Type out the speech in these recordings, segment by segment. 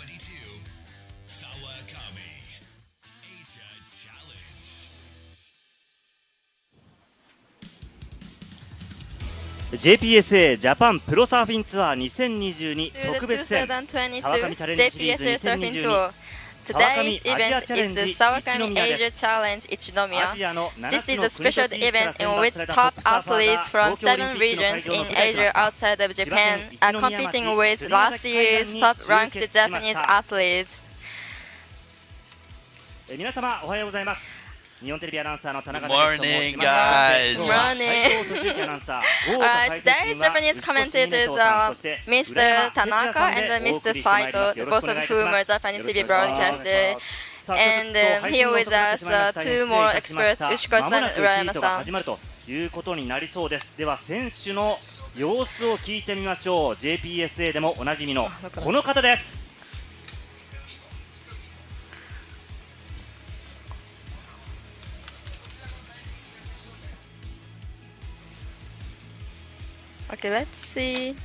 2022 SAWAKAMI Asia Challenge. JPSA ジャパンプロサーフィンツアー2022特別戦沢上チャレンジシリーズ2022 Today's event is the Sawakami Asia Challenge Ichinomiya. This is a special event in which top athletes from 7 regions in Asia outside of Japan are competing with last year's top-ranked Japanese athletes. 皆様おはようございます。日本テレビアナウンサーの田中 Morning, guys. Good morning. Today's Japanese commentators are Mr. Tanaka and Mr. Saito, both of whom are Japanese TV broadcasters. And here with us, two more experts, Ushiko-san and Urayama-san. 始まるということになりそうです。では選手の様子を聞いてみましょう。 JPSA でもおなじみのこの方です。Okay, let's see.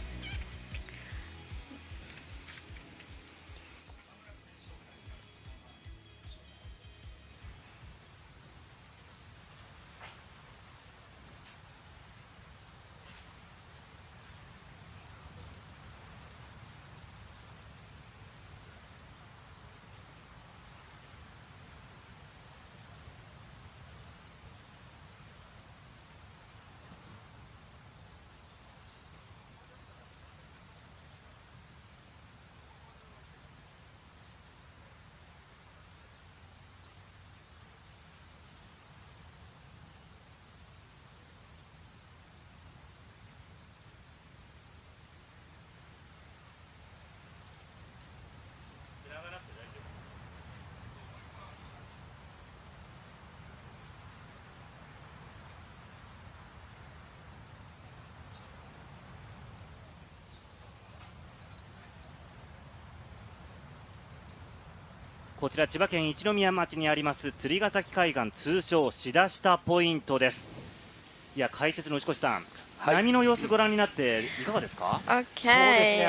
こちら千葉県一宮町にあります釣ヶ崎海岸、通称シダ下ポイントです。いや、解説の内越さん、波の様子ご覧になっていかがですか？ Okay.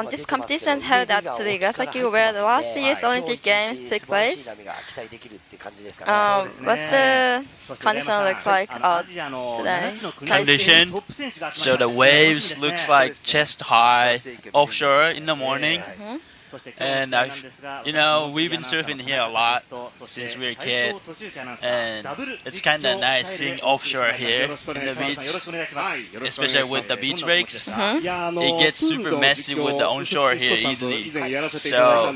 This competition held at Tsurigasaki where the last year's Olympic Games took place. What's the condition look like today? Condition. So the waves looks like chest high offshore in the morning. And you know, we've been surfing here a lot since we were a kid, and it's kind of nice seeing offshore here in the beach, especially with the beach breaks. It gets super messy with the onshore here easily. So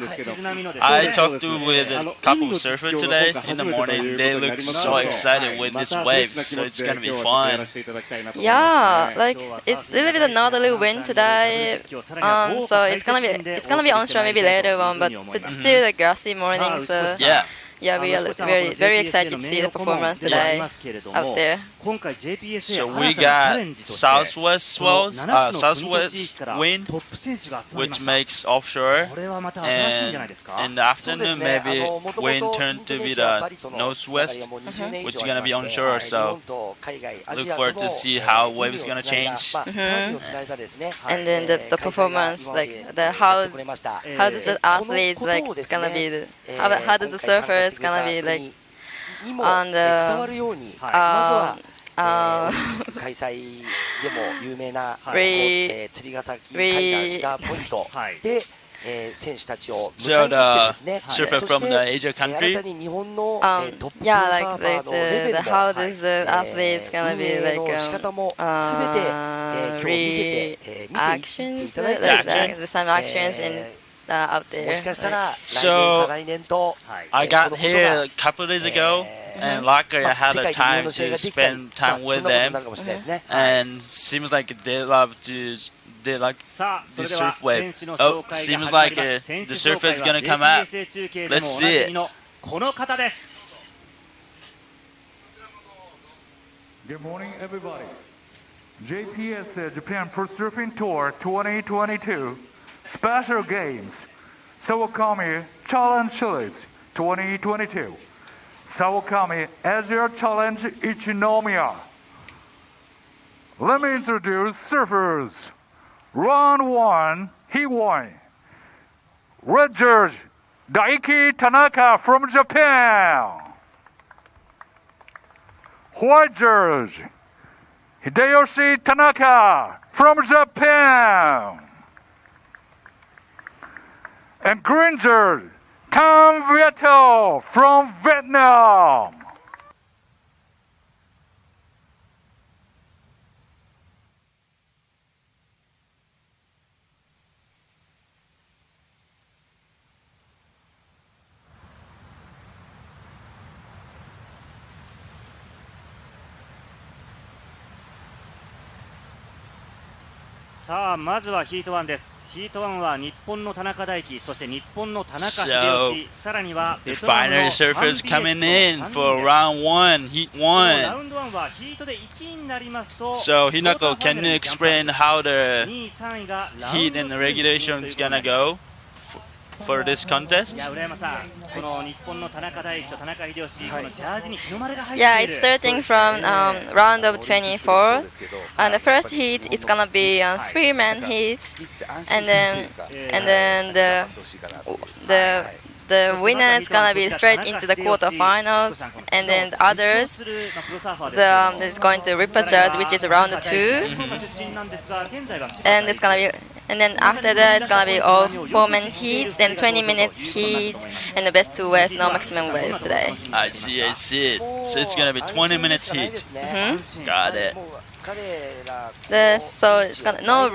I talked with a couple of surfers today in the morning. They look so excited with this wave, so it's gonna be fun. Yeah, like it's a little bit of northerly wind today, so it's gonna be onshore maybe later on, but it's still a grassy morning, so yeah, we are very excited to see the performance today out there. So we got southwest swells, southwest wind, which makes offshore, and in the afternoon maybe wind turned to be the northwest, which is gonna be onshore. So look forward to see how wave is gonna change. And then the performance, like how does the athletes like it's gonna be how does the surfers gonna be like on the 開催でも有名な釣ヶ崎海岸下ポイントで選手たちを迎えに行ってですね、 surfer from the Asia country. 新たに日本のトップ yeah, サー like バーのレベルも how does the athletes gonna be 運営 like の仕方も全て今日見せて見ていた actions だいた like ですね。 some actions in out there. もしかしたら来年 So 再来年と I got here a couple of days ago, and luckily I had the time to spend time with them, and seems like they like the surf wave. Oh, seems like the surfer is gonna come out. Let's see it. この方です。 Good morning, everybody. JPSA Japan Pro Surfing Tour 2022 Special Games SAWAKAMI ChallengeSeries 2022 SAWAKAMI Asia Challenge Ichinomiya. Let me introduce surfers. Round 1, he won. Red jersey, Daiki Tanaka from Japan. White jersey, Hideyoshi Tanaka from Japan. And green jersey, Tan Vieto from Vietnam.さあまずはヒート1です。ヒート1は日本の田中大輝、そして日本の田中秀吉、さらにはベトナムの surfers coming in for round 1, heat 1. ラウンド1はヒートで1位になりますと、 So Hinako, can you explain how the heat and the regulation is gonna go for this contest? いや浦山さん、この日本の田中大輝と田中秀吉、このジャージに日の丸が入っている。Yeah, it's starting from round of 24. And the first heat is gonna be 3-man heat, and then the winner is gonna be straight into the quarterfinals, and then the others, is going to repurchase, which is round 2, and it's gonna be. And then after that, it's gonna be all 4-man heats, then 20 minutes heat, and the best 2 waves, no maximum waves today. I see. So it's gonna be 20 minutes heat. Got it. So it's gonna no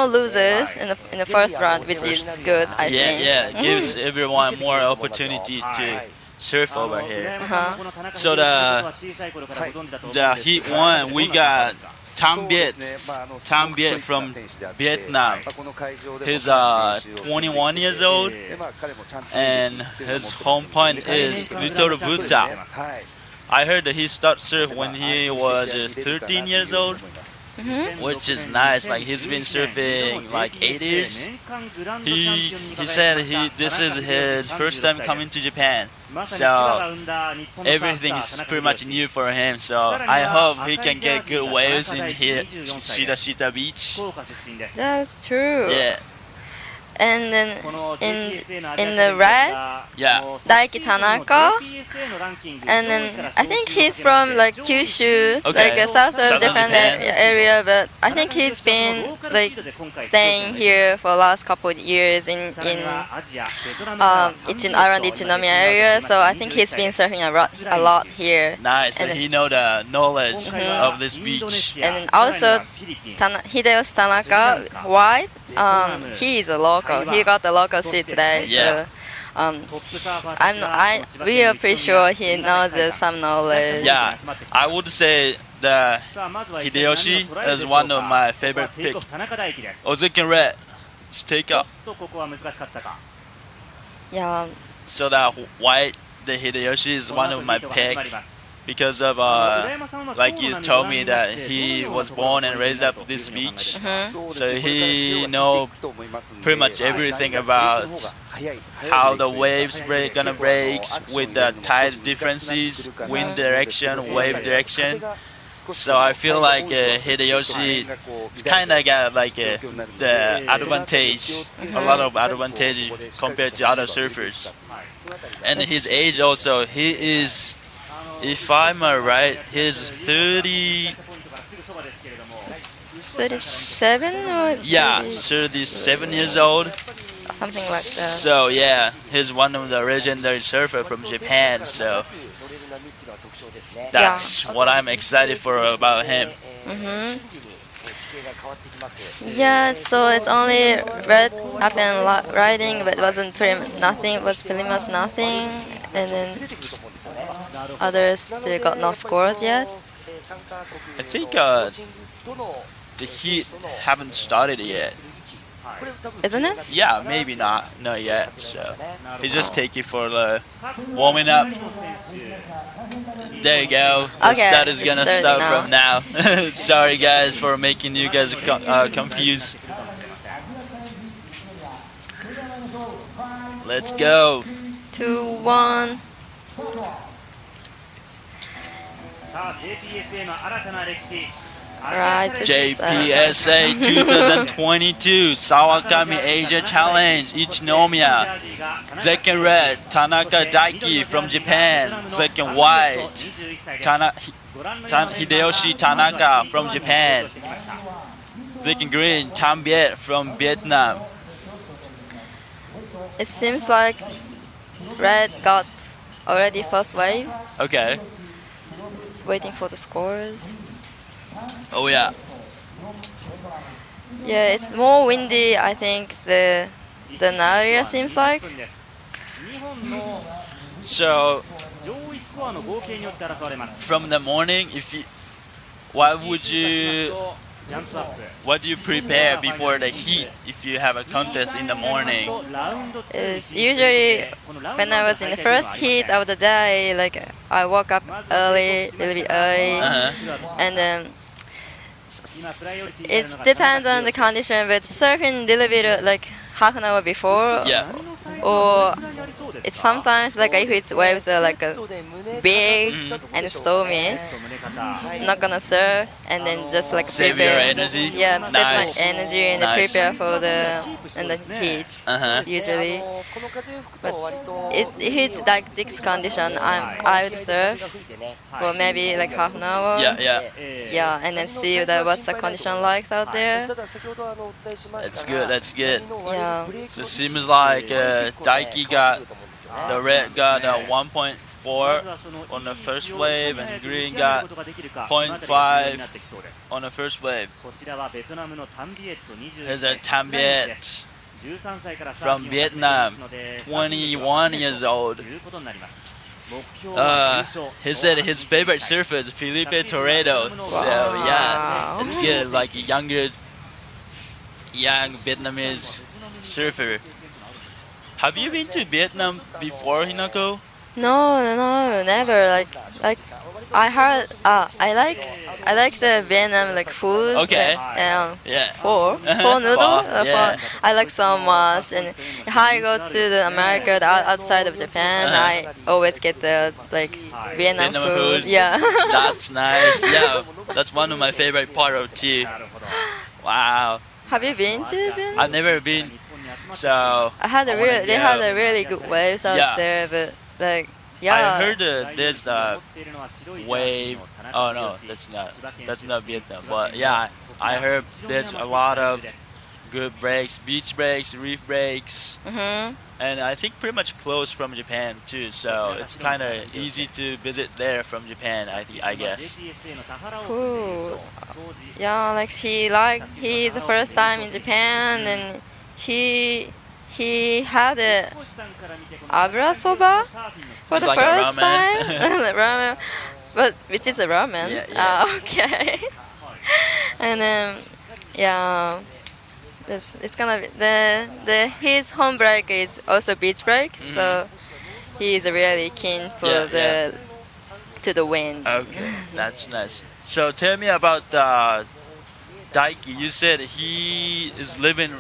losers in the first round, which is good, I think. Yeah, it gives everyone more opportunity to surf over here. So the heat 1, we got Tam Viet from Vietnam. He's 21 years old, and his home point is Little Buddha. I heard that he started surf when he was 13 years old, which is nice. Like he's been surfing like 8 years. He said this is his first time coming to Japan, so everything is pretty much new for him. So I hope he can get good waves in here, Shida Beach. That's true. Yeah. And then in the red, Daiki Tanaka, and then I think he's from like Kyushu, like south of Japan area, but I think he's been like staying here for the last couple of years around Ichinomiya area, so I think he's been surfing a lot here. Nice, and he know the knowledge of this beach. And also Hideyoshi Tanaka, white, he is a local. He got the local seat today. Yeah. So, we are pretty sure he knows some knowledge. Yeah, I would say that Hideyoshi is one of my favorite picks. Ozuki Red, let's take up. Yeah. So that white, the Hideyoshi is one of my picks. Because of, like you told me that he was born and raised up this beach. So he know pretty much everything about how the waves gonna break with the tide differences, wind direction, wave direction. So I feel like Hideyoshi kind of got like the advantage, a lot of advantage compared to other surfers. And his age also, he is, if I'm right, he's 37 or 37 years old. Something like that. So yeah, he's one of the legendary surfers from Japan. So that's what I'm excited for about him. Yeah, so it's only red up and riding, but it wasn't pretty much nothing, and then others still got no scores yet. I think the heat haven't started yet. Isn't it? Yeah, maybe not yet. So he just take it for the warming up. There you go. The start is gonna start from now. Sorry guys for making you guys confused. Let's go. 2-1. さあ JPSA の新たな歴史、Right. JPSA 2022 Sawakami Asia Challenge Ichinomiya. Second red, Tanaka Daiki from Japan. Second white, Hideyoshi Tanaka from Japan. Second green, Tam Viet from Vietnam. It seems like red got already first wave. Okay. It's waiting for the scores. Oh yeah. Yeah, it's more windy, I think, than earlier seems like. So from the morning, what do you prepare before the heat if you have a contest in the morning? It's usually when I was in the first heat of the day, like I woke up early, a little bit early, and then it depends on the condition, but surfing a little bit like half an hour before, or it's sometimes like if its waves are like big and stormy, I'm not gonna surf and then just like save prepare. your energy. Yeah, Nice. save my energy and prepare for the heat usually. But if it's like this condition, I would surf for maybe like half an hour. Yeah, and then see what's the condition like out there. That's good. That's good. Yeah. So it seems like Daiki the red got 1.4 on the first wave, and green got 0.5 on the first wave. There's a Tam Viet from Vietnam, 21 years old. He said his favorite surfer is Felipe Toredo. So yeah, it's good. Like a young Vietnamese surfer. Have you been to Vietnam before, Hinako? No, never. Like I heard. I like the Vietnam like food. Okay. Pho noodle. I like so much. And if I go to the America outside of Japan, I always get the like Vietnam food. Yeah. That's nice. Yeah, that's one of my favorite part of too. Wow. Have you been to Vietnam? I've never been. So they had a really good waves out there, but like I heard there's the wave. Oh no, that's not Vietnam. But yeah, I heard there's a lot of good breaks, beach breaks, reef breaks, and I think pretty much close from Japan too. So it's kind of easy to visit there from Japan. I guess. Cool. Yeah, like he's the first time in Japan, and he had a abra soba for the first time. Ramen, but which is a ramen. Okay. And then it's gonna be his home break is also beach break, so he's really keen for to the wind. Okay, that's nice. So tell me about Daiki. You said he is living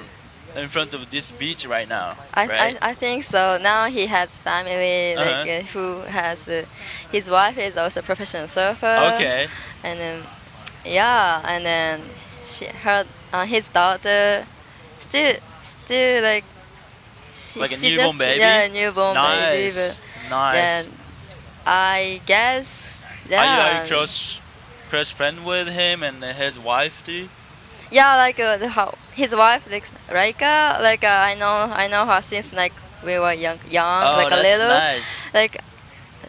in front of this beach right now, right? I think so. Now he has family, like who has his wife is also a professional surfer. Okay. And then and then his daughter still like like a newborn baby. Yeah, newborn baby. But Nice. I guess. Yeah. Are you close friend with him and his wife too? Yeah, like his wife, like Raika, like I know her since like we were young, like a little. Nice. Like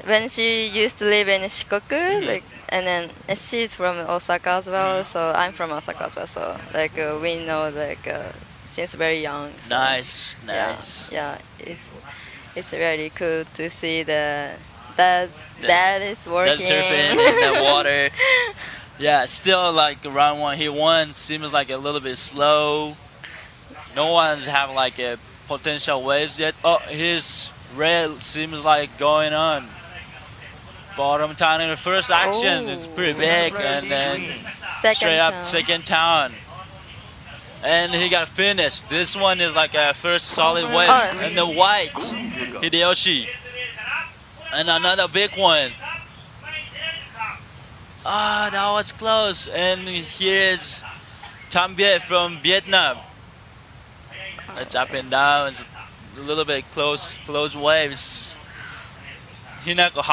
when she used to live in Shikoku, like, and then she's from Osaka as well, so I'm from Osaka as well. So like we know like since very young. So, nice. Yeah, it's really cool to see dad is working. That's surfing in the water. Yeah, still like round one. He won. Seems like a little bit slow. No one's have like a potential waves yet. Oh, his red seems like going on. Bottom town in the first action. It's pretty big, and then straight up second town. And he got finished. This one is like a first solid wave. And the white, Hideyoshi. And another big one. Ah, that was close. And here's Tam Viet from Vietnam. It's up and down. It's a little bit close waves. Hinako,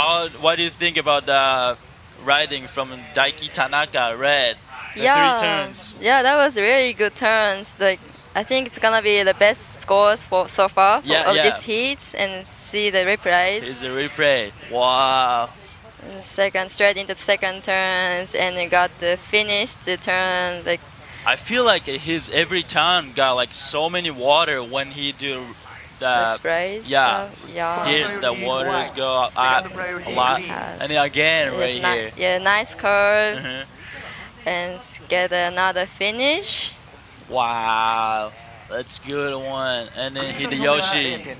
what do you think about the riding from Daiki Tanaka, red? The 3 turns. Yeah, that was really good turns. Like, I think it's gonna be the best scores for so far of this heat, and see the replays. Here's the replay. Wow. And straight into the second turns, and he got the finish to turn. Like, I feel like his every turn got like so many water when he do the sprays. Yeah. Yeah. Here's the waters go up a lot, and then again right here. Yeah, nice curve, and get another finish. Wow, that's good one. And then Hideyoshi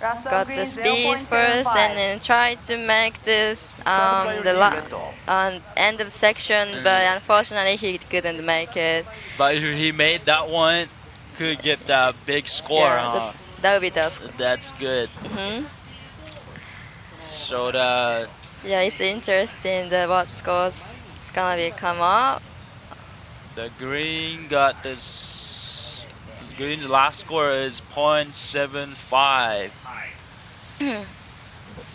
got the speed first, and then tried to make this the end of section, but unfortunately he couldn't make it. But if he made that one, could get that big score. Yeah, that would be the score. That's good. So it's interesting what scores it's gonna be come up. The green got this. Green's last score is 0.75.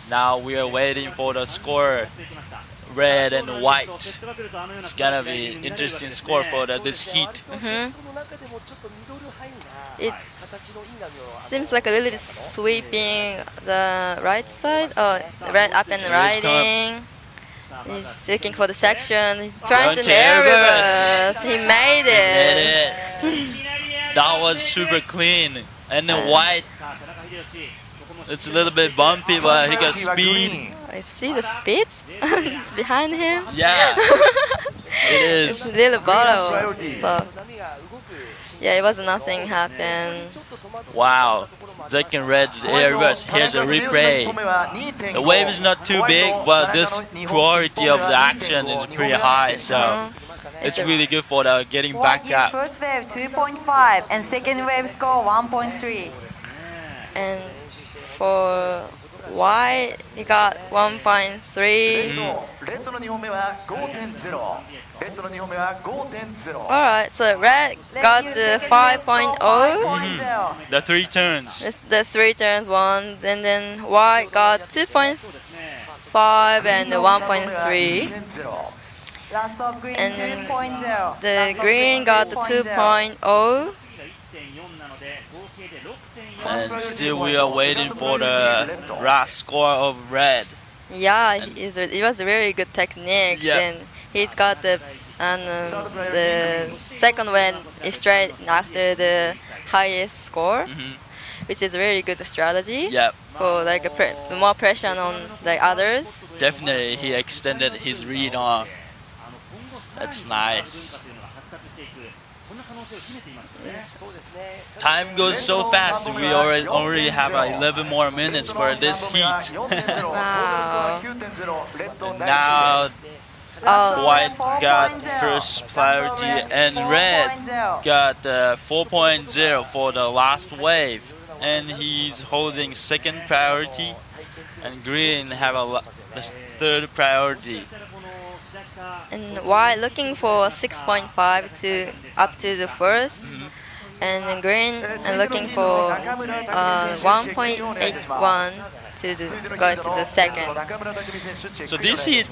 Now we are waiting for the score. Red and white. It's gonna be interesting score for this heat. It seems like a little bit sweeping the right side. Oh, right up and riding. He's looking for the section. He's trying to air reverse. He made it. That was super clean. And then white, it's a little bit bumpy, but he got speed. I see the speed behind him. Yeah, it is. It's a little bottle. So, yeah, it was nothing happened. Wow, second red's air reverse. Here's a replay. The wave is not too big, but this quality of the action is pretty high, so it's really good for the getting back up. First wave 2.5 and second wave score 1.3. And for white, he got 1.3. Alright, so red got the 5.0. The 3 turns. The 3 turns one, and then white got 2.5 and 1.3. And then the green got the 2.0. And still we are waiting for the last score of red. Yeah, it was a very good technique. Yeah. And he's got the second one is straight after the highest score, which is a very good strategy. Yep. For like more pressure on the others. Definitely, he extended his lead on. That's nice. Time goes so fast. We already have 11 more minutes for this heat. Wow. Now, white got first priority, and red got 4.0 for the last wave, and he's holding second priority, and green have the third priority. And white looking for 6.5 to up to the first, and then green and looking for 1.81 to go to the second. So this heat,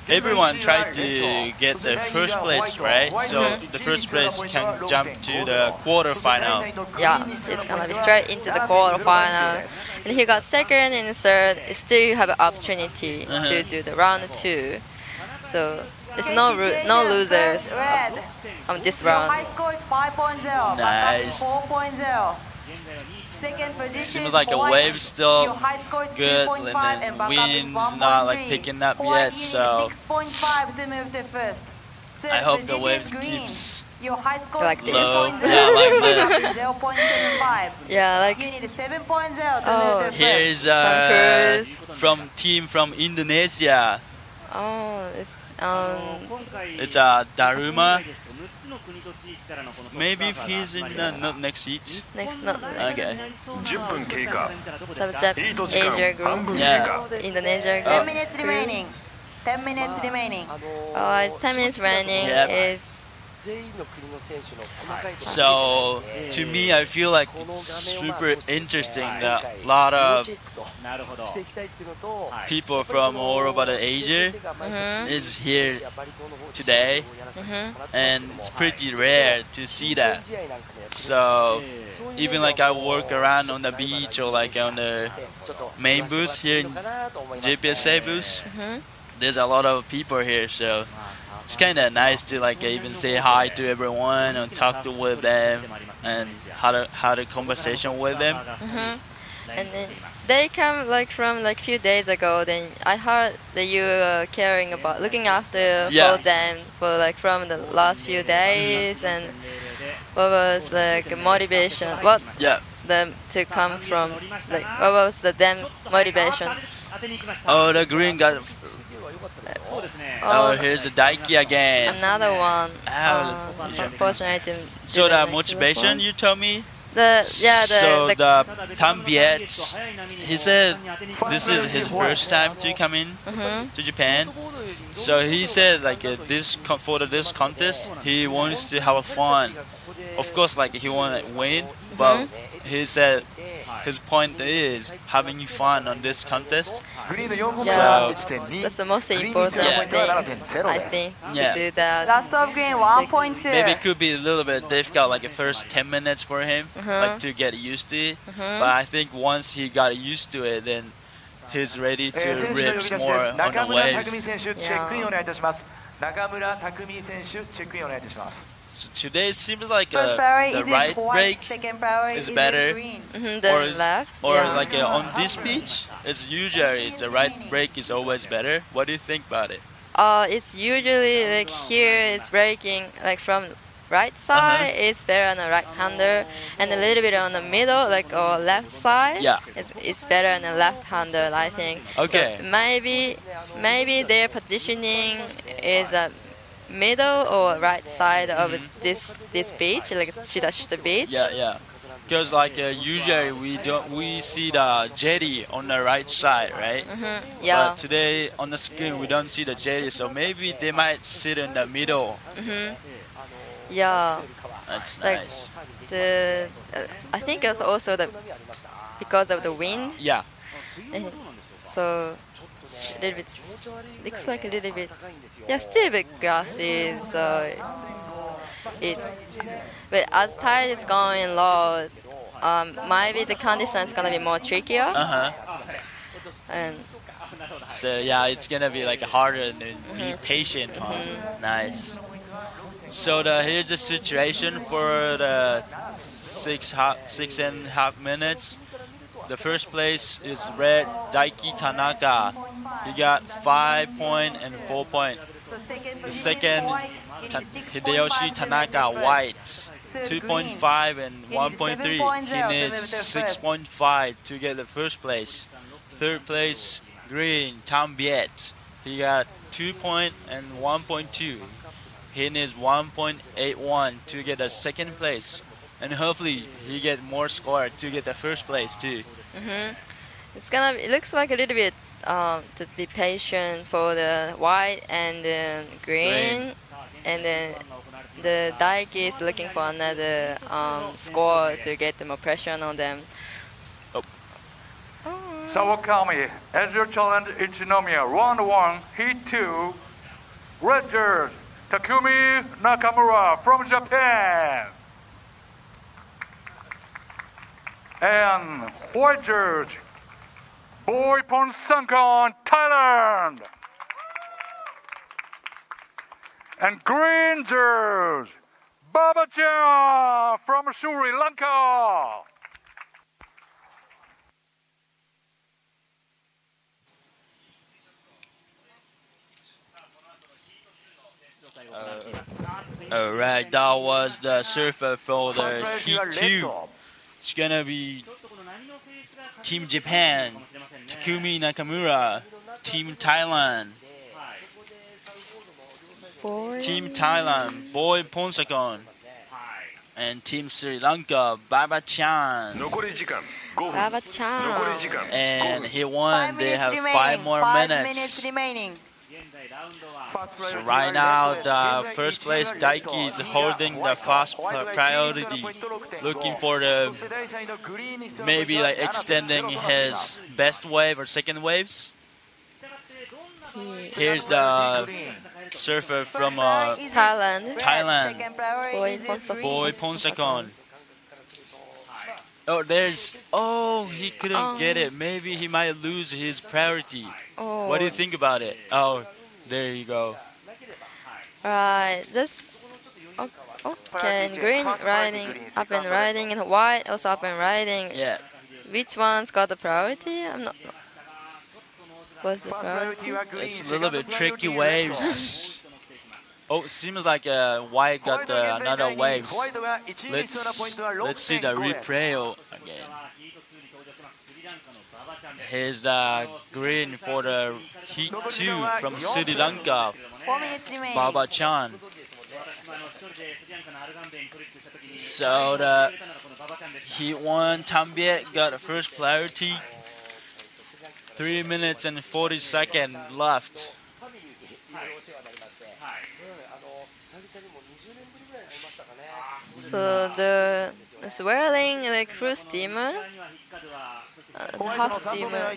everyone tried to get the first place, right? So the first place can jump to the quarterfinal. Yeah, it's gonna be straight into the quarterfinal. And he got second and third. Still have an opportunity to do the round 2. So there's no losers on this round. High score is 5.0. Nice. 4.0. Second position. Seems like a wave still good, and then wind's not like picking up yet. So 6.5 to move to first. I hope the waves keeps your high score like is this. low. Yeah, like this. 0.75. Yeah, like You need a 7.0 to move to Here's from team from Indonesia. It's Daruma. Maybe if he's in the next heat. Okay. Sub-Asia group. Yeah. Indonesia 10 group. minutes remaining. 10 minutes remaining. It's 10 minutes remaining. Yep. It's So to me, I feel like it's super interesting that a lot of people from all over the Asia is here today, and it's pretty rare to see that. So even like I walk around on the beach or like on the main booth here in JPSA booth, there's a lot of people here, so it's kind of nice to like even say hi to everyone and talk with them and have a conversation with them. And then they come like from like few days ago. Then I heard that you were caring about looking after for them for like from the last few days. And what was like motivation? What them to come from? Like what was the them motivation? Oh, the green got. Oh, here's the Daiki again. Another one. Unfortunately. So the motivation you told me? The Tam Viet, he said this is his first time to come in to Japan. So he said like for this contest, he wants to have fun. Of course, like he want to win, but he said his point is having fun on this contest. So that's the most important thing, I think, to do that. Last of green 1.2. Maybe it could be a little bit difficult, like the first 10 minutes for him, like to get used to it. But I think once he got used to it, then he's ready to rip more on the waves. So today seems like the right break is better, or like on this beach, it's usually the right break is always better. What do you think about it? It's usually like here it's breaking like from right side, it's better on the right hander, and a little bit on the middle, like or left side. Yeah, it's better on the left hander, I think. Okay. So maybe their positioning is at middle or right side of this beach, like Shidashita beach. Yeah. Because like usually we see the jetty on the right side, right? Yeah. But today on the screen we don't see the jetty, so maybe they might sit in the middle. Yeah. That's like nice. I think it's also because of the wind. Yeah. So a little bit looks like a little bit. Yeah, still a bit grassy. So but as tide is going low, maybe the condition is gonna be more trickier. And so yeah, it's gonna be like harder to be patient. Nice. So here's the situation for the 6.5 minutes. The first place is red Daiki Tanaka. He got 5 point and 4 point. The second Hideyoshi Tanaka white 2.5 and 1.3. He needs 6.5 to get the first place. Third place green Tam Viet. He got 2 point and 1.2. He needs 1.81 to get the second place, and hopefully he get more score to get the first place too. It looks like a little bit to be patient for the white and the green, and then the Daiki is looking for another score to get more pressure on them. Sawakami, as your challenge Ichinomiya, round 1, heat 2, red jersey, Takumi Nakamura from Japan. And white jersey, Boy Ponsankon, Thailand. And green jersey, Baba-chan from Sri Lanka. Alright, that was the surfer for the Heat 2. It's gonna be Team Japan, Takumi Nakamura, Team Thailand. Team Thailand, Boy Ponsakon, and Team Sri Lanka, Baba-chan. Baba-chan. And he won. They have 5 more minutes. remaining. So right now, the first place Daiki is holding the fast priority, looking for the maybe like extending his best wave or second waves. Here's the surfer from Thailand, Boy Ponsakon. He couldn't get it. Maybe he might lose his priority. What do you think about it? Oh, there you go. Right, this okay. And green riding, up and riding, and white also up and riding. Yeah. Which one's got the priority? I'm not. What's the priority? It's a little bit tricky waves. Oh, it seems like white got another wave. Let's see the replay again. Here's the green for the Heat 2 from Sri Lanka, Baba-chan. So the Heat 1, Tambiet got the first priority. 3 minutes and 40 seconds left. So the swirling like full steamer, half steamer.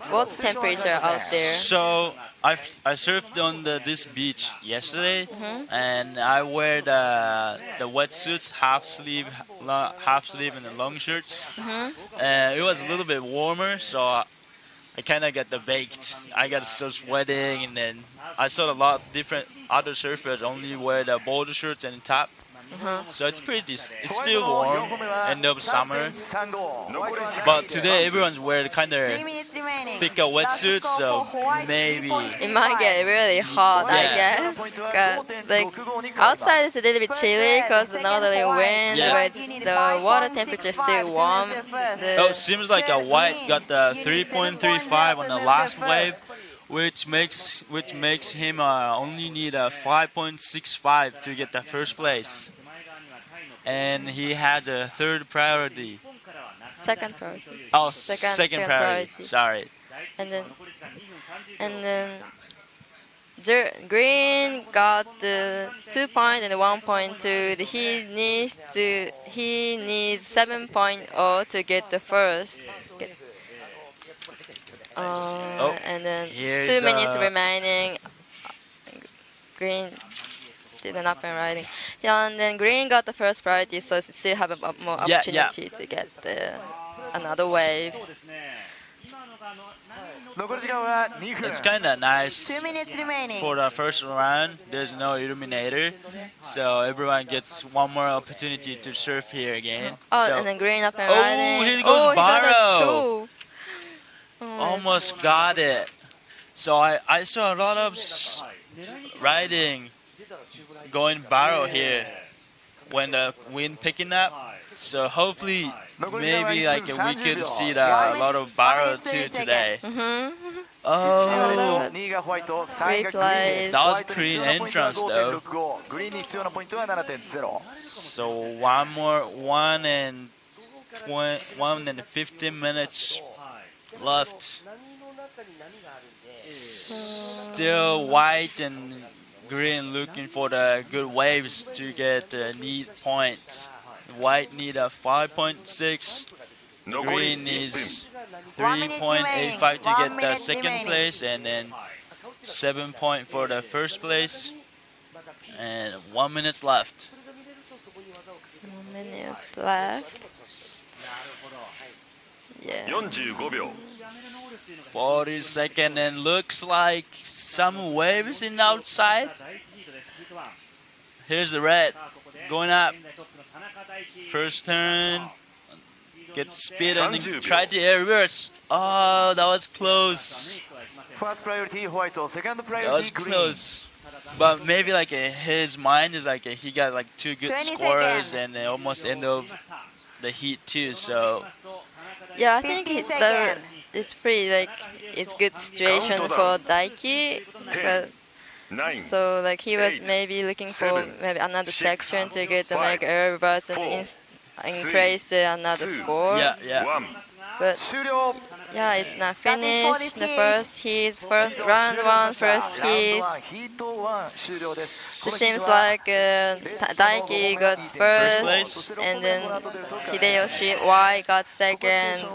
What's the temperature out there? So I surfed on this beach yesterday, and I wear the wetsuits, half sleeve and the long shirts. It was a little bit warmer, so I kind of got baked. I got so sweating, and then I saw a lot of different other surfers only wear the boulder shirts and top. So it's it's still warm, end of summer. But today everyone's wearing kind of thicker wetsuits, so maybe it might get really hot, I guess. 'Cause, like outside it's a little bit chilly because the northerly wind, but the water temperature is still warm. It seems like a white got the 3.35 on the last wave, which makes him only need a 5.65 to get the first place. And he has a third priority. Second priority. Oh, second priority. Sorry. And then green got the 2 point and 1.2. He needs 7.0 to get the first. And then 2 minutes remaining. Green didn't up and riding. Yeah, and then green got the first priority, so still have more opportunity to get another wave. It's kind of nice. 2 minutes remaining. For the first round, there's no illuminator, so everyone gets one more opportunity to surf here again. And then green up and riding. Here goes he got a 2. Almost got it. So I saw a lot of riding going barrel here when the wind picking up. So hopefully maybe like we could see a lot of barrel too today. Oh, that was clean entrance though. So one and 15 minutes left. Still white and green looking for the good waves to get need points. White need a 5.6. Green needs 3.85 to get the second place, and then 7 point for the first place. And 1 minute left. 1 minute left. Yeah. 40 seconds, and looks like some waves in outside. Here's the red going up. First turn, get speed and try to air reverse. Oh, that was close. First priority white, second priority that was close. But maybe like his mind is like he got like 2 good scores and almost end of the heat too. So yeah, I think it's pretty like it's good situation for Daiki. So like he was maybe looking for maybe another section to get the mega error button and increase another score. Yeah. But Yeah, it's not finished. The first heat, first round one, first heat. It seems like Daiki got first, and then Hideyoshi Y got second,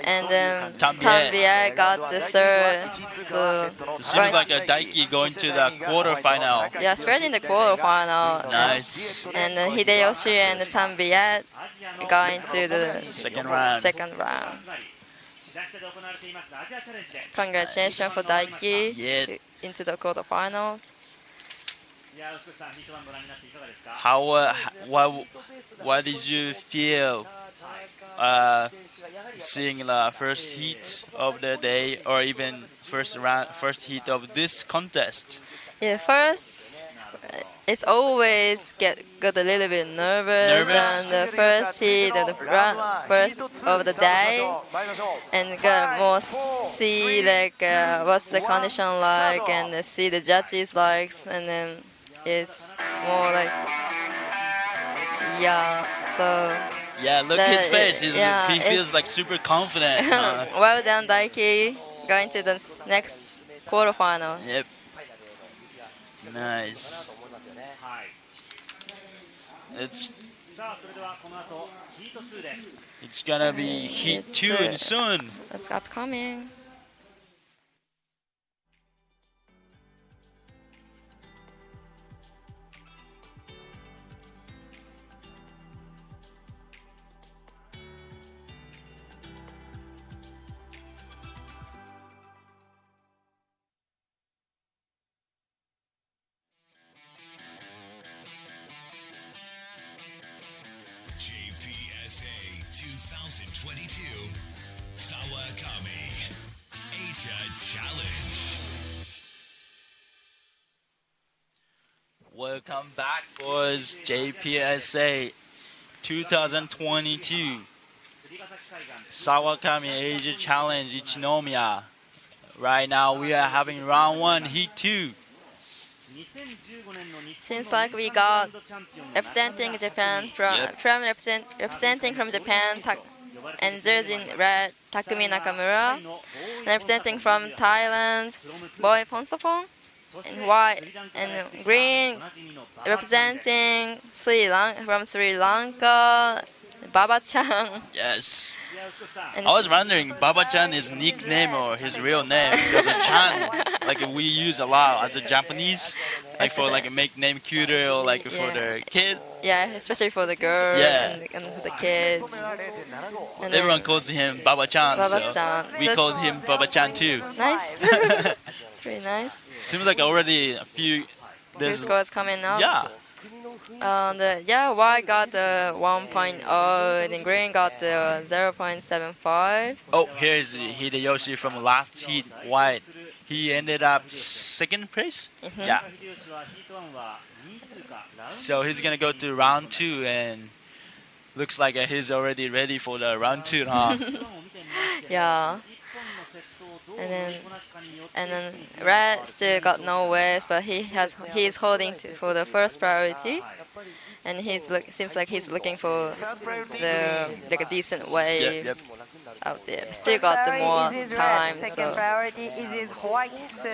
and then Tanbia got the third. So it seems like a Daiki going to the quarterfinal. Yeah, straight in the quarterfinal. Nice. And Hideyoshi and Tanbia going to the second round. Congratulations for Daiki into the quarterfinals. What did you feel seeing the first heat of the day, or even first heat of this contest? Yeah, first it's always got a little bit nervous. And the first heat of the first of the day, and got more see like what's the condition like, and see the judges likes, and then it's more like look at his face. He feels like super confident. Well done, Daiki, going to the next quarterfinal. Yep. Nice. It's gonna be heat 2 soon. That's upcoming. JPSA 2022 SAWAKAMI Asia Challenge. Welcome back, boys. JPSA 2022 SAWAKAMI Asia Challenge Ichinomiya. Right now we are having round 1, heat 2. Seems like we got representing Japan representing from Japan and jersey in red Takumi Nakamura, and representing from Thailand Boy Ponsapon, and white and green representing from Sri Lanka Baba-chan. Yes. I was wondering, Baba-chan is nickname or his real name, because a chan, like we use a lot as a Japanese, like for like a make name cuter or like for the kid. Yeah, especially for the girl and for the kids. And everyone calls him Baba-chan, so we called him Baba-chan too. Nice. It's pretty nice. Seems like already a few scores coming up. Yeah. White got the 1.0 and then green got the 0.75. Oh, here's Hideyoshi from last heat, white. He ended up second place? Mm-hmm. Yeah. So he's gonna go to round 2, and looks like he's already ready for the round 2, huh? Yeah. And then red still got no waves, but he's holding for the first priority, and seems like he's looking for a decent wave. Yep. Out there. Still got the more time.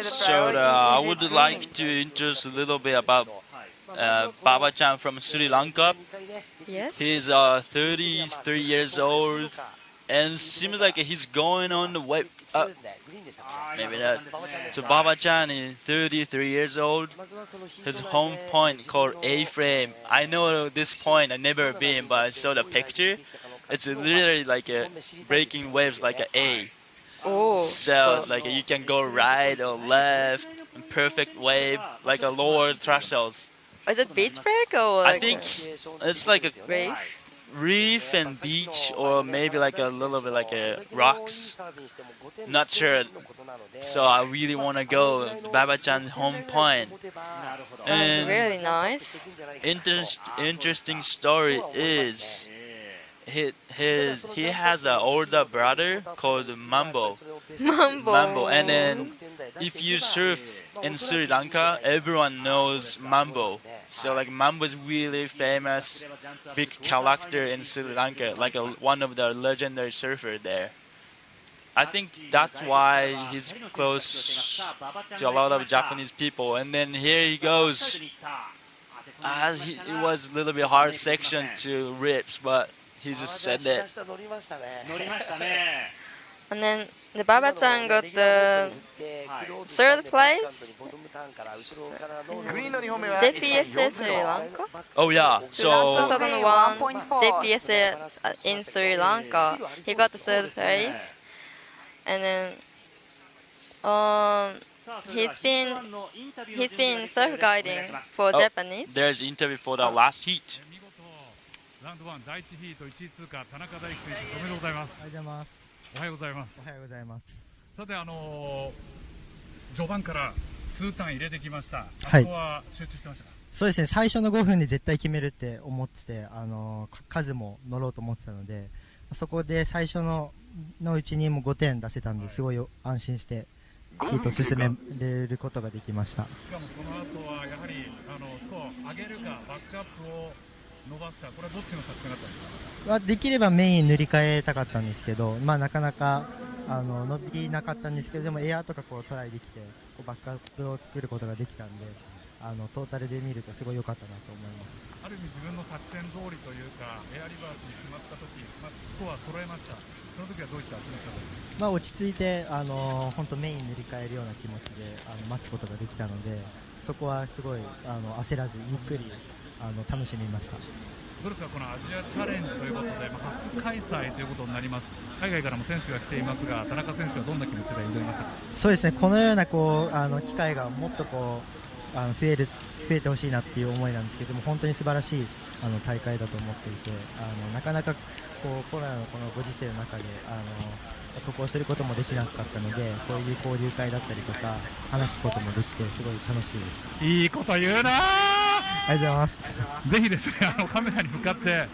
So I would like to introduce a little bit about Baba-chan from Sri Lanka. Yes. He's 33 years old, and seems like he's going on the way up. Maybe not. So Baba-chan is 33 years old. His home point called A-frame. I know this point, I've never been, but I saw the picture. It's literally like a breaking waves like an A. Oh. So it's like you can go right or left, perfect wave, like a lower thresholds. Is it beach break or? I think it's like a reef and beach, or maybe like a little bit like a rocks. Not sure. So I really want to go Baba-chan's home point. Sounds really nice. Interesting story is he has an older brother called Mambo. And then if you surf in Sri Lanka, everyone knows Mambo. So like Mambo is really famous, big character in Sri Lanka, like one of the legendary surfers there. I think that's why he's close to a lot of Japanese people. And then here he goes. It was a little bit hard section to rips, but he just said it. And then the Baba-chan got the third place. JPSA Sri Lanka. Oh yeah, so 2001 JPSA in Sri Lanka. He got the third place. And then he's been surf guiding for Japanese. There's interview for the last heat. ラウンド1第1ヒート1位通過田中大輝選手おめでとうございます。おはようございます。おはようございます。おはようございます。さて序盤から数ターン入れてきました。あそこは集中してましたか？そうですね。最初の5分で絶対決めるって思ってて、数も乗ろうと思ってたので、そこで最初のうちにも5点出せたんで、すごい安心してヒート進めれることができました。しかもその後はやはりスコアを上げるかバックアップを伸ばすか、これはどっちの作戦だったんですか？できればメイン塗り替えたかったんですけど、なかなか伸びなかったんですけど、でもエアーとかトライできてバックアップを作ることができたんで、トータルで見るとすごい良かったなと思います。ある意味自分の作戦通りというか、エアリバースに決まった時、スコア揃えました。その時はどういった気持ちだったんですか？落ち着いて本当メイン塗り替えるような気持ちで待つことができたので、そこはすごい焦らずゆっくり楽しみました。どうですか、このアジアチャレンジということで、初開催ということになります。海外からも選手が来ていますが、田中選手はどんな気持ちで挑みましたか？そうですね、このような機会がもっと増えてほしいなっていう思いなんですけども、本当に素晴らしい大会だと思っていて、なかなかコロナのこのご時世の中で渡航することもできなかったので、こういう交流会だったりとか話すこともできてすごい楽しいです。いいこと言うな。ありがとうございます。ぜひですね、カメラに向かって、はい、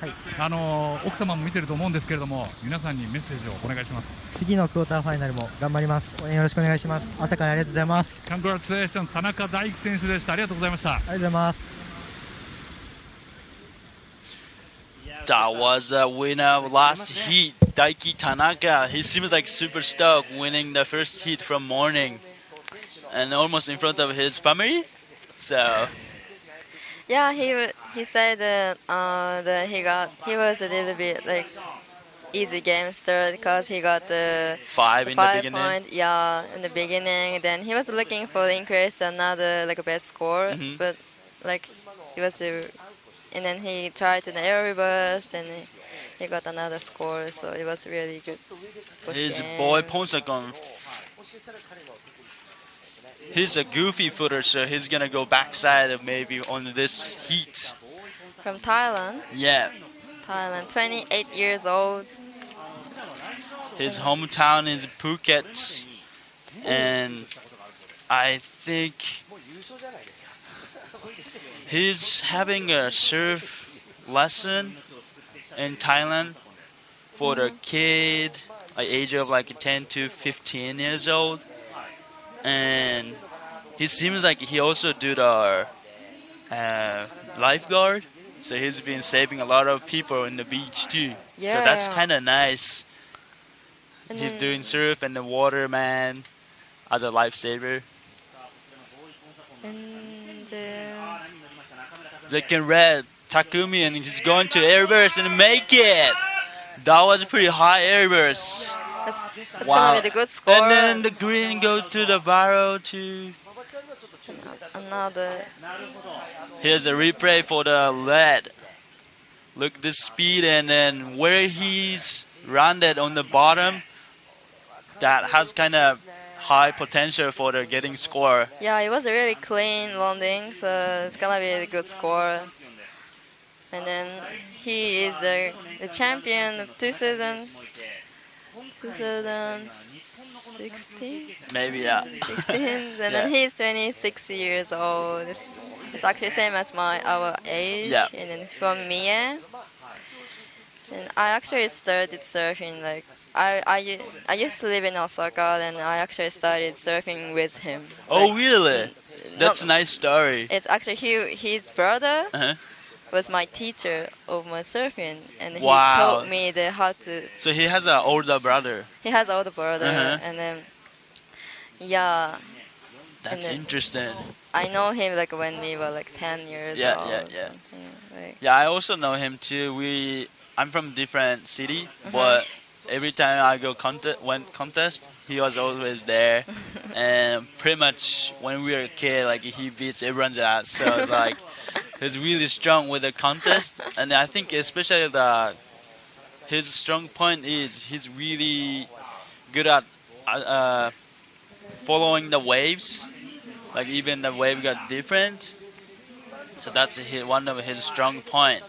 奥様も見てると思うんですけれども、皆さんにメッセージをお願いします。次のクォーターファイナルも頑張ります。応援よろしくお願いします。朝からありがとうございます。Congratulations、田中大輝選手でした。ありがとうございました。ありがとうございます。That was the winner of last heat, Daiki Tanaka. He seems like super stoked winning the first heat from morning and almost in front of his family. So yeah, he said that he was a little bit like easy game start because he got the 5 in the beginning. Point, yeah, in the beginning. Then he was looking for increase another like best score, but like he was. And then he tried to the air reverse, and he got another score, so it was really good. His boy Ponsagon, he's a goofy footer, so he's gonna go backside maybe on this heat. From Thailand? Yeah. Thailand, 28 years old. His hometown is Phuket, and I think he's having a surf lesson in Thailand for the kid, age of like 10 to 15 years old. And he seems like he also do the lifeguard. So he's been saving a lot of people in the beach too. Yeah. So that's kind of nice. And he's doing surf and the waterman as a lifesaver. Second red, Takumi, and he's going to airburst and make it. That was a pretty high airburst. That's gonna be the good score. And then the green goes to the barrel to another. Here's a replay for the lead. Look at the speed, and then where he's rounded on the bottom, that has kind of high potential for the getting score. Yeah, it was a really clean landing, so it's gonna be a good score. And then he is the champion of 2016? Maybe, yeah. 16, and then he's 26 years old. It's actually same as our age. Yeah. And then from Mie. And I actually started surfing like I used to live in Osaka, and I actually started surfing with him. Oh, really? That's a nice story. It's actually his brother was my teacher of my surfing, and he Wow. taught me how to. So he has an older brother. He has an older brother, Uh-huh. and then yeah. That's and then interesting. I know him like when we were like 10 years Yeah, old. yeah, yeah. Like, Yeah, I also know him too. I'm from different city, but every time I go contest, he was always there. And pretty much when we were a kid, like he beats everyone's ass. So it's like he's really strong with the contest. And I think especially his strong point is he's really good at following the waves. Like even the wave got different. So that's one of his strong point.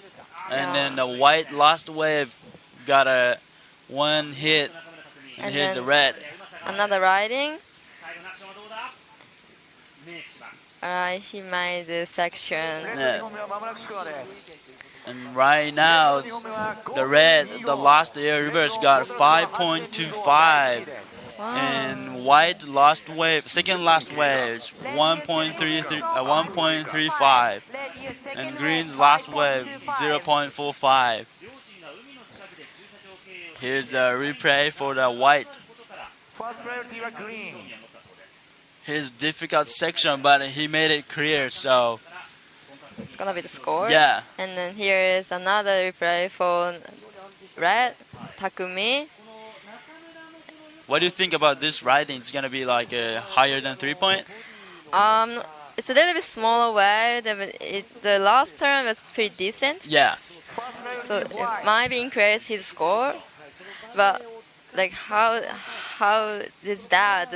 And then the white last wave got one hit, and here's the red. Another riding. Alright, he made the section. Yeah. And right now, the red, the last air reverse got 5.25. Wow. And white last wave, second last wave is 1.35. And green's last wave 0.45. Here's the replay for the white. First priority was green. His difficult section, but he made it clear, so it's gonna be the score. Yeah. And then here is another replay for red, Takumi. What do you think about this riding? It's gonna be like higher than 3 point? It's a little bit smaller wave. The last turn was pretty decent. Yeah. So it might be increase his score, but like how is that?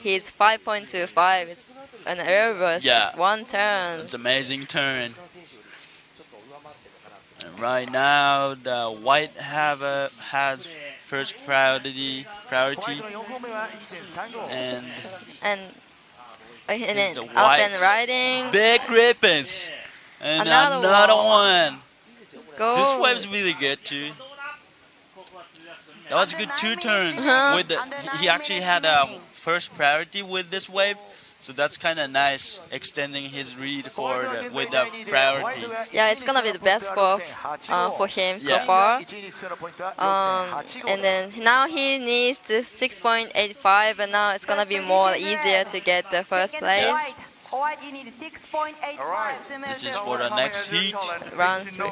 His 5.25 is an air burst. Yeah. It's one turn. It's amazing turn. And right now, the white has first priority, and then the up white. and riding. Big ribbons, and Another another one. Go. This wave's really good too. That was a good 2 turns. With he actually had a first priority with this wave, so that's kind of nice, extending his lead with the priority. Yeah, it's gonna be the best score for him so far. And then now he needs the 6.85, and now it's gonna be more easier to get the first place. Yeah. This is for the next heat. Round 3,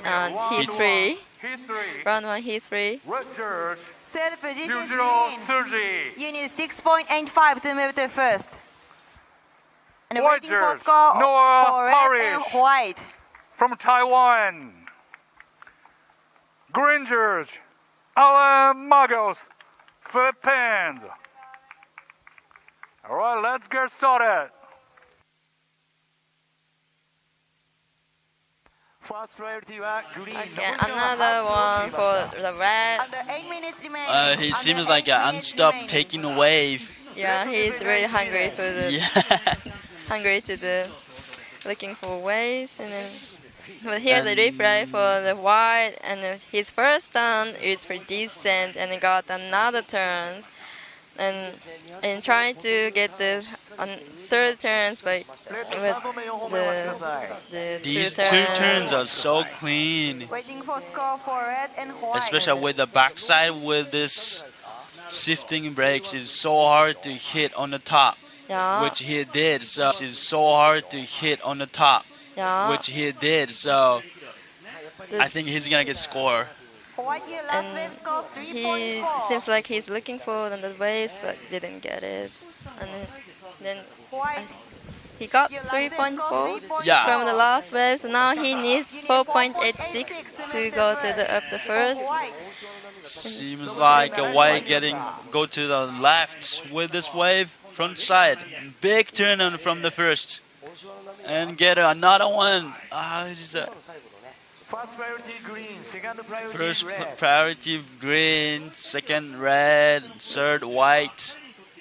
heat 3. Round 1, heat 3. Third position green. You need 6.85 to move to first. And waiting for score for red and white. From Taiwan. Grangers, Alan Magos, Philippines. All right, let's get started. First priority was green. Okay, another one for the red. Under 8 minutes remaining. He seems like an unstopped taking a wave. Yeah, he's really hungry for the hungry to the looking for waves. And then, but here's the replay for the white, and his first turn is pretty decent, and he got another turn. And trying to get the third turns, but it was the These 2 2 turns. turns are so clean. Waiting for score for red and white. Especially with the backside with this shifting brakes is so hard to hit on the top, Yeah. which he did. So it's so hard to hit on the top, Yeah. which he did. So I think he's gonna get score. And he seems like he's looking for the waves, but didn't get it. And then he got 3.4 Yeah. from the last wave, so now he needs 4.86 to go to up the first. Seems like a white go to the left with this wave front side. Big turn on from the first, and get another one. First priority green, second priority First red. priority green, second red, third white.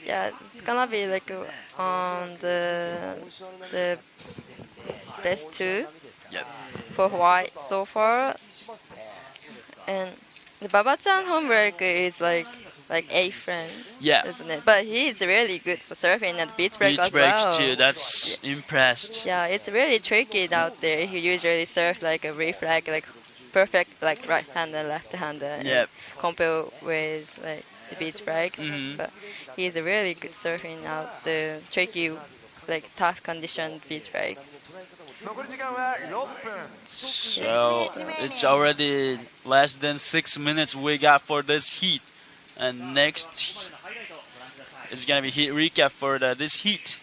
Yeah, it's gonna be like the best 2 for white so far. And the Baba-chan home break is like like A friend. Yeah. Isn't it? But he's really good for surfing at beach break as well. Too. That's impressed. Yeah, it's really tricky out there. He usually surf like a reflag, like perfect, like right-hander, left-hander. Yep. Compare with like the beach breaks. But he's really good surfing out the tricky, like tough conditioned beach breaks. So it's already less than 6 minutes we got for this heat, and next it's gonna be heat recap for this heat.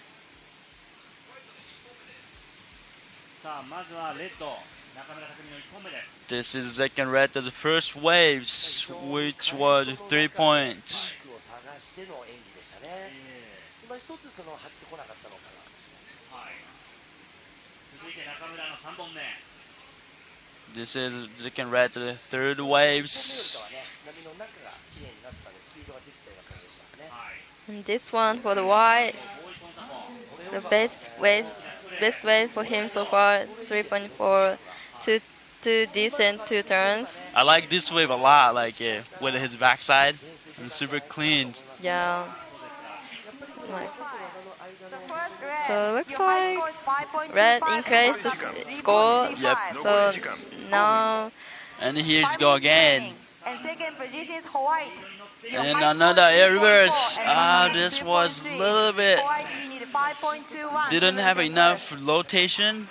This is second red to the first waves, which was 3 points. This is second red to the third waves. And this one for the white, the best wave for him so far, 3.4, two decent 2 turns. I like this wave a lot, like with his backside, and super clean. Yeah. So looks like red increased the score. Yep. So now. And here's go again. And second position is Hawaii. And another air reverse. This was a little bit. Didn't have enough rotation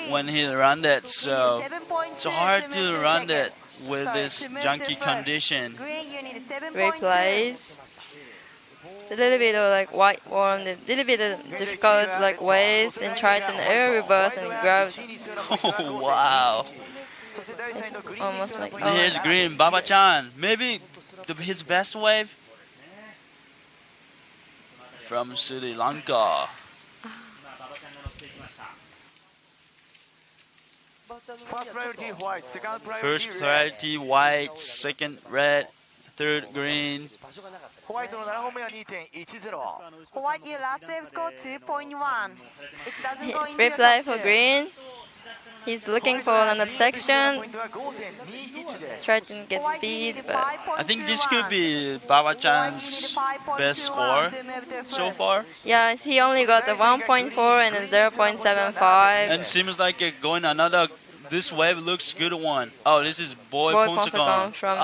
when he ran that, so it's hard to run that with this junky condition. Replays. It's a little bit of like white warm, a little bit of difficult like waves, and tried an air reverse and grab. Oh wow! Almost like. And here's green, Baba-chan. Maybe his best wave from Sri Lanka. First priority white, second red, third green. Hawaii, your last wave score 2.1. It doesn't go into Replay for green. He's looking for another section. Try to get speed, but I think this could be Baba-chan's best score so far. Yeah, he only got a 1.4 and a 0.75. And seems like going another. This wave looks good one. Oh, this is Boy Ponsakon from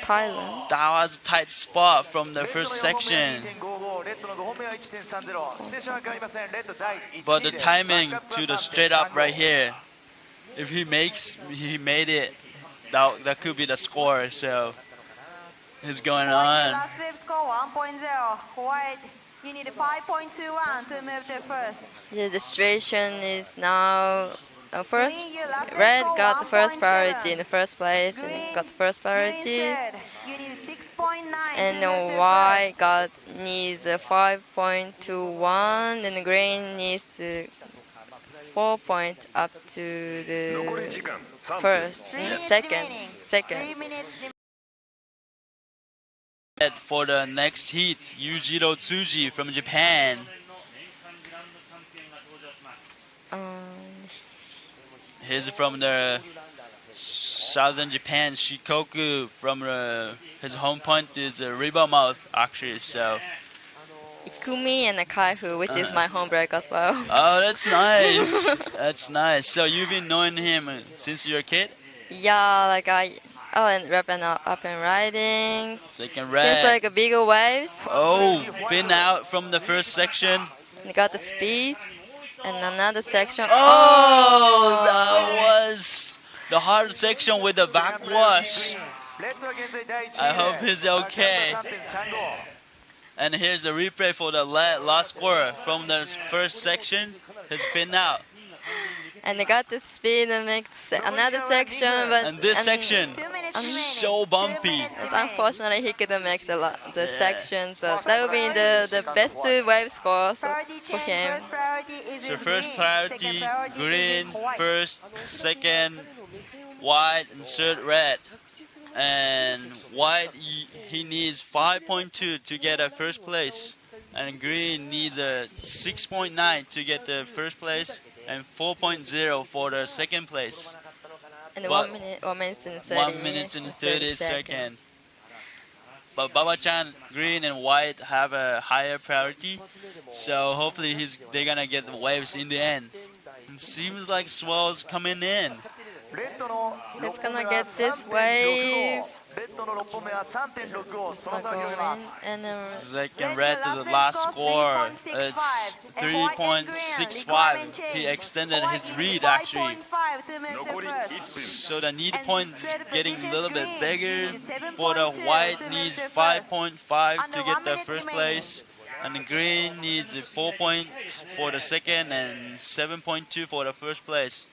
Thailand. That was a tight spot from the first section. But the timing to the straight up right here, if he made it, that could be the score. So it's going on. last wave score 1.0. Hawaii, you need 5.21 to move to first. Yeah, the situation is now. First, red got the first priority in the first place, and it got the first priority. And white needs a 5.21, and the green needs to 4 points up to the first, second. For the next heat, Yujiro Tsuji from Japan. He's from the southern Japan, Shikoku. From his home point is Rivermouth, actually. So Ikumi and Akaifu, which is my home break as well. Oh, that's nice. That's nice. So you've been knowing him since you were a kid? Yeah, like and rapping up and riding. Second red. Seems like a bigger waves. Oh, fin out from the first section. He got the speed. And another section. Oh, that was the hard section with the backwash. I hope he's okay. And here's the replay for the last score from the first section. His fin out. And they got the speed and makes another section, but and this section so bumpy. Unfortunately, he couldn't make the sections, but that would be the best wave score for him. So first priority, green, first, second, white, and third red. And white, he needs 5.2 to get a first place, and green needs a 6.9 to get the first place, and 4.0 for the second place. And 1 minute and 30 seconds. but Baba-chan, green and white have a higher priority. So hopefully they're gonna get the waves in the end. It seems like Swell's coming in. It's gonna get this wave. And second red to the last score. It's 3.65. He extended his lead actually. So the need point is getting a little bit bigger. For the white needs 5.5 to get the first place. And the green needs 4 points for the second and 7.2 for the first place.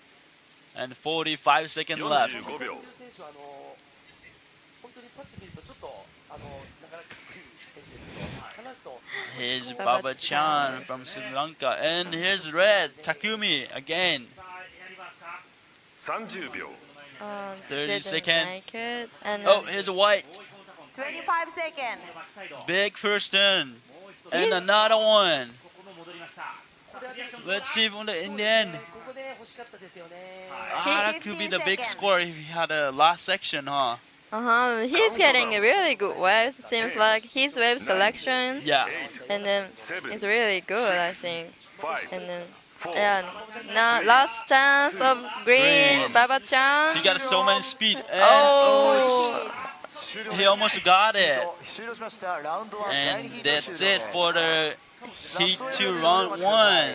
And 45 seconds left. Here's Baba-chan from Sri Lanka. And here's red, Takumi again. 30 seconds. Oh, here's a white. 25 seconds. Big first turn. And another one. Let's see if in the end. That could be the big score if he had a last section, huh? He's getting a really good wave. Seems like his wave selection. Yeah. And then it's really good, I think. And then now last chance of green. Baba-chan. He got so many speed. And he almost got it. And that's it for the Heat 2 round 1.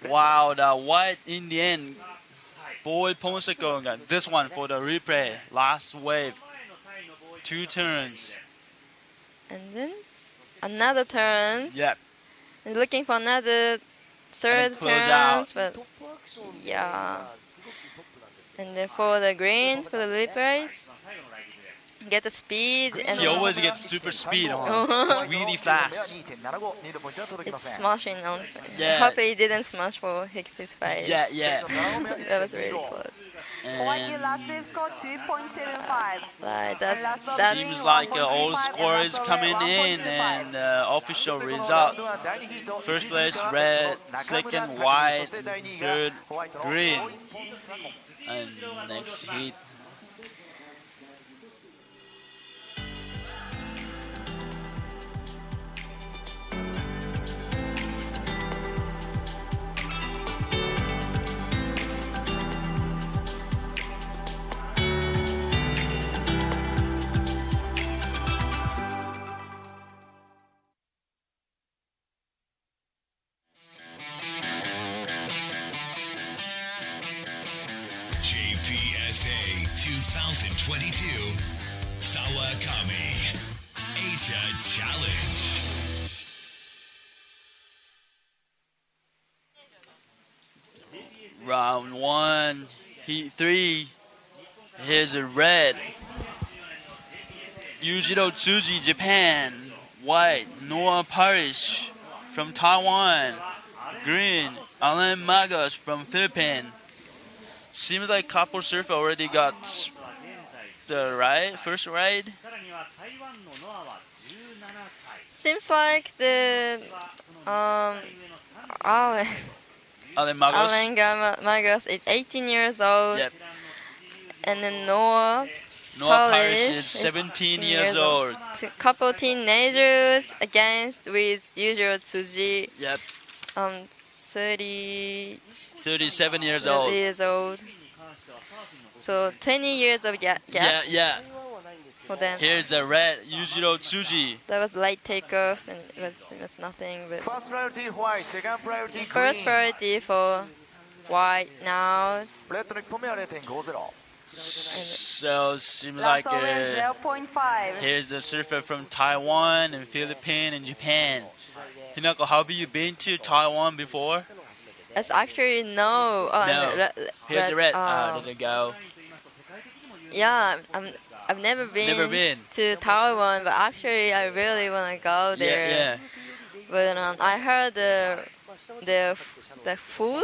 Wow, the white in the end. Boy Ponseko got this one for the replay. Last wave. 2 turns. And then another turn. Yep. And looking for another third turn. But yeah. And then for the green, for the replay. Get the speed. And he always gets super speed on. It's really fast. It's smashing on. Yeah. Hope he didn't smash for his face. Yeah, yeah. That was really close. White last wave score 2.75. Like that seems like all score is coming in and official result. First place red, second white, third green. And next heat. JPSA 2022 SAWAKAMI Asia Challenge. Round 1, Heat 3. Here's a red. Yujiro Tsuji, Japan. White, Noah Parish from Taiwan. Green, Alan Magos from Philippines. Seems like couple surf already got the first ride. Seems like the Alan Magos is 18 years old. Yep. And then Noah Parish is 17 years old. Couple teenagers against with Yujiro Tsuji. Yep. 37 years 30 old. years old. So 20 years of gap. Yeah. For them. Here's the red Yujiro Tsuji. That was light takeoff and it was nothing. But First priority white, second priority green. first priority for white now. Red 1本目は 0.50. So seems like 0.5. here's the surfer from Taiwan and Philippines and Japan. Hinako, have you been to Taiwan before? It's actually no. No. Here's the red. There you go. Yeah, I've never been to Taiwan, but actually I really want to go there. Yeah. But I heard the food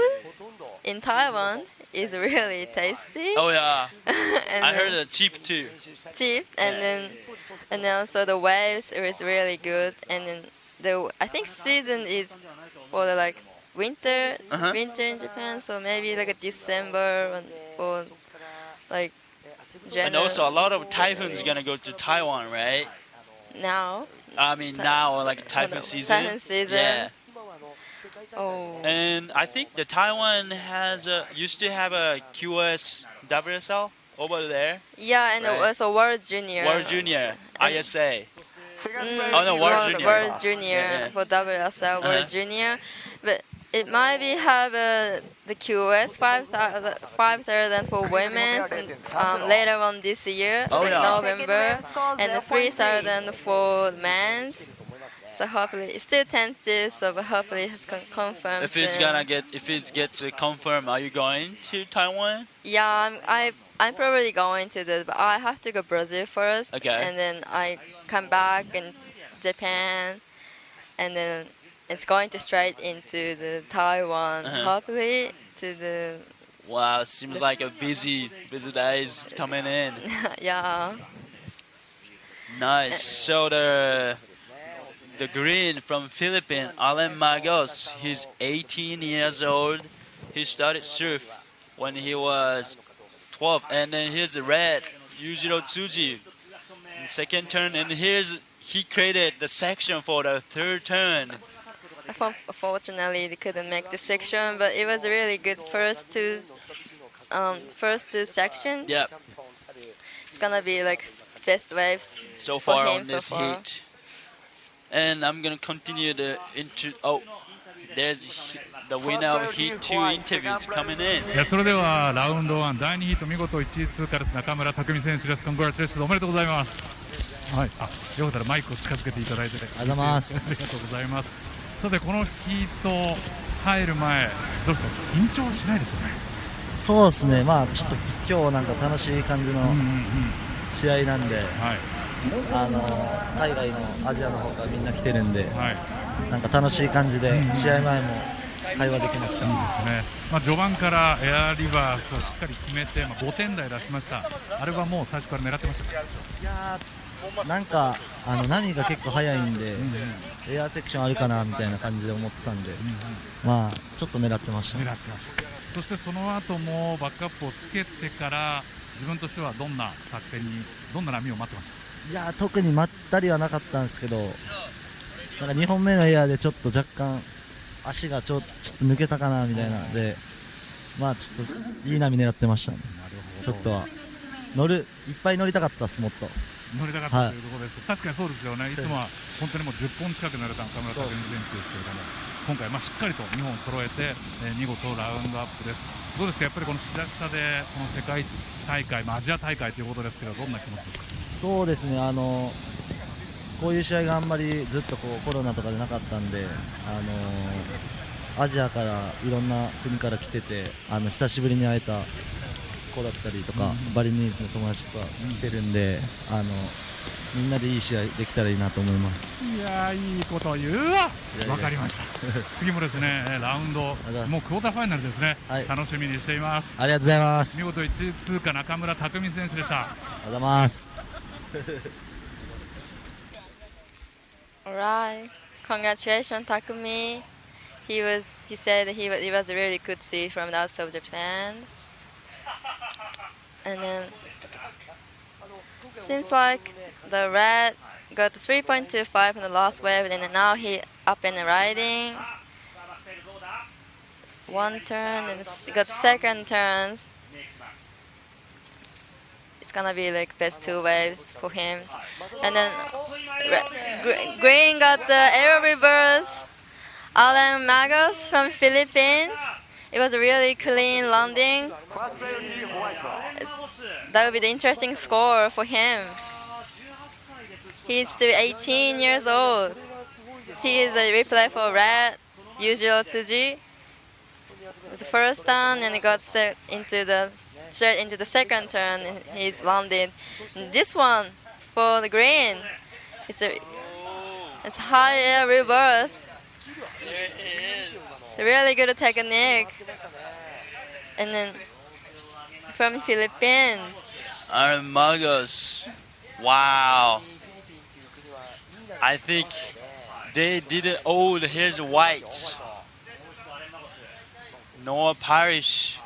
in Taiwan is really tasty. Oh yeah. And I heard it's cheap too. Cheap, and then also the waves is really good, and then I think season is for the winter in Japan, so maybe like a December or And also, a lot of typhoons gonna go to Taiwan, right? Now. I mean, now like typhoon season. Typhoon season. Yeah. Oh. And I think the Taiwan used to have a QS WSL over there. Yeah, and right? also World Junior. World Junior, ISA. Oh no, World Junior. World Junior for WSL, World Junior. But it might be have the QS 5,000 for women's later on this year, November, and 3,000 for men's. So hopefully, it's still tentative, so hopefully it's confirmed. If it gets confirmed, are you going to Taiwan? Yeah, I'm probably going to this, but I have to go Brazil first, okay. And then I come back in Japan, and then it's going to straight into the Taiwan, hopefully to the. Wow, it seems like a busy days coming in. Yeah. Nice. So the green from Philippines, Alan Magos, he's 18 years old. He started surf when he was 12. And then here's the red, Yujiro Tsuji, in second turn. And he created the section for the third turn. Unfortunately, they couldn't make the section, but it was a really good first two sections. Yeah. It's gonna be like best waves so far for him on this so far. heat. And I'm gonna continue there's the winner of Heat 2 interviews coming in. それではラウンド1第2ヒート見事1位通過です。中村拓海選手です。コングラチュレーションおめでとうございます。はい。よかったらマイクを近づけていただいて、ありがとうございます。ありがとうございます。さてこのヒート入る前どうですか、緊張しないですよね。そうですね。まあちょっと今日なんか楽しい感じの試合なんで。はい。海外のアジアの方からみんな来てるんで、なんか楽しい感じで試合前も会話できました。いいですね。まあ序盤からエアリバースをしっかり決めて、5点台出しました。あれはもう最初から狙ってましたか？いやー、なんか波が結構速いんで、エアセクションあるかなみたいな感じで思ってたんで、まあちょっと狙ってました。そしてその後もバックアップをつけてから自分としてはどんな作戦にどんな波を待ってました？いや特にまったりはなかったんですけど、なんか2本目のエアでちょっと若干足がちょっと抜けたかなみたいなので、まあちょっといい波狙ってましたね。ちょっとはいっぱい乗りたかったです。もっと乗りたかったというところです。確かにそうですよね。いつもは本当にもう10本近く乗れた中村拓海選手ですけれども、今回しっかりと2本揃えて、見事ラウンドアップです。どうですか、やっぱりこのシダ下でこの世界大会、アジア大会ということですけど、どんな気持ちですか？そうですね、こういう試合があんまりずっとコロナとかでなかったんで、アジアからいろんな国から来てて、久しぶりに会えた子だったりとか、バリニーズの友達とか来てるんで、みんなでいい試合できたらいいなと思います。いやいいこと言うわ。わかりました。次もですね、ラウンドもうクォーターファイナルですね、楽しみにしています。ありがとうございます。見事1位通過中村拓海選手でした。ありがとうございます。Alright, congratulations Takumi. He said it was really good to see from the outside of Japan. And then seems like the red got 3.25 in the last wave, and now he up and riding. One turn and got second turns. It's gonna be like best two waves for him. And then green got the air reverse. Alan Magos from Philippines. It was a really clean landing. That would be the interesting score for him. He's still 18 years old. He is a replay for red, Yujiro Tsuji. It's the first turn and he got straight into the second turn and he's landed. And this one for the green. It's high air reverse. It's a really good technique. And then from Philippines. Armagos. Wow. I think they did it all. Here's white. Noah Parrish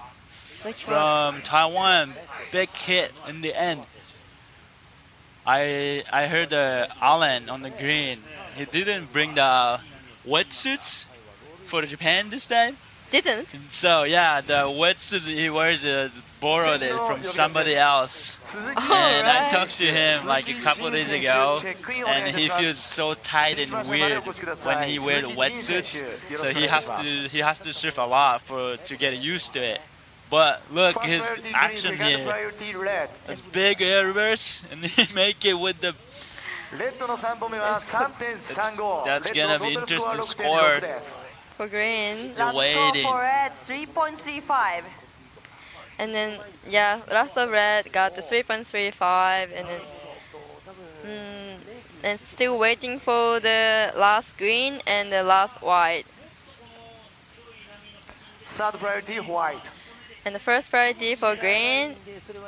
from Taiwan. Big hit in the end. I heard Alan on the green. He didn't bring the wetsuits for Japan this time. Didn't? So yeah, the wetsuit he wears is borrowed it from somebody else. And I talked to him like a couple of days ago, and he feels so tight and weird when he wears wetsuits. So he has to surf a lot to get used to it. But look, his action here. It's big air reverse, and he make it with the. That's gonna be interesting score. For green. Still waiting. For red, 3.35. And then, yeah, last of red got the 3.35, and then and still waiting for the last green and the last white. Third priority, white. And the first priority for green,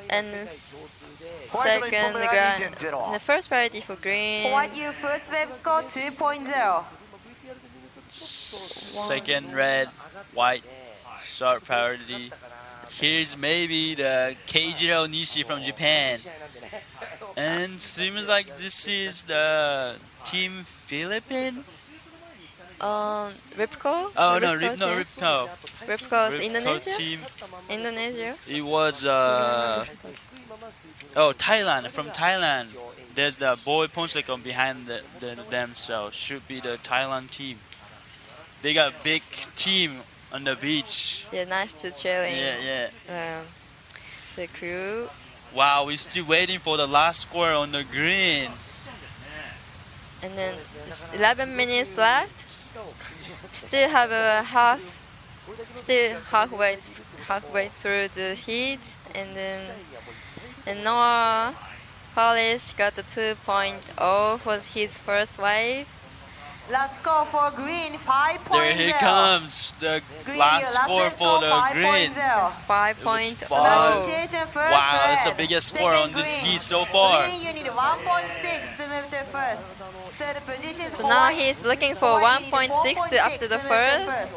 and second the first priority for green. White, you first wave score 2.0. Second red, white, short priority. Here's maybe the Keijiro Nishi from Japan. And seems like this is the team Philippine. Ripco? Oh no, Ripco. Ripco's Indonesia? Team. Indonesia? It was Thailand, from Thailand. There's the boy Ponsekon behind them, so should be the Thailand team. They got a big team on the beach. Yeah, nice to chilling. Yeah. The crew. Wow, we're still waiting for the last score on the green. And then 11 minutes left. Still have halfway through the heat, and then Noah Polish got the 2.0 for his first wave. Last score for green, 5.0. There he comes, the last score for the green. 5.0. Wow, that's the biggest score on this heat so far. Green, you need 1.6 to move to first. Third position. So now he's looking for 1.6 to up to the first.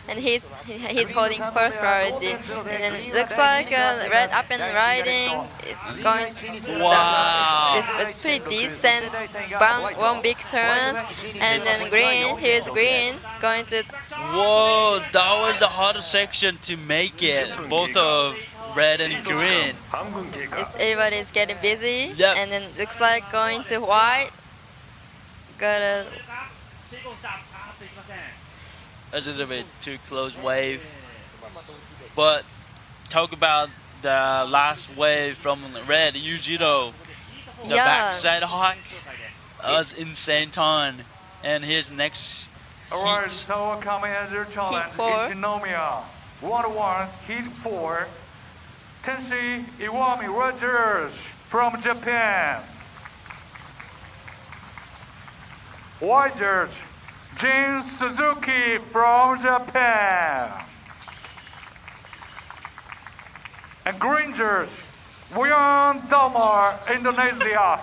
And he's holding first priority, and then it looks like red up and riding. It's going. Wow! It's pretty decent. One big turn, and then green. Here's green going to. Whoa! That was the hardest section to make it. Both of red and green. Everybody's getting busy, yep. And then looks like going to white. Gotta. A little bit too close wave, but talk about the last wave from red Yujiro, the backside hawk. That was insane ton. And here's next Alright, SAWAKAMI has their challenge. Ichinomiya 1-1 heat 4. Tensei Iwami Rogers from Japan. White jersey, Jin Suzuki from Japan. And green jersey, Wian Dalmar, Indonesia.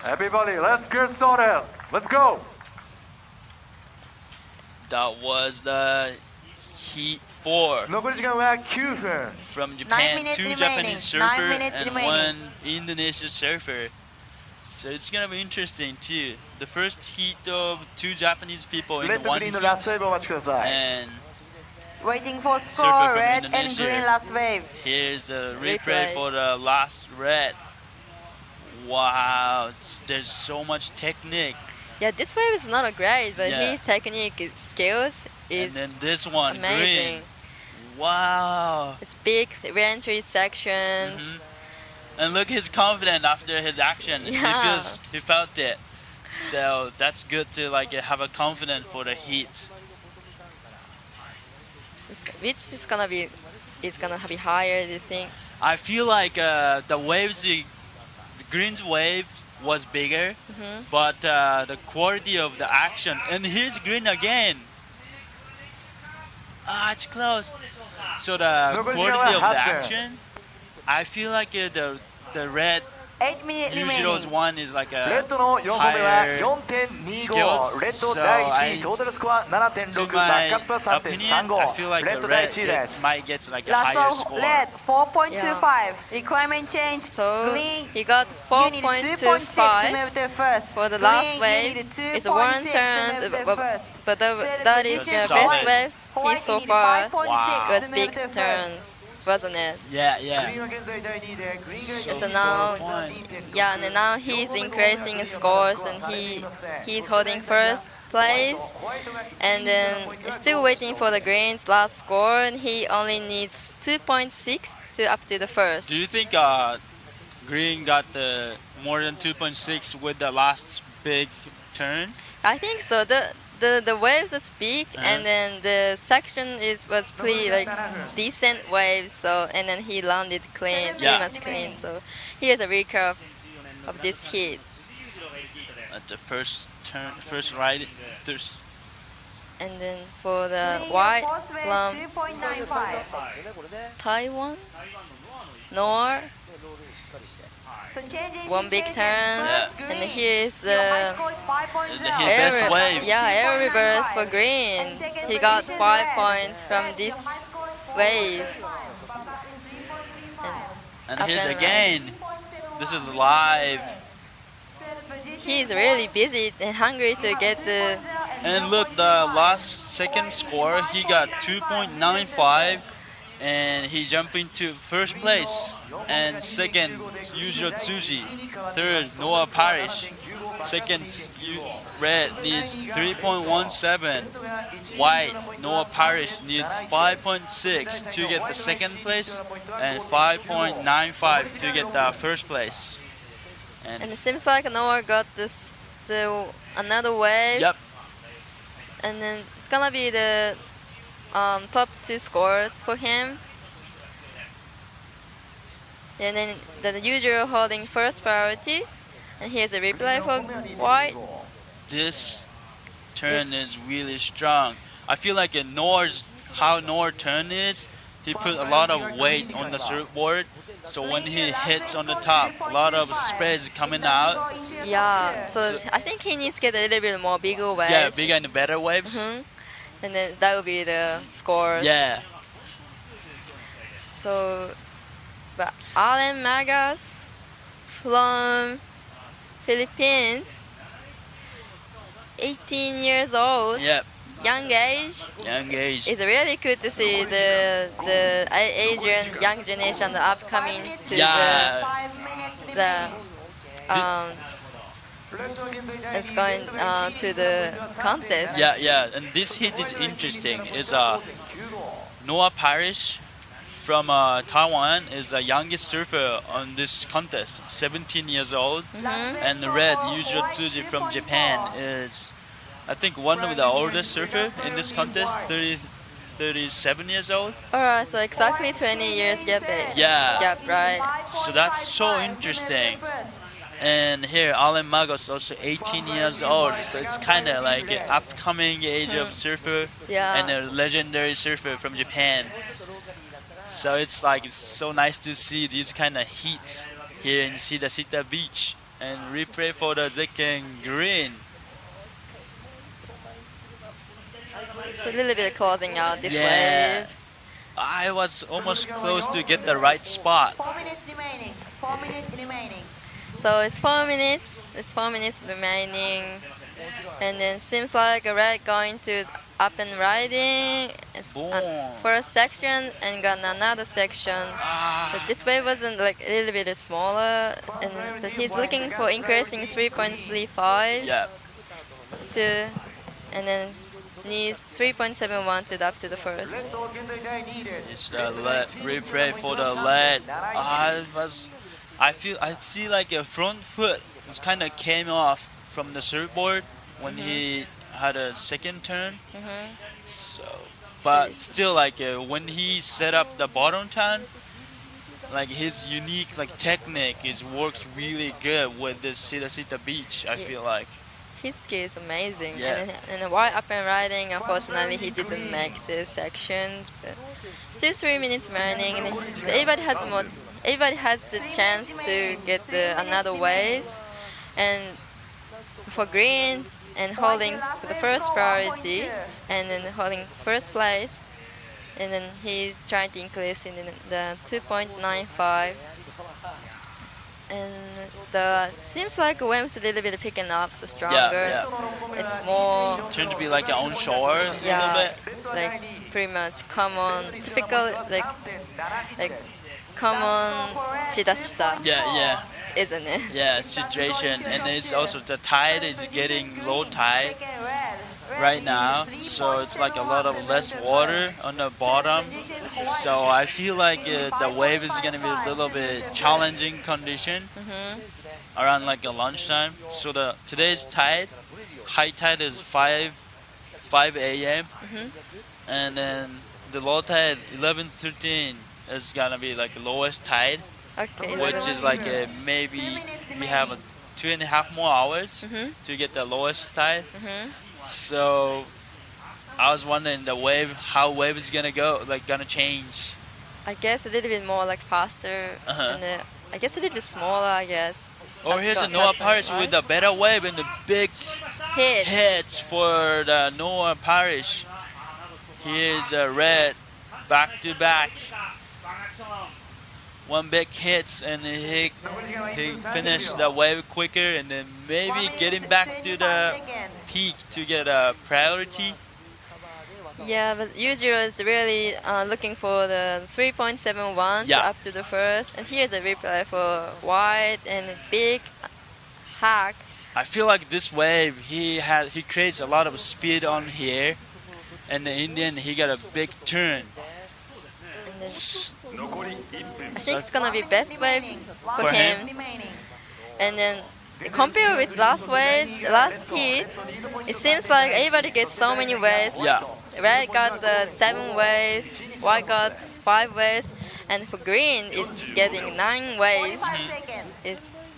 Everybody, let's get started. Let's go. That was the Heat 4. From Japan, 2 Japanese surfer and 1 Indonesian surfer. So it's gonna be interesting too. The first heat of 2 Japanese people in one heat, and waiting for score, red and green last wave. Here's a replay for the last red. Wow, there's so much technique. Yeah, this wave is not a great, but his technique skills is and then this one, amazing. Green. Wow. It's big re-entry sections. And look, he's confident after his action. Yeah. He felt it. So that's good to like have a confidence for the heat. Which is gonna be higher, do you think? I feel like the waves, the green's wave was bigger, but the quality of the action, and here's green again. It's close. So the quality of the action, I feel like the red 8-minute Yujiro's remaining. one is like レ a ッドの4本目は higher 4.25 skills. レッド So 第 I, 1位トータルスコア to 7.6 バックアップは my opinion, I feel 3.35 like レ the ッド第 red 1位です might get like a Last higher of score. red 4.25. Requirement change. So Green. he got You need 2.6 to 4.25 move to first. for the Green, last you wave. need It's one 2.6 to turn, move to first. but Third that is position, the solid. best wave White, he so you need far 5.6 Wow. with to move big to first. turns, wasn't it? Yeah, グリ yeah. ーンは現在第2位でグリーンがSo So now, yeah, and now he's increasing scores and he's holding first place, and then still waiting for the green's last score, and he only needs 2.6 to up to the first. Do you think Green got the more than 2.6 with the last big turn? I think so. The waves was big, and then the section was pretty like decent waves. So and then he landed clean, Yeah. pretty much clean. So he has a recurve of this heat. At the first turn, first ride, there's And then for the Green, white fourth wave, from 2.95. Taiwan, Noor, So changing one big changes. turn, First, and green. here is Your high the score is 5.0. Is the hit best air, wave. yeah, air reverse for green. And second He got position, 5 red. points from Red, this your high score is wave. 4.35. and Up here's and again. This is live. He's really busy and hungry to get the. And look, the last second score, he got 2.95, and he jumped into first place. And second, Yujiro Tsuji. Third, Noah Parish. Second, red needs 3.17. White, Noah Parish needs 5.6 to get the second place, and 5.95 to get the first place. And it seems like Noah got another wave. Yep. And then it's gonna be the top 2 scores for him. And then the usual holding first priority. And here's a replay for white. This turn is really strong. I feel like how Noah's turn is, he put a lot of weight on the surfboard. So when he hits on the top, a lot of space is coming out. Yeah, so I think he needs to get a little bit more bigger waves. Yeah, bigger and better waves. And then that will be the score. Yeah. So, but Alan Magas from Philippines, 18 years old. Yep. Young age. Young age. It's really good to see the Asian young generation upcoming to it's going to the contest. Yeah. And this hit is interesting. It's Noah Parish from Taiwan is the youngest surfer on this contest, 17 years old. And the red, Yujiro Tsuji from Japan, is I think one of the oldest surfer in this contest, 37 years old. Alright, so exactly 20 years gap. Yeah. Gap, right. So that's so interesting. And here, Alan Magos also 18 years old. So it's kind of like an upcoming age of surfer and a legendary surfer from Japan. So it's so nice to see these kind of heat here in Shidashita Beach. And replay for the Zekken Green. It's a little bit closing out this wave. I was almost close to get the right spot. 4 minutes remaining. 4 minutes remaining. So it's 4 minutes. It's 4 minutes remaining. And then seems like a red going to up and riding. First section and got another section. But this wave wasn't like a little bit smaller. But he's looking for increasing 3.35. Yeah. And then needs 3.71 to up to the first. It's the lead. Replay for the lead. I see like a front foot. It's kind of came off from the surfboard when he had a second turn. So, but still, like when he set up the bottom turn, like his unique technique works really good with this Shidashita Beach. I feel like. His ski is amazing. Yeah. And while up and riding, unfortunately, he didn't make this section. But still 3 minutes remaining. And everybody has more everybody has the chance to get another waves, and for green and holding the first priority, and then holding first place, and then he's trying to increase in the 2.95. And the seems like waves a little bit picking up, so stronger. Yeah. It's more turned to be like an onshore a little bit. Like pretty much common, typical like common shidashita. Yeah. Isn't it? Yeah, situation, and it's also the tide is getting low tide right now, so it's like a lot of less water on the bottom. So I feel like the wave is gonna be a little bit challenging condition around like a lunchtime. So today's tide, high tide is 5 a.m. And then the low tide 11:13 is gonna be like the lowest tide. Okay. Which is like maybe we have 2.5 more hours to get the lowest tide. So I was wondering how wave is gonna change. I guess a little bit more like faster, and I guess a little bit smaller. I guess. Oh, here's a Noah Parish with a better wave and the big hits for the Noah Parish. Here's a red back to back. One big hits, and he finished the wave quicker, and then maybe getting back to the peak to get a priority. Yeah, but Yujiro is really looking for the 3.71 up to the first, and here's a replay for wide and big hack. I feel like this wave he creates a lot of speed on here, and in the end he got a big turn. I think it's gonna be best wave for him. And then compared with last heat, it seems like everybody gets so many waves. Yeah. Red got the 7 waves, white got 5 waves, and for green is getting 9 waves.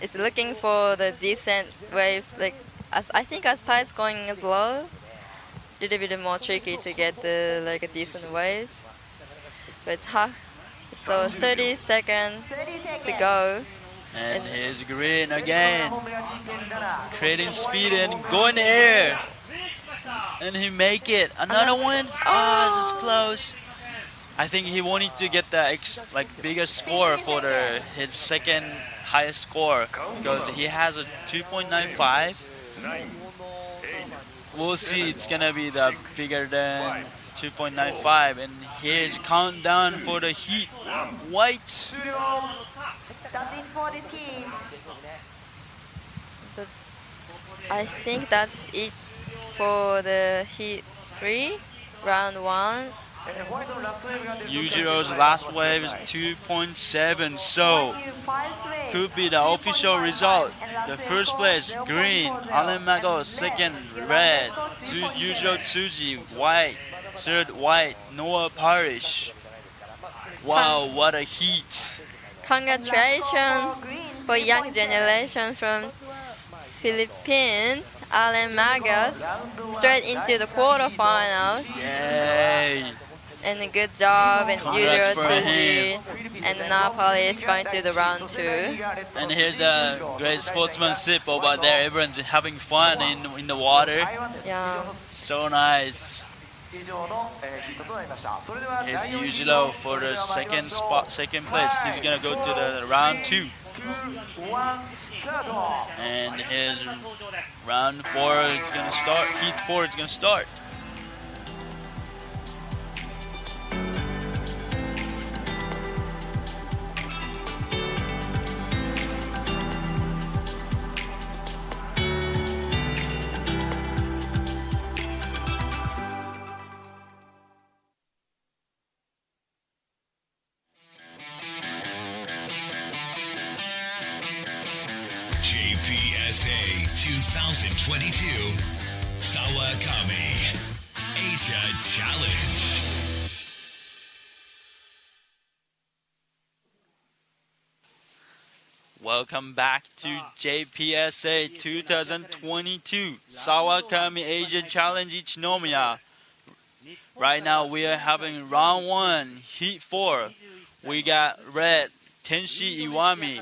It's looking for the decent waves. Like I think as tide's going as low, a little bit more tricky to get the decent waves. But it's hard. So 30 seconds to go. And here's green again. Creating speed and going in the air. And he make it. Another one. Oh, this is close. I think he wanted to get the bigger score for his second highest score, because he has a 2.95. We'll see. It's gonna be the bigger than 2.95, and here's countdown for the heat. White. So I think that's it for the heat 3, round 1. Yujiro's last wave is 2.7, so could be the official result. The first place, green. Alan Mago, second, red. Yujiro Tsuji, white. Third, white. Noah Parish. Wow, what a heat. Congratulations for young generation from Philippines, Alan Magas, straight into the quarterfinals. Yay! And a good job, and Yujiro Tsuji and Napoli is going to the round 2. And here's a great sportsmanship over there. Everyone's having fun in the water. Yeah. So nice. Here's Yujiro for the second place. He's gonna go to the round 2. And his round 4 is gonna start. Heat 4 is gonna start. JPSA 2022 Sawakami Asia Challenge. Welcome back to JPSA 2022 Sawakami Asia Challenge Ichinomiya. Right now we are having round 1, heat 4. We got red Tenshi Iwami,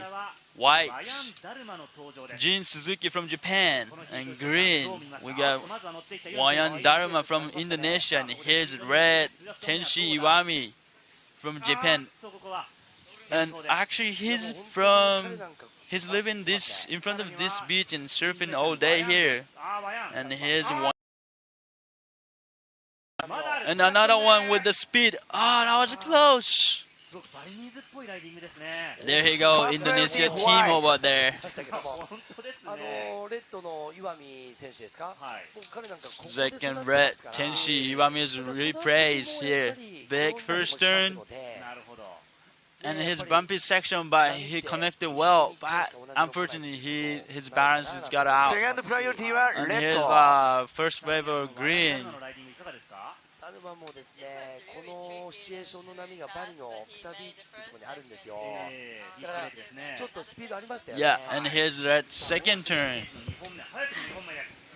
white. Jin Suzuki from Japan, and green. We got Wayan Dharma from Indonesia, and here's red, Tenshi Iwami from Japan. And actually, he's living in front of this beach and surfing all day here. And here's one. And another one with the speed. Oh, that was close. There you go, Indonesia team over there. Second red, Tenshi Iwami's repraise here. Big first turn. And his bumpy section, but he connected well. But unfortunately, his balance has got out. And here's first wave of green. Yeah, and here's that second turn.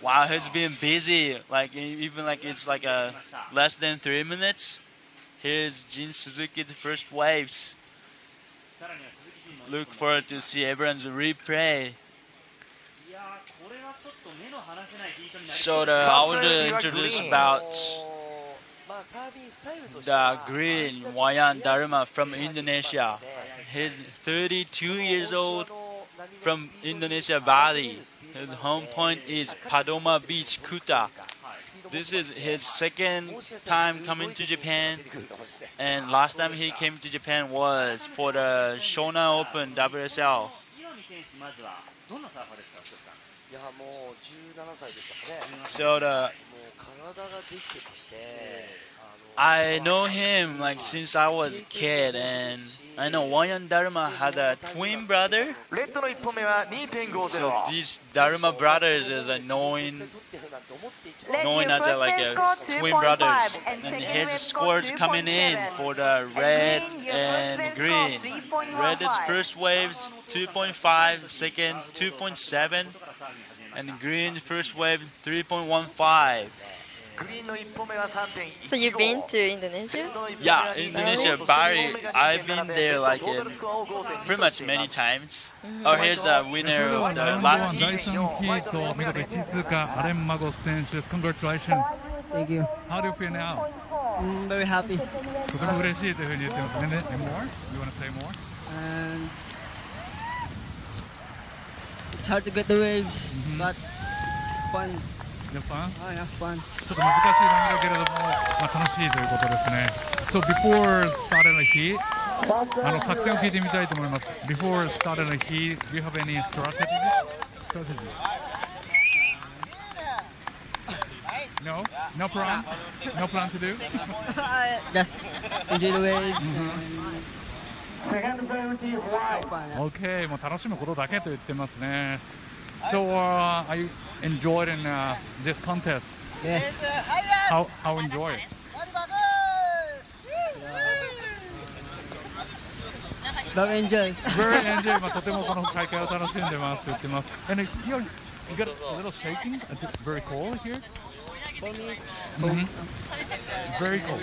Wow, he's been busy. Even it's less than 3 minutes. Here's Jin Suzuki's first waves. Look forward to see everyone's replay. So I want to introduce about the green Wayan Dharma from Indonesia. He's 32 years old from Indonesia, Bali. His home point is Padoma Beach, Kuta. This is his second time coming to Japan, and last time he came to Japan was for the Shona Open WSL. So I know him since I was a kid, and I know Wayan Dharma had a twin brother. So these Dharma brothers is knowing as a twin brothers, and his scores coming in for the red and green. Red is first waves 2.5, second 2.7, and green first wave 3.15. So you've been to Indonesia? Yeah, Indonesia, Bali. I've been there pretty much many times. Oh, here's a winner of the last heat. Congratulations. Thank you. How do you feel now? I'm very happy. And more? You want to say more? It's hard to get the waves, but it's fun. Fun? Oh, yeah, fun. ちょっと難しい波だけれども、楽しいということですね。So before starting the heat, 作戦を聞いてみたいと思います。Before starting the heat, do you have any strategy? No? No plan? No plan to do? Just enjoy the waves. Okay, もう楽しむことだけと言ってますね。So, I enjoyed in this contest. Yeah. How enjoy it? Very enjoy. Very enjoy. とてもこの大会を楽しんでますと言ってます。And you got a little shaking. It's very cold here. Very cold.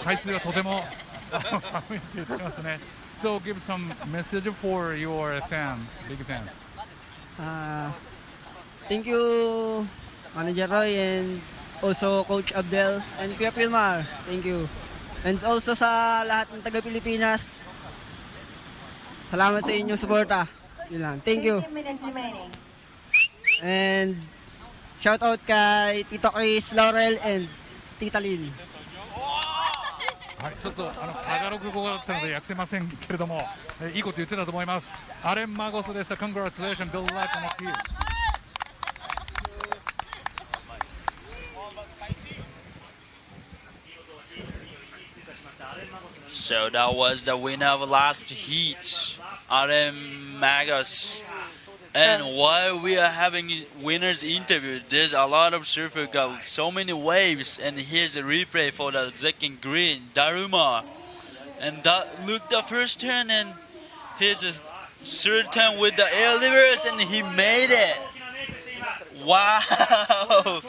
海水はとても寒いって言ってますね。So give some message for your fans, big fans. Thank you, Manager Roy, and also Coach Abdel and Kuya Pilmar. Thank you. And also sa lahat ng taga-Pilipinas, salamat sa inyong suporta. Yun lang. Thank you. And shout out kay Tito Chris, Laurel, and Tita Lynn. はい、ちょっとタガログ語だったので訳せませんけれども、いいこと言ってたと思います。アレン・マゴスでした。Congratulations, good luck on the field. So that was the winner of last heat, Aren Magos. And while we are having winners interview, there's a lot of surfers got so many waves. And here's a replay for the second green, Daruma. And that look the first turn, and here's a third turn with the air reverse, and he made it. Wow!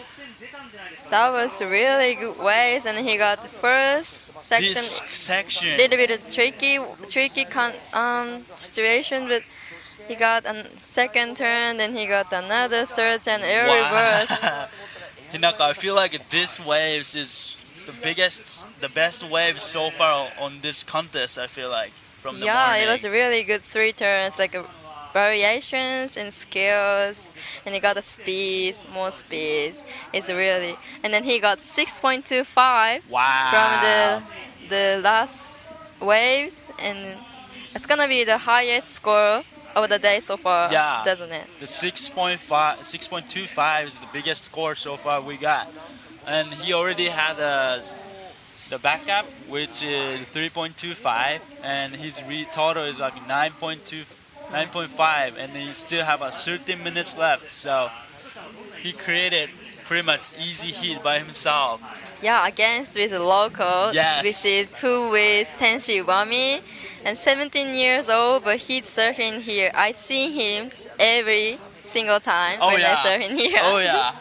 That was really good waves, and he got the first section. This section. Little bit of tricky situation, but he got a second turn, then he got another third turn air reverse. Hinaka, I feel like this waves is the best wave so far on this contest. I feel like from the morning. It was really good 3 turns, like variations and skills, and he got the speed, more speed. It's really, and then he got 6.25 from the last waves, and it's gonna be the highest score of the day so far, doesn't it? The 6.25 is the biggest score so far we got, and he already had the backup, which is 3.25, and his total is like 9.5, and he still have 13 minutes left, so he created pretty much easy hit by himself. Yeah, against with a local, which is who is Tenshi Iwami, and 17 years old, but he's surfing here. I see him every single time when I surf in here. Oh yeah.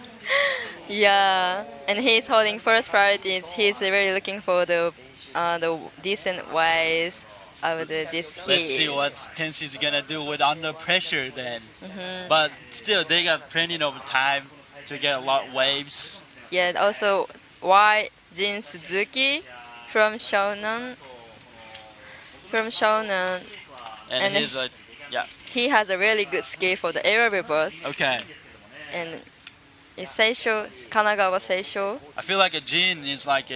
Yeah, and he's holding first priorities. He's really looking for the decent waves of this heat. Let's see what Tenshi's gonna do with under pressure then. But still, they got plenty of time to get a lot of waves. Yeah, also Jin Suzuki from Shonan. And he has a really good skill for the air reverse. Okay. And it's Seisho, Kanagawa Seisho. I feel like Jin is like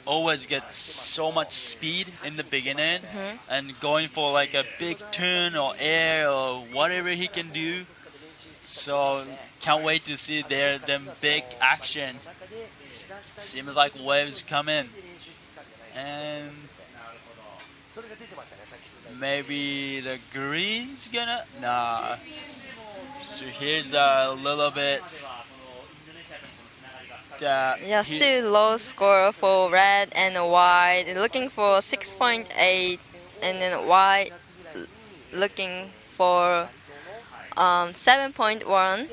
always gets so much speed in the beginning, and going for like a big turn or air or whatever he can do. So can't wait to see them big action. Seems like waves come in, and maybe the green's gonna So here's a little bit. Still low score for red and white. Looking for 6.8, and then white looking for 7.1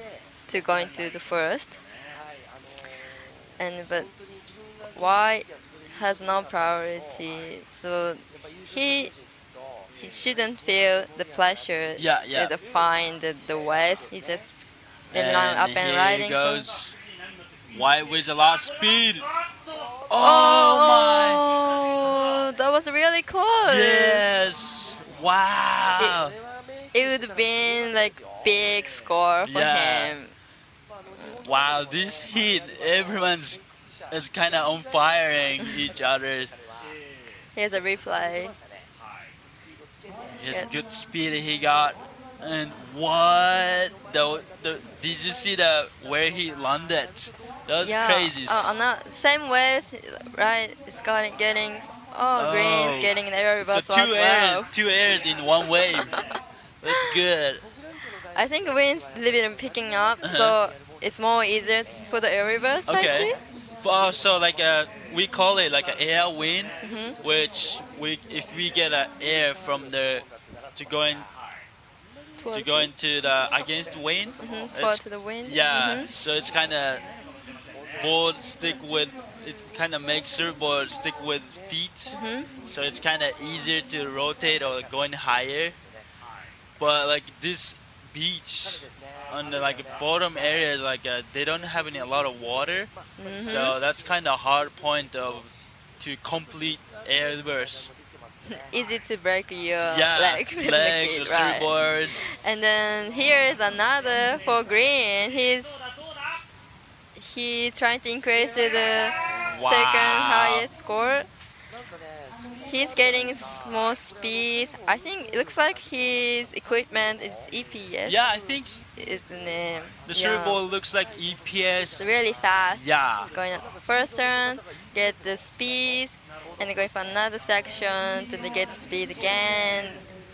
to go into the first. But white has no priority, so he shouldn't feel the pressure to define the waves. He just up and riding. Here goes white with a lot of speed. Oh my! That was really close. Yes. Wow. It would have been like big score for him. Wow, this heat, everyone's is kind of on firing each other. Here's a replay. Here's good speed he got, and what? Did you see where he landed? That was crazy. Same ways, right? It's getting green's getting an air reverse. So two airs in one wave. That's good. I think the wind's a little bit picking up, so it's more easier for the air reverse. Okay. So like we call it like an air wind, which if we get an air from to go into the against the wind, towards the wind. Yeah. So it's kind of board stick with. It kind of makes surfboard stick with feet, so it's kind of easier to rotate or going higher. But like this beach on the bottom areas, they don't have a lot of water, so that's kind of hard point to complete air reverse. Easy to break your legs or surfboards. And then here is another for green. He trying to increase the second highest score. He's getting more speed. I think it looks like his equipment is EPS. Yeah, I think it's the surfboard looks like EPS. It's really fast. Yeah. It's going up the first turn, get the speed, and going for another section to get the speed again,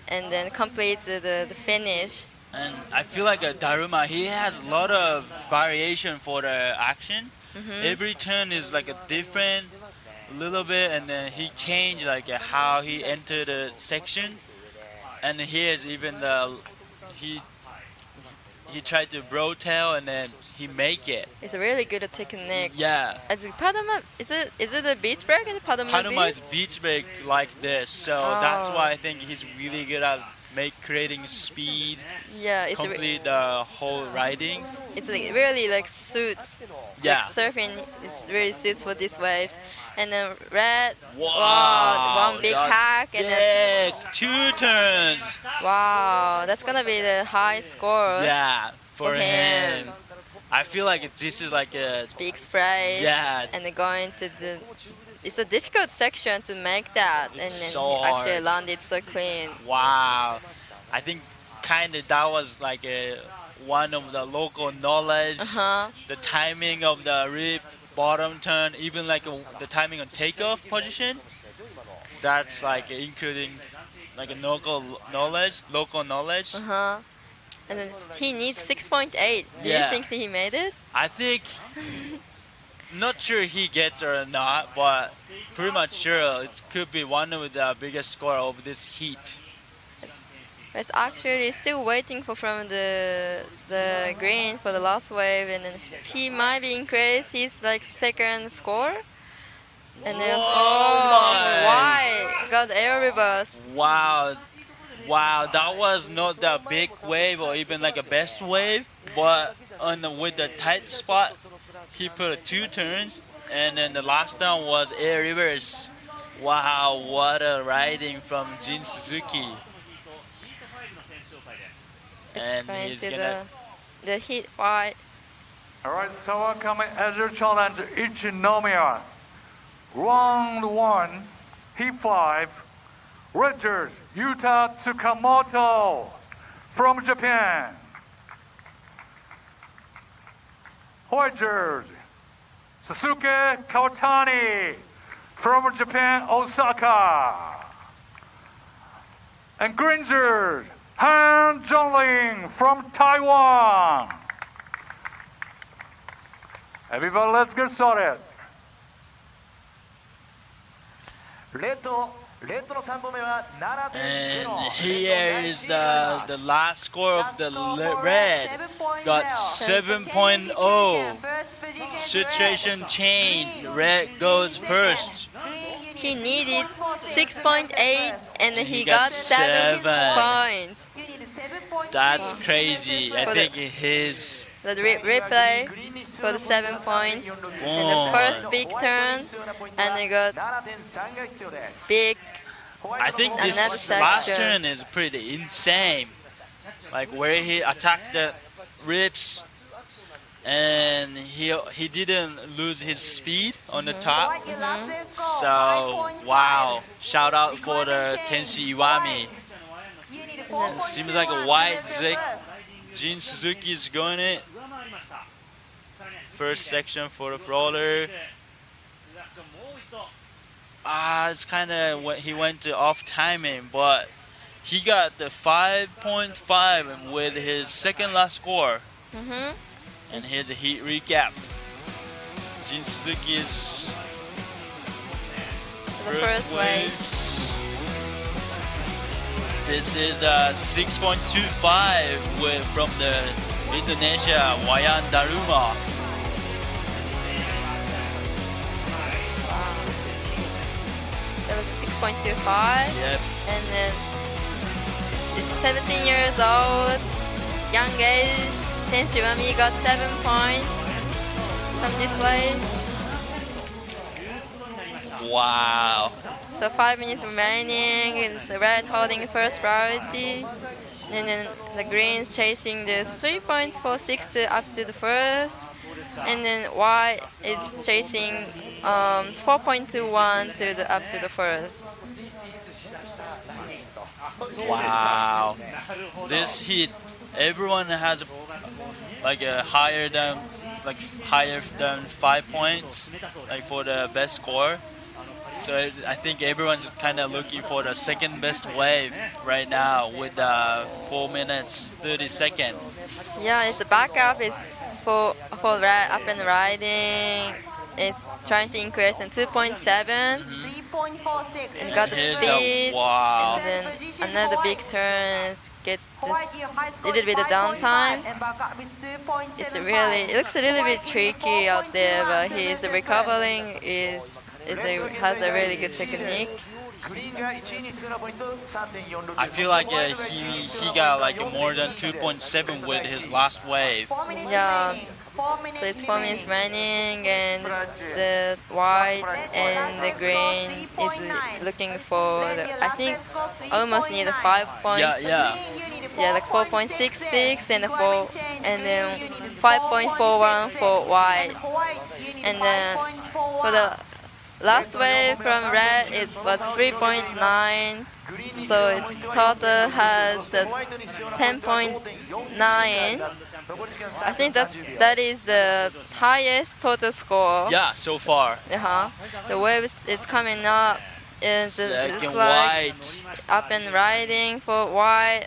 and then complete the finish. And I feel like Daruma, he has a lot of variation for the action. Every turn is a different little bit, and then he changed how he entered the section. And here's even he he tried to bro tail and then he make it. It's a really good technique. Yeah. Is it a beach break? Panama is beach break like this, so that's why I think he's really good at creating speed. Yeah, it's complete the whole riding. It's really suits. Yeah. Surfing, it really suits for these waves. And then red. Wow. One big hack and then 2 turns. Wow, that's gonna be the high score. Yeah, for him. I feel like this is like a big spray. Yeah. And going to it's a difficult section to make that, and then so actually landed so clean. Wow, I think kind of that was like one of the local knowledge. The timing of the rip, bottom turn, even like the timing on takeoff position. That's like including like a local knowledge. And then he needs 6.8. Do you think that he made it? I think. Not sure he gets it or not, but pretty much sure it could be one of the biggest score of this heat. It's actually still waiting from the green for the last wave, and then he might be increased his second score. And then why got air reverse? Wow, that was not the big wave or even like a best wave, but with the tight spot. He put 2 turns, and then the last down was air reverse. Wow, what a riding from Jin Suzuki. And he's gonna the heat wide. Alright, Sawakami as your challenge, Ichinomiya. Round 1, heat 5, Rangers, Yuta Tsukamoto from Japan. White jersey, Sasuke Kawatani from Japan, Osaka. And green jersey, Han Zhongling from Taiwan. Everybody, let's get started. And here is the last score of the red. Got 7.0. Situation changed. Red goes first. He needed 6.8 and he got 7 points. That's crazy. I think the replay for the 7 points in the first big turn, and he got big. I think this last turn is pretty insane. Like where he attacked the rips, and he didn't lose his speed on the top. So wow! Shout out for the Tenshi Iwami. It seems like a white Jin Suzuki is going it. First section for the roller. It's kind of he went to off timing, but he got the 5.5 with his second last score. And here's a heat recap. Jin Suzuki's first waves. This is 6.25 from the Indonesia Wayan Daruma. That was 6.25. Yep. And then it's 17 years old, young age. Tenshi Iwami got 7 points from this way. Wow. So 5 minutes remaining. It's the red holding first priority. And then the green chasing the 3.46 to up to the first. And then white is chasing 4.21 to the up to the first. Wow. This heat, everyone has like a higher than 5 points, like for the best score. So I think everyone's kind of looking for the second best wave right now with 4 minutes 30 seconds. Yeah, it's a backup. It's for up and riding. It's trying to increase in 2.7. and got the speed, wow. and then another big turn, get this little bit of downtime. It looks a little bit tricky out there, but his recovering has a really good technique. I feel like he got like more than 2.7 with his last wave. Yeah. So it's 4 minutes running, and the white and the green is looking for I think almost near the 5 point. Yeah, like 4.66 and then 5.41 for white, and then for the last wave from red it was 3.9. So its total has the 10.9. I think that is the highest total score. Yeah, so far. The wave is coming up. It's like white. Up and riding for white.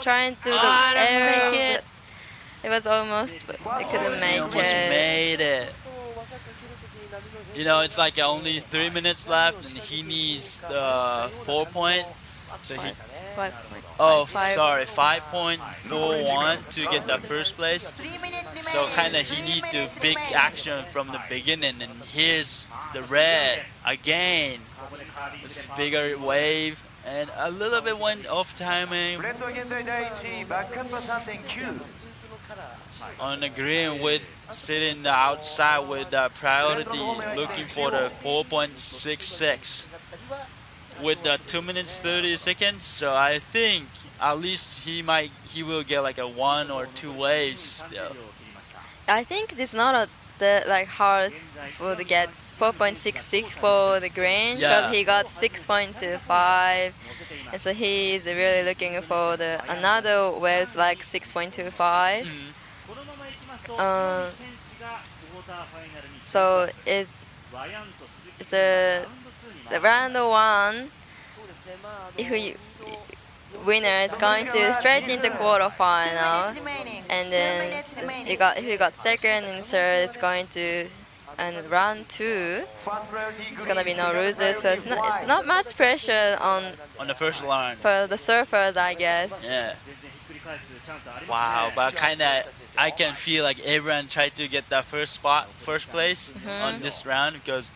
Trying to make it. It was almost, but they couldn't make it. Made it. You know, it's like only 3 minutes left, and he needs 4 point. So he. 5.41 to get the first place. So kind of he needs to big action from the beginning. And here's the red again. This bigger wave and a little bit went off timing. On the green with sitting outside with priority looking for the 4.66. With the 2 minutes 30 seconds, so I think at least he will get like a 1 or 2 waves still. I think it's not hard for the get 4.66 for the green, because he got 6.25, and so he is really looking for another waves like 6.25. So it's the round 1, winner is going to straight into quarterfinal, and then if you got second and third, it's going to, and round 2, it's gonna be no losers. So it's not much pressure on the first line for the surfers, I guess. Yeah. Wow, but kind of I can feel like everyone tried to get that first place on this round because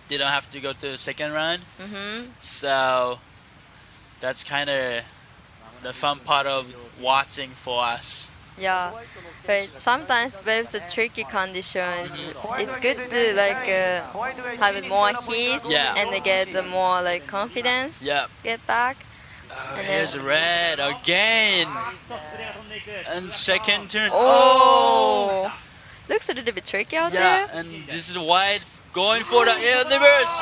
they don't have to go to the second round. So that's kind of the fun part of watching for us. Yeah, but sometimes waves are tricky conditions. It's good to have more heat and get more confidence. Get back. Here's red again, and second turn. Looks a little bit tricky out there. Yeah, and this is white. Going for the air reverse.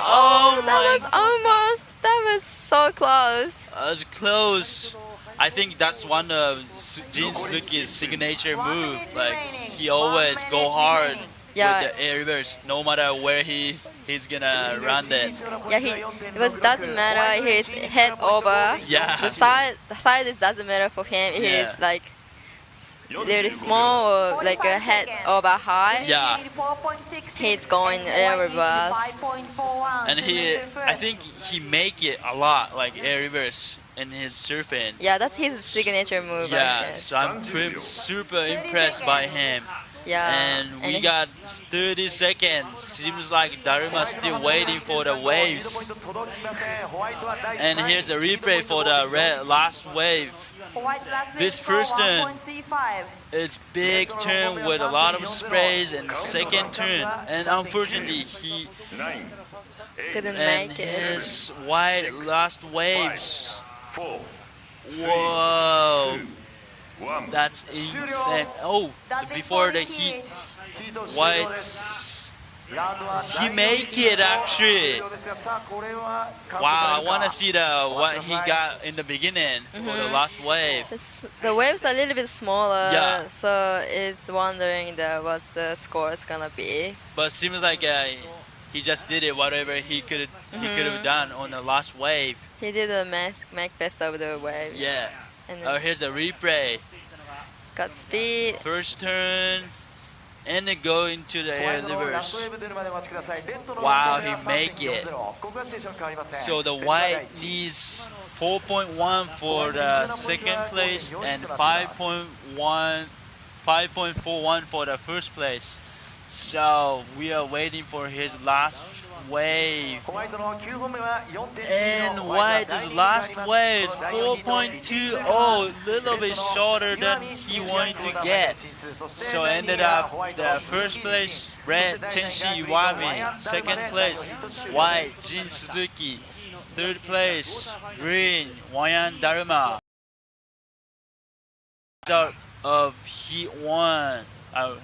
That was so close. That was close. I think that's one of Jin Suzuki's signature move. Like he always go hard with the air reverse, no matter where he's gonna run it. Yeah, doesn't matter. He's head over. Yeah. The side doesn't matter for him. He's really small or a head over high. Yeah. He's going air reverse. And I think he make it a lot, like air reverse in his surfing. Yeah, that's his signature move. Yeah, so I'm super impressed by him. Yeah. And we got 30 seconds. Seems like Daruma's still waiting for the waves. And here's a replay for the last wave. This first turn is big turn with a lot of sprays, and second turn, and unfortunately he couldn't make it. His white last waves. Whoa, that's insane. Before the heat, white. He make it actually. Wow, I want to see what he got in the beginning for the last wave. The waves are a little bit smaller, so it's wondering what the score is gonna be. But it seems like he just did it whatever he could have done on the last wave. He did make best of the wave. Yeah. And here's a replay. Got speed. First turn. and then go into the air reverse. Wow, he make it. So the white needs 4.1 for the second place and 5.41 for the first place. So we are waiting for his last wave. And White's last wave is 4.20, little bit shorter than he wanted to get. So ended up the first place, Red Tenshi Iwami. Second place, White Jin Suzuki. Third place, Green Wayan Daruma. Start of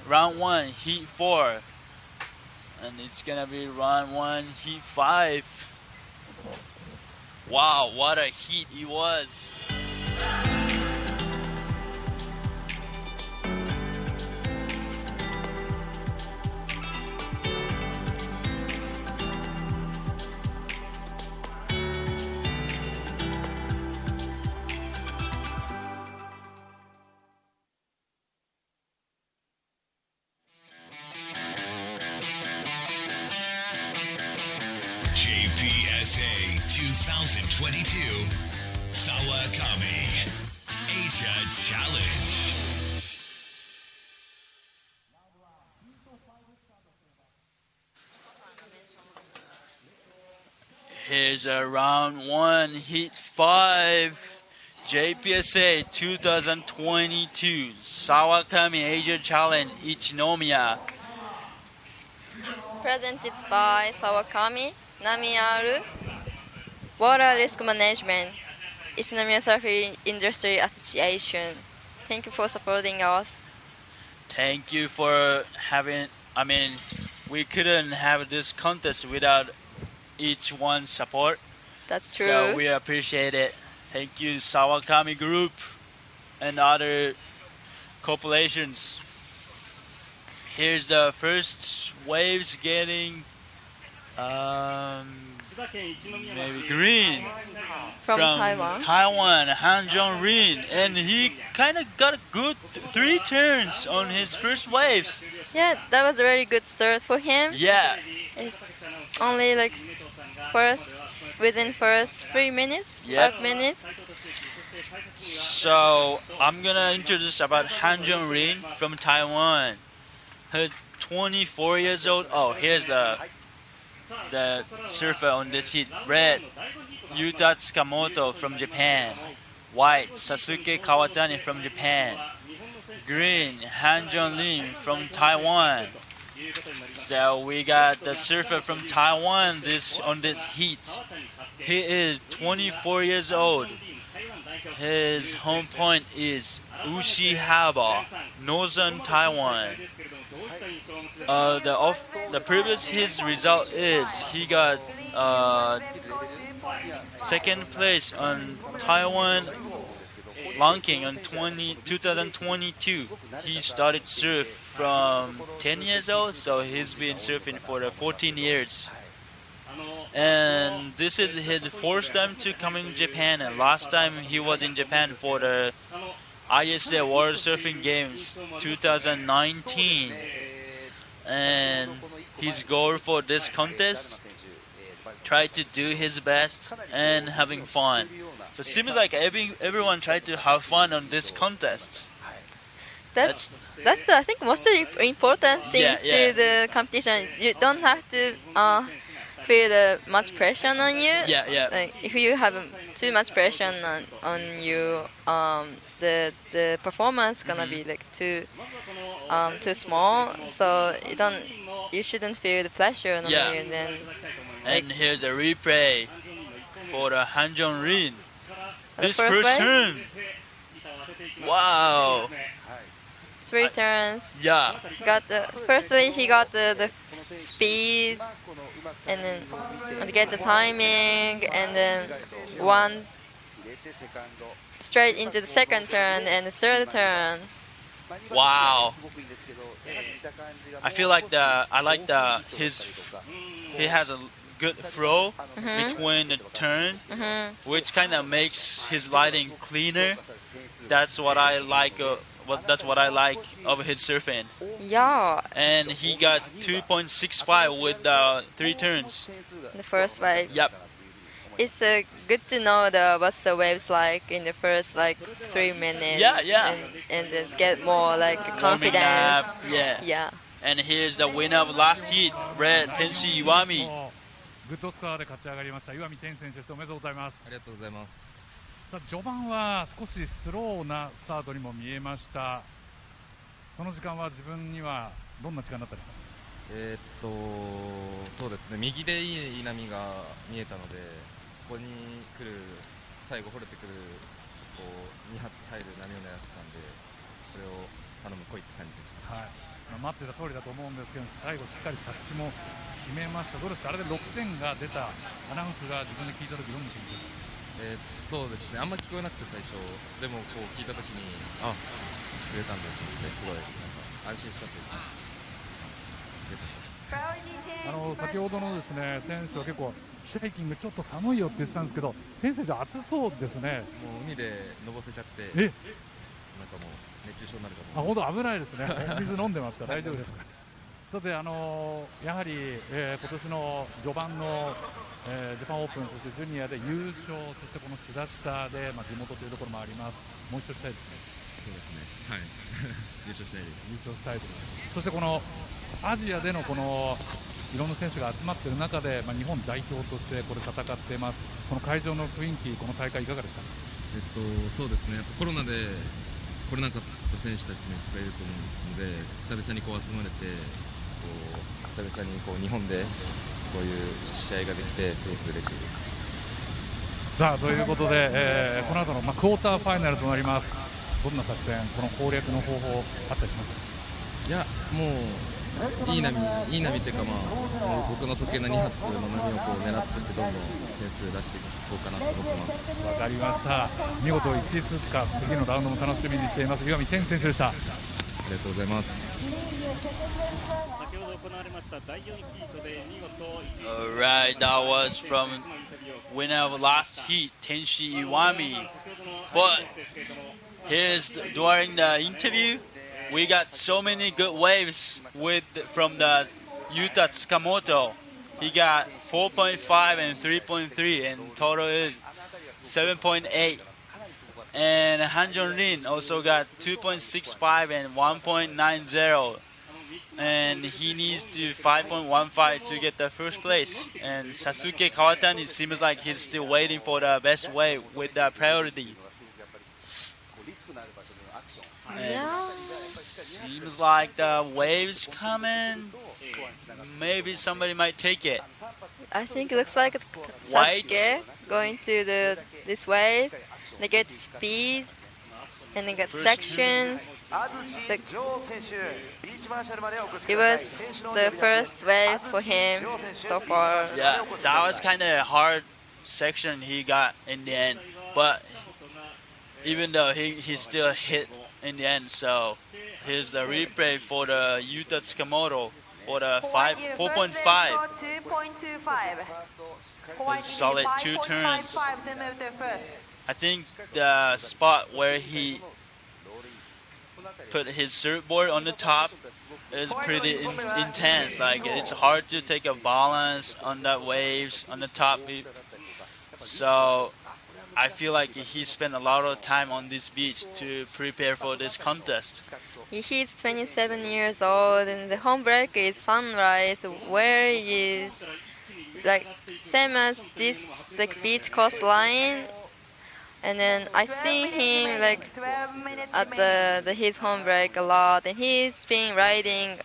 round 1, heat 4. And it's gonna be round 1, heat 5. Wow, what a heat it was. JPSA 2022 Sawakami Asia Challenge. Here's a round 1, heat 5, JPSA 2022 Sawakami Asia Challenge Ichinomiya. Presented by Sawakami, Namiaru, Water Risk Management, Ichinomiya Surfing Industry Association. Thank you for supporting us. Thank you for we couldn't have this contest without each one's support. That's true. So we appreciate it. Thank you, Sawakami Group and other corporations. Here's the first waves getting maybe green from Taiwan, Han Jong-rin, and he kind of got a good 3 turns on his first waves. Yeah, that was a very good start for him. Yeah. It's only like within first 3 minutes, 5 minutes. So I'm gonna introduce about Han Jong-rin from Taiwan. Her 24 years old. Oh, here's the surfer on this heat. Red, Yuta Tsukamoto from Japan. White, Sasuke Kawatani from Japan. Green, Han Jong-rin from Taiwan. So we got the surfer from Taiwan on this heat. He is 24 years old. His home point is Ushihaba, northern Taiwan. The previous his result is he got second place on Taiwan ranking on 2022. He started surf from 10 years old, so he's been surfing for 14 years. And this is his first time to come in Japan, and last time he was in Japan for the ISA World Surfing Games 2019. And his goal for this contest, try to do his best and having fun. So it seems like everyone tried to have fun on this contest. That's the, I think, most important thing to the competition. You don't have to feel much pressure on you. Like if you have too much pressure on you, the performance gonna be like too small. So you shouldn't feel the pressure on you. Then, and here's a replay for the Han Jong-rin. This first turn. Wow. 3 turns. Yeah. Firstly he got the speed, and then get the timing, and then one straight into the second turn and the third turn. Wow. I feel like he has a good throw between the turn, which kind of makes his lighting cleaner. That's what I like That's what I like of his surfing. Yeah. And he got 2.65 with 3 turns. The first wave. Yep. It's good to know what's the waves like in the first 3 minutes. Yeah. And then get more confidence. Yeah. And here's the winner of last heat, Red Tenshi Iwami. グッドスコアで勝ち上がりました岩見天選手です。おめでとうございます。ありがとうございます。さあ序盤は少しスローなスタートにも見えました。その時間は自分にはどんな時間だったですか？そうですね、右でいい波が見えたので、ここに来る、最後掘れてくる2発入る波を狙ってたんで、それを頼む来いって感じでした。はい、待ってた通りだと思うんですけど、最後しっかり着地も決めました。どうですか、あれで6点が出たアナウンスが自分で聞いたときどんな気持ちですか？そうですね、あんまり聞こえなくて最初、でも聞いたときに、あ、くれたんだと思って、すごい安心したというか。先ほどのですね、選手は結構シェイキングちょっと寒いよって言ってたんですけど、選手は暑そうですね。もう海でのぼせちゃって、なんかもう熱中症になるかも。本当危ないですね。お水飲んでますから大丈夫ですか。さてやはり、今年の序盤の、ジャパンオープン、そしてジュニアで優勝、そしてこの志田下で、地元というところもあります。もう一度したいですね。そうですね。はい。優勝したいです。優勝したいです。そしてこのアジアでのいろんな選手が集まっている中で、日本代表としてこれ戦っています。この会場の雰囲気、この大会いかがですか？そうですね。コロナで来れなかった選手たちもいっぱいいると思うので、久々に集まれて、久々に日本でこういう試合ができてすごく嬉しいです。さあということで、この後のクォーターファイナルとなります。どんな作戦、この攻略の方法あったりしますか？いや、もういい波っていうか、僕の得意な2発の波を狙っていってどんどん点数出していこうかなと思ってます。わかりました。見事1位通過、次のラウンドも楽しみにしています。岩見天選手でした。ありがとうございます。先ほど行われました第4ヒートで見事 Alright, that was from winner of last heat, Tenshi Iwami. But during the interview, we got so many good waves from the Yuta Tsukamoto. He got 4.5 and 3.3, and total is 7.8. And Hanjun Rin also got 2.65 and 1.90. And he needs to 5.15 to get the first place. And Sasuke Kawatani, it seems like he's still waiting for the best wave with the priority. And seems like the wave's coming. Maybe somebody might take it. I think it looks like Sasuke going to this wave. They get speed and they get sections. It was the first wave for him so far. Yeah, that was kind of a hard section he got in the end. But even though he still hit in the end, so here's the replay for the Yuta Tsukamoto for the 4.5. Solid 2 turns. I think the spot where he put his surfboard on the top is pretty intense. Like, it's hard to take a balance on the waves on the top. So I feel like he spent a lot of time on this beach to prepare for this contest. He's 27 years old, and the home break is sunrise, where he is like same as this beach coastline. And then I see him at his home break a lot, and he's been riding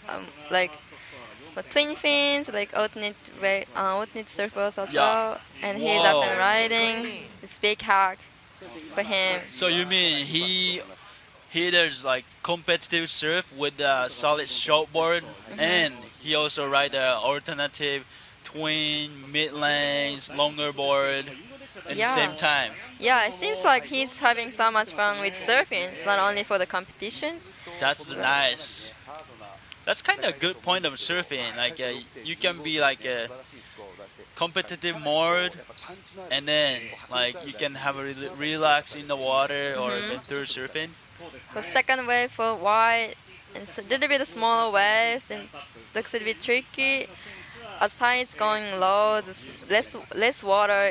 twin fins, alternate surfers as well, and he's up and riding. It's big hack for him. So you mean he does competitive surf with a solid shortboard, and he also ride the alternative twin, mid lanes, longer board at the same time. Yeah, it seems like he's having so much fun with surfing. It's not only for the competitions. That's nice. That's kind of a good point of surfing. You can be competitive mode, and then like you can have a relax in the water or adventure surfing. For second wave for wide and a little bit smaller waves and looks a bit tricky. As tide is going low, there's less water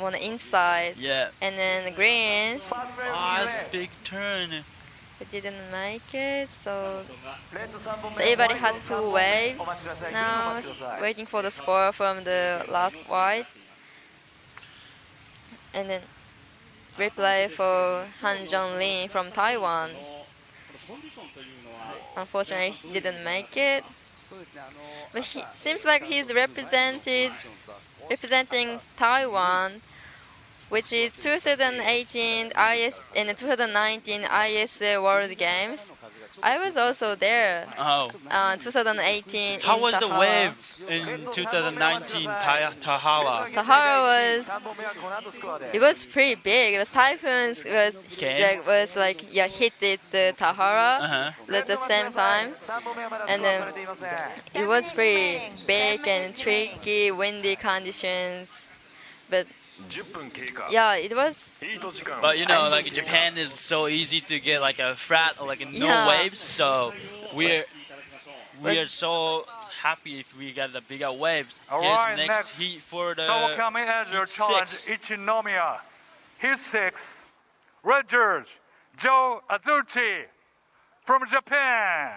on the inside. Yeah. And then the greens. It's a big turn. It didn't make it, so everybody has 2 waves now, waiting for the score from the last wide. And then replay for Han Jong-lin from Taiwan. Unfortunately, he didn't make it. But he seems like he's representing Taiwan, which is 2018 IS and 2019 ISL World Games. I was also there. 2018. How was the wave in 2019 Tahara? Tahara was pretty big. The typhoons was hit the Tahara at the same time, and then it was pretty big and tricky, windy conditions, but. Yeah, it was. But you know, like Japan is so easy to get like a flat or like no waves, so we are so happy if we get the bigger waves. Alright, Here's next heat for the SAWAKAMI as your challenge, Ichinomiya. Heat 6, red jersey, Joe Azuchi from Japan.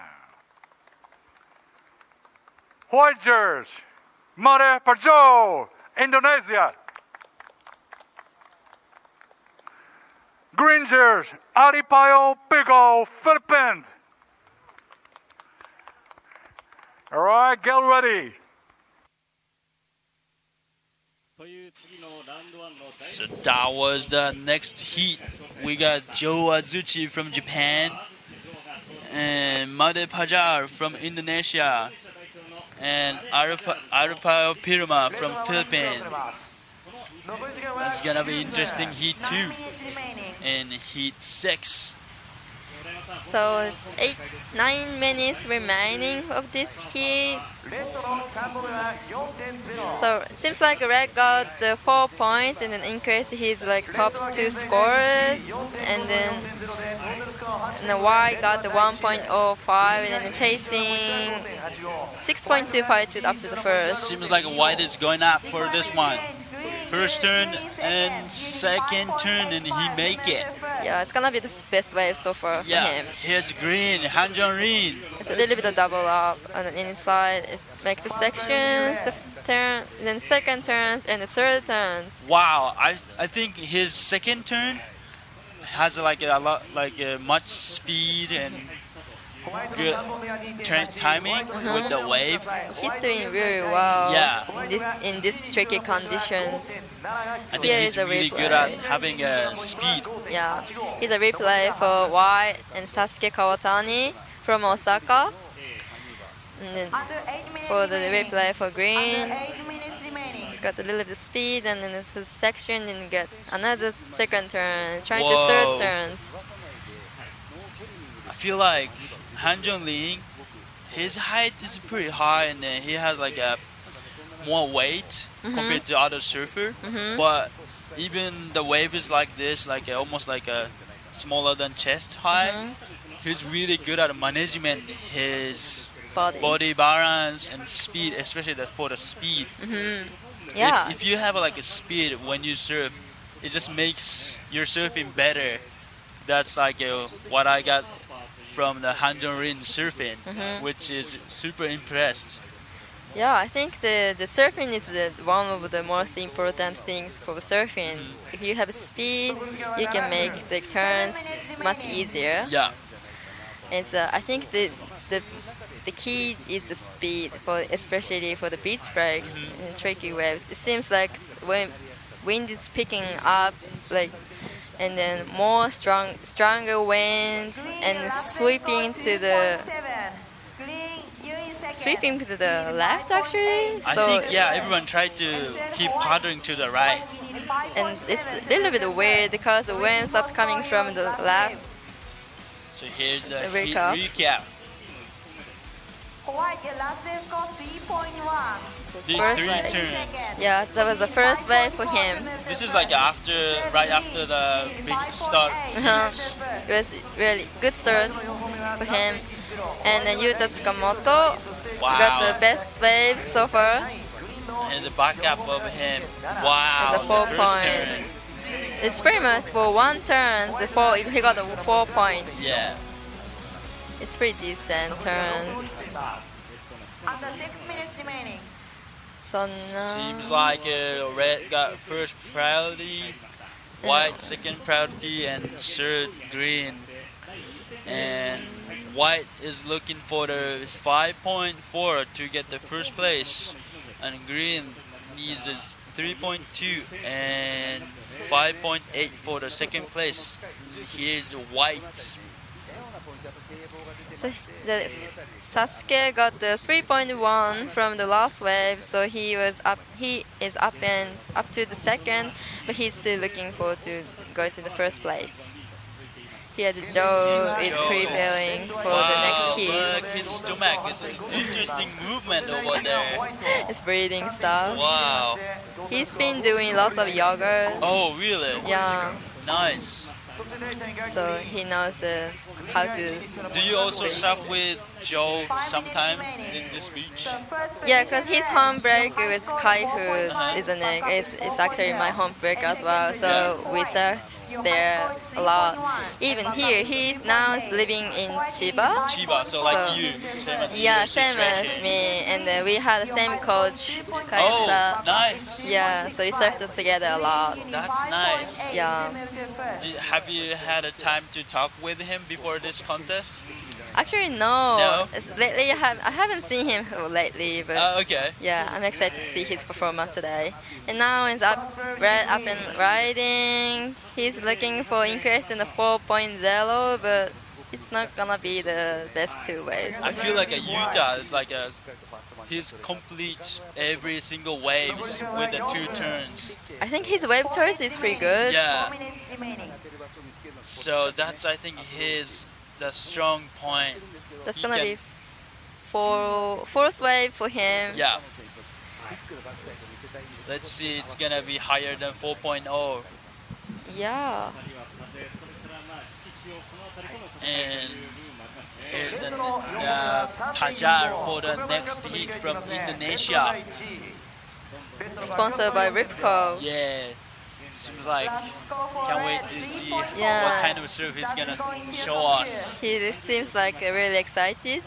White jersey, Mare Pajo, Indonesia. Green jersey, Aripayo Pico, Philippines. All right, get ready. So that was the next heat. We got Joe Azuchi from Japan and Made Pajar from Indonesia and Aripayo Pirma from Philippines. That's gonna be interesting heat 2 and heat 6. So it's 9 minutes remaining of this heat. So it seems like Red got the 4 points and then increased his like top 2 scorers, and then White got the 1.05 and then chasing 6.25 after the first. Seems like White is going up for this one. First turn and second turn, and he make it. Yeah, it's gonna be the best wave so far for him. Here's green, Han Jong-rin. It's a little bit of double up on the inside. It's make the sections, the turn, then second turns, and the third turns. Wow, I think his second turn has like a lot, like much speed and good timing with the wave. He's doing really well. Yeah. In this tricky conditions. I think he's really good at having a speed. Yeah. He's a replay for White and Sasuke Kawatani from Osaka. And then for the replay for Green, he's got a little bit of speed, and then for the section, and get another second turn, trying to third turns. I feel like Han Jong-lin, his height is pretty high, and then he has like a more weight compared to other surfer. But even the wave is like this, like almost like a smaller than chest high. He's really good at management his body balance and speed, especially for the speed. Yeah. If you have like a speed when you surf, it just makes your surfing better. That's like what I got from the Han Jong-rin surfing, which is super impressed. Yeah, I think the surfing is one of the most important things for surfing. If you have speed, you can make the turns much easier. Yeah. And so I think the key is the speed, especially for the beach breaks and tricky waves. It seems like when wind is picking up, and then more stronger wind and sweeping to the left actually. I think everyone tried to keep paddling to the right. And it's a little bit weird because the wind starts coming from the left. So here's a recap. White, your last wave score 3.1. Three turns. Yeah, that was the first wave for him. This is like right after the big start. It was really good start for him. And then Yuta Tsukamoto got the best wave so far. There's a backup of him. Wow. The 4 points. It's pretty much for one turn. He got the 4 points. Yeah. It's pretty decent turns. Under 6 minutes remaining. So now Seems like red got first priority, white second priority, and third green. And white is looking for the 5.4 to get the first place, and green needs 3.2 and 5.8 for the second place. Here's white. So Sasuke got the 3.1 from the last wave, so he is up to the second, but he's still looking forward to go to the first place. Here the Joe is preparing for the next heat. Look, his stomach is an interesting movement over there. It's breathing stuff. Wow. He's been doing lots of yoga. Oh, really? Yeah. Nice. So he knows how to. Do you also surf with Joe sometimes in this beach? Yeah, because his home break with Kaifu, isn't it? It's actually my home break as well. So we surfed there a lot. Even here, he's now living in Chiba. Chiba, so like you. Same as Yeah, same as me. And we had the same coach, Kaisa. Oh, nice. Yeah, so we surfed together a lot. That's nice. Yeah. Have you had a time to talk with him before this contest? Actually, no. No? Lately, I haven't seen him lately, but okay. yeah, I'm excited to see his performance today. And now he's up and riding. He's looking for increase in the 4.0, but it's not gonna be the best 2 waves. I feel like a Yuta is like he's complete every single waves with the 2 turns. I think his wave choice is pretty good. Yeah. So that's, I think, the strong point. That's gonna be fourth wave for him. Yeah. Let's see, it's gonna be higher than 4.0. Yeah. And here's the Pajar for the next heat from Indonesia. Sponsored by Ripco. Yeah. Seems like, can't wait to see what kind of surf he's gonna show us. He seems like really excited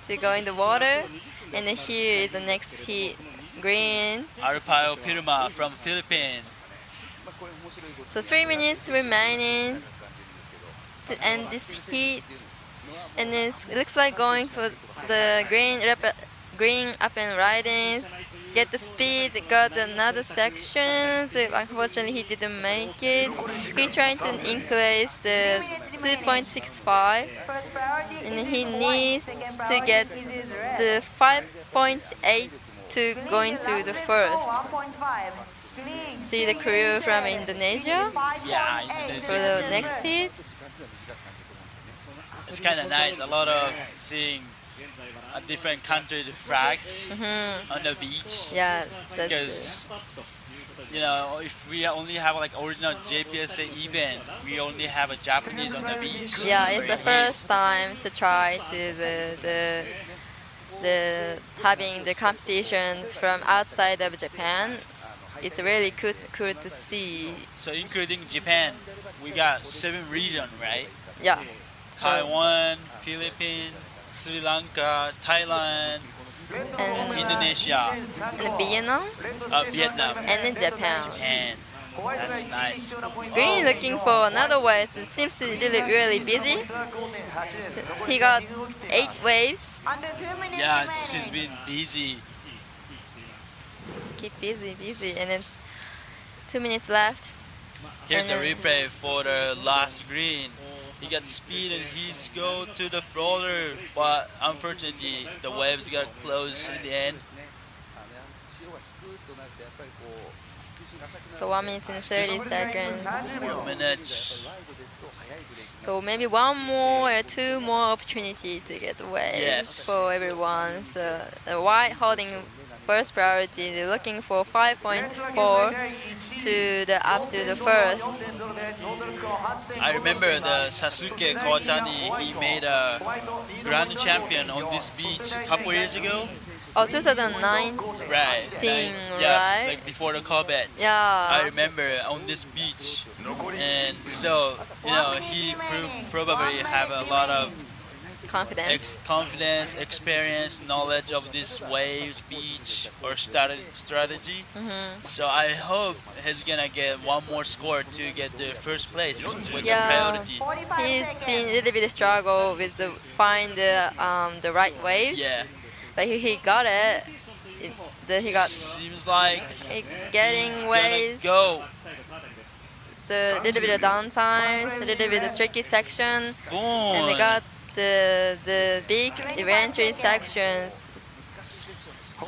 to go in the water. And here is the next heat, green. Arpaio Pirma from Philippines. So 3 minutes remaining to end this heat. And it looks like going for the green up and riding. Get the speed, got another section, so unfortunately he didn't make it. He's trying to increase the 2.65 and he needs to get the 5.8 to go into the first. See the crew from Indonesia? Yeah, Indonesia. For the next heat. It's kind of nice, a lot of seeing different countries' flags on the beach. Yeah, because you know, if we only have like original JPSA event, we only have a Japanese on the beach. Yeah, it's the first time to try to the having the competitions from outside of Japan. It's really cool to see. So including Japan, we got 7 regions, right? Yeah. Taiwan, Philippines, Sri Lanka, Thailand, and Indonesia, and Vietnam, and then Japan. That's nice. Green looking for another wave. So it seems to be really busy. He got 8 waves. Yeah, she's been busy. Keep busy, and then 2 minutes left. Here's a replay for the last green. He got speed and he's go to the floater, but unfortunately the waves got closed in the end. So 1 minute and 30 seconds. 1 minute. So maybe one more or two more opportunity to get waves for everyone. So the white holding first priority, they're looking for 5.4 to the up to the first. I remember the Sasuke Kawatani, he made a grand champion on this beach a couple years ago. Oh, 2009? Right. Right? Like before the combat. Yeah. I remember on this beach. And so, you know, he probably have a lot of confidence, experience, knowledge of this waves, beach, or strategy. So I hope he's gonna get one more score to get the first place with the priority. He's been a little bit struggle with the find the right waves. Yeah. But he got it. He got. Seems like getting waves. Go. It's a little bit of downtime, a little bit of tricky section, Boom. and they got the big entry section.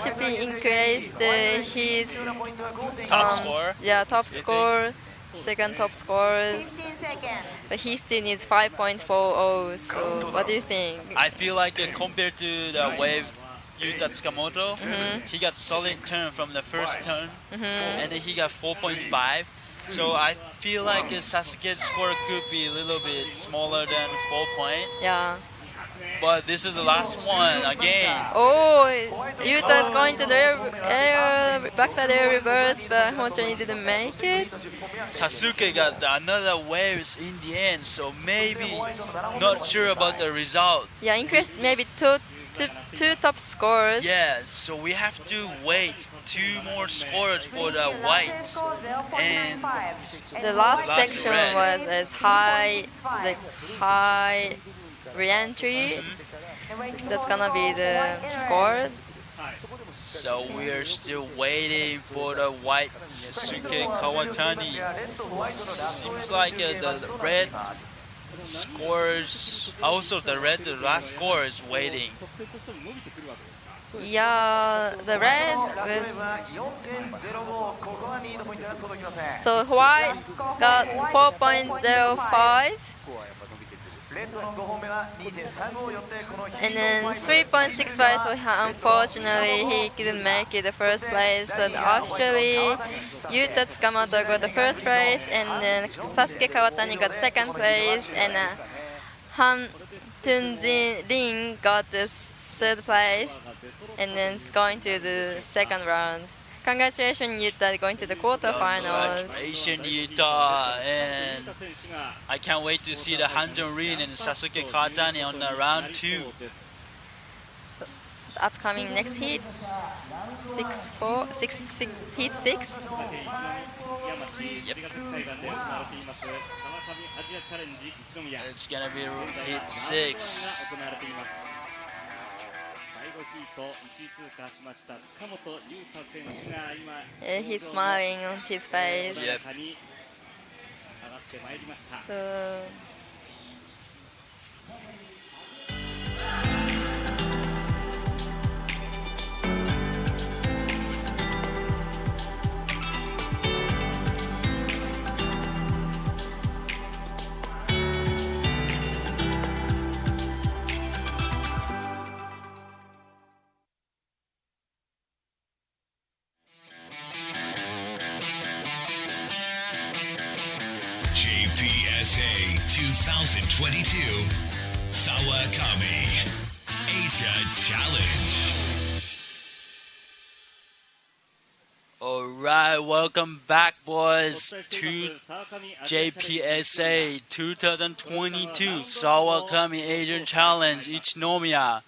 Should be increased his top score. Yeah, top score, second top scores. But he still needs 5.40. So what do you think? I feel like compared to the wave Yuta Tsukamoto, he got solid turn from the first turn, and then he got 4.5. So I feel like Sasuke's score could be a little bit smaller than 4 points. Yeah. But this is the last one again. Oh, Yuta's going to the backside air reverse, but unfortunately didn't make it. Sasuke got another waves in the end, so maybe not sure about the result. Yeah, increased maybe two top scores. Yeah, so we have to wait 2 more scores for the whites. And the last section red. was as high re-entry. That's gonna be the score. So we are still waiting for the white Sasuke Kawatani. Seems like the red scores, also the last score is waiting. Yeah, the red was. So white got 4.05. And then 3.65, so unfortunately he couldn't make it the first place. So actually, Yuta Tsukamoto got the first place, and then Sasuke Kawatani got second place, and Han Tunjin got the third place, and then it's going to the second round. Congratulations, Yuta, going to the quarterfinals. Congratulations, Yuta, and I can't wait to see the Hanjun Rin and Sasuke Kawatani on the round 2. So, the upcoming next heat, heat 6. Yep. It's gonna be heat 6. He's smiling on his face. Yep. So JPSA 2022 SAWAKAMI Asia Challenge. Alright, welcome back, boys, to JPSA 2022 SAWAKAMI Asian Challenge Ichinomiya.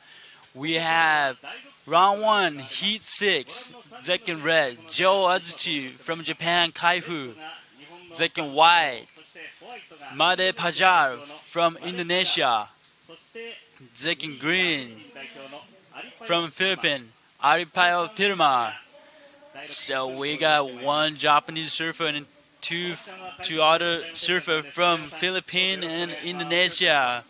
We have round 1, heat 6, Zekken Red, Joe Azuchi from Japan, Kaifu. Zekken White, Made Pajar from Indonesia. Zekken Green from Philippines, Aripayo Pirma. So we got 1 Japanese surfer and 2 other surfers from Philippines and Indonesia.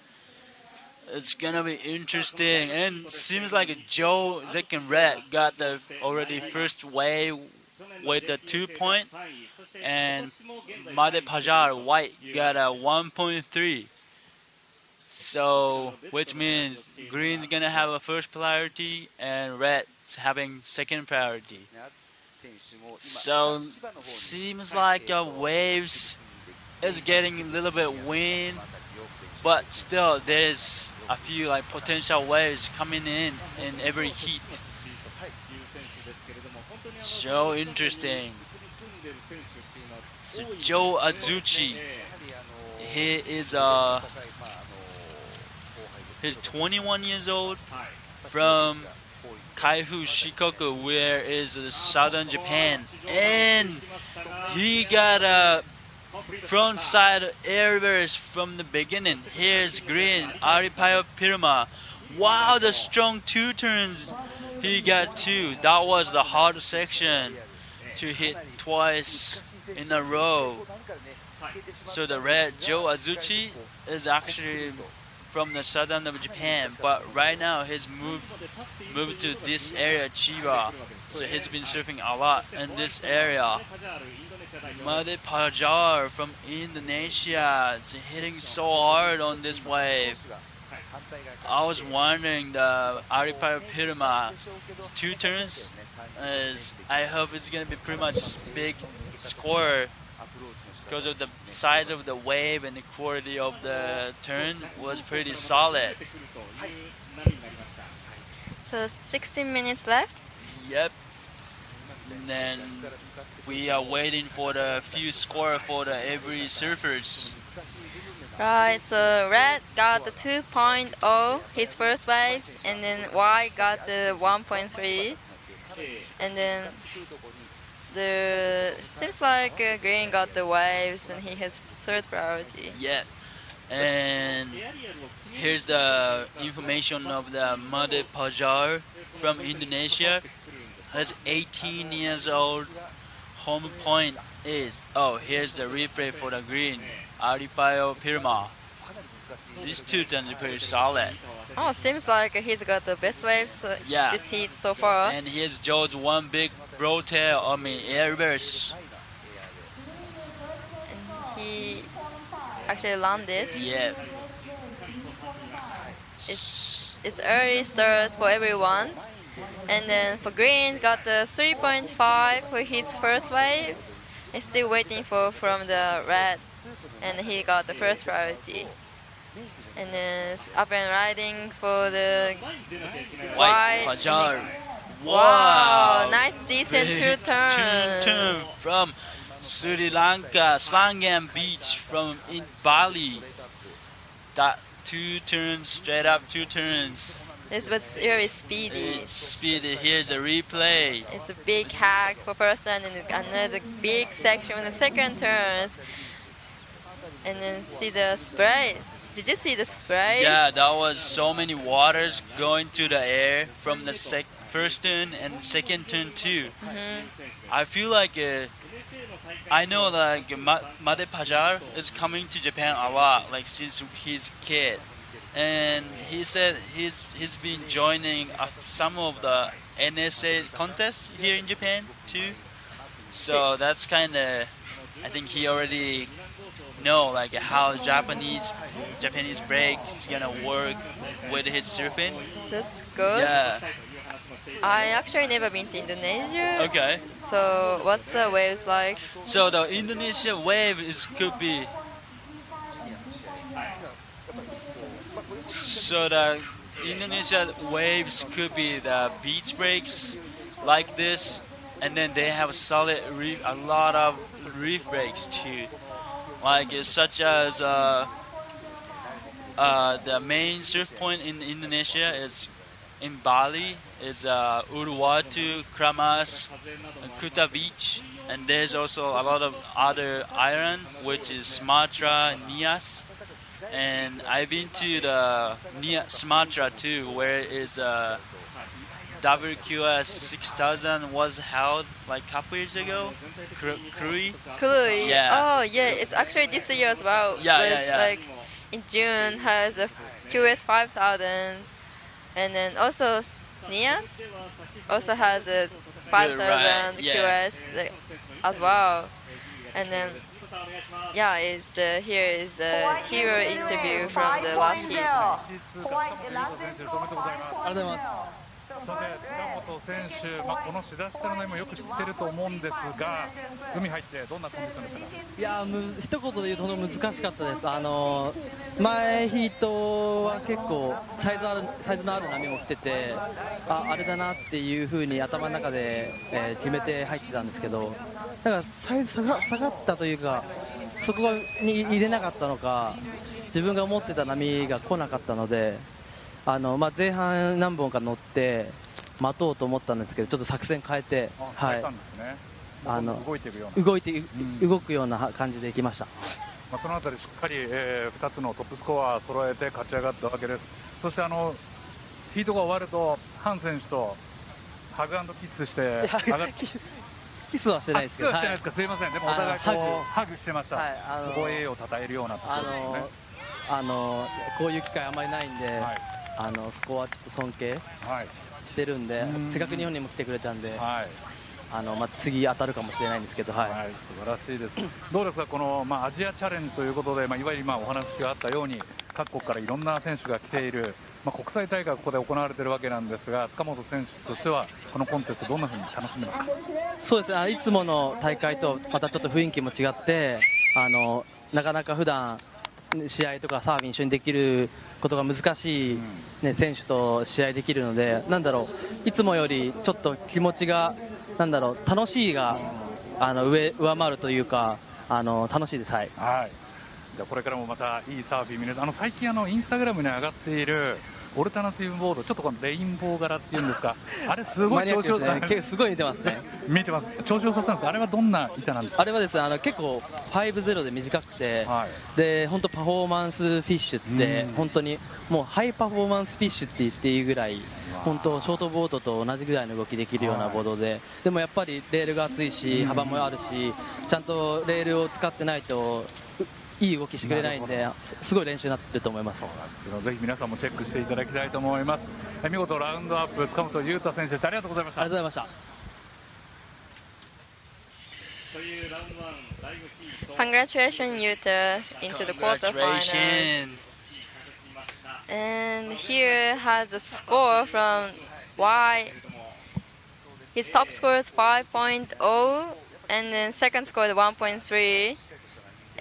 It's gonna be interesting, and seems like Joe Zekken Red got the already first wave with the 2 point, and Made Pajar White got a 1.3. So, which means green's gonna have a first priority and red's having second priority. So, seems like waves is getting a little bit wind, but still there's a few like potential waves coming in every heat. So interesting. So Joe Azuchi, he is he's 21 years old from Kaifu Shikoku, where is southern Japan, and he got a front side air reverse from the beginning. Here's green, Aripayo Pirma. Wow, the strong two turns he got too. That was the hard section to hit twice in a row. So the red Joe Azuchi is actually from the southern of Japan, but right now he's moved to this area, Chiba. So he's been surfing a lot in this area. Made Pajar from Indonesia, it's hitting so hard on this wave. I was wondering the Aripayo Pirma 2 turns I hope it's gonna be pretty much big score because of the size of the wave and the quality of the turn was pretty solid. So 16 minutes left? Yep. And then we are waiting for the few score for the every surfers. Right, so red got the 2.0, his first wave, and then white got the 1.3, and then seems like green got the waves and he has third priority. Yeah, and here's the information of the Made Pajar from Indonesia. He's 18 years old. Home point is, here's the replay for the green, Aripayo Pirma. These 2 turns are pretty solid. Oh, seems like he's got the best waves this heat so far. And here's Joe's one big bro tail, air reverse. And he actually landed. Yeah. It's early starts for everyone. And then for green, got the 3.5 for his first wave. He's still waiting from the red, and he got the first priority. And then up and riding for the white. Wow, nice decent 2 turns. 2 turn from Sri Lanka, Slangam Beach in Bali. That 2 turns, straight up 2 turns. This was very speedy. It's speedy. Here's the replay. It's a big hack for person and another big section on the second turns. And then see the spray. Did you see the spray? Yeah, that was so many waters going to the air from the first turn and second turn too. I feel like I know like Made Pajar is coming to Japan a lot, like since he's a kid. And he said he's been joining some of the NSA contests here in Japan too. So that's kind of, I think he already know like how Japanese break is gonna work with his surfing. That's good. Yeah. I actually never been to Indonesia. Okay. So what's the waves like? So the Indonesia wave could be. So the Indonesia waves could be the beach breaks like this, and then they have a lot of reef breaks too, like such as the main surf point in Indonesia is in Bali is Uluwatu, Kramas, and Kuta Beach, and there's also a lot of other island which is Sumatra and Nias. And I've been to the Sumatra too, where is WQS 6000 was held like a couple years ago. Krui. Yeah. Oh yeah, it's actually this year as well. Yeah. Like in June has a QS 5000, and then also Nias also has a 5000 QS as well. And then Yeah, here is the hero interview from the last heat. さて、塚本選手、この志田下の波もよく知ってると思うんですが、海入ってどんなコンディションでしたか？いや一言で言うと難しかったです。前ヒートは結構サイズのある波も来てて、あれだなっていう風に頭の中で、決めて入ってたんですけど、だからサイズ下がったというか、そこに入れなかったのか、自分が思ってた波が来なかったので、前半何本か乗って待とうと思ったんですけど、ちょっと作戦変えて、動くような感じで行きました。そのあたりしっかり、2つのトップスコア揃えて勝ち上がったわけです。そしてヒートが終わるとハン選手とハグ&キスして上がってキスはしてないですけど、すいません。でもお互いハグしてました。ここ栄を称えるようなところですね。こういう機会あまりないんで、そこはちょっと尊敬してるんで、せっかく日本にも来てくれたんで、次当たるかもしれないんですけど、素晴らしいです。どうですか、この、アジアチャレンジということで、いわゆる今お話があったように各国からいろんな選手が来ている、国際大会がここで行われているわけなんですが、塚本選手としてはこのコンテストどんなふうに楽しんでますか？そうですね、いつもの大会とまたちょっと雰囲気も違って、なかなか普段試合とかサーフィン一緒にできることが難しい、選手と試合できるので、いつもよりちょっと気持ちが楽しいが上回るというか、楽しいです。じゃあこれからもまたいいサーフィン見れる。最近インスタグラムに上がっているオルタナティブボード、ちょっとこのレインボー柄っていうんですか、あれすごい調子よさ、すごい見てますね。見てます。調子よさそうなんです。あれはどんな板なんですか？あれはですね、結構5-0で短くて、で本当パフォーマンスフィッシュって本当にもうハイパフォーマンスフィッシュって言っていいぐらい、本当ショートボードと同じぐらいの動きできるようなボードで、でもやっぱりレールが厚いし幅もあるし、ちゃんとレールを使ってないといい動きしてくれないんで、すごい練習になってると思います。ぜひ皆さんもチェックしていただきたいと思います。見事ラウンドアップ、塚本裕太選手でした。ありがとうございました。ありがとうございました。 Congratulations, Yuta, into the quarterfinals. And here has the score from Y. His top score is 5.0, and then second score is 1.3.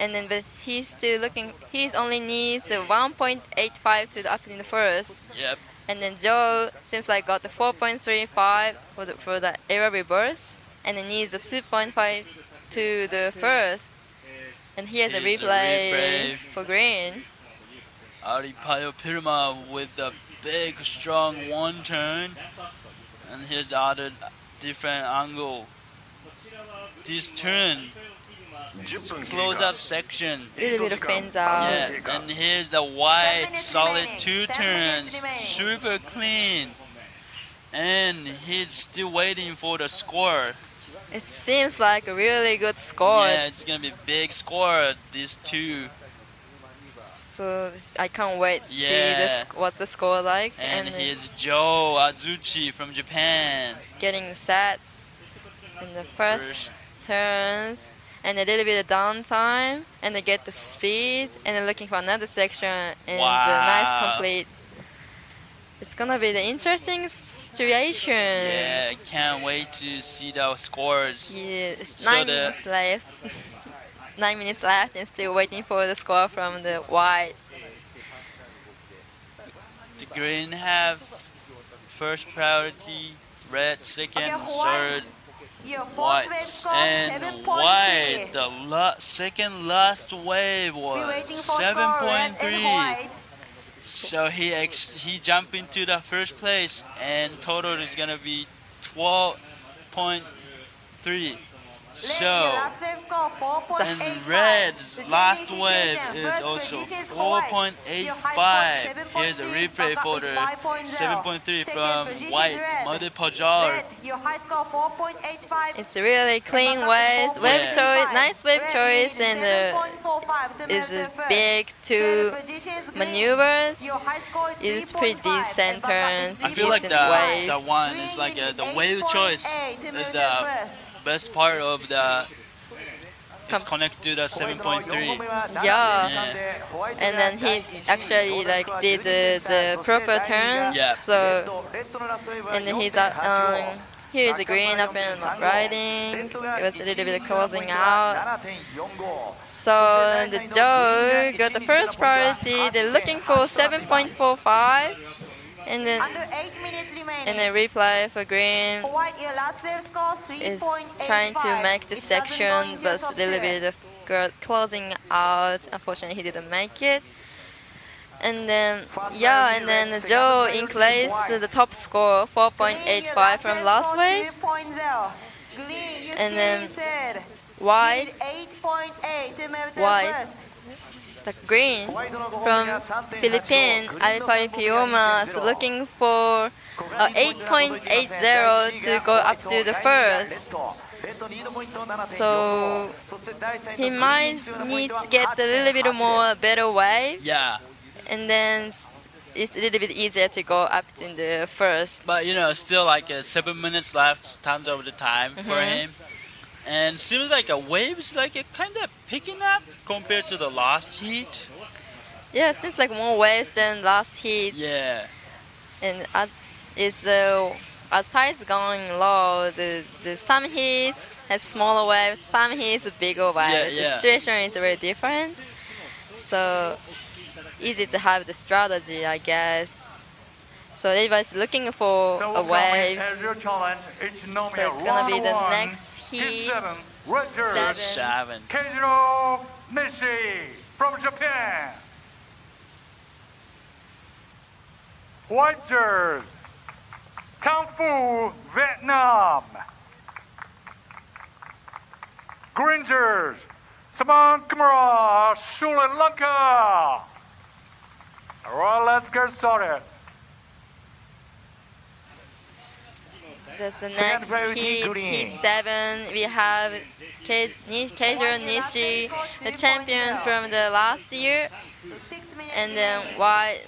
And then, but he's still looking. He only needs a 1.85 to the up in the first. Yep. And then Joe seems like got the 4.35 for the error reverse, and then needs a 2.5 to the first. And here's a replay for green. Aripayo Pirma with the big, strong one turn, and here's the other different angle. This turn. Close up section. Little bit of fins out. Yeah, and here's the wide, solid two turns. Super clean. And he's still waiting for the score. It seems like a really good score. Yeah, it's gonna be big score, these two. So I can't wait to see what the score like. And here's Joe Azuchi from Japan. Getting sets in the first turns. And a little bit of downtime, and they get the speed, and then looking for another section, and a nice complete. It's gonna be the interesting situation. Yeah, can't wait to see the scores. Yeah, it's 9 minutes left. 9 minutes left, and still waiting for the score from the white. The green have first priority, red second, third. White and white. The second last wave was 7.3. So he jumped into the first place, and total is gonna be 12.3. So, and red's last wave is also 4.85. Here's a replay for the 7.3 from white, Muddy Pajar. It's a really clean wave choice, nice wave choice, and is a big two maneuvers. It's pretty decent turns. I feel like the one is like the wave choice is the best part of the it's connected to the 7.3. Yeah. And then he actually like did the proper turns. Yeah. So and then he's here's the green up and riding. It was a little bit closing out. So the Joe got the first priority. They're looking for 7.45. And then replay for green is trying to make the section, but a little bit of closing out. Unfortunately, he didn't make it. And then Joe increased the top score 4.85 from last wave. And then white, the green from Philippines, Alipari Pioma is looking for 8.80 to go up to the first. So he might need to get a little bit more better wave. Yeah. And then it's a little bit easier to go up to the first. But still like 7 minutes left, tons of the time for him. And seems like a wave's like kind of picking up compared to the last heat. Yeah, it seems like more waves than last heat. Yeah. And as tide is going low, the some heats has smaller waves, some heats bigger waves. Yeah. The situation is very different. So easy to have the strategy, I guess. So everybody's looking for a wave. So it's gonna be the next heat. 7. Keijiro Nishi from Japan. White jersey, Kung Fu, Vietnam. Green jersey, Saman Kamara, Sri Lanka. All right, let's get started. That's the next heat, heat 7. We have Keijiro Nishi, the champion from the last year. And then white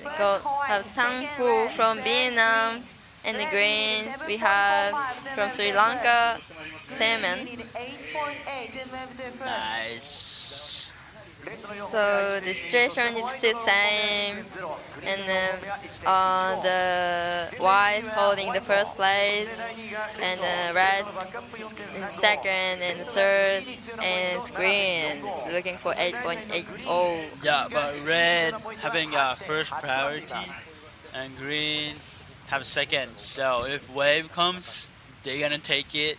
have Tang Fu from Vietnam. And the green we have from Sri Lanka, Salmon. Nice. So the situation is still same. And then the white holding the first place, and the red in second and third, and it's green. It's looking for 8.80. Yeah, but red having first priority, and green have second. So if wave comes, they're gonna take it.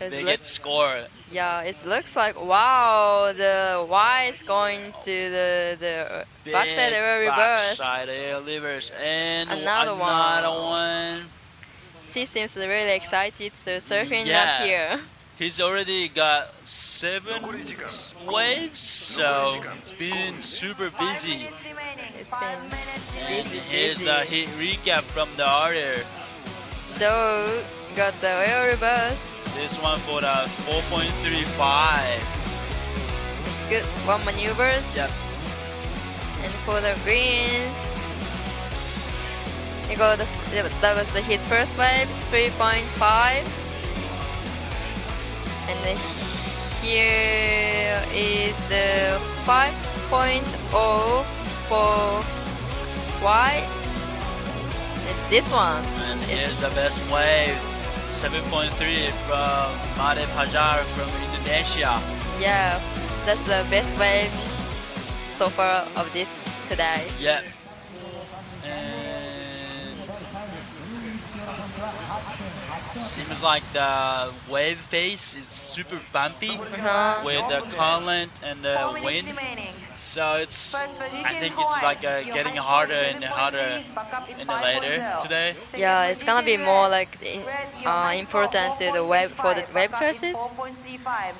They get score. Yeah, it looks like wow. The white is going to the backside air reverse. Backside air reverse, and another one. She seems really excited to surfing up here. He's already got 7 waves, so it's been super busy. It's been busy. Here's the hit recap from the order. Joe got the air reverse. This one for the 4.35. It's good. One maneuvers. Yep. And for the greens, that was his first wave, 3.5. And then here is the 5.0 for white. And this one. And here's the best wave. 7.3 from Made Pajar from Indonesia. Yeah, that's the best wave so far of this today. Yeah. And seems like the wave face is super bumpy with the current and the wind. So it's, I think it's like getting harder and harder in the later today. Yeah, it's gonna be more like important to the wave for the wave choices.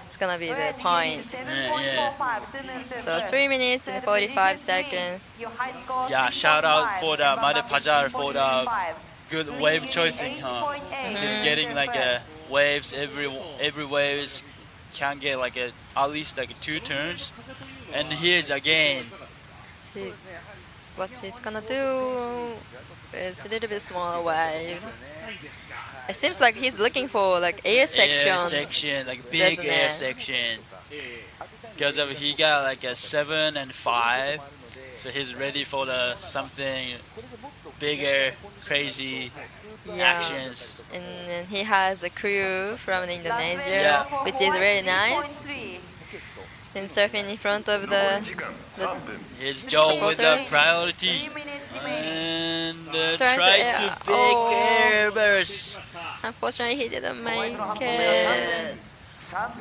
It's gonna be the point. Yeah. So 3 minutes and 45 seconds. Yeah, shout out for the Made Pajar for the good wave choicing. He's getting like waves every waves can get like at least like 2 turns. And here's again. See what it's gonna do. It's a little bit smaller wave. It seems like he's looking for like air section. Air section, like big air section. because of he got like a 7 and 5, so he's ready for the something bigger, crazy actions. And then he has a crew from Indonesia, which is really nice. And surfing in front of the Here's Joe with the priority and try to big air burst. Unfortunately, he didn't make it.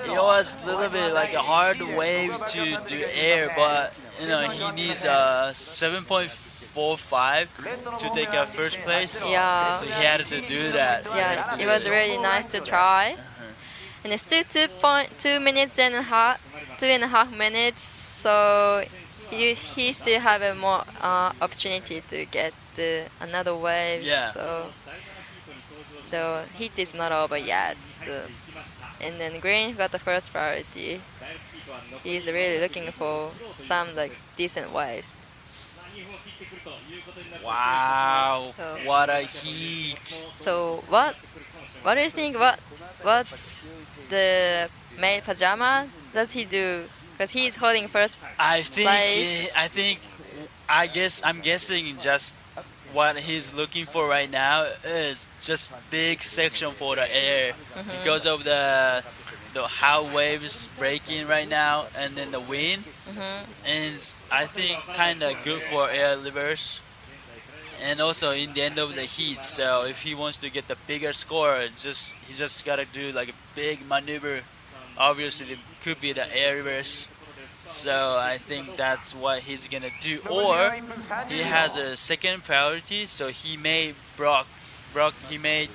It was a little bit like a hard wave to do air, but you know he needs a 7.45 to take a first place. Yeah. So he had to do that. Yeah, it was really nice to try. And it's still 2 minutes and a half, 2.5 minutes. So he still have a more opportunity to get another wave. Yeah. So the heat is not over yet. So. And then Green got the first priority. He's really looking for some like decent waves. Wow! So, what a heat! So what do you think? What the male pajama does he do? Because he's holding first place. I'm guessing just what he's looking for right now is just big section for the air because of the how waves breaking right now and then the wind, and I think kind of good for air reverse. And also in the end of the heat, so if he wants to get the bigger score, he just gotta do like a big maneuver. Obviously, it could be the air reverse. So I think that's what he's gonna do. Or he has a second priority, so he may he may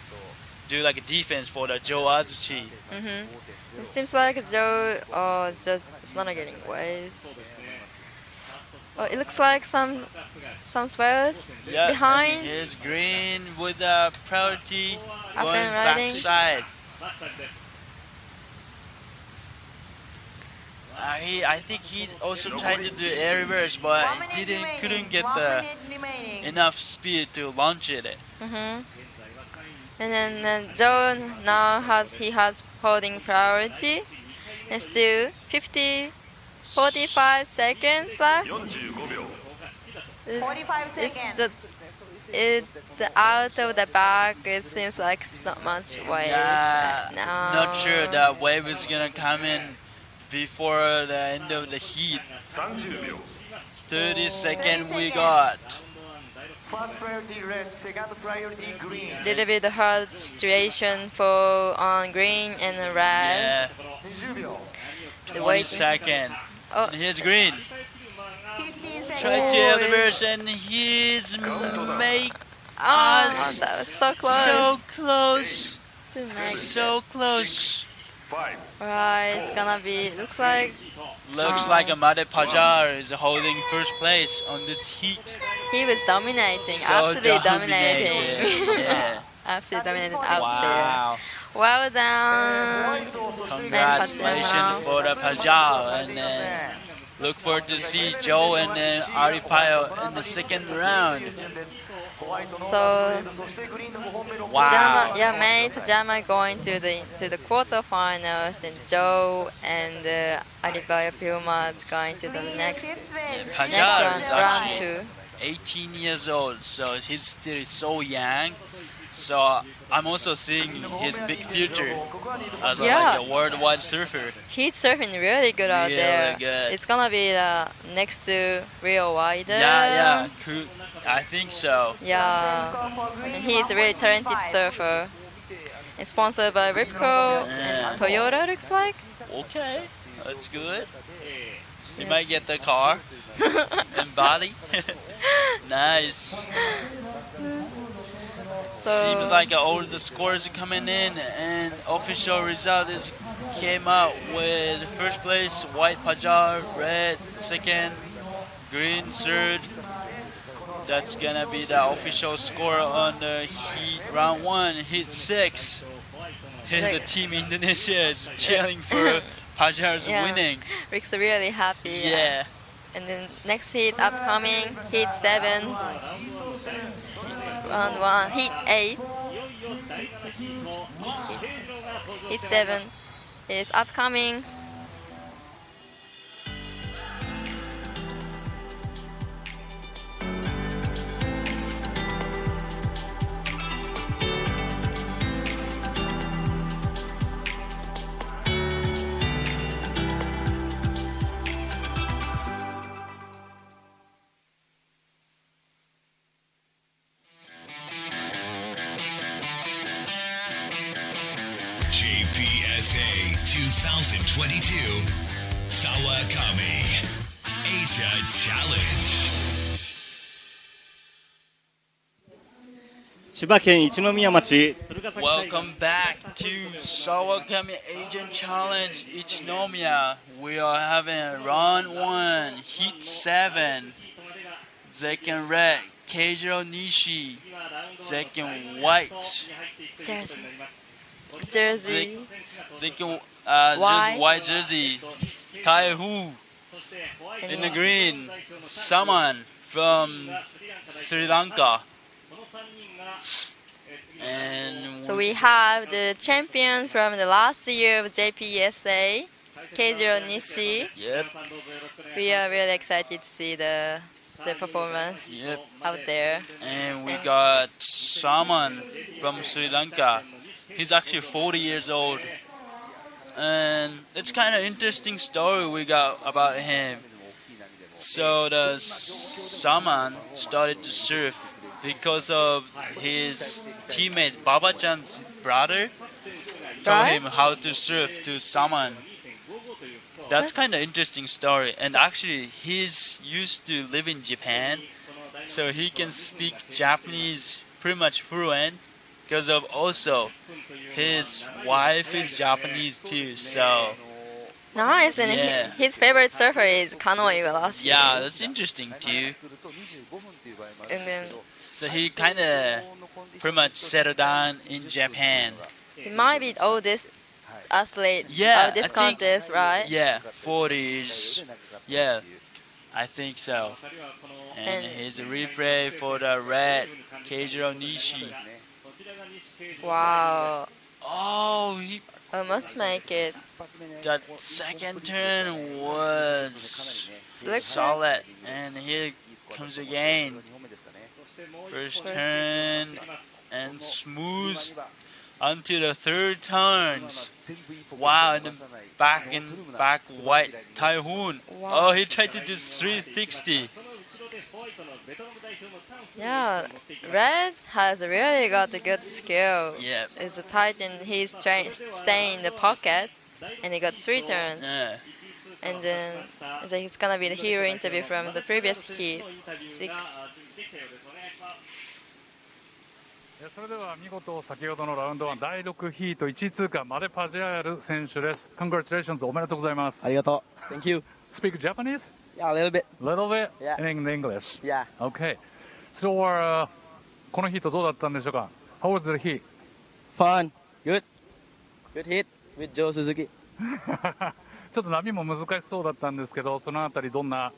do like a defense for the Joe Azuchi. It seems like Joe just it's not getting waves. Oh, it looks like some swells behind. Here's Green with the priority Up going and riding. backside. I think he also tried to do air reverse, but he couldn't get enough speed to launch it. And then Joe now has holding priority, and still 45 seconds left. 45 seconds. The out of the back, it seems like it's not much wave. Yeah, now. not sure that wave is gonna come in before the end of the heat. 30 seconds we got. First priority red, second priority green. Little bit hard situation for on green and red. Yeah. 1 second. Oh. Here's Green. 15 seconds. Try to air reverse and he's make us that was so close. So close. To make So close. Right, it's gonna be looks like Amade Pajar is holding first place on this heat. he was dominating, So absolutely dominating. Yeah. Absolutely dominated out Wow. there. Well done. Congratulations for the Pajar, and then look forward to see Joe and then Aripayo in the second round. So Wow. May Pajama going to the quarterfinals, and Joe and Aripayo Puma is going to the next Pajar is round actually 2. 18 years old, so he's still so young. So I'm also seeing his big future as like a worldwide surfer. He's surfing really good out there. Good. It's gonna be next to Rio Wider. Yeah, cool. I think so. Yeah, and he's a really talented surfer. It's sponsored by Ripco and Toyota, looks like. Okay, that's good. He might get the car and body. Nice. Seems like all the scores are coming in, and official result came out with first place white Pajar, red second, green third. That's gonna be the official score on the heat round 1, heat 6. Here's the team Indonesia is cheering for Pajar's winning. Rick's really happy. Yeah. And then next heat upcoming, heat 7. Round 1, heat 8. Heat 7 is upcoming. 2022 SAWAKAMI Asia Challenge. 千葉県一宮町 Welcome back to SAWAKAMI Asian Challenge Ichinomiya. We are having round 1, heat 7. Zekken red, Keijiro Nishi. Zekken white. Jersey. Zekken White. white jersey. Taihu. In the green, Saman from Sri Lanka. And So we have the champion from the last year of JPSA, Keijiro Nishi. Yep. We are really excited to see the performance out there. And we got Saman from Sri Lanka. He's actually 40 years old. And it's kind of interesting story we got about him. So the Saman started to surf because of his teammate Baba-chan's brother taught him how to surf to Saman. That's kind of interesting story. And actually, he's used to live in Japan, so he can speak Japanese pretty much fluent because of also his wife is Japanese too. So Nice, and his favorite surfer is Kano Igarashi. yeah, that's interesting too. And then So he kind of pretty much settled down in Japan. he might be the oldest athlete of this I think- contest, right? Yeah, 40s. Yeah, I think so. And here's a replay for the red Keijiro Nishi. Wow. Oh, he almost make it. That second turn was solid, and here comes again. First turn and smooth until the third turns. Wow, and then back white Typhoon. Wow. Oh, he tried to do 360. Yeah, Red has really got a good skill. Yeah. It's a tight and he's staying in the pocket, and he got 3 turns. Yeah. And then it's gonna be the hero interview from the previous heat, 6. それでは見事先ほどのラウンド1第6ヒート1位通過マレパジャール選手です。Congratulations おめでとうございます。ありがとう。Thank you. Speak Japanese? Yeah, a little bit. Little bit? Yeah. And in English? Yeah. Okay. So, このヒートどうだったんでしょうか How was the heat? Fun. Good. Good hit with Joe Suzuki. ちょっと波も難しそうだったんですけど、そのあたりどんな、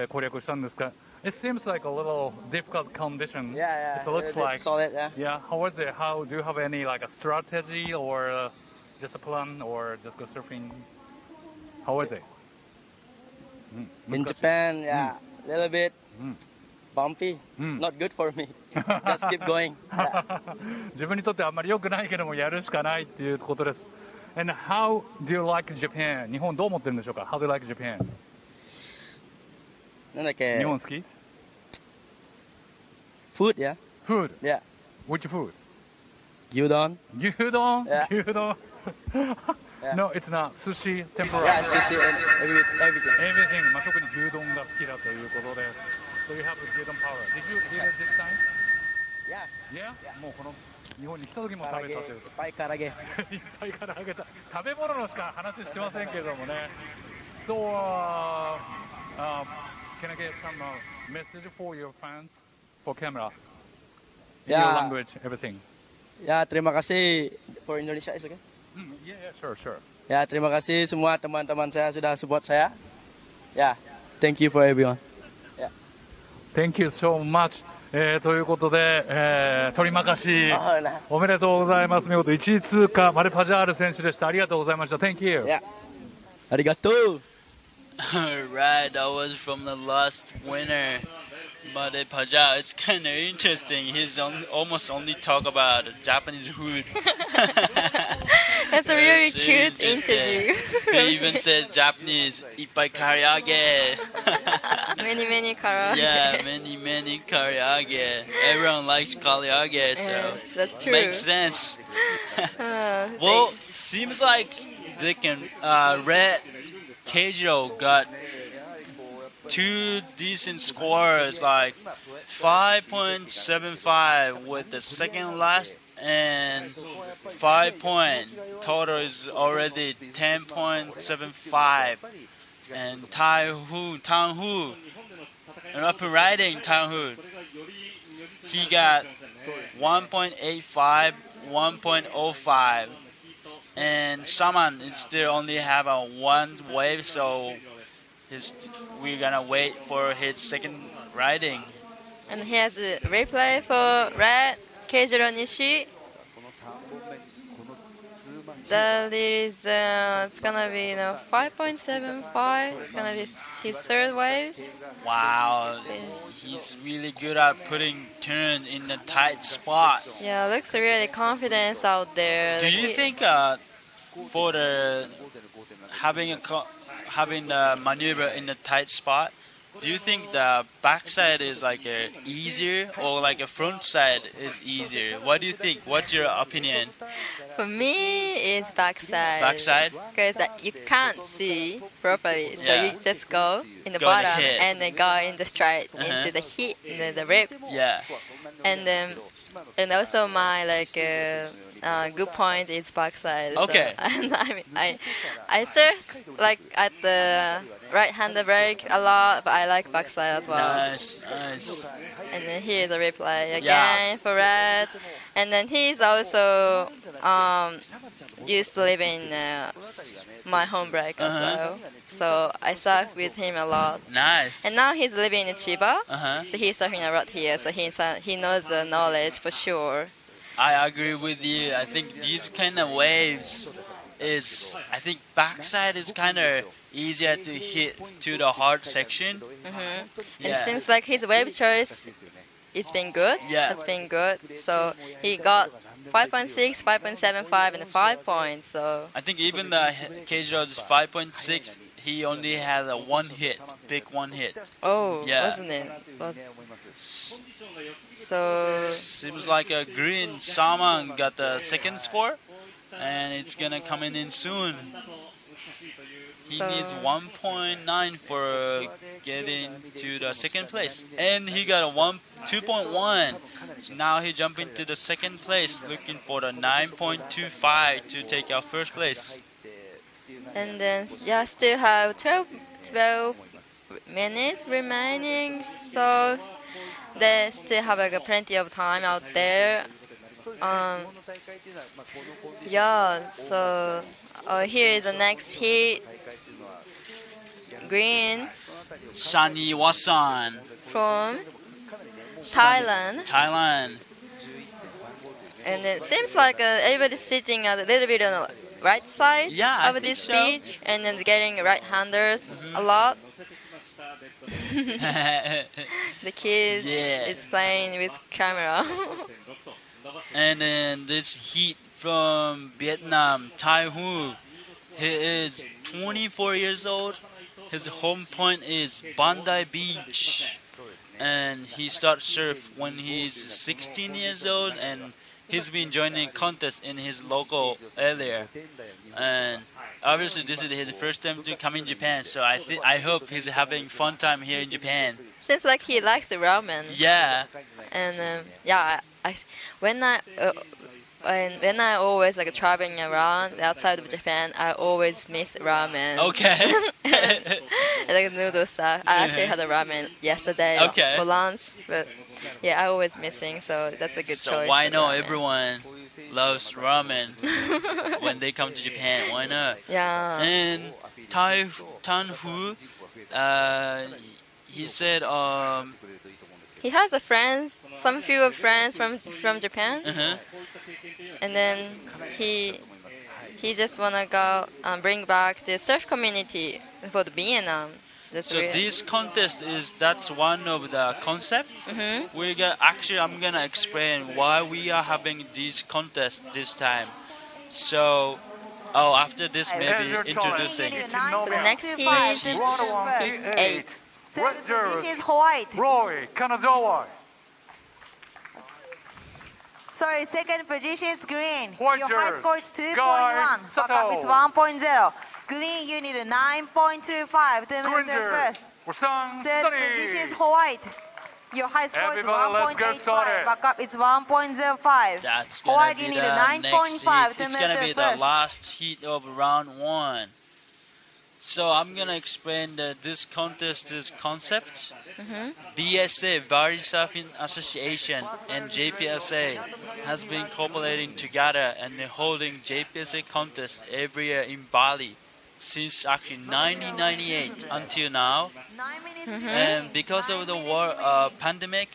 攻略をしたんですか It seems like a little difficult condition. Yeah, It looks like. solid, yeah. Yeah. How was it? How do you have any like a strategy or just a plan or just go surfing? How was it? In Japan, yeah, a little bit bumpy. Not good for me. Just keep going. Yeah. 自分にとってあんまり良くないけどもやるしかないっていうことです。And how do you like Japan? 日本どう思ってるんでしょうか How do you like Japan? なんだっけ日本好き Food, yeah. Food? Yeah. Which food? Gyudon. Gyudon? Yeah. Gyudon? Yeah. No, it's not. Sushi, tempura. Yeah, sushi and everything. Everything. まあ、特に牛丼が好きだということで。So you have the 牛丼 power. Did you eat it this time? Yeah. Yeah? もうこの日本に来た時も食べたという。いっぱい唐揚げ。いっぱい唐揚げた。食べ物のしか話してませんけれどもね。So, can I get some message for your fans for camera? In your language, everything. Ya, terima kasih for Indonesia, is okay? Yeah, sure. Ya, terima kasih semua teman-teman saya sudah support saya. Ya, thank you for everyone. Yeah. Thank you so much. ということで、取りまかしおめでとうございます。見事1位通過マレパジャール選手でした。ありがとうございました。Thank you. Yeah. ありがとう。Right, that was from the last winner, Mare Paja. It's kind of interesting. He's almost only talk about Japanese food. That's a really cute interview. He even said Japanese, ippai karaage. Many karaage. Yeah, many karaage. Everyone likes karaage, so that's true. makes sense. Well, seems like Red Keijo got 2 decent scores, like 5.75 with the second last and 5 point. Total is already 10.75. And Tang Hu, an upper riding Tang Hu, he got 1.85, 1.05. And Shaman is still only have a 1 wave, so we're gonna wait for his second riding. And here's a replay for Red Keijiro Nishi. That is, it's gonna be 5.75. It's gonna be his third wave. Wow, he's really good at putting turns in the tight spot. Yeah, looks really confident out there. Do you think for the having the maneuver in the tight spot, do you think the backside is like easier or like a front side is easier? What do you think? What's your opinion? For me, it's backside. Backside? Because you can't see properly, so you just go in the bottom and then go in the straight into the hit, the rip. Yeah. And also my good point is backside. Okay. So, and I surf like at the right-hander brake a lot, but I like backside as well. Nice. And then here's a replay again for Red. And then he's also used to live in my home brake as well. So I surf with him a lot. Nice. And now he's living in Chiba. So he's surfing a lot here. So he knows the knowledge for sure. I agree with you. I think these kind of waves I think backside is kind of easier to hit to the hard section. And it seems like his wave choice it's been good. Yeah. It's been good. So he got 5.6, 5.75, and 5 points. So I think even the Keijo's 5.6, he only had a big one hit. Oh, yeah. Wasn't it? But so seems like a green Shaman got the second score, and it's gonna come in soon. He needs 1.9 for getting to the second place, and he got a 2.1. So now he jumped into the second place, looking for the 9.25 to take our first place. And then still have 12 minutes remaining, so they still have plenty of time out there. So here is the next hit. Green. Shani Wasan. From Thailand. And it seems like everybody's sitting a little bit on the right side of this beach, and then getting right-handers a lot. The kids is playing with camera. And then this heat from Vietnam, Tai Hu. He is 24 years old. His home point is Bandai Beach. And he started surf when he's 16 years old, and he's been joining contests in his local area. And obviously this is his first time to come in Japan, so I hope he's having fun time here in Japan. Seems like he likes the ramen. Yeah. And when I always traveling around outside of Japan, I always miss ramen. Okay. Like noodle stuff. I actually had a ramen yesterday for lunch, but I always missing, so that's a good choice. So why not everyone loves ramen when they come to Japan? Why not? Yeah. And Tan Hu, he said he has some few friends from Japan, and then he just wanna go bring back the surf community for the Vietnam. This contest that's one of the concepts. I'm gonna explain why we are having this contest this time. So, after this maybe introducing. For the next heat 8. This is White. Roy Kanazawa. Sorry, second position is green. White Your high shirt. score is 2.1. Guy Backup is Sato. 1.0. Green, you need a 9.25 to move Green to shirt. first. Third Third position is white. Your high score is Everybody, let's get 1.85. started. Backup is 1.05. That's gonna White, be you the need a next 9.5 heat. to It's move gonna to be the first. last heat of round 1. So I'm gonna explain this contest's concept. BSA, Bari Surfing Association, and JPSA has been cooperating together and holding JPSA contest every year in Bali since actually 1998 until now. And because of the pandemic,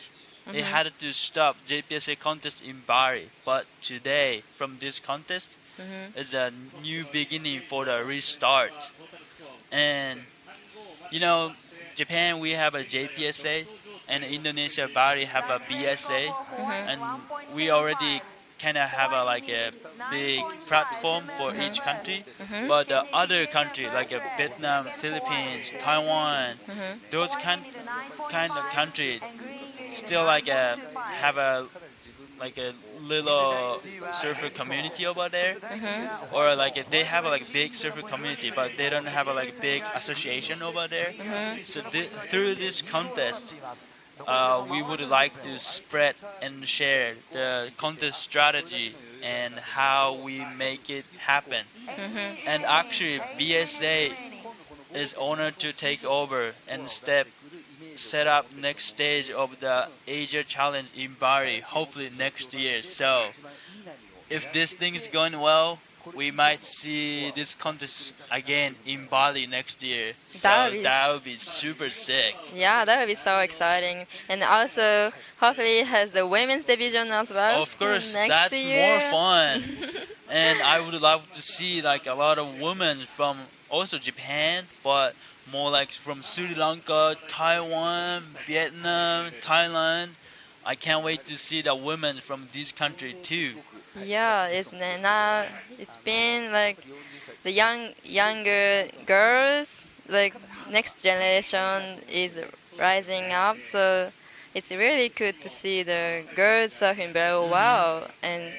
they had to stop JPSA contest in Bali. But today, from this contest, it's a new beginning for the restart. And you know, Japan, we have a JPSA, and Indonesia, Bali have a BSA, and we already kind of have a big platform for each country. But the other country like Vietnam, Philippines, Taiwan, those kind of country still have a little surfer community over there, or they have a big surfer community, but they don't have a big association over there. So through this contest, we would like to spread and share the contest strategy and how we make it happen. And actually, BSA is honored to take over and set up next stage of the Asia Challenge in Bali, hopefully next year. So if this thing is going well, we might see this contest again in Bali next year. So that would be super sick. Yeah, that would be so exciting. And also, hopefully it has the women's division as well. Of course, next that's year. more fun. And I would love to see a lot of women from also Japan, but more from Sri Lanka, Taiwan, Vietnam, Thailand. I can't wait to see the women from this country too. Yeah, it's been the younger girls, next generation is rising up, so it's really good to see the girls surfing very well. And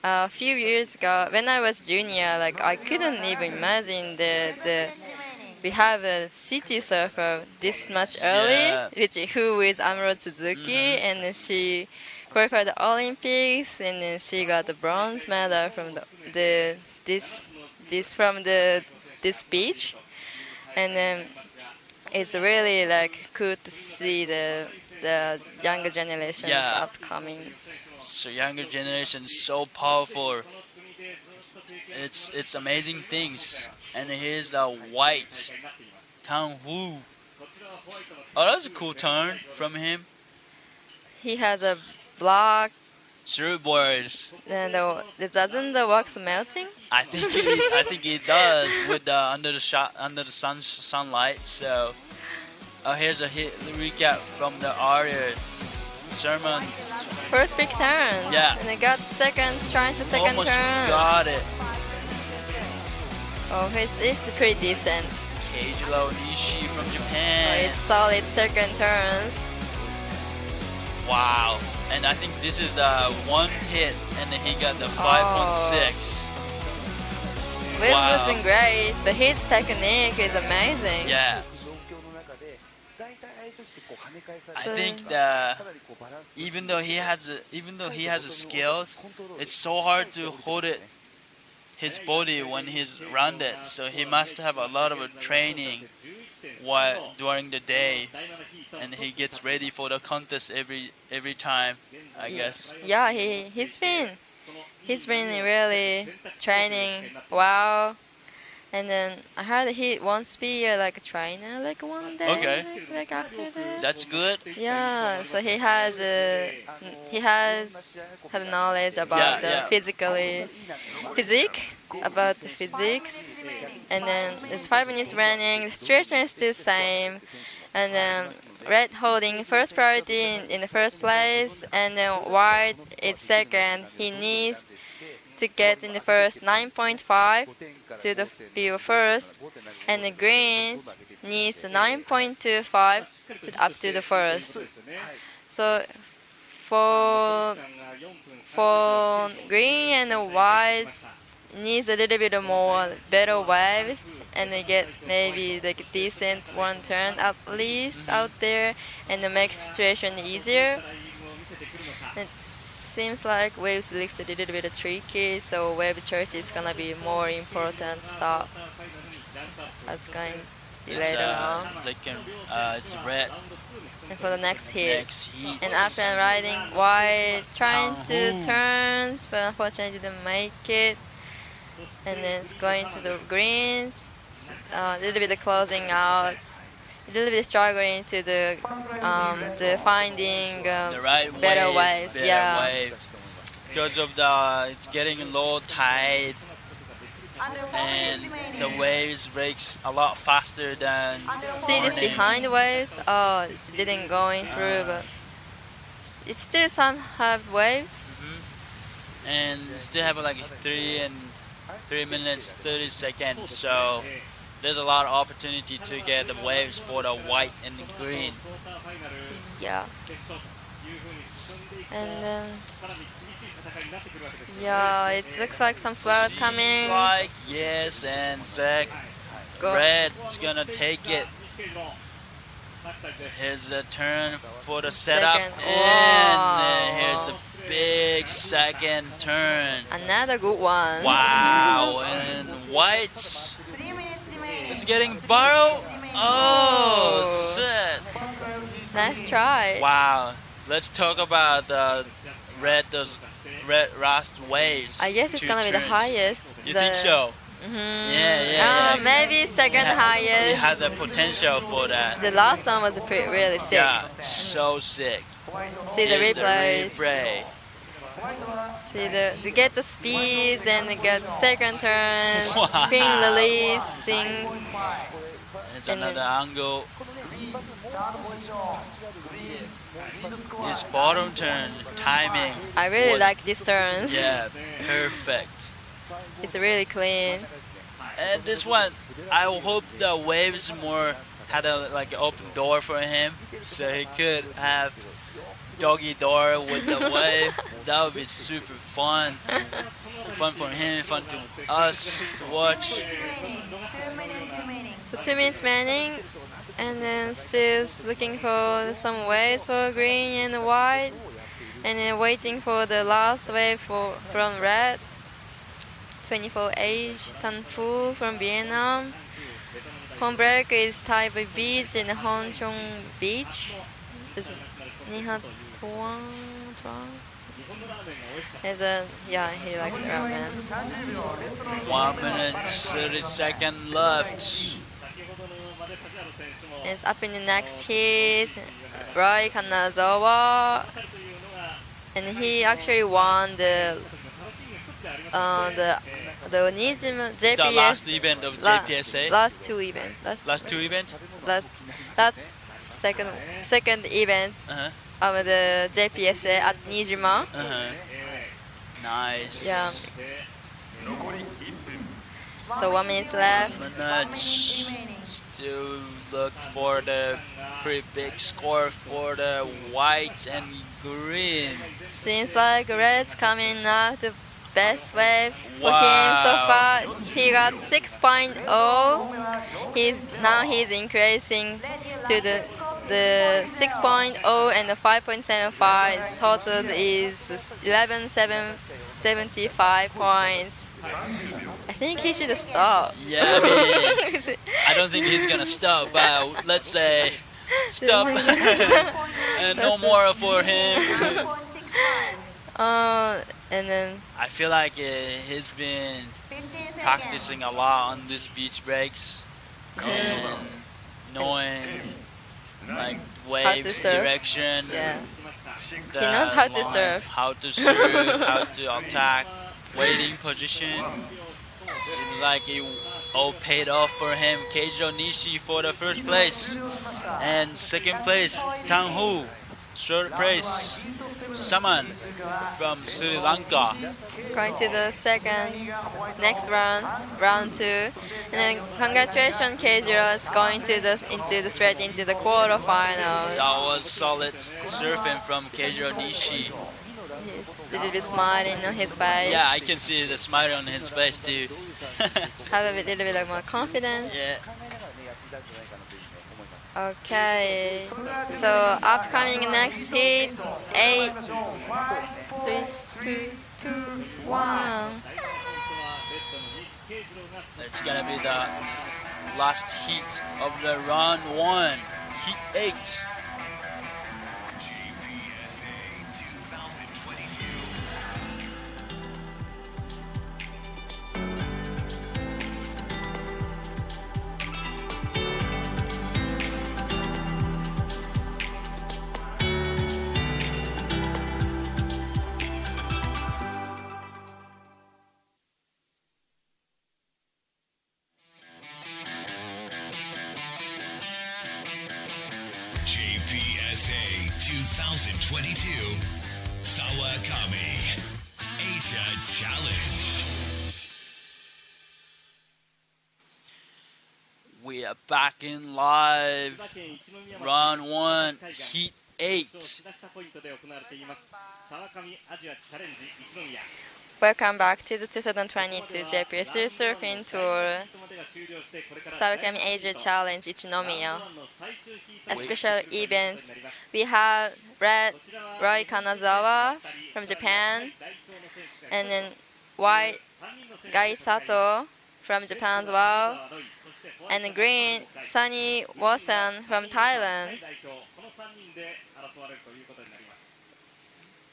a few years ago, when I was junior, I couldn't even imagine that we have a city surfer this much early, who is Amuro Suzuki, and then she qualified the Olympics, and then she got the bronze medal from this beach. And then it's really good to see the younger generations upcoming. So younger generation is so powerful. It's amazing things. And here's the white Tang Wu. Oh, that's a cool turn from him. He has a black surfboards. And doesn't the wax melting? I think it does with the under the sunlight. So here's a recap from the Aria sermon. First big turn. Yeah. And it got trying to second almost turn. Got it. Oh, it's pretty decent. Keijiro Nishi from Japan. Oh, it's solid second turns. Wow. And I think this is the one hit, and then he got the 5.6. We're losing great, but his technique is amazing. Yeah. I think that even though he has the skills, it's so hard to hold his body when he's rounded. So he must have a lot of training during the day, and he gets ready for the contest every time, I guess. Yeah, he's been really training well. And then I heard he wants to be a trainer one day. Okay. After that. That's good. Yeah, so he has knowledge about physique, and then it's 5 minutes running. The situation is still the same, and then red holding first priority in the first place, and then white is second. He needs to get in the first 9.5 to the field first, and the green needs 9.25 up to the first. So for green and white needs a little bit more better waves and they get maybe like a decent one turn at least out there and it makes situation easier. It seems like wave select a little bit tricky, so wave choice is gonna be more important stuff. That's going to be later on. It's red. And for the next heat. And after riding white, trying to turns, but unfortunately didn't make it. And then it's going to the greens. A little bit of closing out. A little bit struggling to the finding the right better waves. Yeah. Wave. Because of it's getting low tide. And the waves breaks a lot faster than see this behind the waves. Oh, it didn't going through, but it still some have waves. And still have like 3 minutes 30 seconds. So there's a lot of opportunity to get the waves for the white and the green. Yeah. And then. Yeah, it looks like some swells coming. Like yes, and red's gonna take it. Here's the turn for the setup, and here's the big second turn. Another good one. Wow, and white. It's getting borrowed. Oh, shit. Nice try. Wow. Let's talk about the red rust waves. I guess it's gonna be the highest. You think so? Yeah. Maybe second highest. It has the potential for that. The last one was really sick. Yeah, so sick. See the replays. Replay. See to get the speeds and get second turn, spin releasing. It's another angle. This bottom turn timing. I really like these turns. Yeah, perfect. It's really clean. And this one, I hope the waves more had a open door for him, so he could have doggy door with the wave. That would be super fun. Fun for him, fun to us to watch. So 2 minutes remaining, and then still looking for some waves for green and white, and then waiting for the last wave from red. 24 age, Tan Fu from Vietnam. Home break is Thai Beach in Hon Chung Beach. Nihat Tuang. He likes ramen. 1 minute 30 seconds left. It's up in the next heat. Roy Kanazawa, and he actually won the Nijima JPS. The last event of JPSA. Last two events. Last two events. That's second event of the JPSA at Nijima. Nice. Yeah. So 1 minute left. Still look for the pretty big score for the white and green. Seems like red's coming out the best wave for him so far. He got 6.0. He's increasing to the 6.0 and the 5.75. His total is 11,775 points. I think he should stop. Yeah, I mean, I don't think he's gonna stop, but let's say stop and no more for him. And then I feel like he's been practicing a lot on these beach breaks and knowing waves direction. Yeah. He knows how to serve. How to serve, how to attack, waiting position. Seems like it all paid off for him. Keijo Nishi for the first place. And second place, Tang Hu. third place, Saman from Sri Lanka. Going to the next round, round 2. And then congratulations, Keijiro is going to straight into the quarterfinals. That was solid surfing from Keijiro Nishi. He's a little bit smiling on his face. Yeah, I can see the smile on his face too. Have a little bit more confidence. Yeah. Okay, so upcoming next heat, 8, 3, 2, 2, 1. It's gonna be the last heat of the round 1, heat 8. JPSA 2022 Sawakami Asia Challenge. We are back in live. Round 1, heat 8. Welcome back to the 2022 JPSA Surfing Tour Sawakami Asia Challenge Ichinomiya. A special event. We have Red Roy Kanazawa from Japan, and then White Gai Sato from Japan as well, and the green Sunny Wasan from Thailand.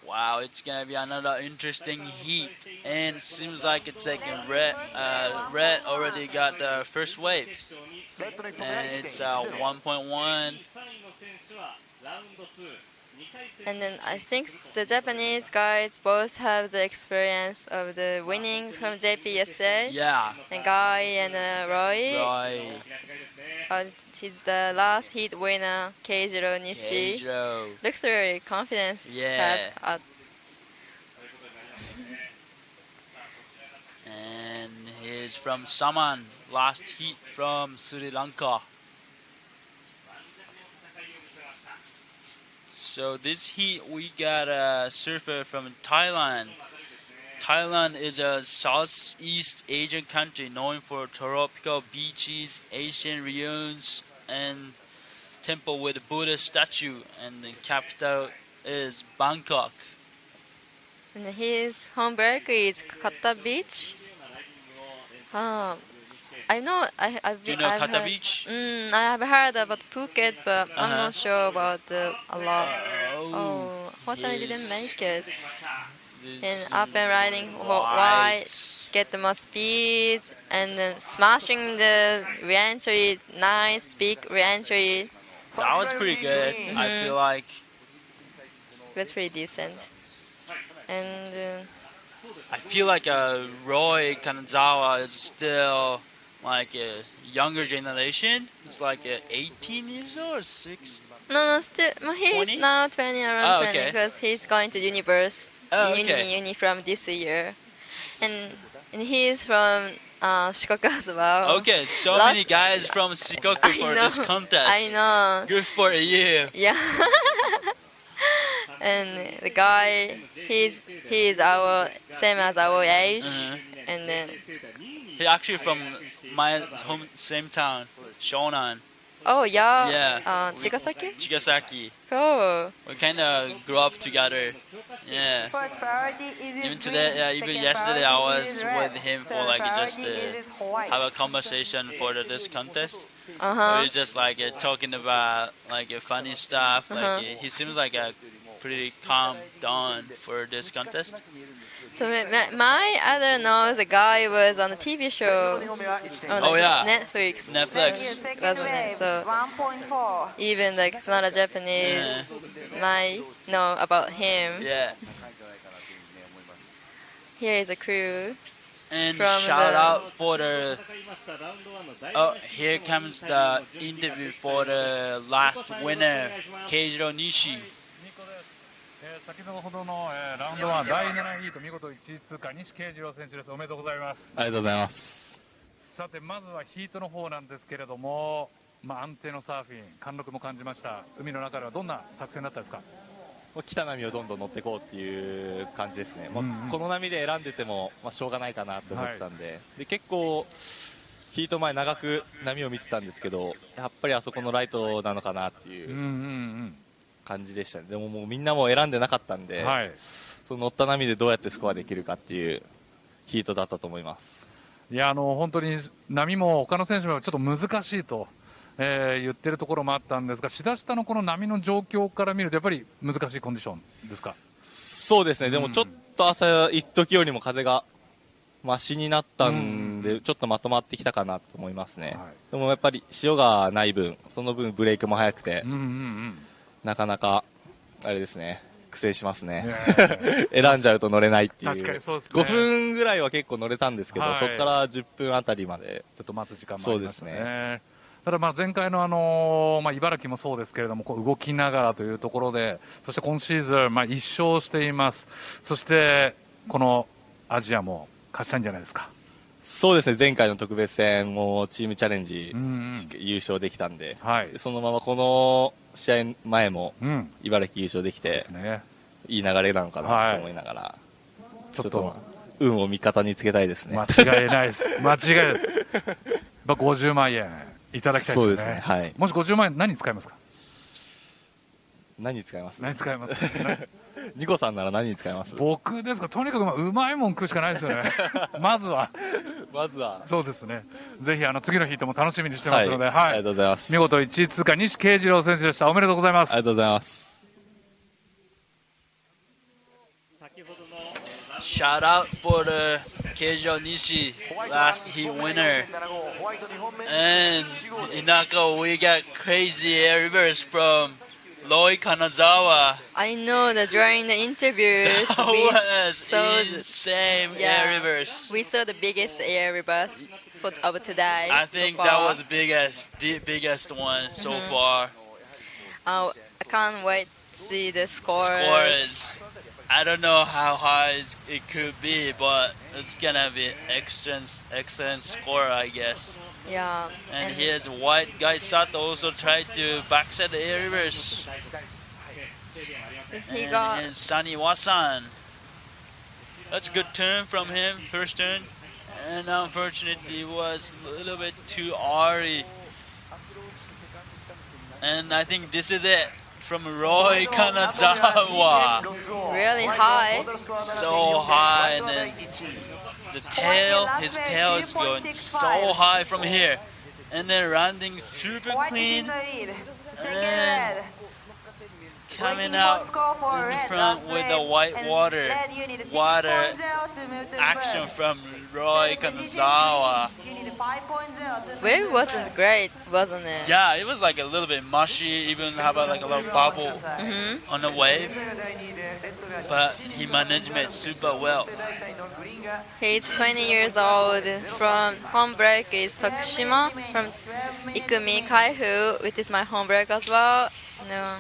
Wow, it's gonna be another interesting heat, and seems like it's like red. Red already got the first wave, and it's 1.1. And then I think the Japanese guys both have the experience of the winning from JPSA. Yeah. And Guy and Roy. He's the last heat winner, Keijiro Nishi. Looks very confident. Yeah. And he's from Saman, last heat from Sri Lanka. So this heat we got a surfer from Thailand. Thailand is a Southeast Asian country known for tropical beaches, Asian ruins, and temple with a Buddha statue, and the capital is Bangkok. And his home break is Kata Beach. I know. Do you know Kata Beach? I have heard about Phuket, but I'm not sure about a lot. Unfortunately, didn't make it. And up and riding wide, get the most speed, and then smashing the re-entry, nice big re-entry. That was pretty good. I feel like that's pretty decent. And I feel like Roy Kanazawa is still like a younger generation. It's like 18 years old or 6. No, still he's now 20, around 20, because he's going to Universe. Uni from this year, and he's from Shikoku as well. Okay, so many guys from Shikoku for this contest. I know. Good for you. Yeah. And the guy, he's our same as our age, and then he's actually from my home same town, Shonan. Oh yeah. Yeah. Tsurigasaki. Tsurigasaki. Cool. We kind of grew up together. Yeah. Even today, even yesterday, I was with him for like just have a conversation for this contest. We were just like talking about like funny stuff. Like he seems like a pretty calm down for this contest. So my other knows the guy was on a TV show on Netflix, wasn't it? So even like it's not a Japanese, might know about him. Yeah. Here is a crew. And shout out for the. Oh, here comes the interview for the last winner, Keijiro Nishi. 先ほどの、ラウンド1第7ヒート見事1位通過西慶次郎選手です。おめでとうございます。ありがとうございます。さてまずはヒートの方なんですけれども、安定のサーフィン貫禄も感じました。海の中ではどんな作戦だったですか？来た波をどんどん乗っていこうっていう感じですね。この波で選んでても、しょうがないかなと思ったんで、で結構ヒート前長く波を見てたんですけど、やっぱりあそこのライトなのかなっていう感じでしたね。でももうみんなも選んでなかったんで、その乗った波でどうやってスコアできるかっていうヒートだったと思います。いや本当に波も他の選手もちょっと難しいと、言ってるところもあったんですが、志田下のこの波の状況から見るとやっぱり難しいコンディションですか？そうですね。でもちょっと朝一時よりも風がマシになったんで、ちょっとまとまってきたかなと思いますね。でもやっぱり潮がない分、その分ブレイクも速くて、なかなかあれですね、苦戦しますね。選んじゃうと乗れないっていう。確かにそうですね。5分ぐらいは結構乗れたんですけど、そこから10分あたりまでちょっと待つ時間もありましたね。そうですね。ただ前回の茨城もそうですけれども、こう動きながらというところで、そして今シーズン1勝しています。そしてこのアジアも勝ちたいんじゃないですか？そうですね。前回の特別戦もチームチャレンジ優勝できたんで、そのままこの試合前も茨城優勝できて、いい流れなのかなと思いながら、ちょっと運を味方につけたいですね。間違いないです。間違いないです。50万円いただきたいですね。そうですね。はい。もし50万円何に使いますか？何に使います？何に使います？ニコさんなら何に使います？僕ですか？とにかくうまいもん食うしかないですよね。まずは。そうですね。ぜひ次のヒートも楽しみにしてますので、ありがとうございます。見事1位通過西慶次郎選手でした。おめでとうございます。ありがとうございます。Shout out for the Keijo Nishi last heat winner. And Inaka, we got crazy air reverse from Loi Kanazawa. I know that during the interviews we saw insane air reverse. We saw the biggest air reverse of today. I think that was the biggest one so far. I can't wait to see the score. I don't know how high it could be, but it's gonna be excellent score, I guess. Yeah. And here's white guy Sato also tried to backside the air reverse. He got. And Sunny Wasan. That's a good turn from him, first turn. And unfortunately, it was a little bit too airy. And I think this is it. From Roy Kanazawa. Really high. So high, and then his tail is going so high from here. And then landing super clean. And coming out in front with the white water action from Roy Kanazawa. Wave wasn't great, wasn't it? Yeah, it was like a little bit mushy, even have like a little bubble on the wave. But he managed it super well. He's 20 years old. From home break is Tokushima. From Ikumi Kaihu, which is my home break as well. No.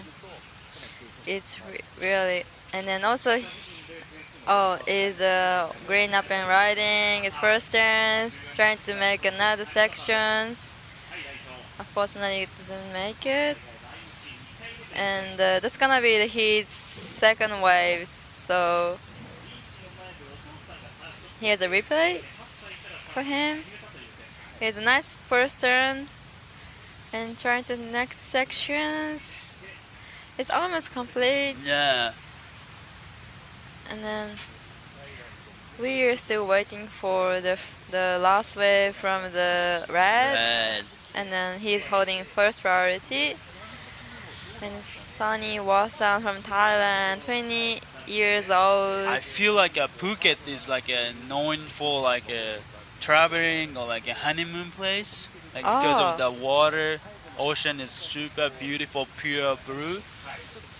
It's really, and then also, is green up and riding. His first turns, trying to make another sections. Unfortunately, it didn't make it. And that's gonna be his second wave. So here's a replay for him. Here's a nice first turn, and trying to next sections. It's almost complete. Yeah. And then we are still waiting for the last wave from the red. And then he's holding first priority. And Sunny Wasan from Thailand, 20 years old. I feel like Phuket is like known for like a traveling or like a honeymoon place. Like because of the water, ocean is super beautiful, pure blue.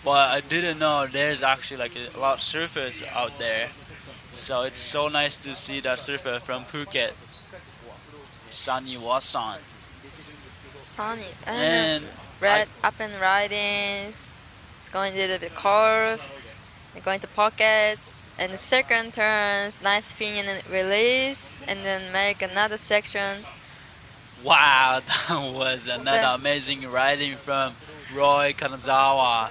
But I didn't know there's actually like a lot of surfers out there. So it's so nice to see the surfer from Phuket, Sunny Wasan. Sunny. And red up and riding. It's going a little bit curve. going to pockets, and the second turns, nice spin and release, and then make another section. Wow, that was another amazing riding from Roy Kanazawa.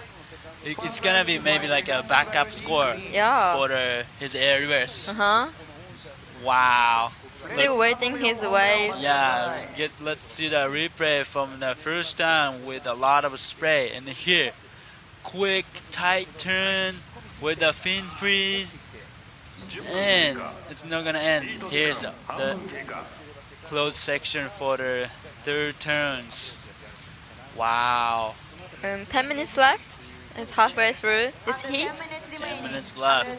It's gonna be maybe like a backup score for his air reverse. Wow. Still waiting his waves. Yeah, let's see the replay from the first time with a lot of spray. And here, quick, tight turn with the fin freeze. And it's not gonna end. Here's the closed section for the third turns. Wow. 10 minutes left. It's halfway through this heat. 10 minutes left.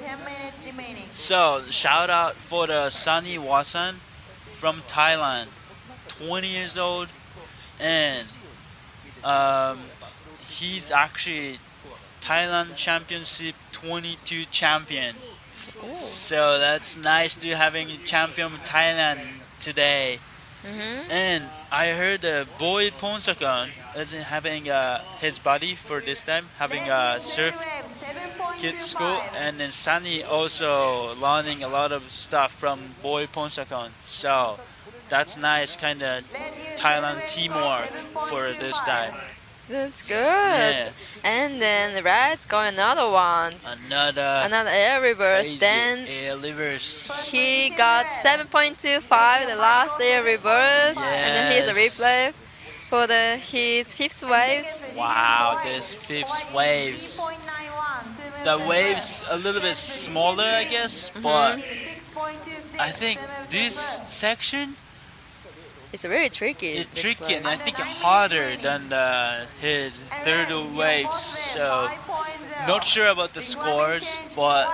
So, shout out for the Sunny Wasan from Thailand, 20 years old, and he's actually Thailand Championship 22 champion. Ooh. So that's nice to having champion Thailand today. And I heard Boy Ponsakon isn't having his buddy for this time, having a surf kid school, and then Sunny also learning a lot of stuff from Boy Ponsakon. So that's nice, kind of Thailand teamwork for this time. That's good. Yeah. And then the Red's got another one. Another air reverse. Then air reverse. He got 7.25 the last air reverse. Yes. And then here's a replay for his fifth waves. Wow, this fifth waves. The waves a little bit smaller, I guess, but I think this section it's very tricky. It's tricky, and I think harder than his third waves. So, not sure about the scores, but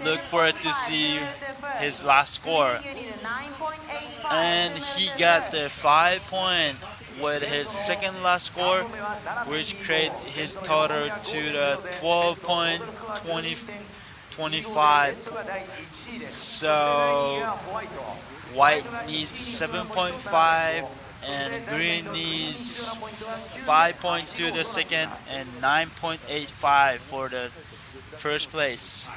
look forward to see his last score. And he got the 5 point with his second last score, which create his total to the 12.25. So white needs 7.5 and green needs 5.2 the second and 9.85 for the first place.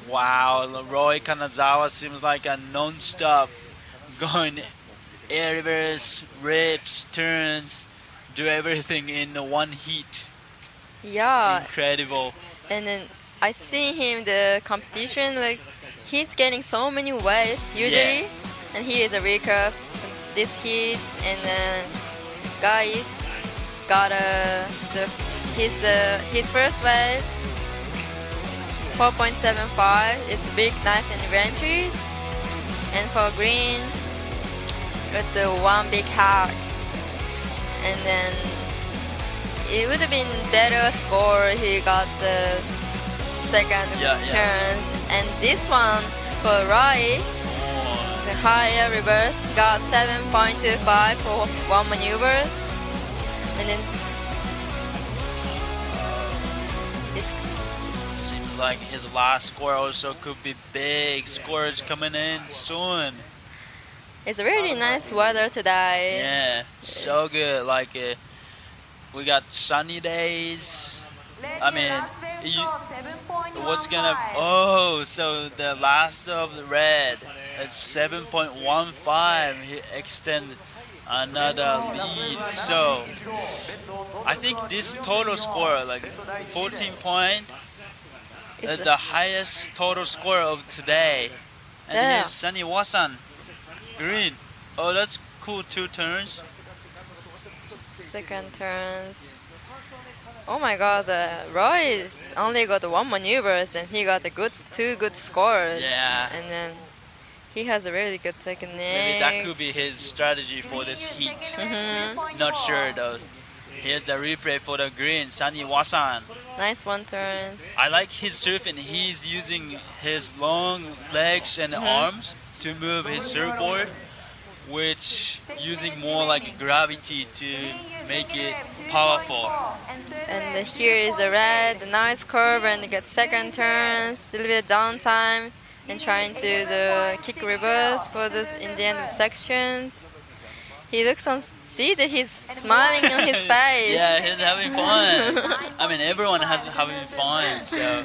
Wow, Roy Kanazawa seems like a non-stop going air reverse, rips, turns, do everything in one heat. Yeah. Incredible. And then I see him the competition, like he's getting so many waves usually, and he is a recurve this heat, and then guys got his first wave. 4.75. It's big, nice, and inventory. And for green, with the one big hack. And then it would have been better score. He got the second turns. And this one for Rai, it's a high air reverse. Got 7.25 for one maneuver. And then like his last score also could be big scores coming in soon. It's really nice weather today. Yeah, so good. Like we got sunny days. I mean, what's gonna? Oh, so the last of the red at 7.15. He extended another lead. So I think this total score, like 14 point. Is the highest total score of today. And here's Sunny Wasan. Green. Oh, that's cool. 2 turns. Second turns. Oh my god, Royce only got 1 maneuvers and he got two good scores. Yeah. And then he has a really good technique. Maybe that could be his strategy for this heat. Not sure though. Here's the replay for the green, Sunny Wasan. Nice 1 turns. I like his surfing. He's using his long legs and arms to move his surfboard, which using more like gravity to make it powerful. And here is the red, the nice curve, and get second turns, a little bit of downtime, and trying to do the kick reverse for this in the end of sections. He looks see that he's smiling on his face. Yeah, he's having fun. I mean, everyone has having fun, so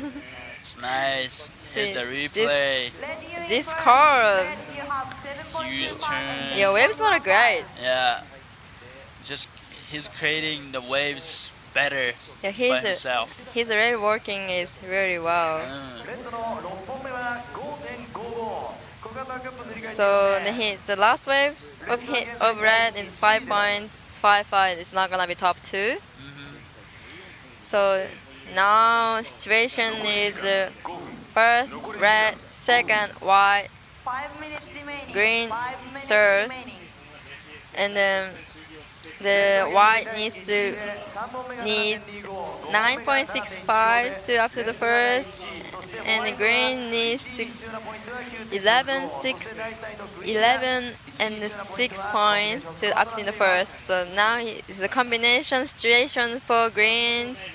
it's nice. Here's a replay. This curve. Huge turn. Yeah, waves are great. Yeah. Just he's creating the waves better by himself. His rail working is really well. So the last wave of red is 5.55. It's not gonna be top 2. So now situation is first red, second white, 5 minutes remaining. green, third, and then the white needs 9.65 to up to the first, and the green needs 11 and 6 points to up to the first. So now it's a combination situation for greens.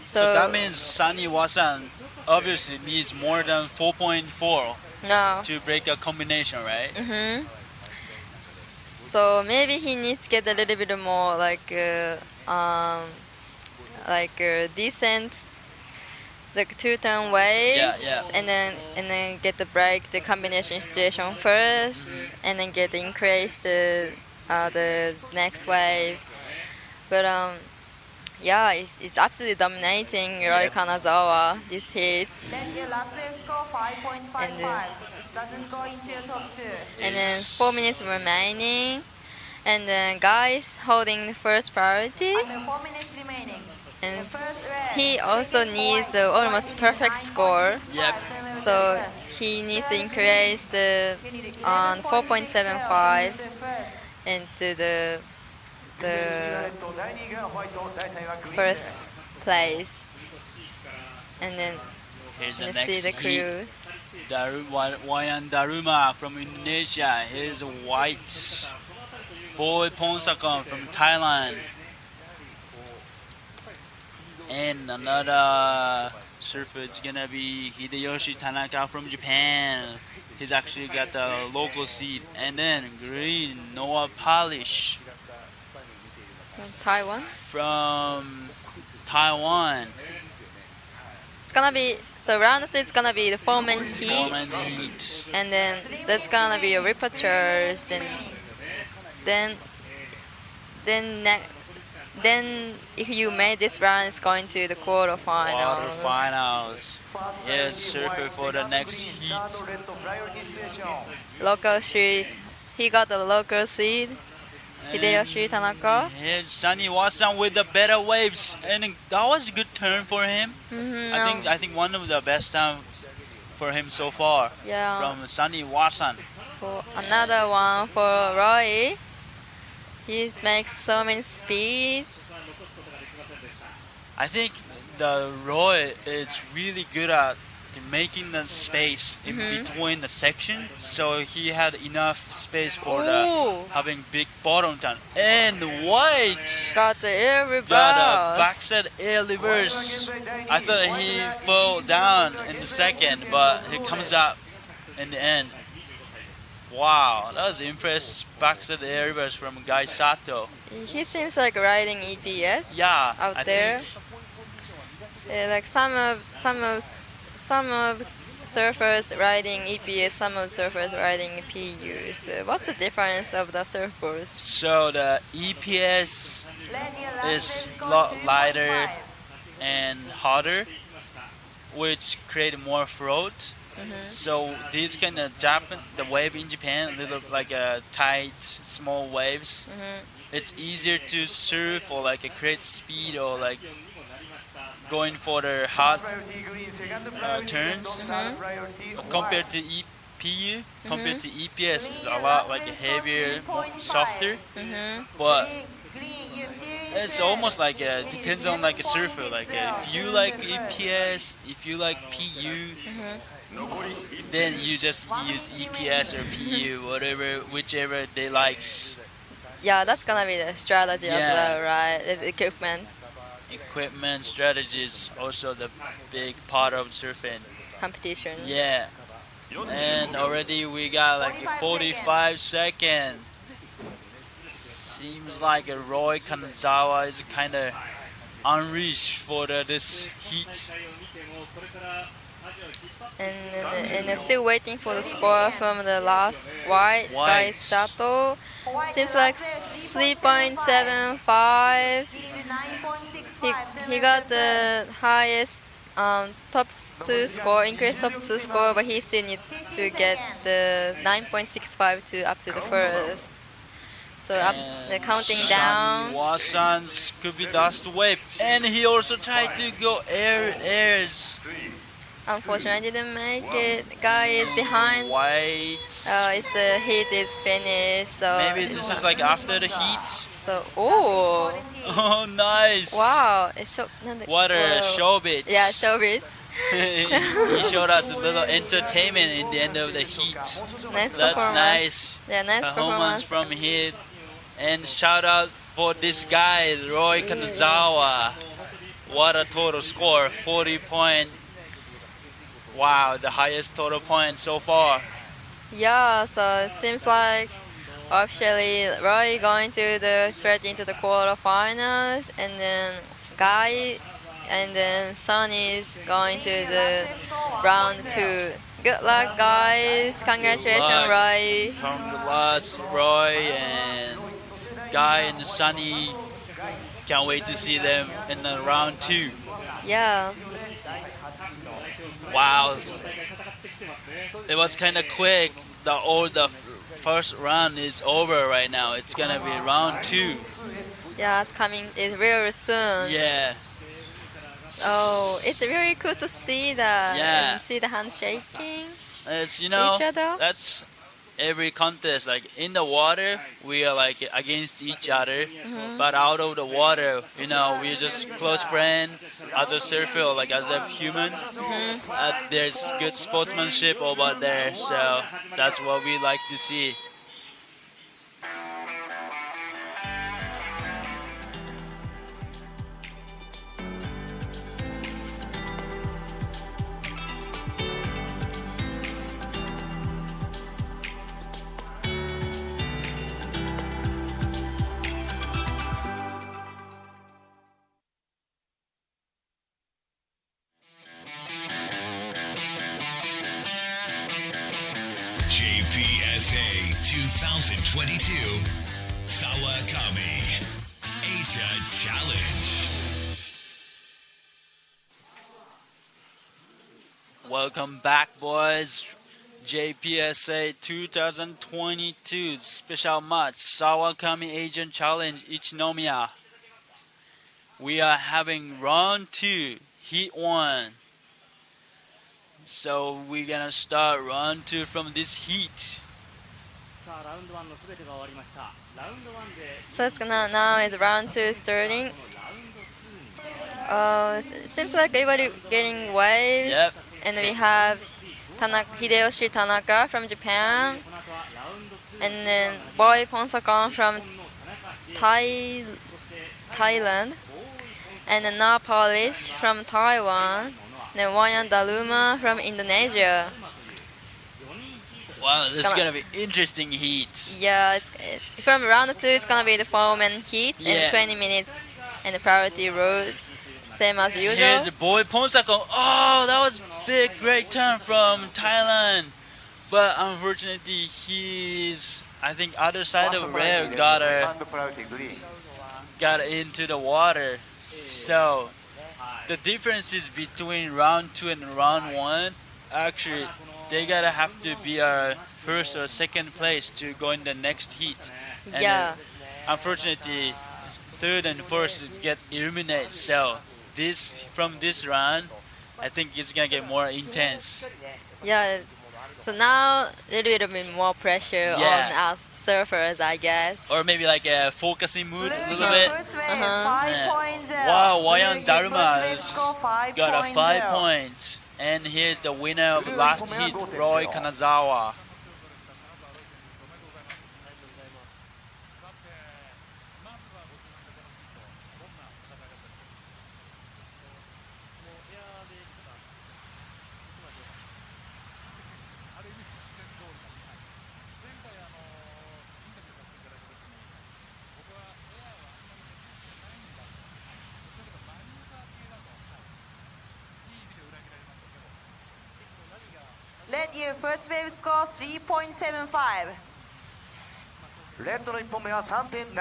So that means Sunny Wasan obviously needs more than 4.4 to break a combination, right? So maybe he needs to get a little bit more decent, like 2-turn waves, and then get the break the combination situation first, and then get increase the next wave. But yeah, it's absolutely dominating Roy Kanazawa this heat. Then your last wave score 5.55. Doesn't go into top 2. And then 4 minutes remaining, and then guys holding the first priority. 4 minutes remaining. And he also needs almost perfect score. Yep. So he needs to increase the 4.75 into the first place. And then let's see the crew. Wayan Daruma from Indonesia. Here's white. Boy Ponsakon from Thailand. And another surfer is gonna be Hideyoshi Tanaka from Japan. He's actually got the local seed. And then green, Noah Polish. From Taiwan? From Taiwan. It's gonna be, so round 2 it's gonna be the 4-man heat. And then that's gonna be a repechers. Then if you made this round, it's going to the quarterfinals. Quarterfinals. Yes, surfer for the next heat. Local seed. He got the local seed. Hideyoshi Tanaka. Here's Sunny Wasan with the better waves, and that was a good turn for him. I think one of the best time for him so far. Yeah. From Sunny Wasan. For another one for Roy. He makes so many speeds. I think the Roy is really good at making the space in between the section, so he had enough space for having big bottom turn. And white got the air reverse. Got a backside air reverse. I thought he fell down in the second, but he comes up in the end. Wow, that was impressive backside air reverse from Guy Sato. He seems like riding EPS out there. Like some of surfers riding EPS, some of surfers riding PUs. What's the difference of the surfers? So the EPS is a lot lighter and harder, which create more float. So these kind of the wave in Japan, a little like tight, small waves. It's easier to surf or like create speed or like going for the hard turns. Compared to PU, compared to EPS, it's a lot like heavier, softer. But it's almost like depends on like a surfer. Like if you like EPS, if you like PU. Then you just use EPS or PU, whichever they likes. Yeah, that's gonna be the strategy as well, right? The equipment strategy is also the big part of surfing competition. Yeah, and already we got like 45 seconds. Seems like Roy Kanazawa is kind of unreached for this heat. And still waiting for the score from the last white guy Sato. Seems like 3.75. He got the highest top 2 score, increased top 2 score, but he still needs to get the 9.65 to up to the first. So they're counting down. Wasan's could be dust wave, and he also tried to go airs. Unfortunately, didn't make it. The guy is behind. White. It's the heat is finished. So maybe this is like after the heat. So oh, nice. Wow, what a showbiz. Yeah, showbiz. He showed us a little entertainment in the end of the heat. Nice That's nice. Yeah, nice performance from him. And shout out for this guy, Roy Kanazawa. What a total score, 40 point. Wow, the highest total point so far. Yeah, so it seems like officially Roy going to the straight into the quarterfinals, and then Guy and then Sonny is going to the round 2. Good luck, guys. Congratulations, Roy. Congrats, Roy and Guy and Sonny. Can't wait to see them in the round 2. Yeah. Wow. It was kind of quick. The first round is over right now. It's going to be round 2. Yeah, it's coming. It's real soon. Yeah. Oh, it's really cool to see that. Yeah. And see the handshaking. It's, each other. That's every contest. Like in the water, we are like against each other. But out of the water, we're just close friends. As a surfer, like as a human, there's good sportsmanship over there. So that's what we like to see. JPSA 2022 SAWAKAMI Asia Challenge. Welcome back, boys. JPSA 2022 special match SAWAKAMI Asian Challenge Ichinomiya. We are having round 2, heat 1. So we're gonna start round 2 from this heat. So now is round 2 starting. Seems like everybody getting waves. Yep. And we have Hideyoshi Tanaka from Japan, and then Boy Ponsakon from Thailand, and then Na Polish from Taiwan. Then Wayan Daruma from Indonesia. Wow, this is gonna be interesting heat. Yeah, from round 2, it's gonna be the 4-man heat and 20 minutes and the priority road, same as usual. Here's the boy Ponsakon. Oh, that was big, great turn from Thailand. But unfortunately, I think other side of rail got into the water. So the differences between round 2 and round 1, actually, they gotta have to be our first or second place to go in the next heat. And yeah. Unfortunately, third and first get eliminated. So from this round, I think it's gonna get more intense. Yeah. So now a little bit more pressure on us surfers, I guess. Or maybe like a focusing mood a little bit. Wow, Wayan Daruma has got a 5 points. And here's the winner of last heat, Roy Kanazawa. Let your first wave score 3.75. レッドの1本目は 3.75.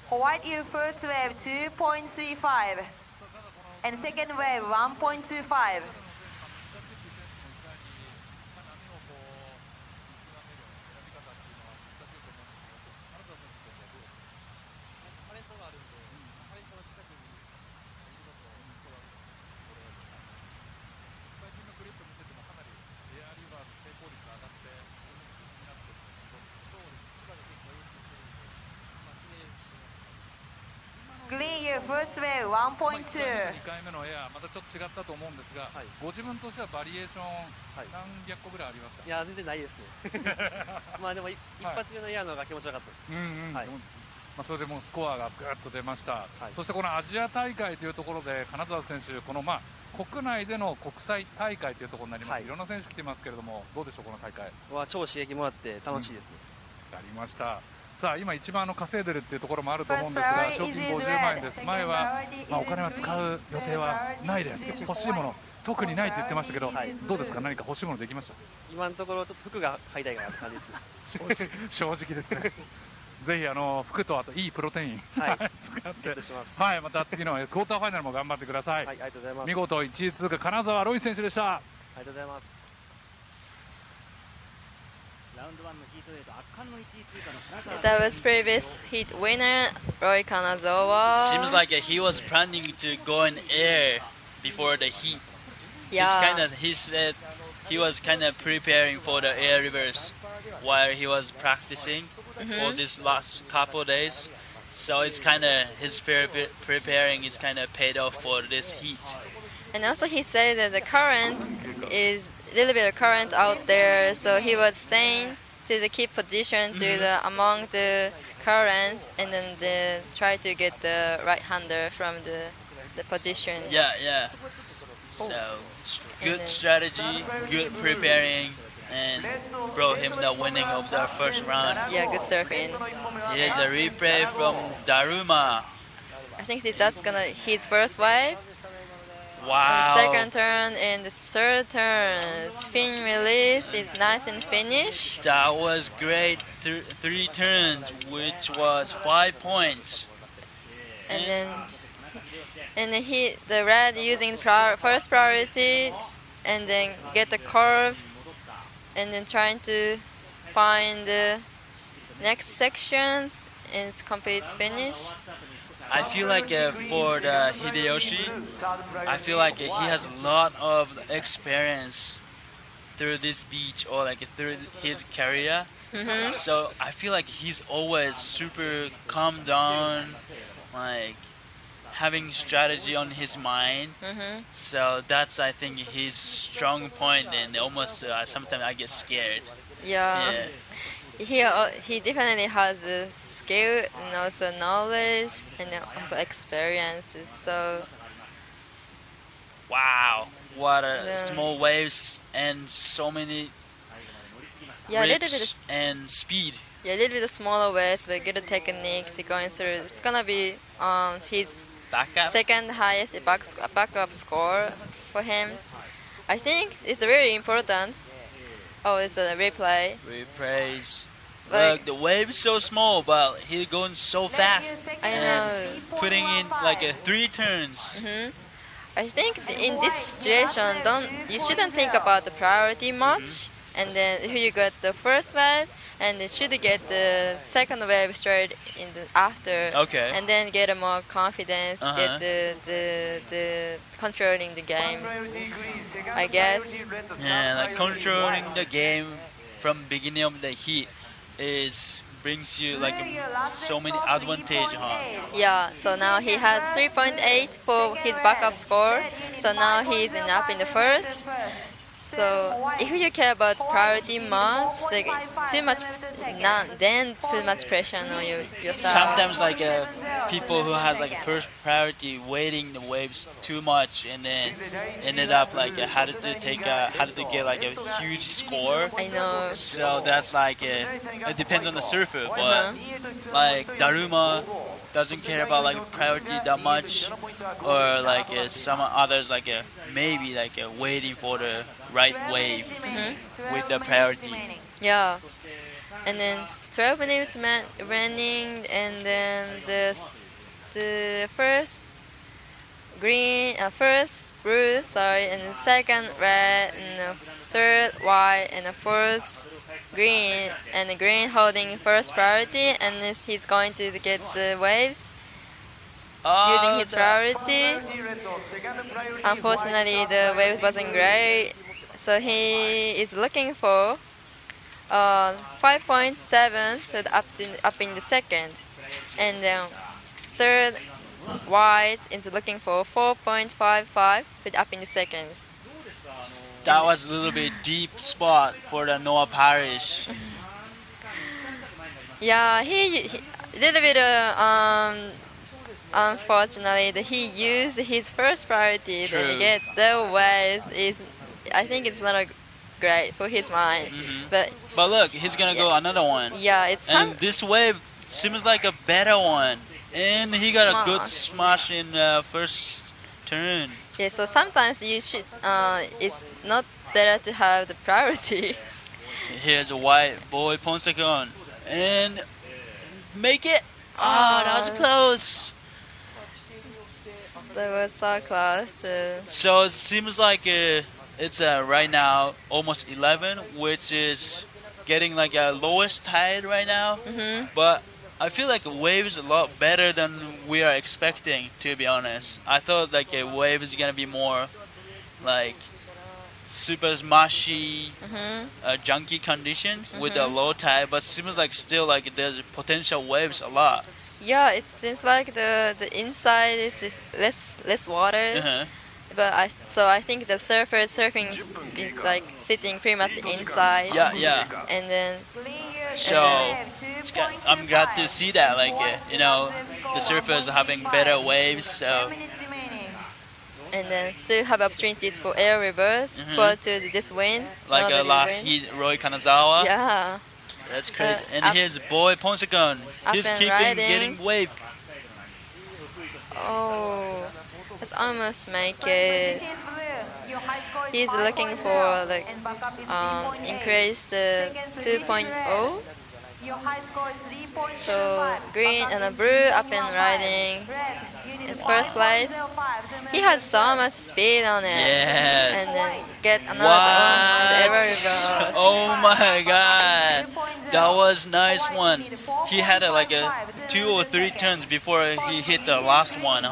White your first wave 2.35 and second wave 1.25. Green your first wave 1.2. 2回目のエアまたちょっと違ったと思うんですが、ご自分としてはバリエーション何百個ぐらいありますか？いや全然ないですね。まあでも一発目のエアの方が気持ちよかったです。まあそれでもうスコアがぐっと出ました。そしてこのアジア大会というところで金沢選手このまあ国内での国際大会というところになります。いろんな選手来てますけれどもどうでしょうこの大会？は超刺激もらって楽しいですね。ありました。さあ今一番稼いでるっていうところもあると思うんですが賞金50万円です。前は、お金は使う予定はないです欲しいもの特にないと言ってましたけど、どうですか何か欲しいものできました？今のところちょっと服が買いたいかなって感じですね。正直ですね。ぜひ服とあといいプロテイン、使ってまた次のクォーターファイナルも頑張ってください。ありがとうございます。見事1位通過金沢ロイ選手でした。ありがとうございます。That was previous heat winner Roy Kanazawa. Seems like he was planning to go in air before the heat. Yeah. He said he was kind of preparing for the air reverse while he was practicing for this last couple of days. So it's kind of his preparing is kind of paid off for this heat. And also he said that the current is a little bit of current out there, so he was staying to the keep position to the among the current, and then try to get the right hander from the position. Yeah. So good strategy, good preparing, and brought him the winning of the first round. Yeah, good surfing. Here's a replay from Daruma. I think that's gonna his first wave. Wow. The second turn and the third turn, spin release is nice and finish. That was great. Three turns, which was 5 points. And then the red using first priority, and then get the curve, and then trying to find the next sections and it's complete finish. I feel like for the Hideyoshi, I feel like he has a lot of experience through this beach or like through his career. So I feel like he's always super calm down, like having strategy on his mind. So that's I think his strong point, and almost sometimes I get scared. Yeah. He definitely has skill and also knowledge and also experiences. So wow, what a small waves and so many rips and speed. Yeah, a little bit smaller waves, but good technique to going through. It's gonna be his second highest backup score for him. I think it's very important. Oh, it's a replay. Replays. Look, the wave is so small, but he's going so fast. I know. Putting in like 3 turns. I think in this situation, you shouldn't think about the priority much. And then if you got the first wave, and you should get the second wave straight in after. Okay. And then get more confidence, get the controlling the games, I guess. Yeah, like controlling the game from beginning of the heat brings you like so many advantage, huh? Yeah, so now he has 3.8 for his backup score. So now he's up in the first. So if you care about priority much, like too much pressure on yourself. Sometimes like people who has like first priority waiting the waves too much, and then ended up like had to get like a huge score. I know. So that's like it depends on the surfer, but like Daruma doesn't care about like priority that much, or like some others like maybe like waiting for the right wave with the priority. Yeah. And then 12 minutes running, and then the first blue, sorry, and the second red, and the third white, and the fourth green, and the green holding first priority, and he's going to get the waves using his priority. Unfortunately, the waves wasn't great, so he is looking for 5.7 up in the second, and then third white is looking for 4.55 up in the second. That was a little bit deep spot for the Noah Parrish. Yeah, he little bit unfortunately he used his first priority to get the waves. I think it's not great for his mind. But look, he's gonna go another one. Yeah, and this wave seems like a better one, and he got a good smash in first turn. Yeah, so sometimes you should. It's not better to have the priority. Here's a white boy Ponsagon, and make it. Oh, that was close. That was so close. So it seems like it's right now almost 11, which is getting like a lowest tide right now. But I feel like a wave is a lot better than we are expecting, to be honest. I thought like a wave is gonna be more like super smashy, junky condition with a low tide, but seems like still like there's potential waves a lot. Yeah, it seems like the inside is less water. But I think the surfing is like sitting pretty much inside. Yeah. And then I'm glad to see that, like the surfers are having better waves. So. And then still have opportunities for air reverse toward to this wind. Like last heat, Roy Kanazawa. Yeah. That's crazy. And here's boy Ponsagon. He's keeping getting wave. Oh, let's almost make it. He's looking for like increase the 2.0. So green and blue up and riding. It's first place. He has so much speed on it. Yeah. And then get another reverse. Oh my god. That was nice one. He had like a 2 or 3 turns before he hit the last one,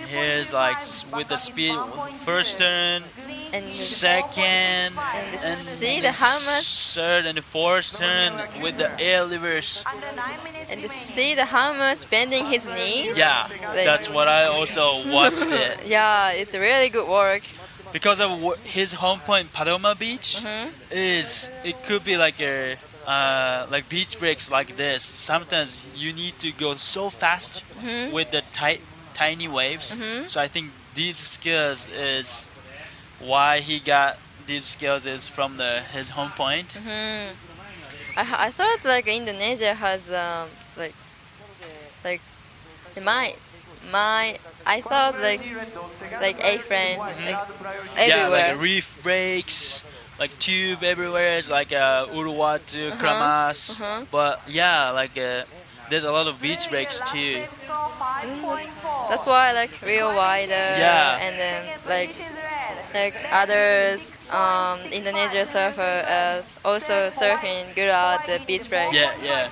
Here's like with the speed, first turn, and second, and see how much third and fourth turn with the air reverse. And see how much bending his knees. Yeah, that's what I also watched it. Yeah, it's really good work. Because of his home point, Paloma Beach, it could be like a like beach breaks like this. Sometimes you need to go so fast with the tiny waves. So I think these skills is why he got these skills is from his home point. I thought like Indonesia has like I thought like A-frame everywhere. Like reef breaks, like tube everywhere. It's like Uluwatu, Kramas. But yeah, like there's a lot of beach breaks too. That's why like real wider. Yeah. And then like others Indonesia surfer also surfing good at the beach break. Yeah.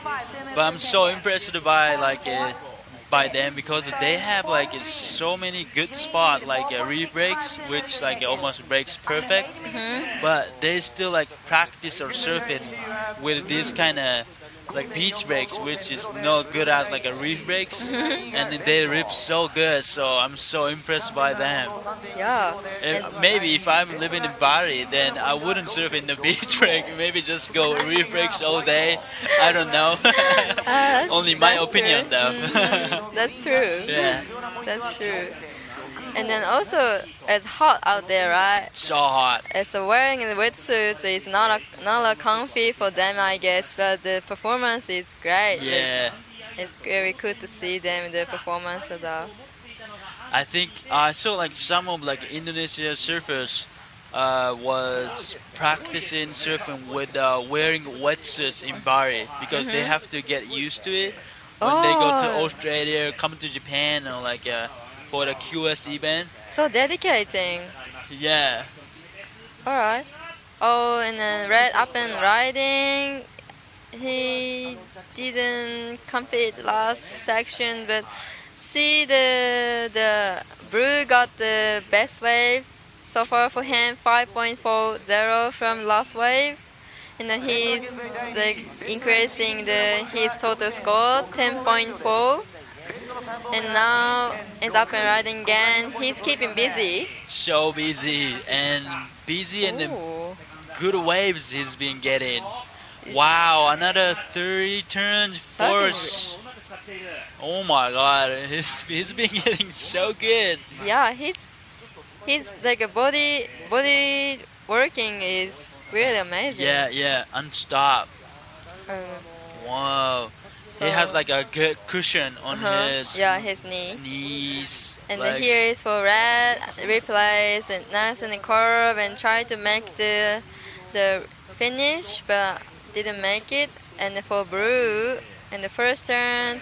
But I'm so impressed by them because they have like so many good spots like reef breaks, which like almost breaks perfect. But they still like practice or surfing with these kind of like beach breaks, which is not good as like a reef breaks, and they rip so good. So I'm so impressed by them. Yeah. And maybe if I'm living in Bali, then I wouldn't surf in the beach break. Maybe just go reef breaks all day. I don't know. Only my opinion, though. That's true. Yeah. That's true. And then also, it's hot out there, right? So hot. So wearing the wetsuits is not comfy for them, I guess. But the performance is great. Yeah. it's very cool to see them the performance of that. I think I saw like some of like Indonesia surfers was practicing surfing with wearing wetsuits in Bali because they have to get used to it when they go to Australia, come to Japan, or like for the QS event. So dedicating. Yeah. All right. Oh, and then Red up and riding. He didn't compete last section, but see the Blue got the best wave so far for him, 5.40 from last wave, and then he's like increasing his total score 10.4, and now it's up and riding again. He's keeping busy. So busy and the good waves he's been getting. Wow, another 30 turns force. Oh my god, he's been getting so good. Yeah, he's like a body working is really amazing. Yeah, unstopped. Wow. So, he has like a good cushion on his knees. And like, then here is for Red, replays and nice and curve and try to make the finish, but didn't make it. And for Blue in the first turn,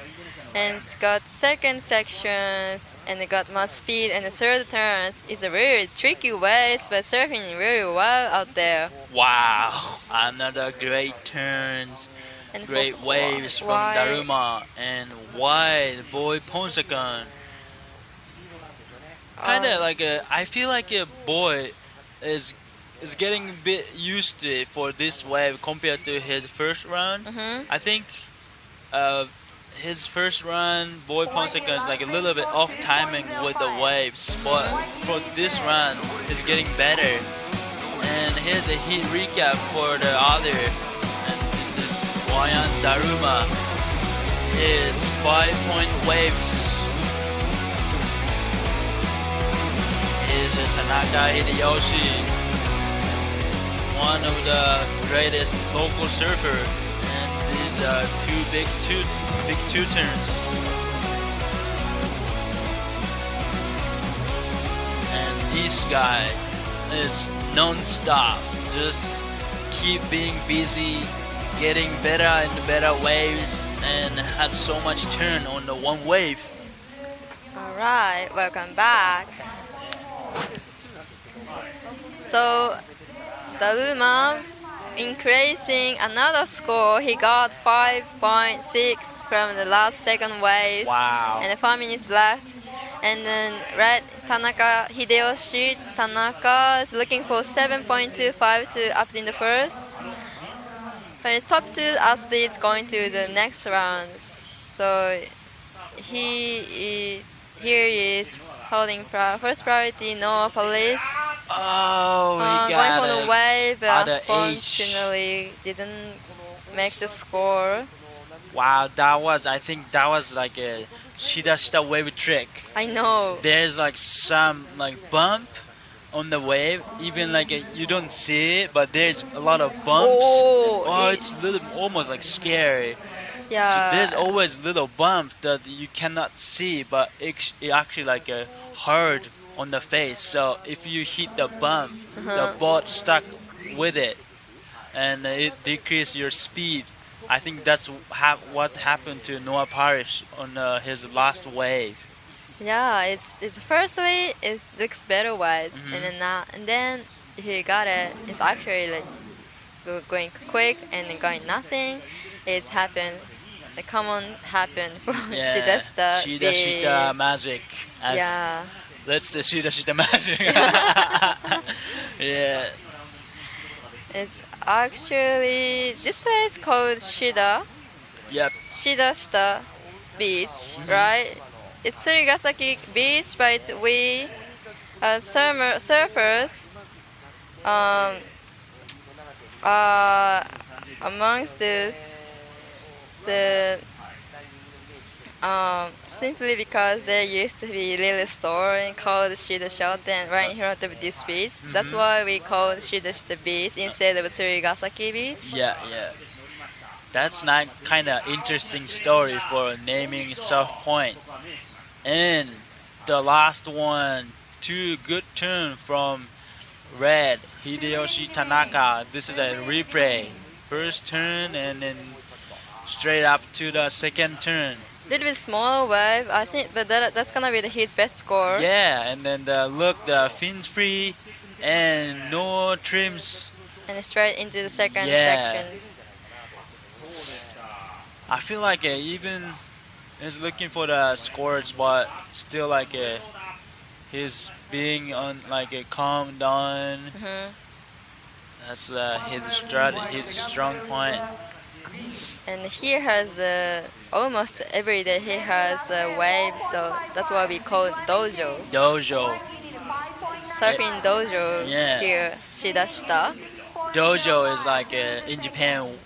and it's got second sections, and it got more speed. And the third turns is a very tricky waves, but surfing very well out there. Wow, another great turn, and great waves from Daruma and wide boy Ponsakan. Kind of like I feel like a boy is getting a bit used to it for this wave compared to his first run. I think his first run, Boy Ponsakan is like a little bit off timing with the waves, but for this run, it's getting better. And here's the heat recap for the other, and this is Wayan Daruma. It's 5-point waves. Here's Tanaka Hideyoshi, one of the greatest local surfers. These are two big two turns. And this guy is non-stop, just keep being busy, getting better and better waves, and had so much turn on the one wave. Alright, welcome back. So Daruma increasing another score. He got 5.6 from the last second wave. Wow. And 5 minutes left. And then Red Tanaka Hideyoshi Tanaka is looking for 7.25 to up in the first. But his top two athletes going to the next round. So here he is holding first priority, no police. Oh, he got going for the wave, but unfortunately didn't make the score. Wow, I think that was like a shida wave trick. I know. There's like some like bump on the wave, even like you don't see it, but there's a lot of bumps. It's almost like scary. Yeah. So there's always little bumps that you cannot see, but it actually like hard on the face. So if you hit the bump, the board stuck with it, and it decreases your speed. I think that's what happened to Noah Parrish on his last wave. Yeah, it's firstly it looks better wise, and then he got it. It's actually like going quick and then going nothing. It's happened. The common happened for Shida magic. Yeah. Let's the Shida magic. Yeah. It's actually this place called Shida. Yep. Shida Beach, right? It's Tsurigasaki Beach, but it's we surfers amongst the simply because there used to be a little store called Shida Shoten right in front of this beach. That's why we call Shida Beach instead of Tsurigasaki Beach. Yeah. That's not kind of interesting story for naming serve point. And the last one, 2 good turn from red, Hideyoshi Tanaka. This is a replay. First turn and then straight up to the second turn. A little bit smaller wave, I think, but that's gonna be his best score. Yeah, and then the fins free and no trims. And straight into the second section. I feel like even he's looking for the scores, but still like he's being on like a calm down. That's his strong point. And he has almost every day he has waves, so that's why we call it dojo. Dojo. Surfing dojo here, Shidashita. Dojo is like in Japan.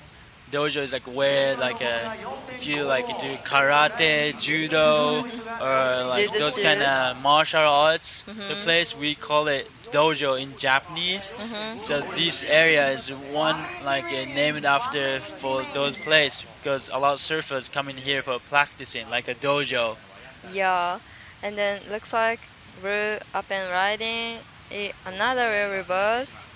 Dojo is like where like if you like do karate, judo, or like those kind of martial arts. The place we call it dojo in Japanese. So this area is one like named after for those places because a lot of surfers come in here for practicing like a dojo. Yeah, and then looks like we're up and riding another reverse.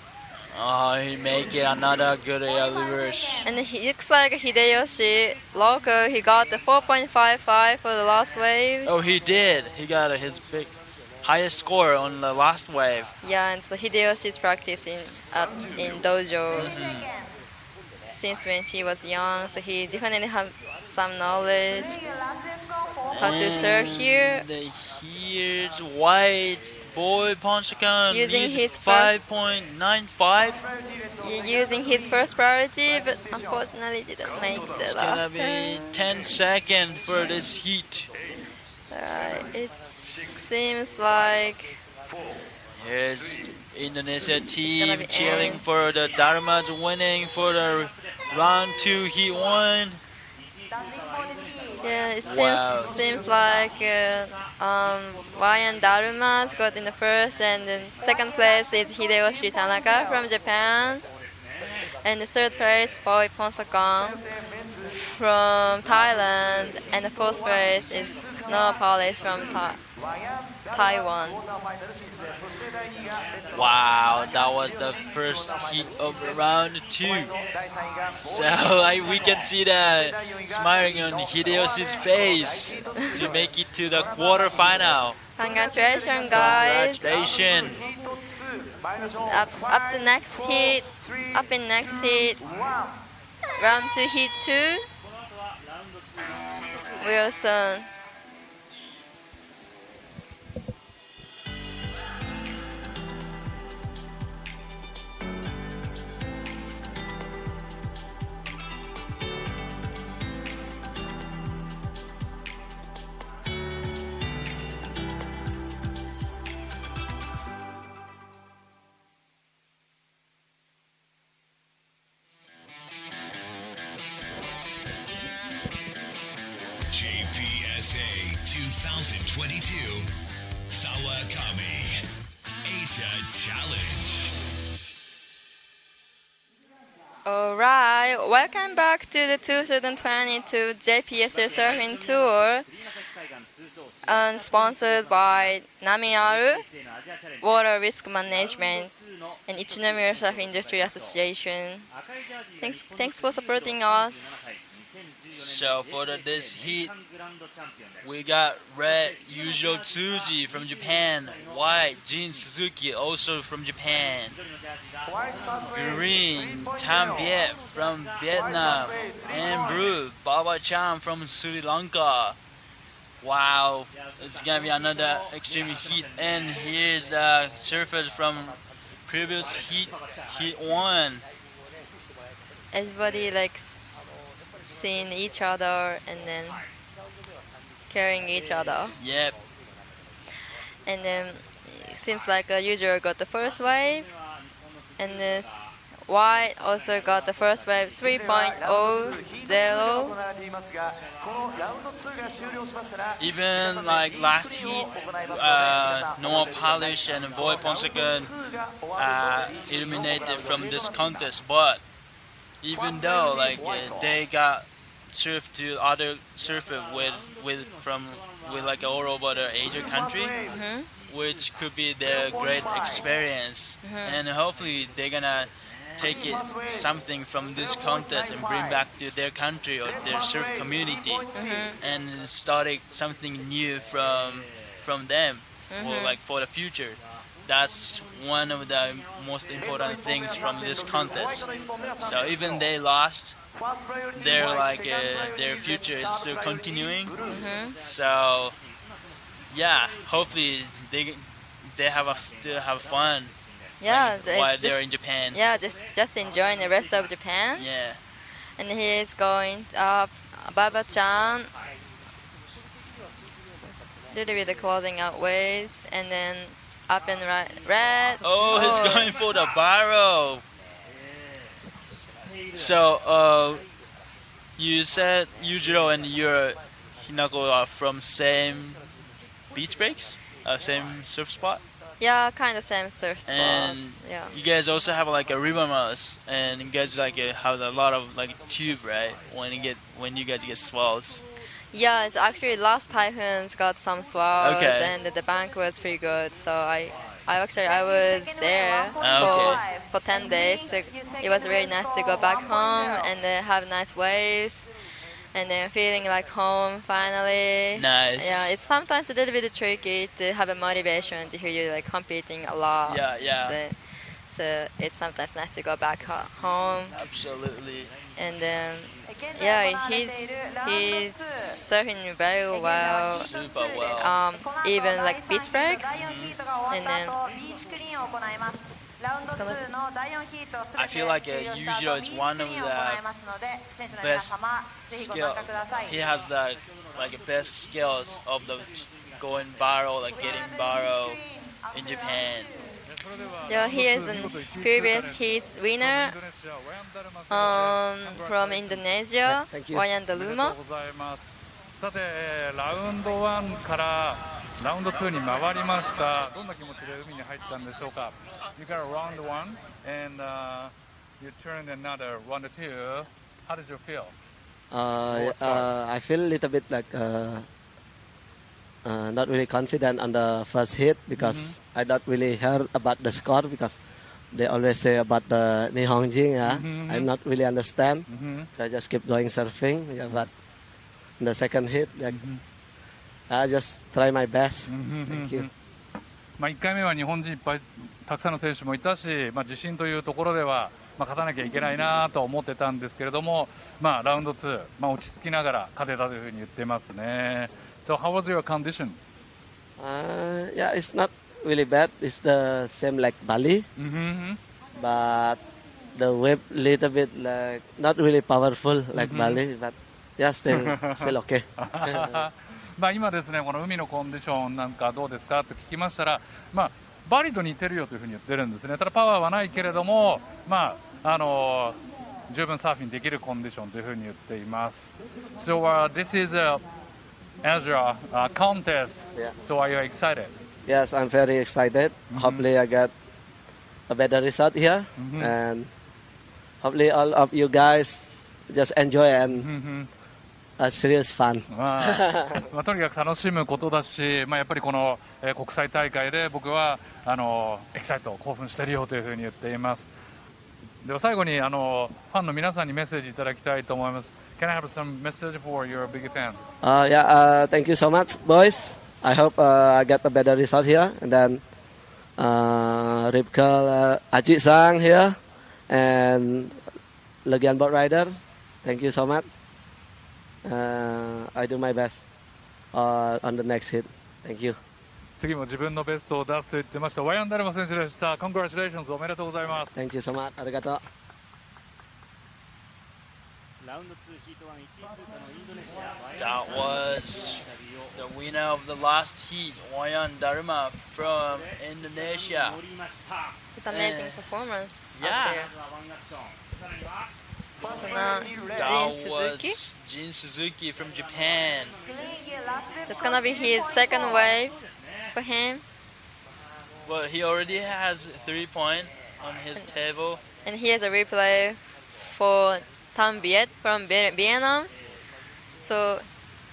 Oh, he make it another good air reverse. And he looks like Hideyoshi local. He got the 4.55 for the last wave. Oh, he did. He got his highest score on the last wave. Yeah, and so Hideyoshi is practicing in dojo since when he was young. So he definitely have some knowledge how to surf here. Here's white. Boy Ponchikan using his 5.95. Using his first priority, but unfortunately didn't make the it's last gonna be 10 seconds for this heat. It seems like here's Indonesia team cheering for the Dharma's winning for the round 2 heat 1. Yeah, it seems like Ryan Daruma's got in the first, and then second place is Hideyoshi Tanaka from Japan, and the third place Boy Ponsakan from Thailand, and the fourth place is Noah Polish from Taiwan. Wow, that was the first heat of round 2. So we can see the smiling on Hideyoshi's face to make it to the quarterfinal. Congratulations, guys! Congratulations! Up in next heat, round 2 heat 2. Real soon. JPSA 2022 SAWAKAMI Asia Challenge. Alright, welcome back to the 2022 JPSA Surfing Tour, sponsored by Namiaru, Water Risk Management, and Ichinomiya Surf Industry Association. Thanks for supporting us. So for this heat, we got red Yujo Tsuji from Japan, white Jin Suzuki also from Japan, green Tam Viet from Vietnam, and blue Baba Chan from Sri Lanka. Wow, it's gonna be another extreme heat, and here's surfers from previous heat 1. Everybody likes seeing each other and then carrying each other. Yep. And then it seems like Yujo got the first wave, and this white also got the first wave 3.00. Even like last heat, Noah Polish and Boy Ponsakan eliminated from this contest, but even though like they got surfed to other surfer with like all over the Asia country, which could be their great experience, and hopefully they're gonna take it something from this contest and bring back to their country or their surf community, and starting something new from them, or like for the future. That's one of the most important things from this contest. So even they lost, they're like their future is still continuing. So yeah, hopefully they still have fun. Yeah, while they're in Japan. Yeah, just enjoying the rest of Japan. Yeah. And he's going up, Baba-chan. A little bit of closing out waves, and then up and right, red. Oh, he's going for the barrel. So, you said Yujiro and your Hinako are from same beach breaks, same surf spot. Yeah, kind of same surf spot. And yeah, you guys also have like a river mouse, and you guys like have a lot of like tube, right? When you guys get swells. Yeah, it's actually last typhoons got some swells, and the bank was pretty good. So I was there for 10 days. So it was very nice to go back home and have nice waves, and then feeling like home finally. Nice. Yeah, it's sometimes a little bit tricky to have a motivation to hear you like competing a lot. Yeah. So it's sometimes nice to go back home. Absolutely. And then he's surfing very well. Super well. Even like beach breaks. And then I feel like Yujiro is one of the best skills. He has the best skills of the going barrel, like getting barrel in Japan. Yeah, he is a previous heat winner from Indonesia, Wayan Daruma. さて、ラウンド1からラウンド2に回りました。どんな気持ちで海に入ったんでしょうか。You got round 1 and you turned another round 2. How did you feel? I feel a little bit like not really confident on the first hit because I don't really heard about the score because they always say about the Nihonjin. I'm not really understand, so I just keep going surfing. But in the second hit, I just try my best. Thank you. 1回目は日本人いっぱいたくさんの選手もいたし、自信というところでは、勝たなきゃいけないなと思ってたんですけれども、ラウンド2、落ち着きながら勝てたというふうに言ってますね。So how was your condition? Yeah, it's not really bad. It's the same like Bali, but the wave little bit like not really powerful like Bali, but yeah, still okay. 今ですね、この海のコンディションなんかどうですかと聞きましたら、バリと似てるよというふうに言ってるんですね。ただパワーはないけれども、十分サーフィンできるコンディションというふうに言っています。So this is Asia contest. So are you excited? Yes, I'm very excited. Hopefully I get a better result here, and hopefully all of you guys just enjoy and serious fun. とにかく楽しむことだし、やっぱりこの国際大会で僕はエキサイト興奮してるよというふうに言っています。では最後にファンの皆さんにメッセージいただきたいと思います。Can I have some message for your big fan? Thank you so much, boys. I hope I get a better result here, and then Ripkel, Ajit-san here, and Legian boat rider. Thank you so much. I do my best on the next hit. Thank you. 次も自分のベストを出すと言ってましたワヤンダルマ選手でした。Congratulations おめでとうございます。Thank you so much. ありがとう。ラウンド2ヒート1 1位通過のインドネシア。That was the winner of the last heat, Wayan Daruma from Indonesia. It's amazing performance Yeah. out there. So now Jin Suzuki from Japan. It's gonna be his second wave for him. Well, he already has 3 points on his table. And he has a replay for Tan Viet from Vietnam. So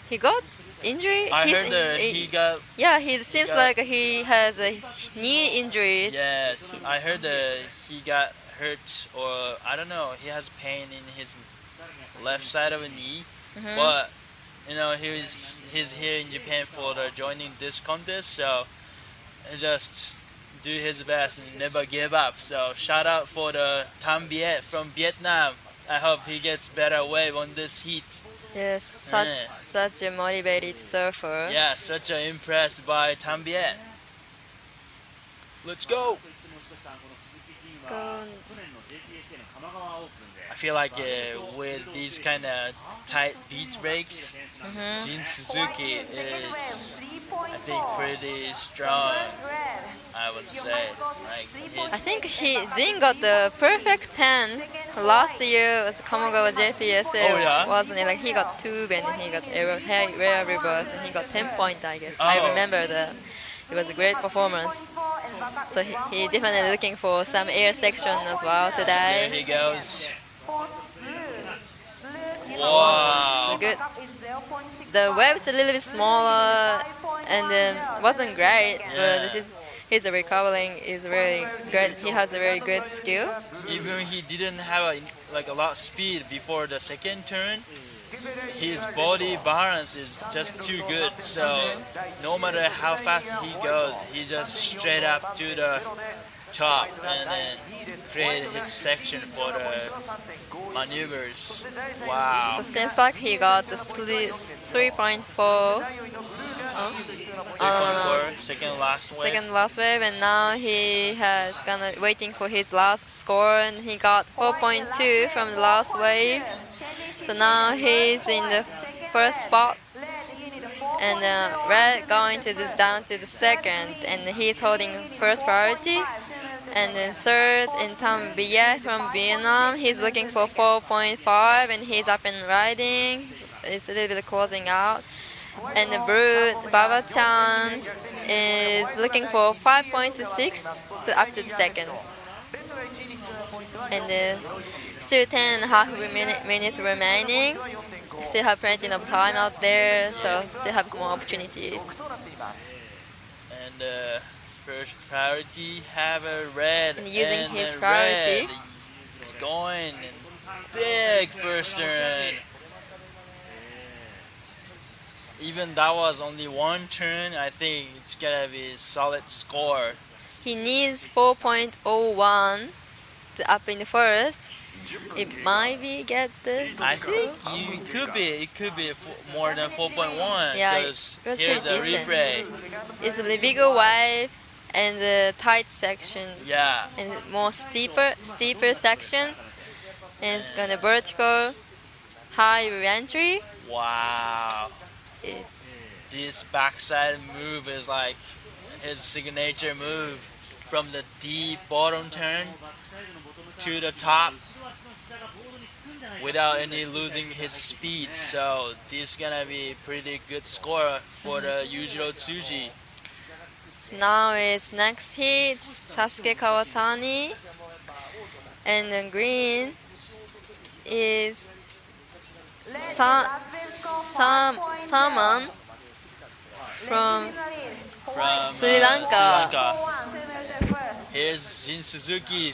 he got injury. I heard that he got. Yeah, he seems like he has a knee injury. Yes, I heard that he got hurt, or I don't know. He has pain in his left side of a knee, but he's here in Japan for joining this contest, so he just do his best and never give up. So shout out for the Tan Viet from Vietnam. I hope he gets better wave on this heat. Yes, such a motivated surfer. Yeah, such a impressed by Tan Viet. Let's go. I feel like with these kind of tight beach breaks, Jin Suzuki is, I think, pretty strong. I would say. I think Jin got the perfect 10 last year at Kamogawa JPSL. Wasn't it? Like he got tube and he got rare reverse and he got 10 points. I guess I remember that. It was a great performance. So he definitely looking for some air section as well today. There he goes. Wow. Good. The wave's a little bit smaller and wasn't great, but his recovering is very good. He has a very good skill. Even he didn't have a lot of speed before the second turn, his body balance is just too good. So no matter how fast he goes, he just straight up to the top and then create his section for the maneuvers. Wow. So since like he got the 3.4. Second last wave, and now he has waiting for his last score, and he got 4.2 from the last waves. So now he's in the first spot, and Red going down to the second, and he's holding first priority. And then third in Tan Viet from Vietnam, he's looking for 4.5, and he's up and riding. It's a little bit closing out. And the Brood, Baba Chan, is looking for 5.6 to up to the second. And still 10.5 minutes remaining. Still have plenty of time out there, so still have more opportunities. And first priority have a Red. And using his priority. It's going big first turn. Even that was only one turn, I think it's gonna be a solid score. He needs 4.01 to up in the first. It might be get the. I think it could be more than 4.1. Yeah, because here's the replay. It's a bigger wave and the tight section. Yeah. And more steeper section. And it's gonna vertical, high re-entry. Wow. This backside move is like his signature move from the deep bottom turn to the top without any losing his speed. So this is gonna be pretty good score for the Yujiro Tsuji. So now it's next heat, Sasuke Kawatani, and the green is Saman from Sri Lanka. Here's Jin Suzuki.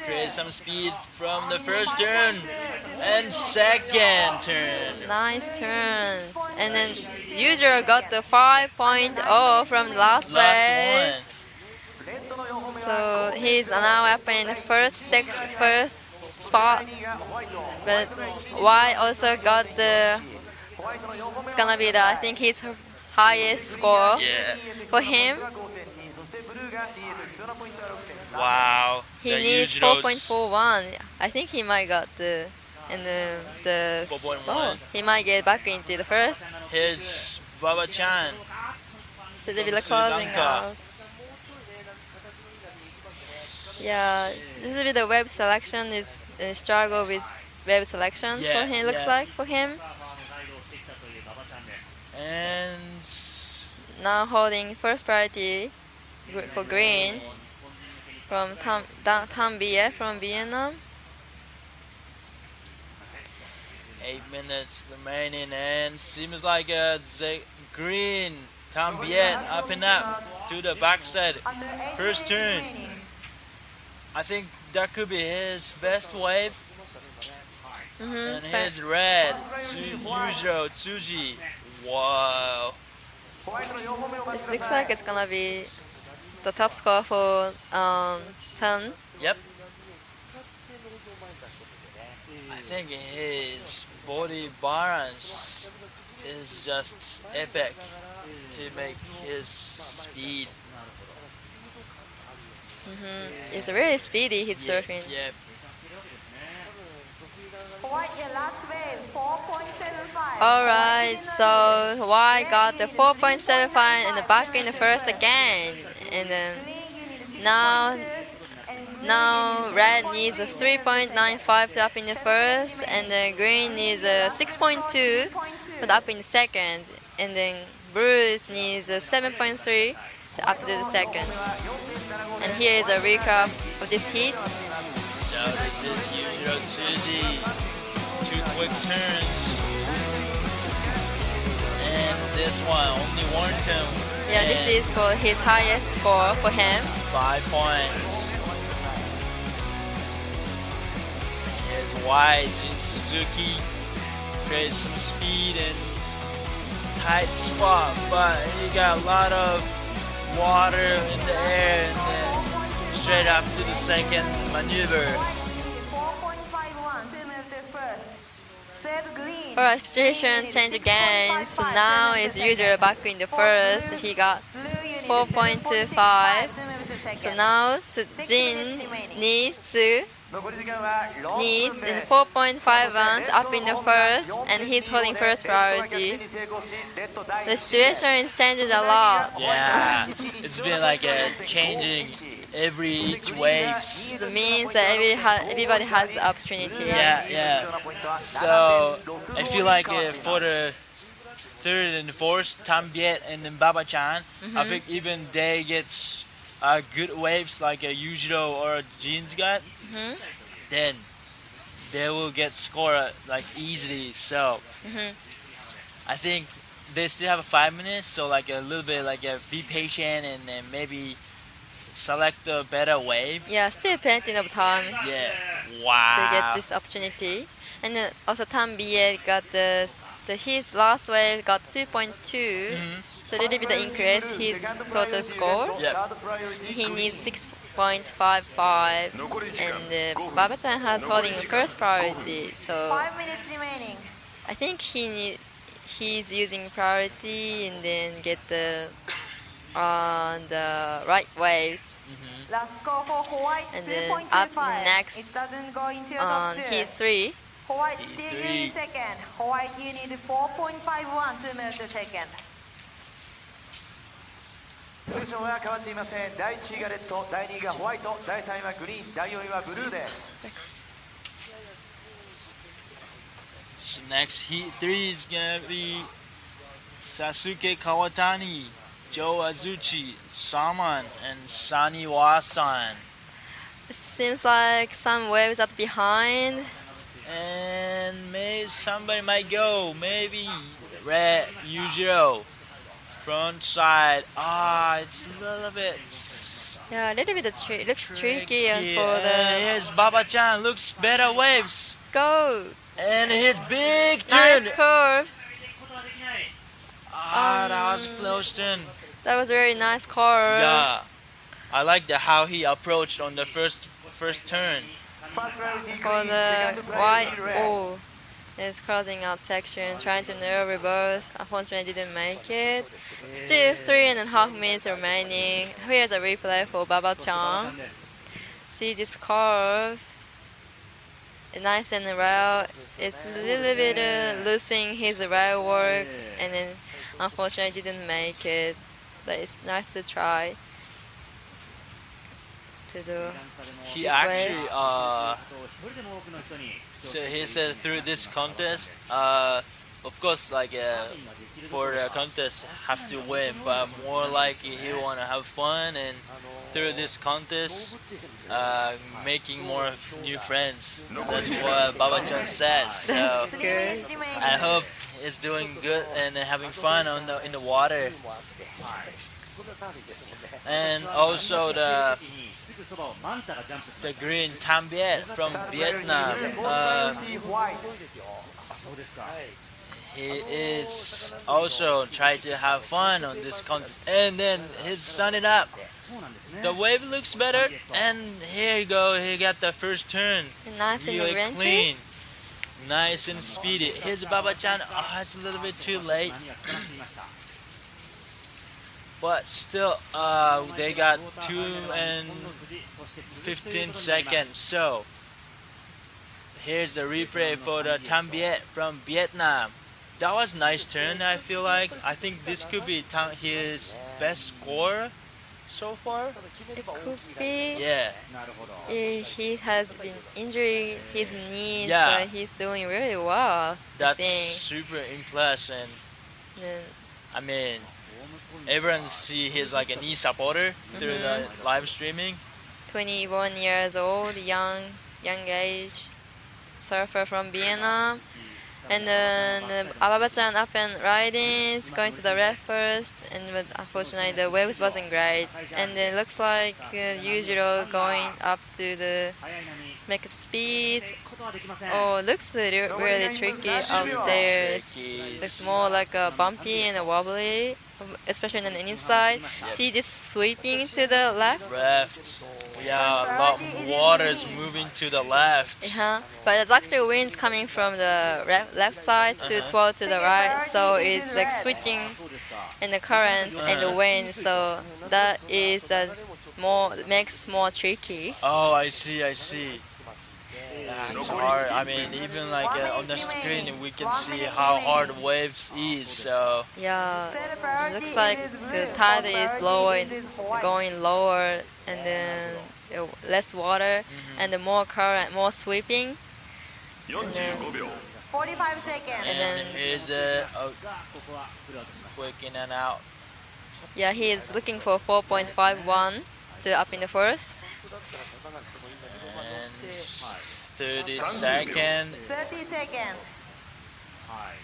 Create some speed from the first turn and second turn. Nice turns. And then Yujiro got the 5.0 from the last wave. So he's now up in the first spot, but Y also got it's gonna be I think his highest score for him. Wow. He needs 4.41. I think he might got the spot. He might get back into the first. Here's Baba Chan. So they'll be closing out. Yeah, this will be the web selection is struggle with web selection for him. Looks like for him. And now holding first priority for green from Tan Viet from Vietnam. 8 minutes remaining, and seems like the green Tambien up and up to the backside. First turn. I think that could be his best wave. And his red, Yujiro Tsuji. Wow. This looks like it's gonna be the top score for 10. Yep. I think his body balance is just epic to make his speed. It's really speedy, he's surfing. Yep. Alright, so White got the 4.75 in the back in the first again. And then now red needs a 3.95 to up in the first, and then green needs a 6.2 to up in the second, and then blue needs a 7.3 to up to the second. And here is a recap of this heat. So this is Yujiro Tsuji. 2 quick turns. And this one, only 1 turn. Yeah, this is for his highest score for him. 5 points. Here's White, Jin Suzuki. Created some speed and tight spot, but he got a lot of water in the air, and then straight up to the second maneuver. Alright, situation change again. So now it's usually back in the first. He got 4.25. So now Jin needs in 4.51 up in the first, and he's holding first priority. The situation is changing a lot. Yeah, it's been like changing each wave. It means that everybody has the opportunity. Yeah. So I feel like for the third and fourth, Tambiet and then Baba-chan, I think even they get good waves like Yujiro or Jin's got, then they will get score like easily. So I think they still have 5 minutes, so like a little bit like be patient and then maybe select a better wave. Yeah, still plenty of time. Yeah, wow. To get this opportunity. And then also Tambie got his last wave got 2.2, so a little bit increase his total score. Yep. He needs 6.55, and Baba-chan has holding first priority. So 5 minutes remaining. I think he's using priority and then get the right waves. Last score for White, and then up 2.25. next It doesn't go into your top 2. heat 3. White still in second. White, you need 4.51 to move to second. セッションは変わっていません。第1位がレッド、第2位がホワイト、第3位はグリーン、第4位はブルーです。So next heat 3 is gonna be Sasuke Kawatani, Joe Azuchi, Saman, and Saniwa-san. It seems like some waves are behind. And maybe somebody might go. Maybe Red Yujiro. Front side. It's a little bit. Yeah, a little bit looks tricky. And for here's Baba-chan. Looks better waves. Go. And his big turn. Nice curve. That was close turn. That was a very nice curve. Yeah, I like how he approached on the first turn. For the White, is crossing out section, trying to narrow reverse. Unfortunately, didn't make it. Still 3.5 minutes remaining. Here's a replay for Baba-chan. See this curve. Nice and rail. It's a little bit losing his rail work, and then unfortunately didn't make it. But it's nice to try to do. He actually so he said through this contest, of course, like for the contest have to win, but more like he want to have fun and through this contest, making more new friends. That's what Baba-chan said. So I hope he's doing good and having fun in the water. And also the green Tam Viet from Vietnam. He is also trying to have fun on this contest, and then he's sunning up. The wave looks better, and here you go. He got the first turn. Nice and really clean, nice and speedy. Here's Baba-chan. Oh, it's a little bit too late. But still, they got 2 and 15 seconds. So here's the replay for the Tam Viet from Vietnam. That was a nice turn, I feel like. I think this could be his best score so far. It could be. Yeah. He has been injuring his knees, but he's doing really well. That's super impressive. I mean, everyone see he's like a knee supporter through the live streaming. 21 years old, young age surfer from Vienna. And then Baba-chan up and riding, going to the red first, and unfortunately the waves wasn't great. And it looks like Yujiro going up to the make speed. Oh, looks really tricky up there. Looks more like a bumpy and a wobbly, especially on the inside. See this sweeping to the left? Yeah, a lot of water is moving to the left. But it's actually winds coming from the left side toward to the right, so it's like switching in the current and the wind. So that is makes more tricky. Oh, I see. It's hard. I mean, even like on the screen, we can see how hard waves is. So yeah, it looks like the tide is lower, going lower, and then less water, and the more current, more sweeping. And then, 45 seconds. And then here's quick in and out. Yeah, he is looking for 4.51 to up in the first. And 30 seconds. 30 seconds.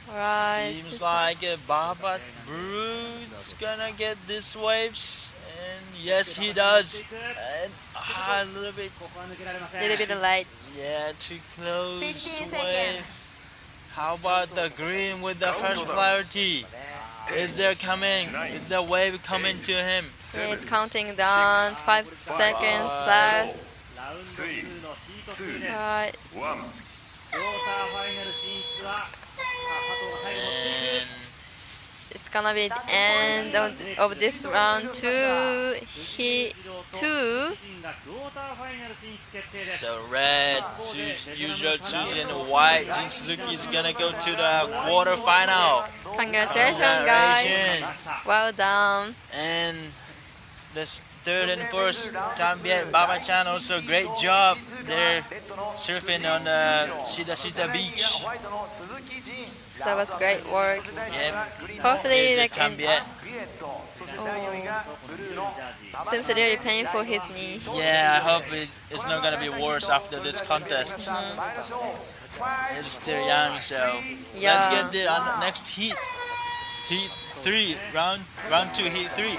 Right. Seems like Baba Bru's gonna get these waves, and yes, he does. And a little bit light. Yeah, too close to wave. How about the green with the first priority? Is there coming? Is the wave coming to him? Yeah, it's counting down. 5 seconds left. Right. And it's gonna be the end of this round 2. So red, usual choosing white. Jin Suzuki is gonna go to the quarterfinal. Congratulations, guys. Well done. And this third and first, Tam Viet, Baba-chan also great job. They're surfing on the Shida beach. That was great work. Yep. Hopefully they can. Oh. Seems really painful his knee. Yeah, I hope it's not gonna be worse after this contest. He's still young, so let's get the next heat. Heat 3, round 2, heat 3.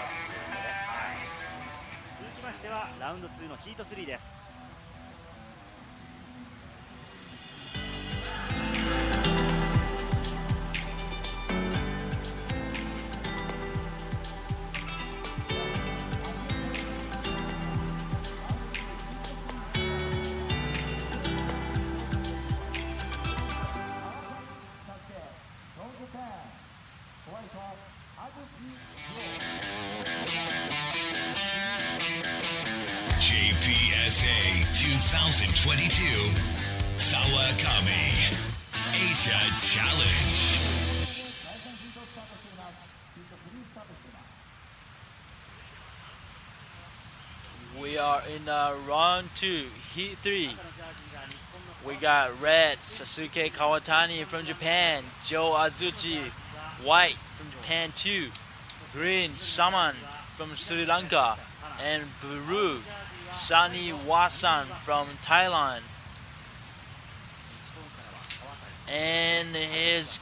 続きましてはラウンド2のヒート3です。JPSA 2022 SAWAKAMI Asia Challenge. We are in round 2, heat 3. We got red, Sasuke Kawatani from Japan, Joe Azuchi, white from Japan too, green, Saman from Sri Lanka, and blue Shani Wasan from Thailand. And he's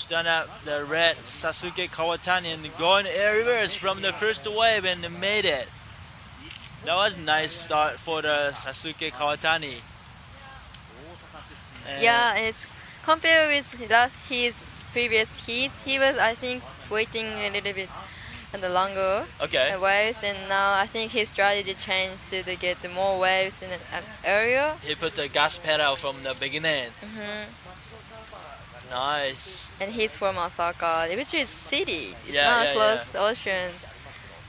done up the red Sasuke Kawatani and going air reverse from the first wave and made it. That was a nice start for the Sasuke Kawatani. And yeah, it's compared with his previous heat. He was, I think, waiting a little bit on the longer waves, and now I think his strategy changed to get more waves in an area. He put the gas pedal from the beginning. Nice. And he's from Osaka, which is city. It's not close to ocean.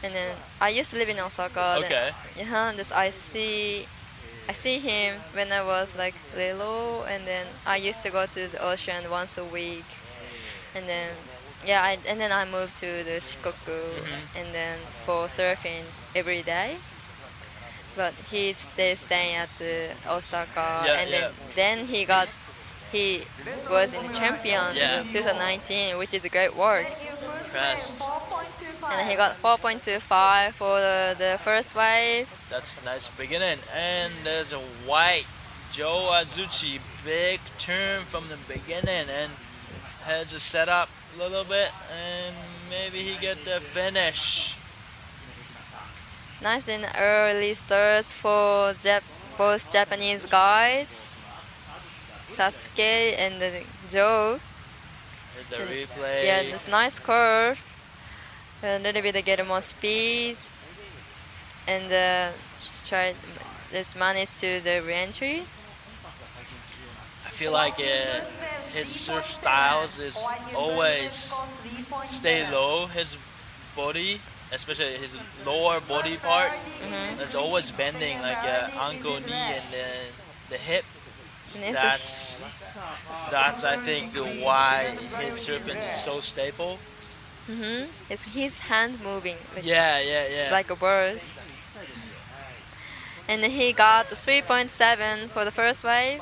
And then I used to live in Osaka. Okay. I see him when I was like little, and then I used to go to the ocean once a week. And then and then I moved to the Shikoku, and then for surfing every day. But he's staying at the Osaka, and then he was in the champion in 2019, which is a great work. Impressed. And he got 4.25 for the first wave. That's a nice beginning. And there's a white Joe Azuchi, big turn from the beginning, and heads a set up a little bit, and maybe he get the finish. Nice and early starts for both Japanese guys, Sasuke and Joe. Here's the replay. Yeah, this nice curve. A little bit to get more speed, and try this manage to the re-entry. I feel like his surf styles is always stay low. His body, especially his lower body part, is always bending, like ankle, knee, and the hip. That's I think why his surfing is so stable. It's his hand moving. Like, like a bird. And he got 3.7 for the first wave.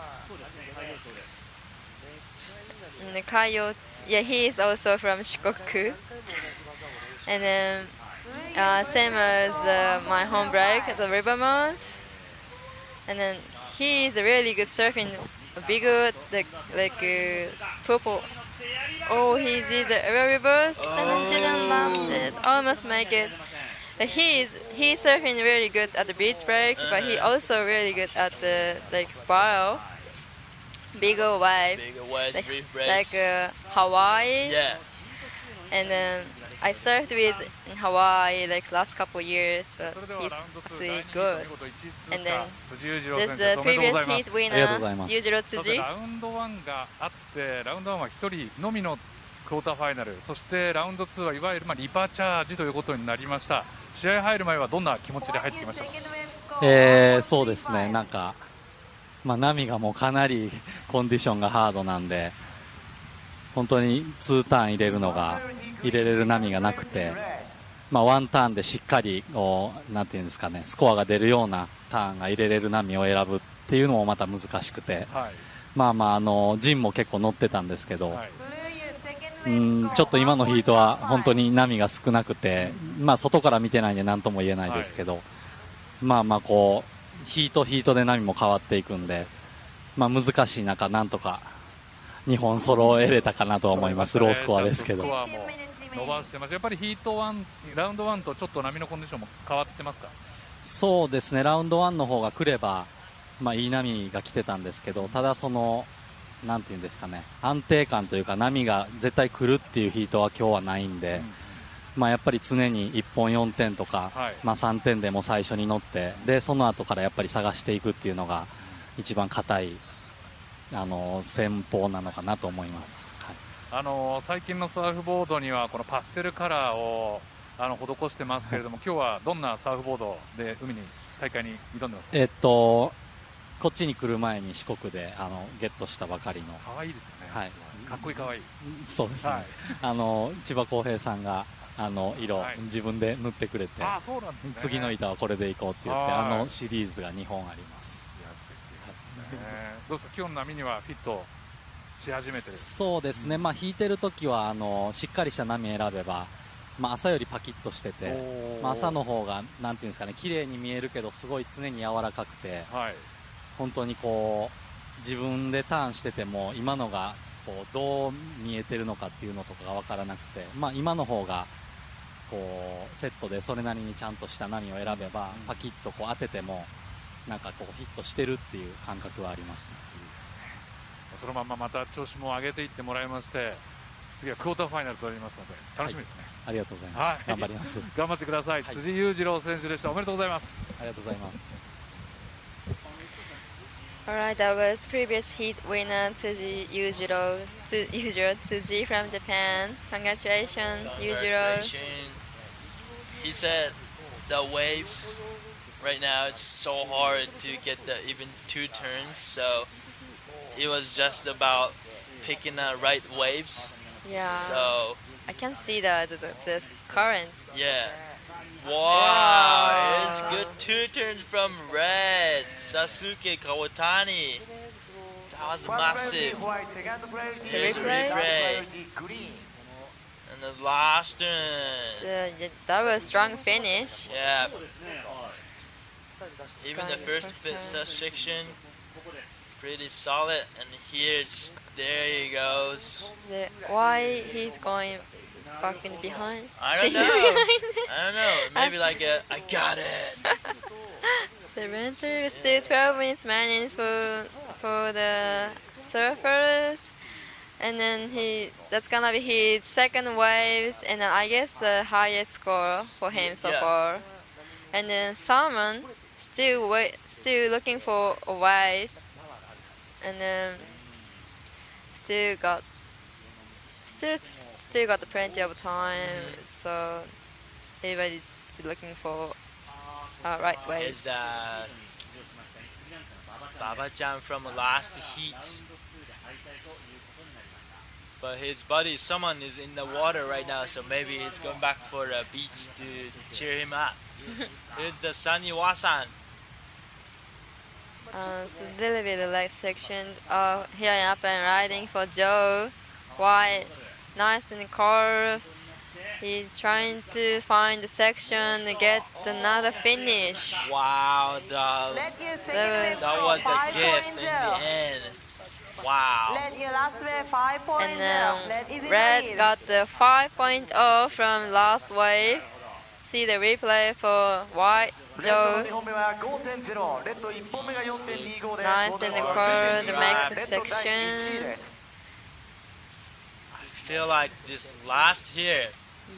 And the Kayo, he is also from Shikoku. And then same as my home break, the Rivermouth. And then he is really good surfing, bigger, like purple. Oh, he did the air reverse and then didn't land it. Almost make it. But he's surfing really good at the beach break, but he also really good at the barrel. Bigger wave. Like Hawaii. Yeah. And then I surfed with in Hawaii like last couple years, but he's absolutely good. And then there's the previous heat winner, Yujiro Tsuji. ラウンド1があって、ラウンド1は1人のみのクォーターファイナル、そしてラウンド2はいわゆるリバチャージということになりました。試合入る前はどんな気持ちで入ってきましたか？そうですね、なんか、波がもうかなりコンディションがハードなんで、本当に2ターン入れれる波がなくて、1ターンでしっかりなんていうんですかね、スコアが出るようなターンが入れれる波を選ぶっていうのもまた難しくて、ジンも結構乗ってたんですけど、ちょっと今のヒートは本当に波が少なくて、外から見てないんで何とも言えないですけど、こうヒートで波も変わっていくんで、難しい中なんとか2本揃えれたかなと思います。ロースコアですけど。スコアも伸ばしてます。やっぱりヒート1、ラウンド1とちょっと波のコンディションも変わってますか？そうですね、ラウンド1の方が来れば、いい波が来てたんですけど、ただなんていうんですかね、安定感というか波が絶対来るっていうヒートは今日はないんで、やっぱり常に1本4点とか、3点でも最初に乗って、でその後からやっぱり探していくっていうのが一番硬い戦法なのかなと思います。最近のサーフボードにはこのパステルカラーを施してますけれども、今日はどんなサーフボードで大会に挑んでますか？こっちに来る前に四国でゲットしたばかりの。可愛いですよね。かっこいい可愛い。そうですね。千葉公平さんが色、自分で塗ってくれて、次の板はこれでいこうって言って、シリーズが2本あります。どうですか、今日の波にはフィットし始めてる？そうですね、引いてるときはしっかりした波選べばまあ、朝よりパキッとしてて、まあ、朝の方がなんていうんですかね、綺麗に見えるけどすごい常に柔らかくて、はい、本当にこう自分でターンしてても今のがこうどう見えてるのかっていうのとかが分からなくて、まあ、今の方がこうセットでそれなりにちゃんとした波を選べば、パキッとこう当ててもなんかこうヒットしてるっていう感覚はありますね。そのまままた調子も上げていってもらいまして、次はクォーターファイナルとなりますので楽しみですね。ありがとうございます。はい、頑張ります。頑張ってください。辻裕次郎選手でした。おめでとうございます。ありがとうございます。Alright, that was previous heat winner Tsuji Yujiro Tsuji from Japan. Congratulations, Yujiro. He said the waves right now it's so hard to get the even 2 turns, so it was just about picking the right waves. Yeah. So I can see the current. Yeah. Wow, it's good 2 turns from red. Sasuke Kawatani. That was massive. Here's a replay. And the last turn. That was strong finish. Yeah. Even the first section, pretty solid. And there he goes. Why he's going back in behind? I don't know. I don't know. Maybe like I got it. The venture is still 12 minutes managed for the surfers, and then that's gonna be his second waves, and then I guess the highest score for him so far. And then Salmon still looking for waves, and then still got plenty of time, so everybody's looking for right waves. Is Baba-chan from last heat, but his buddy, someone is in the water right now, so maybe he's going back for the beach to cheer him up. Here's the Saniwa-san. So a little bit of light section. Here I am up and riding for Joe. White, nice and curve. He's trying to find the section to get another finish. Wow, that was the gift in the end. Wow. And then Red got the 5.0 from last wave. See the replay for White, Joe. Nice in the curve to make the section. I feel like this last here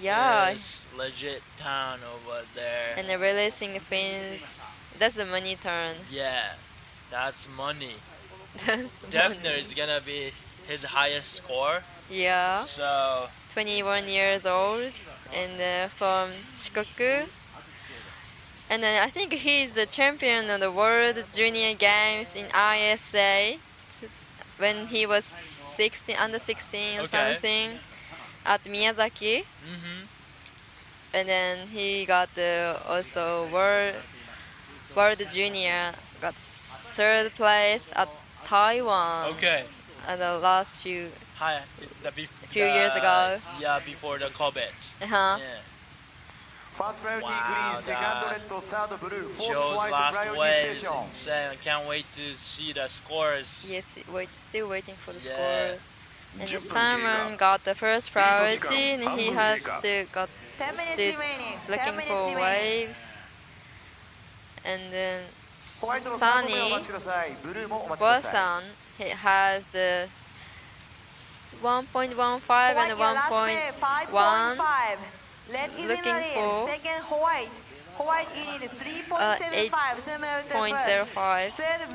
is legit town over there. And the releasing fins, that's the money turn. Yeah, that's money. That's Definitely it's gonna be his highest score. Yeah. So 21 years old and from Shikoku. And then I think he's the champion of the World Junior Games in ISA when he was under 16 or something at Miyazaki. And then he got also World Junior, got 3rd place at Taiwan. At the last few years ago. Yeah, before the COVID. Yeah. Wow, Joe's last wave is insane. I can't wait to see the scores. Yes, still waiting for the score. And Simon got the first priority, and he has still looking for waves. And then Sunny Bosan, he has the 1.15 and 1.1. Looking for 8.05.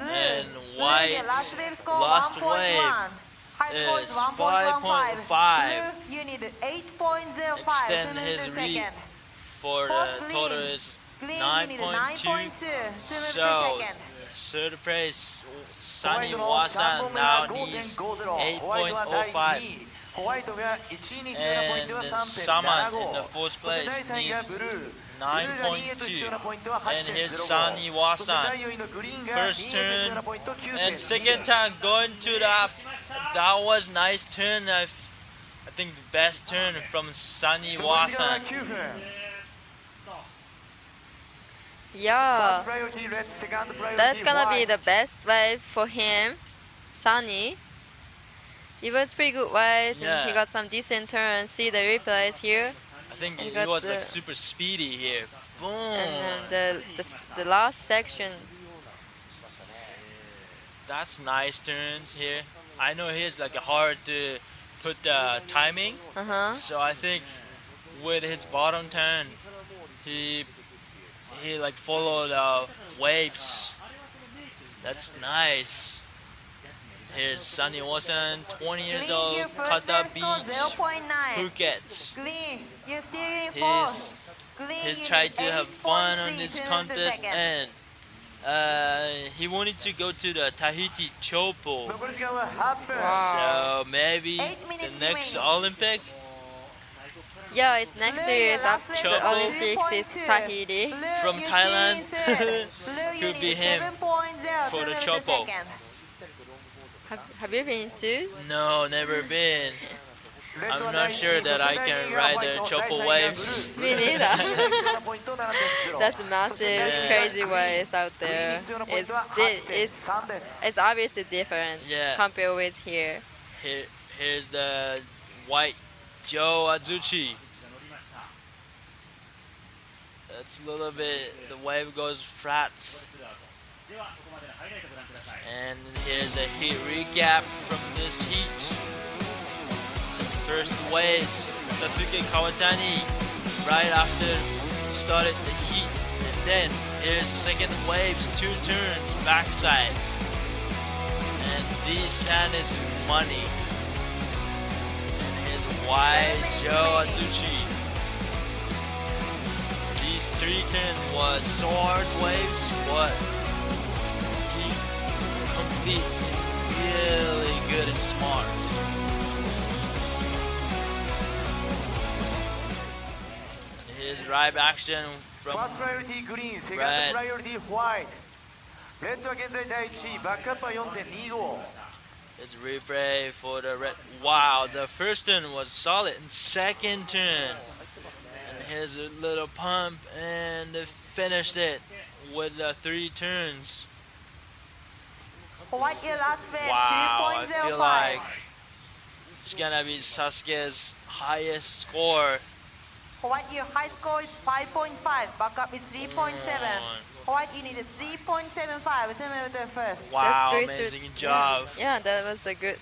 And White's last wave is 5.5. Extend his lead for the total is 9.2. So, 3rd place, Sunny Wasan now needs 8.05. And then Saman in the 4th place needs 9.2. And here's Sunny Wasan. 1st turn and 2nd turn going to the up. That was nice turn. I think the best turn from Sunny Wasan. Yeah, that's gonna be the best wave for him, Sunny. It was pretty good wave, and he got some decent turns. See the replays here. I think he was like super speedy here. Boom. And then the last section. That's nice turns here. I know he's like hard to put the timing. So I think with his bottom turn, he like followed the waves. That's nice. Here's Sunny Wasan, 20 years old, Kata Beach, Phuket. He's tried to have fun on this contest, and he wanted to go to the Tahiti Chopo. So maybe the next Olympic. Yeah, it's next year. It's after the Olympics. It's Tahiti. From Thailand, could be him for the Chopo. Have you been to? No, never been. I'm not sure that I can ride the Chopo waves. Me neither. That's massive, crazy waves out there. It's obviously different compared with here. Here's the white Joe Azuchi. That's a little bit, the wave goes flat. And here's the heat recap from this heat. First wave, Sasuke Kawatani right after started the heat. And then here's second waves, 2 turns, backside. And this stand is money. And here's wide Joe Azuchi. These 3 turns was so hard waves, but he complete really good and smart. His drive action from First priority green, second red. priority white. Red は現在第1位、バックアップは 4.25。 It's replay for the red. Wow, the first turn was solid. And second turn. And here's a little pump, and they finished it with the 3 turns. White year last wave, Wow, I 2.05. feel like it's gonna be Sasuke's highest score. White year high score is 5.5, back up is 3.7. White you need a 3.75 to move to first. Wow, That's amazing job. Yeah, that was a good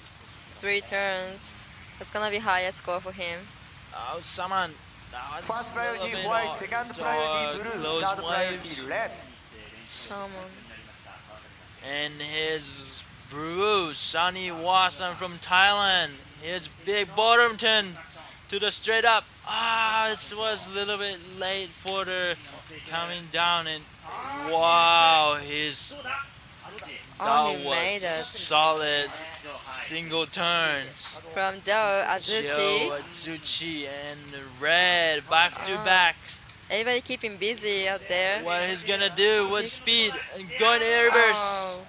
3 turns. That's gonna be highest score for him. Oh, someone. First priority white, second priority blue, third priority red. Someone. And his Bruce, Sunny Wasan from Thailand. His big bottom turn to the straight up. It was a little bit late for the coming down, and wow, he that made was it. solid single turns. From Joe Azuchi. Joe Azuchi and red back to back. Everybody keeping busy out there. What he's gonna do with speed and going airburst. Oh.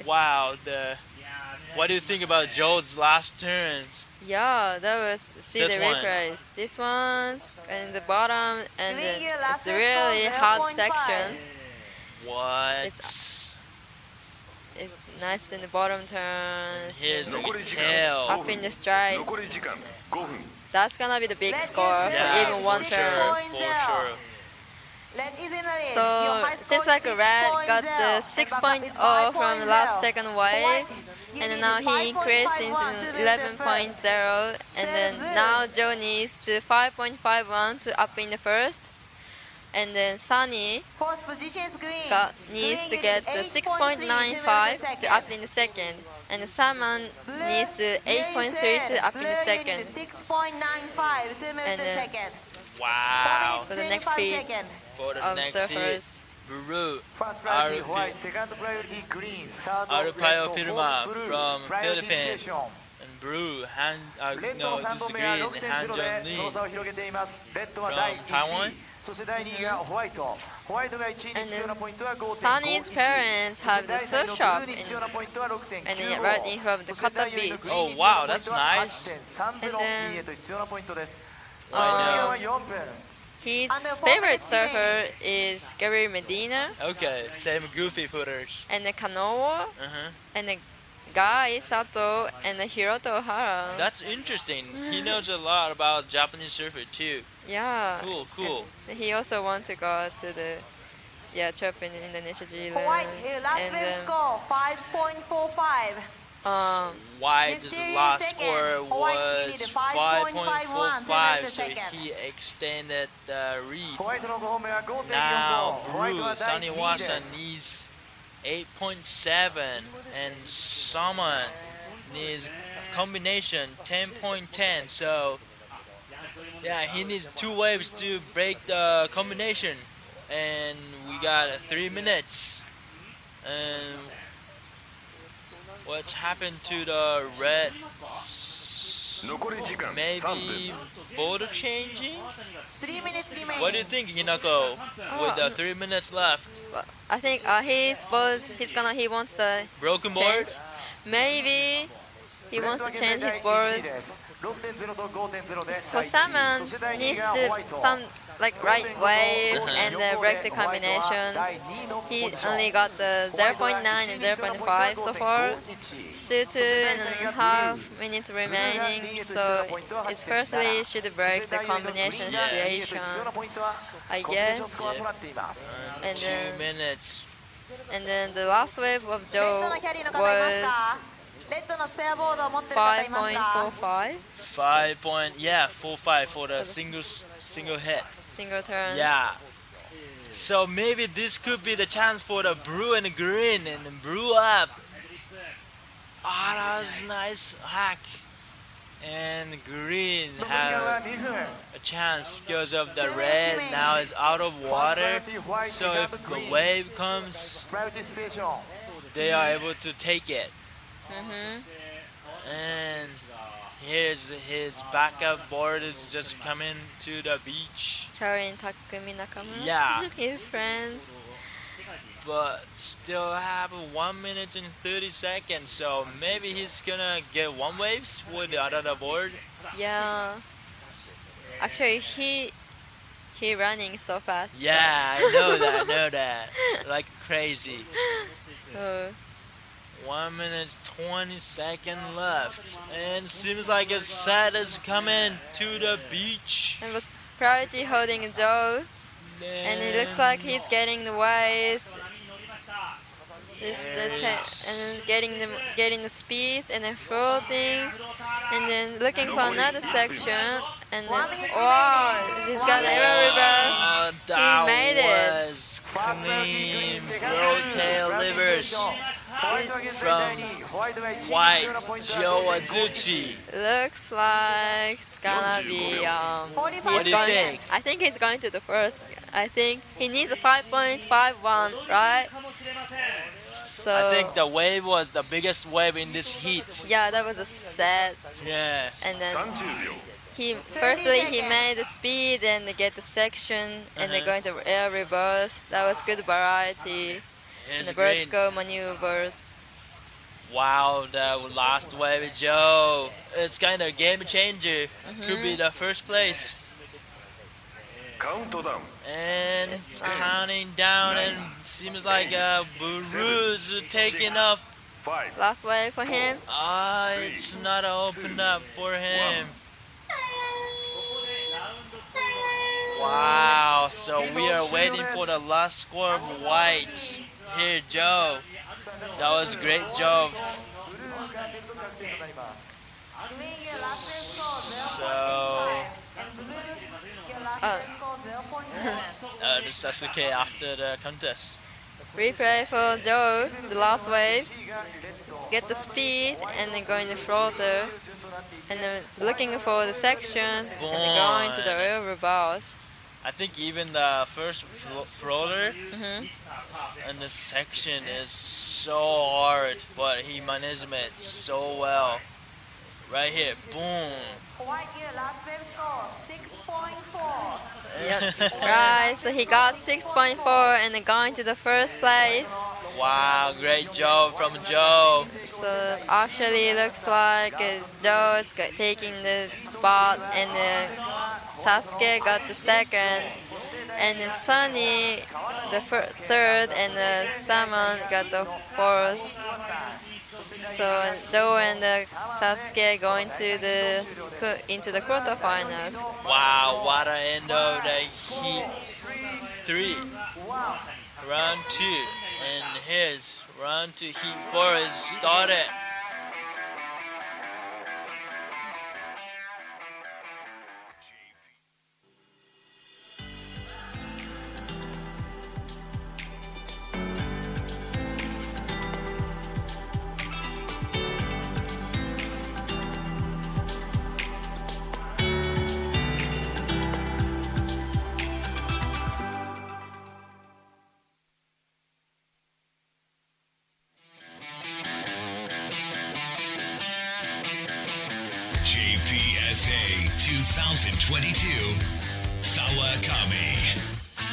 Wow, what do you think about Joe's last turns? Yeah, that was, see This the one. replays. This one, and the bottom, and it's a really hard section. What? It's nice in the bottom turns. Here's the tail. Up in the stride. That's gonna be the big score for even one turn. For sure. So, seems like Red got the 6.0 from the last second wave, and then now he increased into 11.0, and then now Joe needs to 5.51 to up in the first, and then Sunny needs to get the 6.95 to up in the second, and Salmon needs to 8.3 to up in the second. 6.95 to move And to then- second. Wow. For the next speed For the of next surfers. hit, Buru, First priority white, second priority green, third Arupayo red, Firma fourth blue, from priority Philippines. session. And Bru, レッドの3 this is 本目は green, 6.0 で Han 操作を広げています。レッドは from 第1 Taiwan. 位。And then Sunny's parents have the surf shop and then right in front of the Kata beach. Oh wow, that's nice. And then his favorite surfer is Gary Medina. Okay, same goofy footers. And the Kanoa. And the Guy Sato and the Hiroto Ohara. That's interesting. He knows a lot about Japanese surfer too. Yeah. Cool. And he also wants to go to the trip in Indonesia, Zealand. Last wave score 5.45. White's last score was 5.45, so he extended the read. Now Brew Saniwasa needs 8.7 and Sama needs combination 10.10. So yeah, he needs 2 waves to break the combination, and we got 3 minutes. And what's happened to the red? Maybe border changing? 3 minutes remaining. What do you think, Hinako? With the 3 minutes left. I think he wants the broken change. board. Maybe he wants to change his board. For Salmon needs to some right wave and break the combinations. He only got the 0.9 and 0.5 so far. Still 2.5 minutes remaining, so it's firstly should break the combination situation, I guess. And then 2 minutes. And then the last wave of Joe was 5.45. 4.45 for the single hit. Single turn. Yeah. So maybe this could be the chance for the Brew and Green and Brew up. That was a nice hack. And Green have a chance because of the red now is out of water. So if the wave comes, they are able to take it. And here's his backup board is just coming to the beach. Karin Takumi Nakama. Yeah. His friends. But still have 1 minute and 30 seconds, so maybe he's gonna get 1 waves with the other board. Yeah. Actually, he running so fast. Yeah, I know that. Like crazy. 1 minute 20 seconds left, and seems like a set is coming to the beach. And with priority holding Joe, and it looks like he's getting the waves. And then getting the speed, and then floating, and then looking for another section, and then he's got the air reverse. He made it. Clean rotail livers from White Joe Azuchi. Looks like it's gonna be what do you think? I think he's going to the first. I think he needs a 5.51, right? So I think the wave was the biggest wave in this heat. Yeah, that was a set. Yeah. And then he made the speed and get the section, and they're going to air reverse. That was good variety. And the vertical maneuvers. Wow, the last wave, Joe. It's kind of a game changer. Could be the first place. Countdown. And counting down, and seems like Buru's taking up. Last wave for him. It's not opened up for him. Wow, so we are waiting for the last score of White. Here, Joe. That was a great job. So the Sasuke after the contest. Replay for Joe, the last wave. Get the speed, and then going to floater, and then looking for the section, and then going to the real reverse. I think even the first floater and the section is so hard, but he managed it so well. Right here, boom. White year last wave score 6.4. Yep. Right, so he got 6.4 and going to the first place. Wow, great job from Joe. So actually looks like Joe is taking the spot and Sasuke got the second. And Sunny the third and Salmon got the fourth. So Joe and Sasuke going to into the quarterfinals. Wow, what an end of the Heat 3. Round 2. And here's round 2 Heat 4 is started. JPSA 2022 Sawakami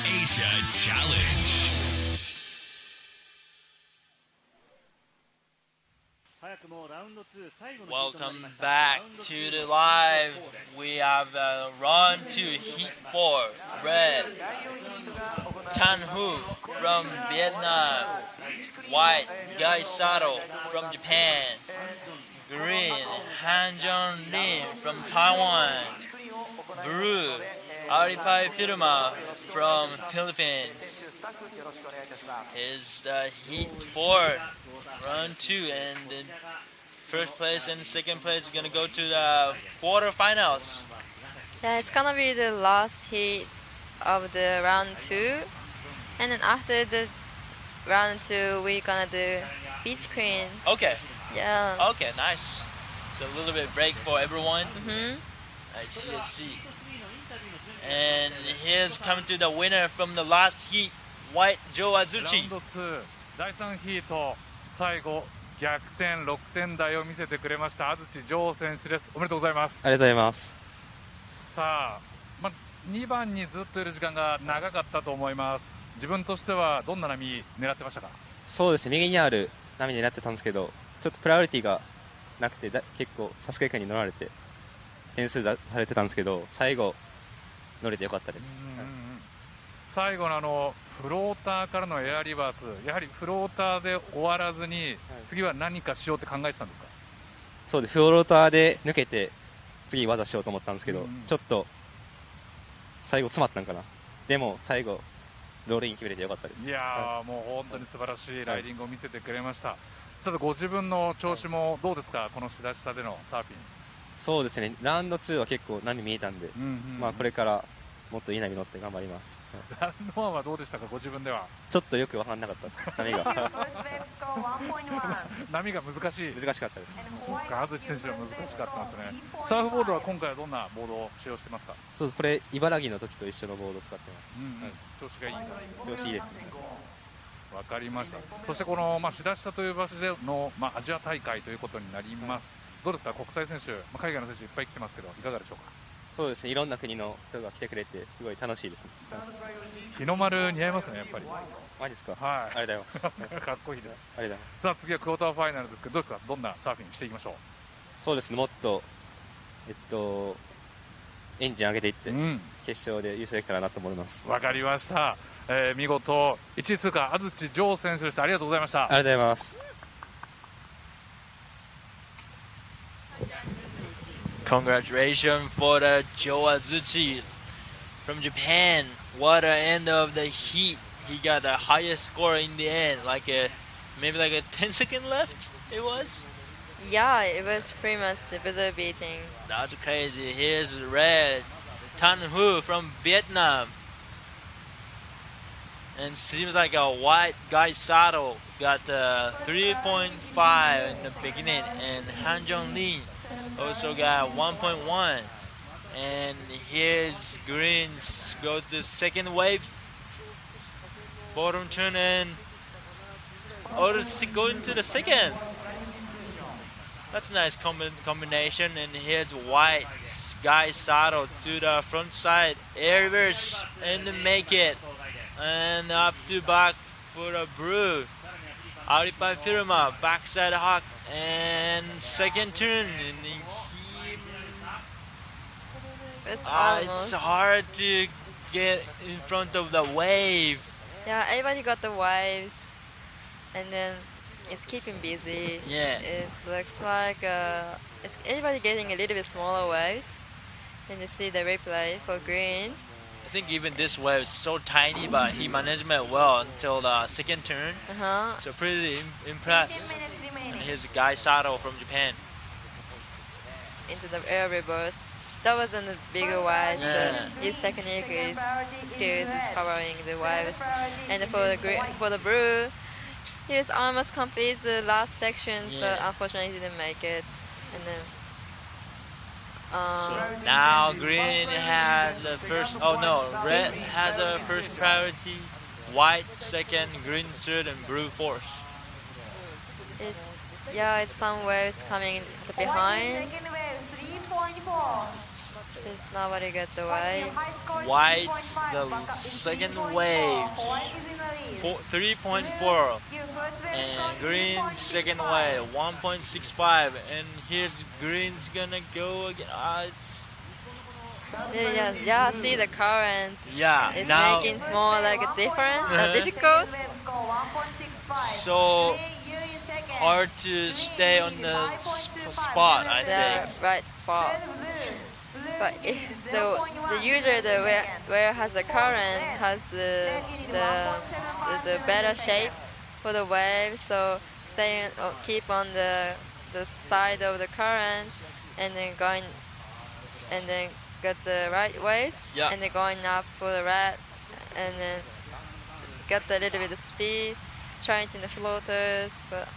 Asia Challenge. Welcome back to the live. We have round 2 Heat 4. Red, Tan Hu from Vietnam. White, Gai Sato from Japan. Green, Han Jong Lin from Taiwan. Blue, Aripai Firma from Philippines. Is the Heat 4 round 2, and the first place and second place is gonna go to the quarterfinals. Yeah, it's gonna be the last heat of the round 2, and then after the round 2 we're gonna do Beach Queen. Okay. Yeah. Okay, nice. So a little bit break for everyone. I see. And here's coming to the winner from the last heat, White Joe Azuchi. ラウンド2第3ヒート最後逆転6点台を見せてくれました安土城選手です。おめでとうございます。ありがとうございます。さあ、2番にずっといる時間が長かったと思います。自分としてはどんな波狙ってましたか？そうですね、右にある波狙ってたんですけど、ちょっとプライオリティがなくて結構サスケ君に乗られて点数されてたんですけど、最後乗れてよかったです。最後のフローターからのエアリバース、やはりフローターで終わらずに、次は何かしようって考えてたんですか？そうです、フローターで抜けて次技しようと思ったんですけど、ちょっと最後詰まったんかな。でも最後ロールイン決めれてよかったです。いやー、もう本当に素晴らしいライディングを見せてくれました。さてご自分の調子もどうですか、この下でのサーフィン？そうですね、ラウンド2は結構波見えたんで、これからもっといい波乗って頑張ります。ラウンド1はどうでしたか、ご自分では？ちょっとよく分かんなかったです、波が。波が難しい。難しかったです。そうか、安土選手は難しかったんですね。サーフボードは今回はどんなボードを使用してますか？そうです、これ茨城の時と一緒のボードを使ってます。調子がいいんだ。調子いいですね。わかりました。そしてこの志田下という場所でのアジア大会ということになります。どうですか、国際選手、海外の選手いっぱい来てますけど、いかがでしょうか？そうですね、いろんな国の人が来てくれてすごい楽しいですね。日の丸似合いますね、やっぱり。マジですか？はい。ありがとうございます。かっこいいです。ありがとうございます。さあ次はクォーターファイナルですけど、どうですか、どんなサーフィンしていきましょう？そうですね、もっとエンジン上げていって、決勝で優勝できたらなと思います。わかりました。見事1位通過、安土城選手でした。ありがとうございました。ありがとうございます。Congratulations for the Joe Azuchi from Japan. What an end of the heat. He got the highest score in the end, maybe like a 10-second left it was? Yeah, it was pretty much the buzzer beating. That's crazy. Here's red, Tan Hu from Vietnam. And seems like a white guy Sato got 3.5 in the beginning, and Han Jong Lin also got 1.1. And here's greens go to second wave, bottom turn, and go into the second. That's a nice combination. And here's white guy Sato to the front side, air reverse, and make it. And up to back for a brew. Out by Firma, backside hawk, and second turn. And it's hard to get in front of the wave. Yeah, everybody got the waves, and then it's keeping busy. Yeah. It looks like it's everybody getting a little bit smaller waves. And you see the replay for green. I think even this wave is so tiny, but he managed it well until the second turn. So pretty impressed. And here's guy Sato from Japan. Into the air reverse. That wasn't a bigger waves, but his technique is skills is covering the waves. And for the brew, he was almost complete the last sections, but unfortunately he didn't make it. And then so now green has the first. Oh no, red has a first priority. White second, green third, and blue fourth. It's some waves coming behind. There's nobody get the waves. White's the second wave, 3.4, and green second wave, 1.65. And here's green's gonna go again. Yeah, see the current. Yeah, it's now making more like difficult. So hard to stay on the spot, I think. Right spot. But if usually where has the current has the better shape for the wave, so keep on the side of the current, and then get the right waves, and then going up for the red, and then get a little bit of speed, trying to the floaters, but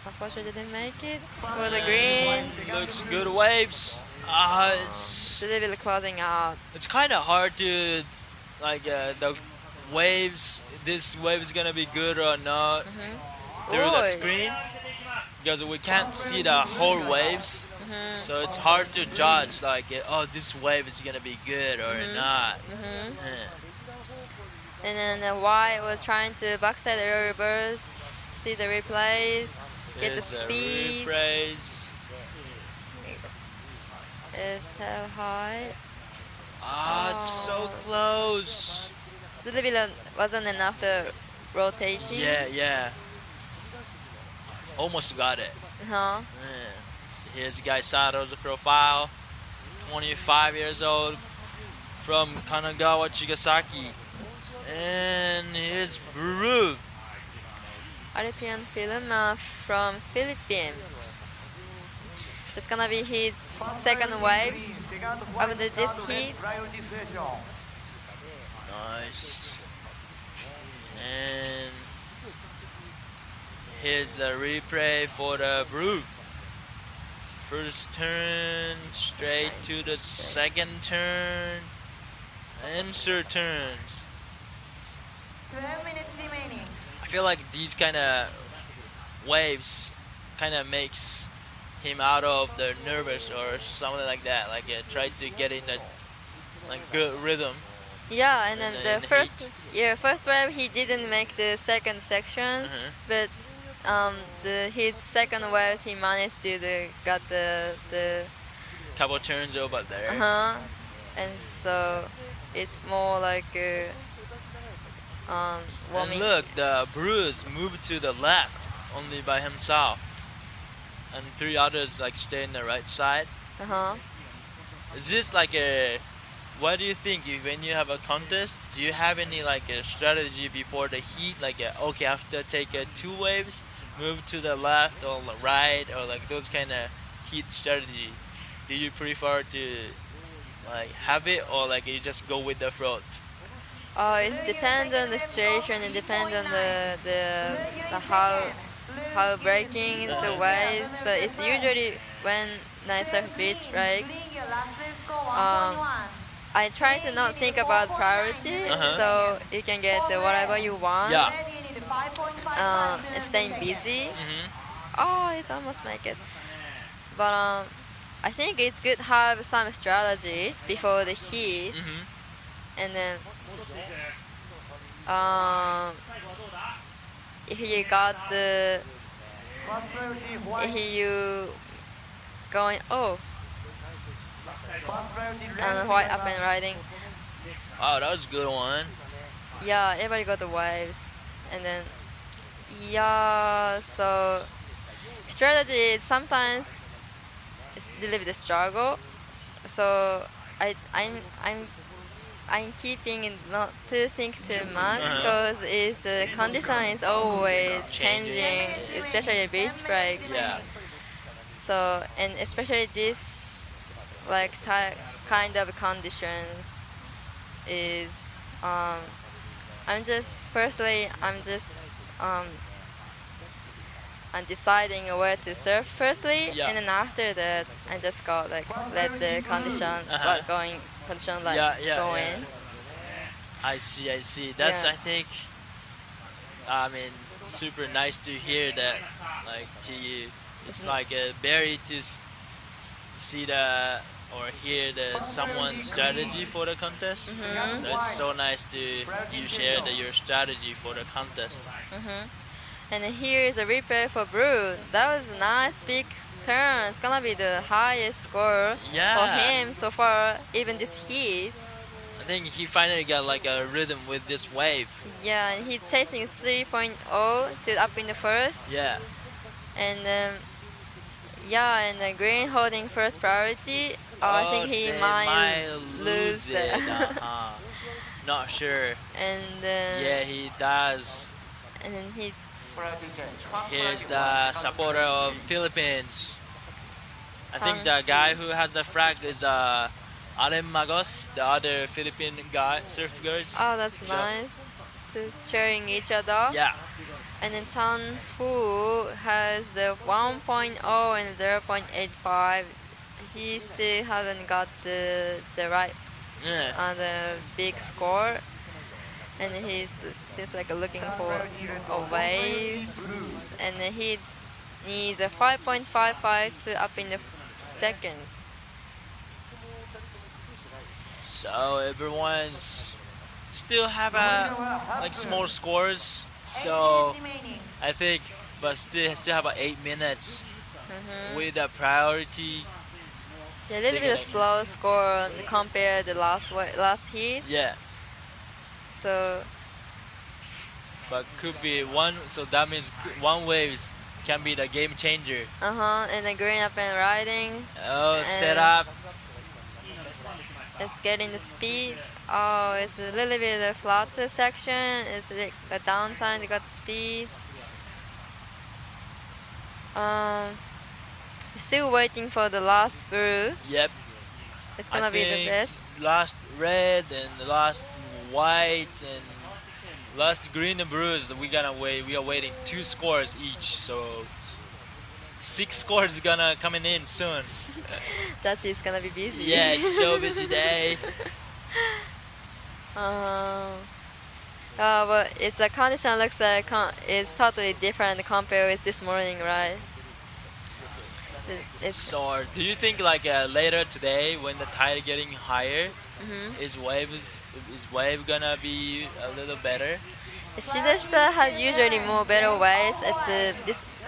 unfortunately didn't make it for the green. Looks good waves. It's a little bit closing out. It's kind of hard to the waves. This wave is gonna be good or not through the screen because we can't see the whole waves. So it's hard to judge this wave is gonna be good or not. And then the white was trying to backside air reverse, see the replays, get the speed. Is tail high. It's so close. The little bit wasn't enough to rotating. Yeah. Almost got it. Here's guy Sato's profile. 25 years old, from Kanagawa, Tsurigasaki. And here's Buru. European film from Philippines. It's gonna be his second wave after this heat. Nice. And here's the replay for the Brew. First turn, straight to the second turn, and third turns. 12 minutes remaining. I feel like these kind of waves kind of makes him out of the nervous or something like that. Try to get in a good rhythm. Yeah, and then the first wave he didn't make the second section, but his second wave he managed to got the couple turns over there. And so it's more like and look, the Bruce moved to the left only by himself, and three others stay in the right side. Is this what do you think when you have a contest? Do you have any a strategy before the heat? Okay, after take two waves, move to the left or the right, or those kind of heat strategy? Do you prefer to have it, or you just go with the float? It depends on the situation. It depends on the how breaking the waves. But it's usually when I surf beach break. I try to not think about priority, so you can get whatever you want. Yeah. Staying busy. Oh, it's almost make it. but I think it's good to have some strategy before the heat, and then if you got the if you going and white up and riding. Oh, that was a good one. Yeah, everybody got the waves, and then so strategy sometimes it's a little bit struggle. So I'm keeping it not to think too much because the condition is always changing, especially beach breaks. Yeah. So and especially this like kind of conditions is I'm deciding where to surf firstly, and then after that I just got like let the condition going. I see. That's I think. I mean, super nice to hear that. Like to you, it's like a berry to see the or hear someone's strategy for the contest. So it's so nice to you share your strategy for the contest. And here is a replay for Brew. That was a nice big turn. It's gonna be the highest score for him so far, even this heat. I think he finally got like a rhythm with this wave. Yeah, and he's chasing 3.0, still up in the first. Yeah. And and the green holding first priority. I think he might lose it. Not sure. And he does. And then here's the supporter of Philippines. I think the guy who has the flag is Alem Magos, the other Philippine guy, surf girls. Oh, that's nice. So cheering each other. Yeah. And then Tan Fu has the 1.0 and 0.85. He still haven't got the right the big score. And he seems like looking for a wave. And he needs a 5.55 to up in the second. So everyone's still have like small scores. So I think, but still have 8 minutes with a priority. Yeah, a little bit of slow score compared to the last heat. Yeah. So. But could be one. So that means one wave can be the game changer. And the green up and riding. Set up. It's getting the speed. It's a little bit of flatter section. It's like a downtime to get the speed. Still waiting for the last brew. Yep. It's gonna be the best. Last red and the last white and last green and brews. We are waiting 2 scores each. So 6 scores gonna coming in soon. Jachi is gonna be busy. Yeah, it's so busy day. But it's the condition looks like it's totally different compared with this morning, right? So, do you think like later today when the tide getting higher, is wave gonna be a little better? Shidashita has usually more better waves at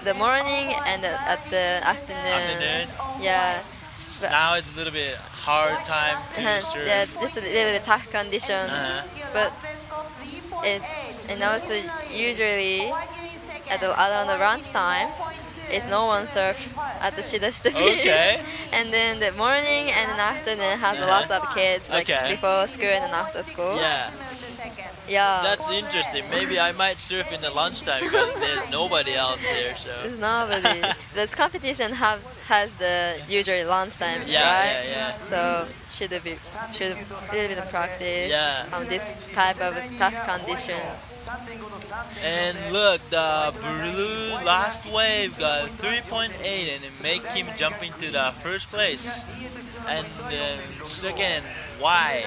the morning and at the afternoon. Yeah. But now it's a little bit hard time to surf. Yeah, this is a little bit tough conditions. But and also usually around the lunch time, it's no one surf at the Shidashita beach. Okay. And then the morning and then afternoon has lots of kids before school and then after school. Yeah. Yeah. That's interesting. Maybe I might surf in the lunchtime because there's nobody else there. So. There's nobody. This competition has the usually lunchtime, right? Yeah. So should a little bit of practice on this type of tough conditions. And look, the blue last wave got 3.8 and it makes him jump into the first place. And second, white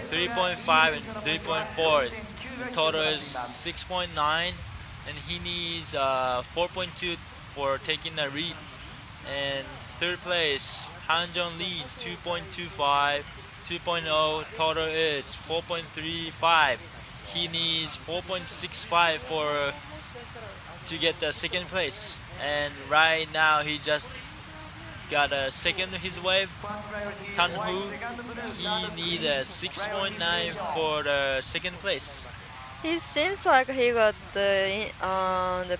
3.5 and 3.4. Total is 6.9, and he needs 4.2 for taking the read. And third place. Hanjong lead 2.25, 2.0. Total is 4.35. He needs 4.65 to get the second place. And right now he just got a second his wave. Tanhu, he needs a 6.9 for the second place. He seems like he got the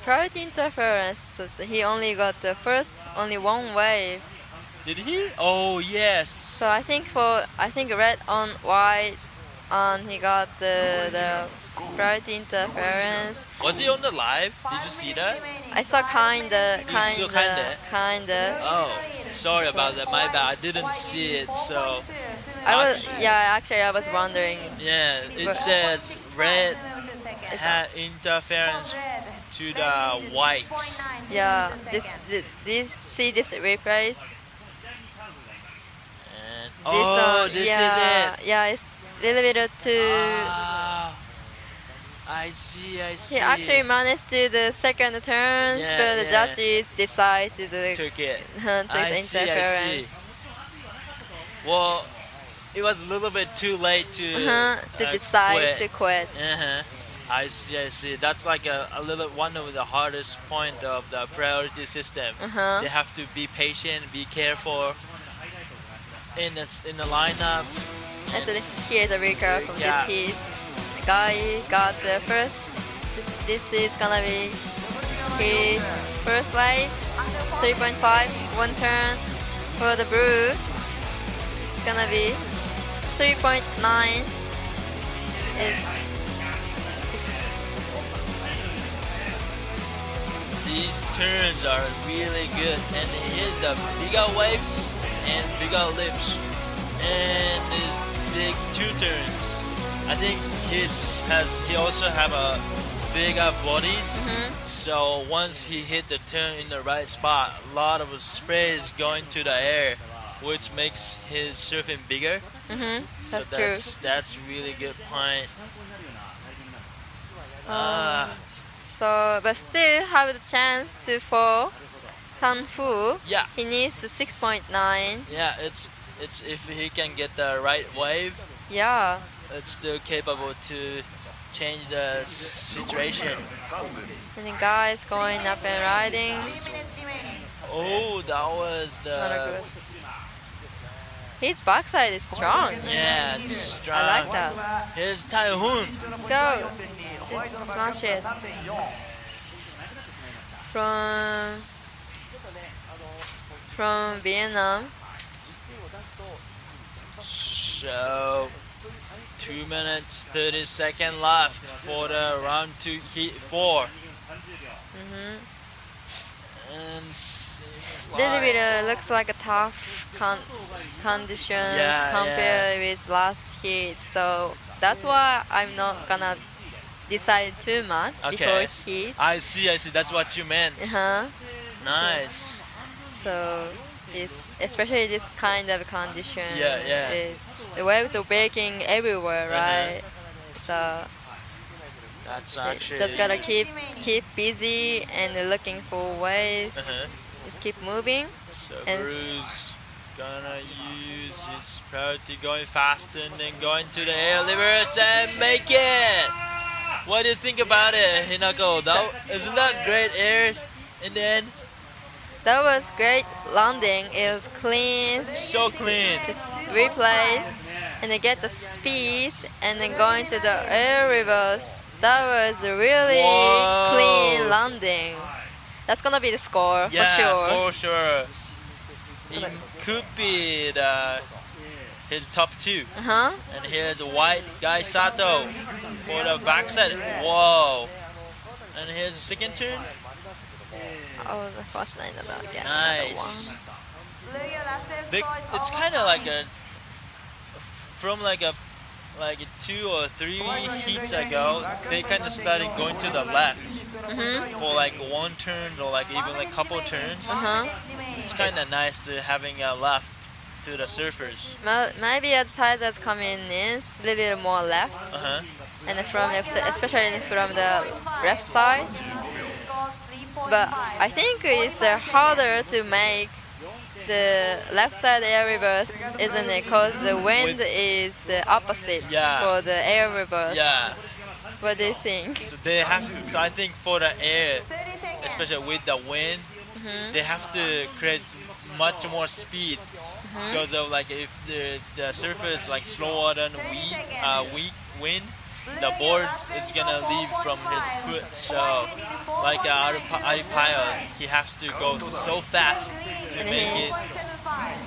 priority interference. So he only got the only one wave. Did he? Oh yes. So I think red on white, and he got the priority interference. Was he on the live? Did you see that? I saw kinda. Oh, sorry about that. My bad. I didn't see it. So. Actually I was wondering. Yeah, it says red had interference to the white. Yeah, see this replays. This is it. Yeah, it's a little bit too. I see. He actually managed to do the second turns, but the judges decide to take the interference. I see. Well, it was a little bit too late to decide to quit. I see. That's like a little one of the hardest point of the priority system. They have to be patient, be careful in the lineup. And so here's a recap from this heat. The guy got the first. This is gonna be his first wave. 3.5, one turn for the blue. It's gonna be 3.9. These turns are really good, and here's the bigger waves and bigger lips, and these big two turns. I think he also have a bigger bodies. So once he hit the turn in the right spot, a lot of spray is going to the air, which makes his surfing bigger. That's true. That's really good point. But still have the chance to fall. Tanfu. Yeah. He needs the 6.9. Yeah, it's if he can get the right wave. Yeah. It's still capable to change the situation. And the guy is going up and riding. Oh, that was the. Not good. His backside is strong. Yeah, it's strong. I like that. Here's Taehoon. Go. Smash it. From Vietnam. So 2 minutes 30 seconds left for the round 2 heat 4. And little bit looks like a tough conditions compared with last heat, so that's why I'm not gonna decide too much before heat. I see. That's what you meant. Nice. So it's especially this kind of condition. The waves are breaking everywhere, right? So that's actually just gotta keep busy and looking for ways. Just keep moving. So Bruce gonna use his priority, going faster and then going to the air reverse and make it. What do you think about it, Hinako? Isn't that great air in the end? That was great landing. It was clean. So clean. Just replay and then get the speed and then going to the air reverse. That was a really clean landing. That's gonna be the score for sure. For sure. It could be his top 2. And here's white guy Sato for the backside. Whoa. And here's the second turn. Oh, the first line of that again. Nice. It's kind of like from like 2 or 3 heats ago, they kind of started going to the left for like one turn or like even like couple turns. It's kind of nice to having a left to the surfers. Maybe as tight as coming in, a little bit more left, and from especially from the left side. But I think it's harder to make the left side air reverse, isn't it? Because the wind is the opposite for the air reverse. Yeah. What do you think? So they have to, so I think for the air, especially with the wind, they have to create much more speed because of like if the surface like slower than weak wind, the board is gonna leave from his foot. So like Aripaya, he has to go so fast to make it.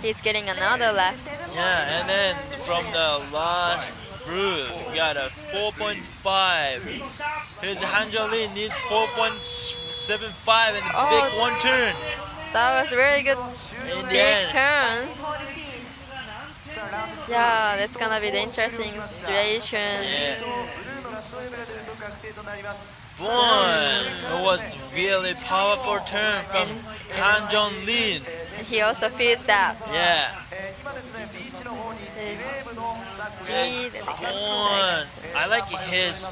He's getting another left. Yeah, and then from the last groove, we got a 4.5. Here's Hanjali needs 4.75 and a big one turn. That was really good. Big turns. Yeah, that's gonna be the interesting situation. One, it was really powerful turn from Han Jong-lin. He also feels that. Yeah. Speed. One, I like his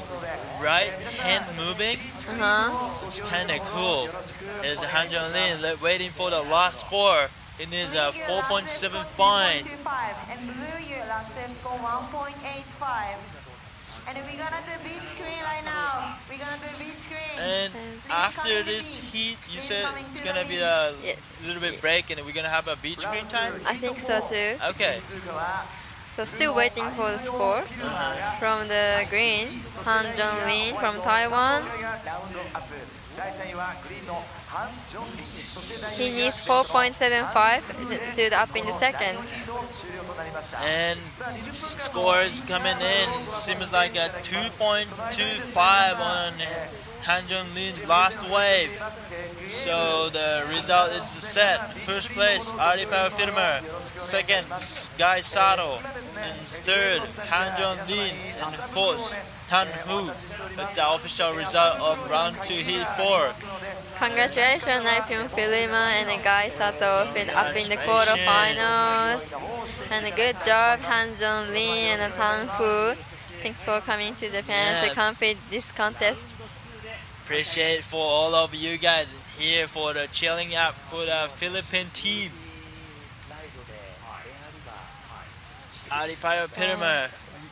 right hand moving. It's kind of cool. There's Han Jong-lin waiting for the last score. It is a 4.75. And blue year last set score 1.85. And we're gonna do beach screen right now. We're gonna do beach screen. And after this heat, you said it's gonna be a little bit break, and we're gonna have a beach screen time. I think so too. Okay. So still waiting for the score from the green. Han Jong-lin from Taiwan. He needs 4.75 to the up in the second. And scores coming in. Seems like a 2.25 on Han Jong-lin's last wave. So the result is set. First place, Aripaya Firmer. Second, Guy Sato. And third, Han Jong-lin. And fourth, Tan Hu. That's the official result of round 2 heat 4. Congratulations, Naipyong Filima and Guy Sato up in the quarterfinals. And a good job, Han Jong-lin and Tan Hu. Thanks for coming to Japan to compete this contest. Appreciate for all of you guys here for the cheering up for the Philippine team. Aripaya Firmer.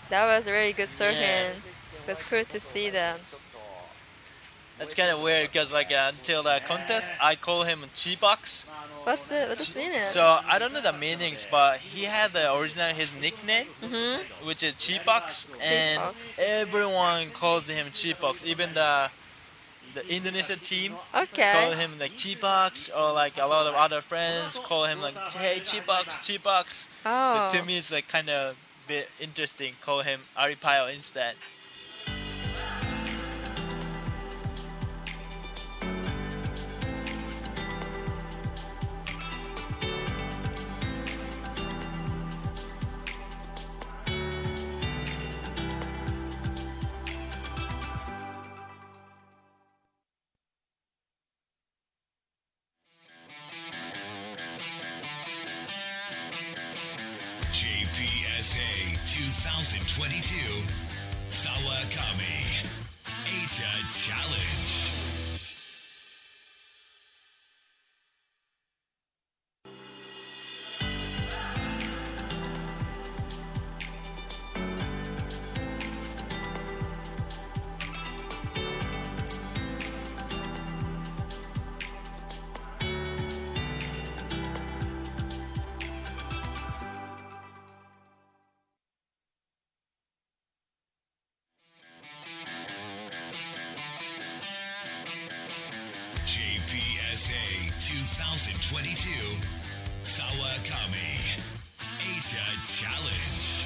That was a really good surfing. It was cool to see that. That's kind of weird because like until the contest, I call him Chibox. What's the meaning? So I don't know the meanings, but he had the original his nickname, which is Chibox, and everyone calls him Chibox. Even the Indonesia team call him like Chibox, or like a lot of other friends call him like, hey Chibox, Chibox. Oh. So to me, it's like kind of a bit interesting. Call him Aripaya instead. JPSA 2022 Sawakami Asia Challenge. JPSA 2022 Sawakami Asia Challenge.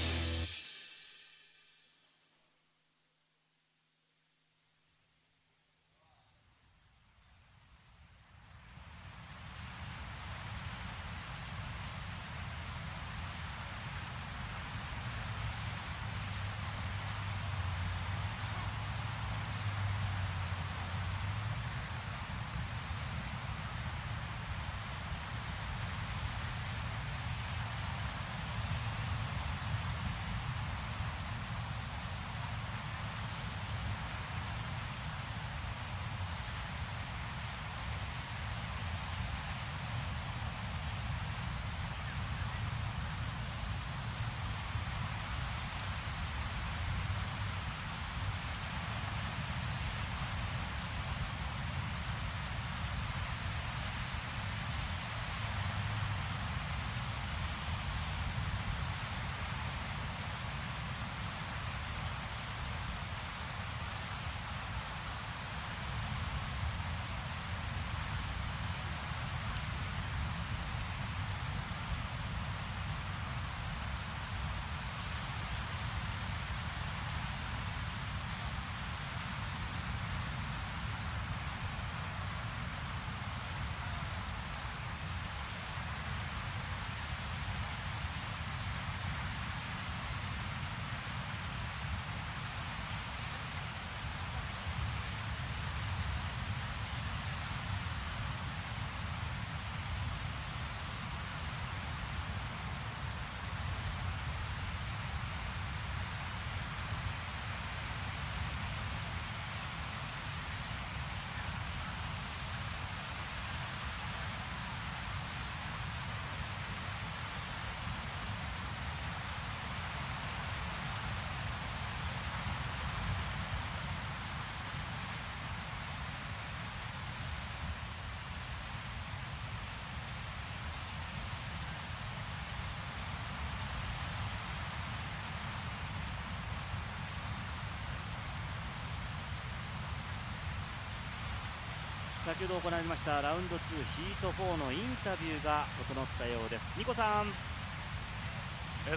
先ほど行われましたラウンド2ヒート4のインタビューが整ったようです。ニコさん。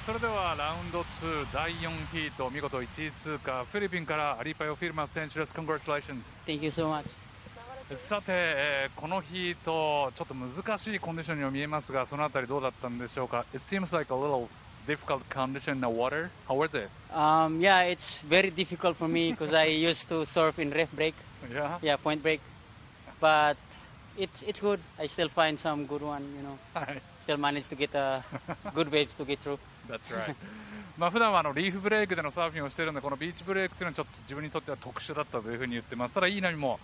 それではラウンド2第4ヒート見事1位通過フィリピンからアリパヨフィルマ選手です。 Congratulations. Thank you so much. さて、このヒートちょっと難しいコンディションにも見えますがそのあたりどうだったんでしょうか。 It seems like a little difficult condition in the water. How was it? Yeah, it's very difficult for me because I used to surf in ref break. Yeah, point break. But it's good. I still find some good one, you know. Still manage to get good waves to get through. That's right. まあ普段はリーフブレイクでのサーフィンをしているのでこのビーチブレイクというのはちょっと自分にとっては特殊だったというふうに言ってます。ただいい波も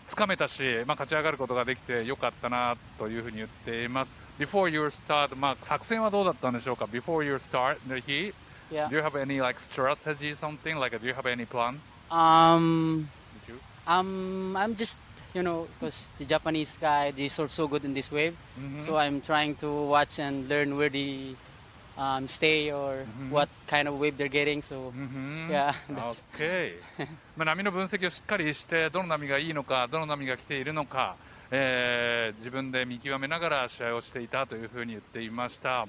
つかめたし、勝ち上がることができてよかったなというふうに言っています。Before your start, 作戦はどうだったんでしょうか。 Before your start the heat, Yeah. do you have any like strategy something like do you have any plan? I'm just, you know, because the Japanese guy, they surf so good in this wave, so I'm trying to watch and learn where they stay or what kind of wave they're getting. So, yeah. Okay. 波の分析をしっかりしてどの波がいいのかどの波が来ているのか、自分で見極めながら試合をしていたというふうに言っていました。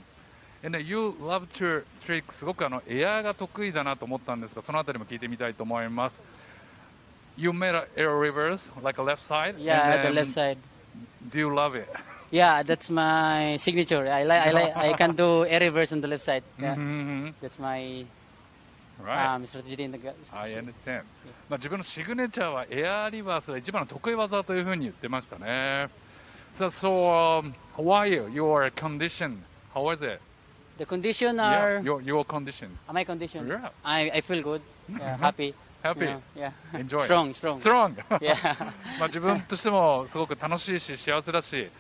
And you love to trick すごくエアーが得意だなと思ったんですがそのあたりも聞いてみたいと思います。You made an air reverse like a left side. Yeah, the left side. Do you love it? Yeah, that's my signature. I can do air reverse on the left side. Yeah. That's my strategy in the. I understand. 自分のシグネチャーはエアーリバースが一番の得意技というふうに言ってましたね。So, how are you? Your condition? How was it? The condition are. Your condition. My condition. Yeah. I feel good. Happy. Happy. Yeah. Enjoy. Strong. Yeah. 自分としてもすごく楽しいし幸せだし、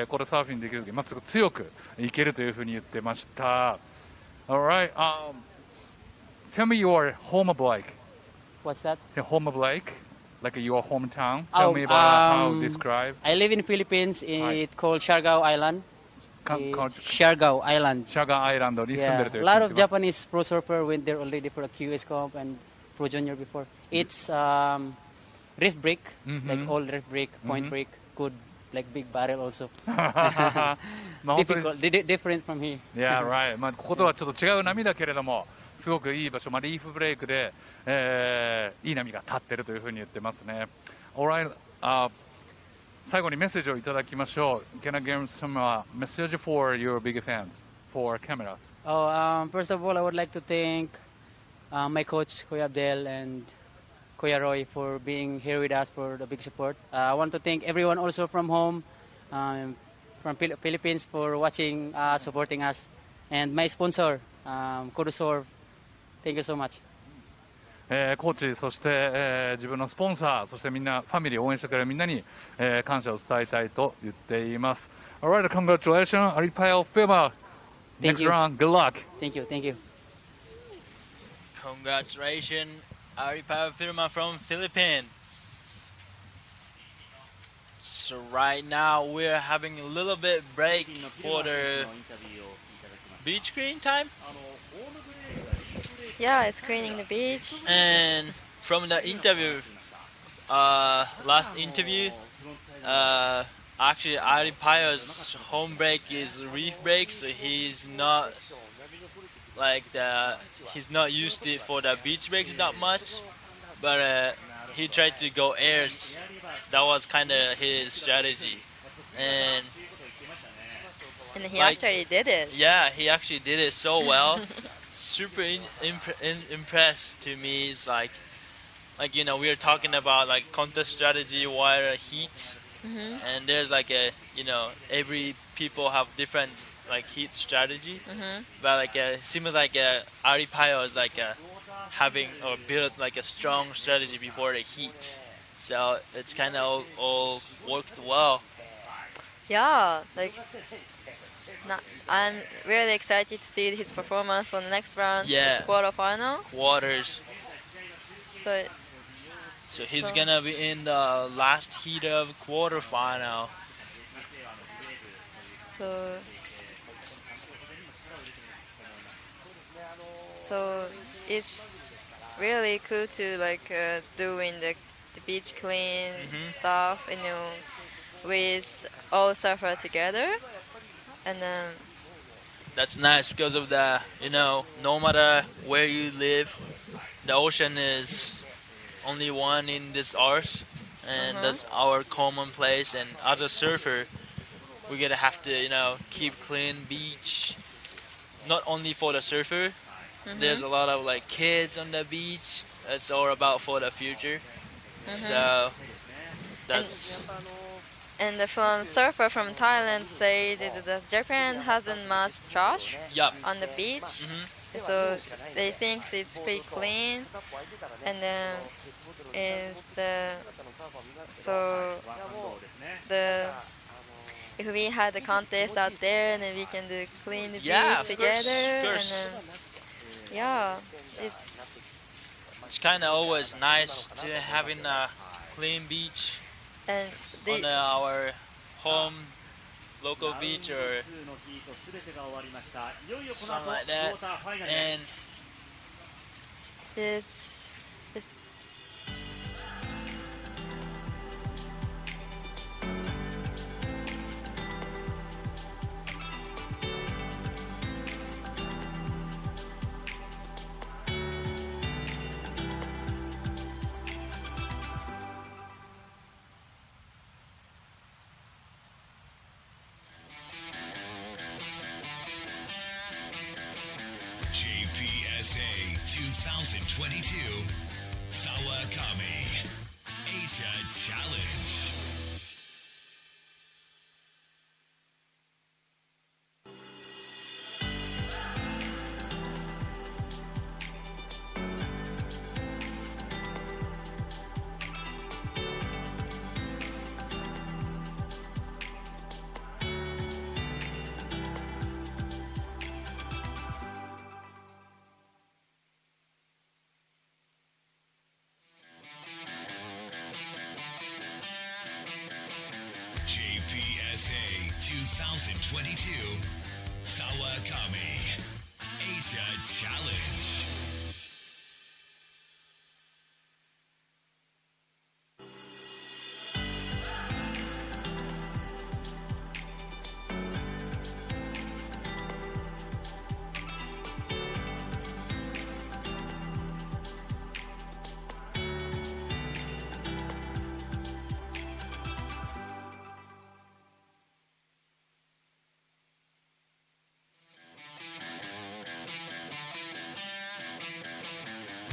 これサーフィンできる時すごく強くいけるというふうに言ってました。Alright. Tell me your home of like. What's that? The home of like your hometown. Tell me about how to describe. I live in Philippines. It's called Siargao Island. Siargao Island. Siargao Island に住んでるという。A lot of Japanese pro surfer went there already for a QS comp and pro junior before. It's reef break, like all reef break, point break, good like big barrel also. Different from here. Yeah, right. こことはちょっと違う波だけれども。すごくいい場所、リーフブレイクで、いい波が立っているというふうに言ってますね。Alright、最後にメッセージをいただきましょう。Can I give some message for your big fans, for cameras? First of all, I would like to thank my coach, Kuya Abdel, and Kuya Roy for being here with us for the big support. I want to thank everyone also from home, from Philippines for watching, supporting us, and my sponsor, Kodusor.Thank you so much. コーチ、そして、自分のスポンサー、そしてみんな、ファミリーを応援してくれるみんなに、感謝を伝えたいと言っています。Alright, congratulations, Aripao Firma. Next round, good luck. Thank you. Congratulations, Aripao Firma from Philippines. So right now we're having a little bit break for the beach screen time. Yeah, it's screening the beach. And from the interview, last interview, actually Aripayo's home break is reef break, so he's not he's not used to it for the beach breaks that much, but he tried to go airs. That was kind of his strategy, and he actually did it. Yeah, he actually did it so well. Super impressed to me. It's like we are talking about like contest strategy, water heat, and there's like every people have different like heat strategy, but like it seems like Aripayo is like having or built like a strong strategy before the heat, so it's kind of all worked well. Yeah, I'm really excited to see his performance for the next round. Yeah. Quarterfinal. Quarters. So he's gonna be in the last heat of quarterfinal. So it's really cool to do in the the beach clean stuff, with all surfers together, and then. That's nice because of the, no matter where you live, the ocean is only one in this earth, and that's our common place. And as a surfer, we're gonna have to, keep clean beach, not only for the surfer. There's a lot of like kids on the beach. That's all about for the future. So that's. And from surfer from Thailand say that Japan hasn't much trash on the beach, so they think it's pretty clean. And then if we had a contest out there, then we can do clean the beach together. Course. And then, it's kind of always nice to having a clean beach. And on our home local beach or something like that. And JPSA 2022 SAWAKAMI Asia Challenge. JPSA 2022 SAWAKAMI Asia Challenge.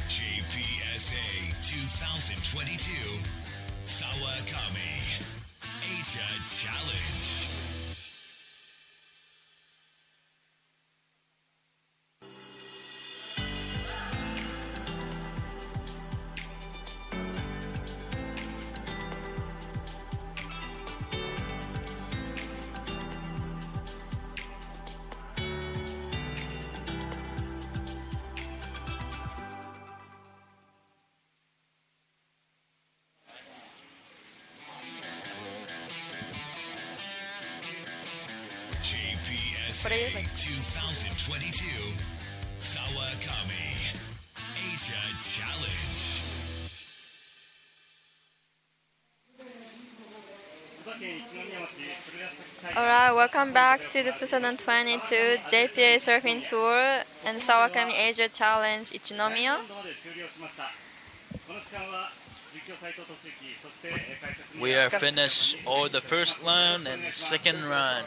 JPSA 2022 SAWAKAMI Asia Challenge. JPSA 2022 SAWAKAMI Asia Challenge. Alright, welcome back to the 2022 JPA Surfing Tour and SAWAKAMI Asia Challenge Ichinomiya. We are finished all the first run and the second run.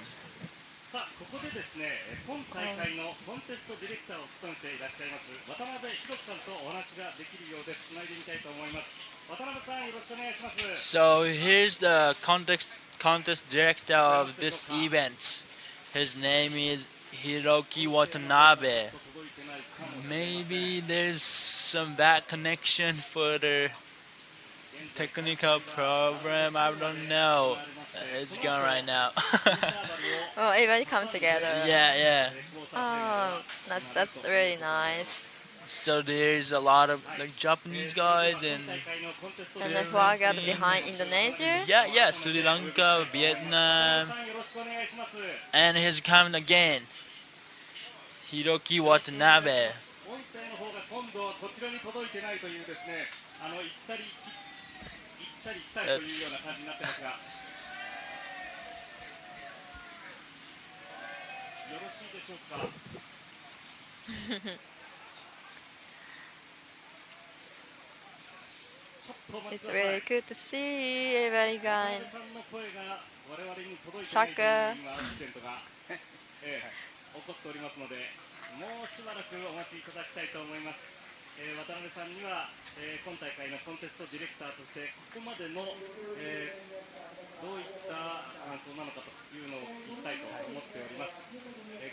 さあここでですね、今大会のコンテストディレクターを務めていらっしゃいます渡辺弘樹さんとお話ができるようです。つないでみたいと思います。渡辺さん、よろしくお願いします。So here's the contest director of this event. His name is Hiroki Watanabe. Maybe there's some bad connection for the technical program. I don't know. It's gone right now. Oh, everybody come together. Yeah. Oh, that's really nice. So there's a lot of like Japanese guys and the flag out behind Indonesia. Yeah, Sri Lanka, Vietnam, and he's coming again. Hiroki Watanabe. たり来たりというような感じになってますが、よろしいでしょうか。It's really good to see everybody going. Shaka. 起こっておりますので、もうしばらくお待ちいただきたいと思います。渡辺さんには、今大会のコンテストディレクターとしてここまでの、どういった感想なのかというのを聞きたいと思っております。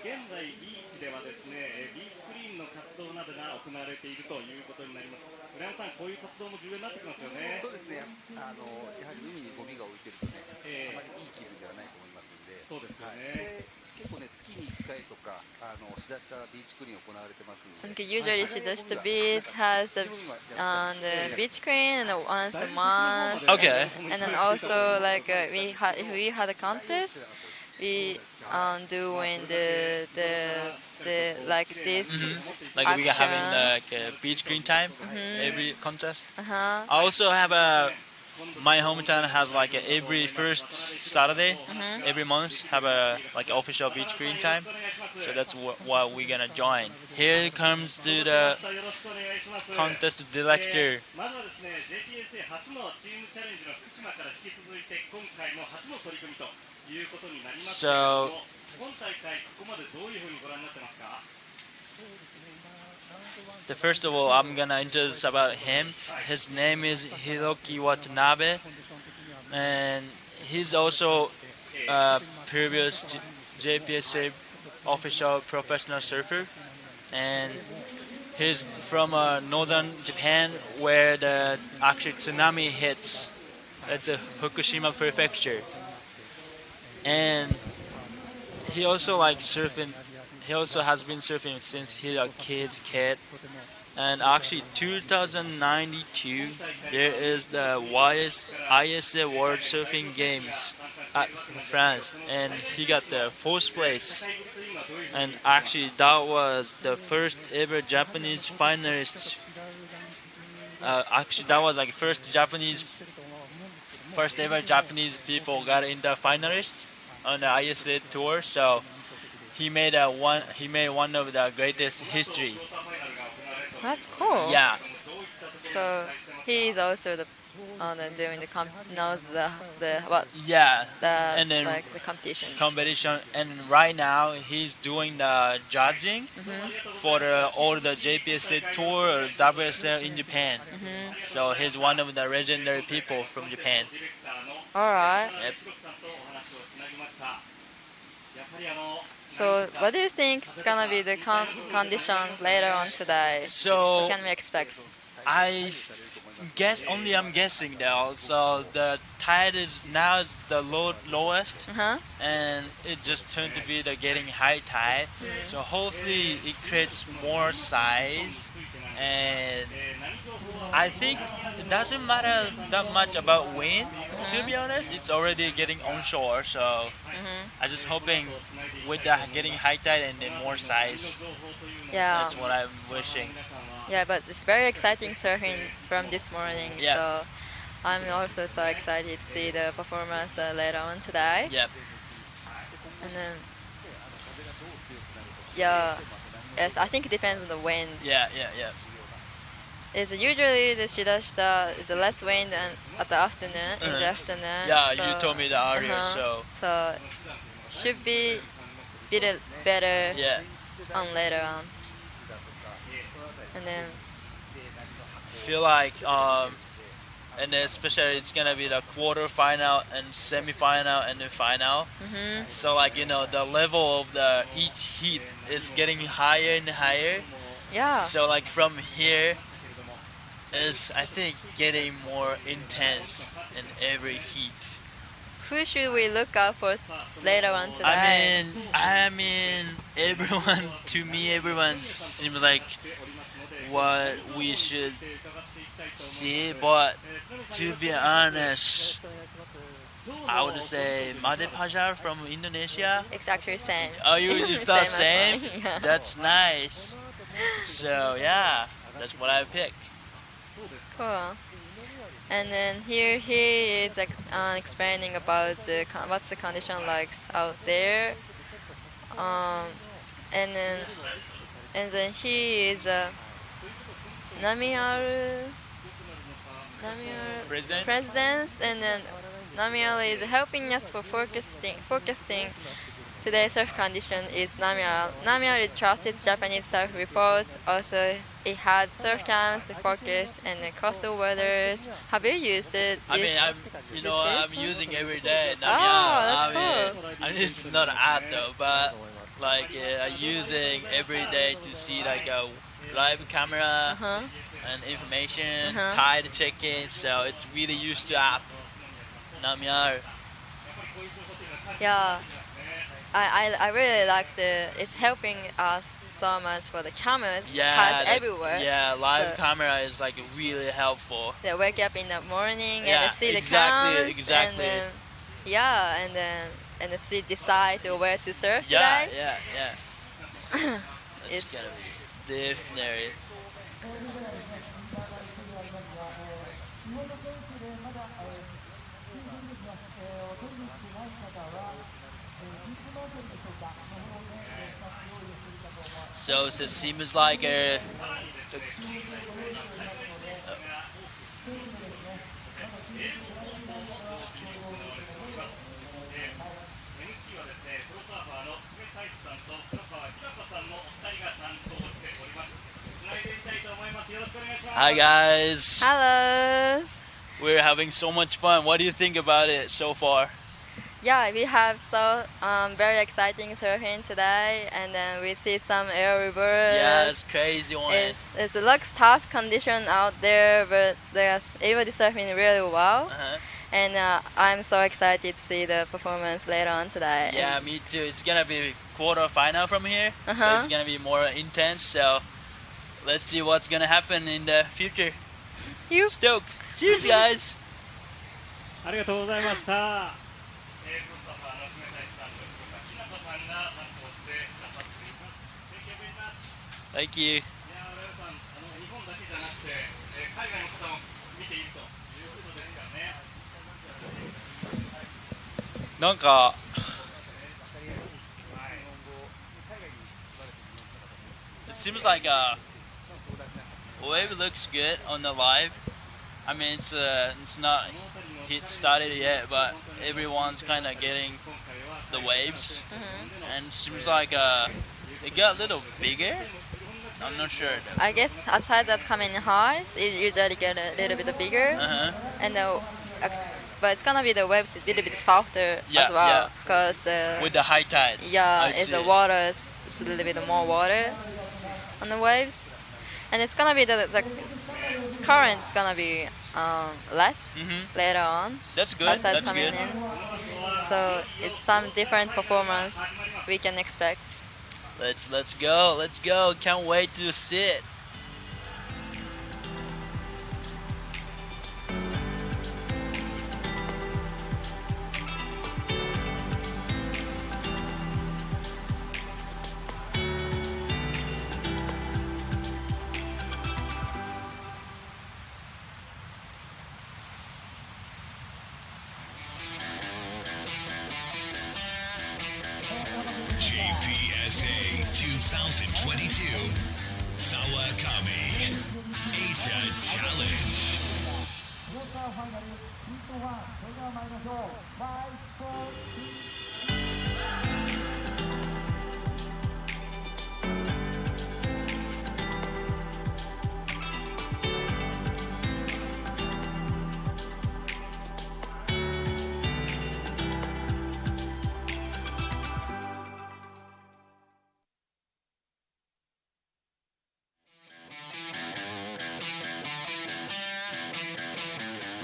現在ビーチではですね、ビーチクリーンの活動などが行われているということになります。浦山さん、こういう活動も重要になってきますよね。そうですね。やはり海にゴミが置いてるとね、あまりいい気分ではないと思いますので。そうですよね。結構ね、月に1回とかしだしたビーチクリーン行われてますので。Usually Shidashita Beach has the beach clean and once a month. Okay. And then also like if we had a contest, we doing the like this like we are having like a beach green time every contest. I also have my hometown has like every first Saturday every month have a like official beach green time, so that's what we're gonna join. Here comes to the contest director. So the first of all, I'm gonna introduce about him. His name is Hiroki Watanabe, and he's also a previous JPSA official professional surfer, and he's from northern Japan, where the actual tsunami hits. It's a Fukushima prefecture, and he also likes surfing. He also has been surfing since he's a kid. And actually, 2092, there is the ISA World Surfing Games at France, and he got the 4th place. And actually, that was the first ever Japanese finalist. Actually, that was like first ever Japanese people got in the finalists on the ISA tour. So he made one of the greatest history. That's cool. Yeah. So he is also doing the knows the what? Yeah. And then like the competition. And right now he's doing the judging for all the JPSA tour or WSL in Japan. So he's one of the legendary people from Japan. All right. Yep. So, what do you think is gonna be the conditions later on today? So, what can we expect? I'm guessing though. So the tide is now the lowest, and it just turned to be the getting high tide. So hopefully it creates more size, and I think it doesn't matter that much about wind. To be honest, it's already getting onshore, so I'm just hoping with the getting high tide and then more size. Yeah, that's what I'm wishing. Yeah, but it's very exciting surfing from this morning. Yep. So I'm also so excited to see the performance later on today. Yep. And then, yes, I think it depends on the wind. Yeah. It's usually the Shidashita is the less wind and at the afternoon, in the afternoon. Yeah, so, you told me that earlier, So should be better on later on. And then feel like and then especially it's gonna be the quarter-final and semi-final and then final. So like the level of the each heat is getting higher and higher. Yeah. So like from here is I think getting more intense in every heat. Who should we look out for later on today? I mean everyone to me everyone seems like what we should see, but to be honest, I would say Made Pajar from Indonesia. Exactly same. Oh, you thought same? Yeah. That's nice. So yeah, that's what I pick. Cool. And then here he is explaining about what's the condition like out there. And then he is Namiaru president, and then Namiaru is helping us for forecasting. Today's surf condition is Namiaru. Namiaru trusts Japanese surf reports. Also, it has surf cams, forecast, and the coastal weathers. Have you used it? I mean, I'm using every day. That's cool. I mean, it's not an app though, but like I'm using every day to see like a live camera and information, tide checking. So it's really used to app. Namiaru. Yeah. I really like it's helping us so much for the cameras. Yeah, everywhere. Yeah, live camera is like really helpful. They wake up in the morning and see the cams. Exactly. And then decide where to surf today. Yeah. It's gonna be definitely. So it seems like Hi guys. Hello. We're having so much fun. What do you think about it so far? Yeah, we have very exciting surfing today, and then we see some air reverse. Yeah, it's crazy one. It looks tough condition out there, but they're able to surfing really well. And I'm so excited to see the performance later on today. Yeah, me too. It's gonna be quarter-final from here, so it's gonna be more intense. So let's see what's gonna happen in the future. Stoked. Cheers, guys. ありがとうございました。 Thank you. 日本だけじゃなくて海外の方も見ているということですからね。なんか it seems like wave looks good on the live. I mean, it's not started yet, but everyone's kind of getting the waves, and it seems like it got a little bigger. I'm not sure. I guess aside that's coming high, it usually get a little bit bigger, and but it's gonna be the waves a little bit softer as well because with the high tide. Yeah, it's the water. It's a little bit more water on the waves, and it's gonna be the current's gonna be less later on. That's good. That's coming good. In. So it's some different performance we can expect. Let's go. Can't wait to sit. JPSA 2022 SAWAKAMI Asia Challenge.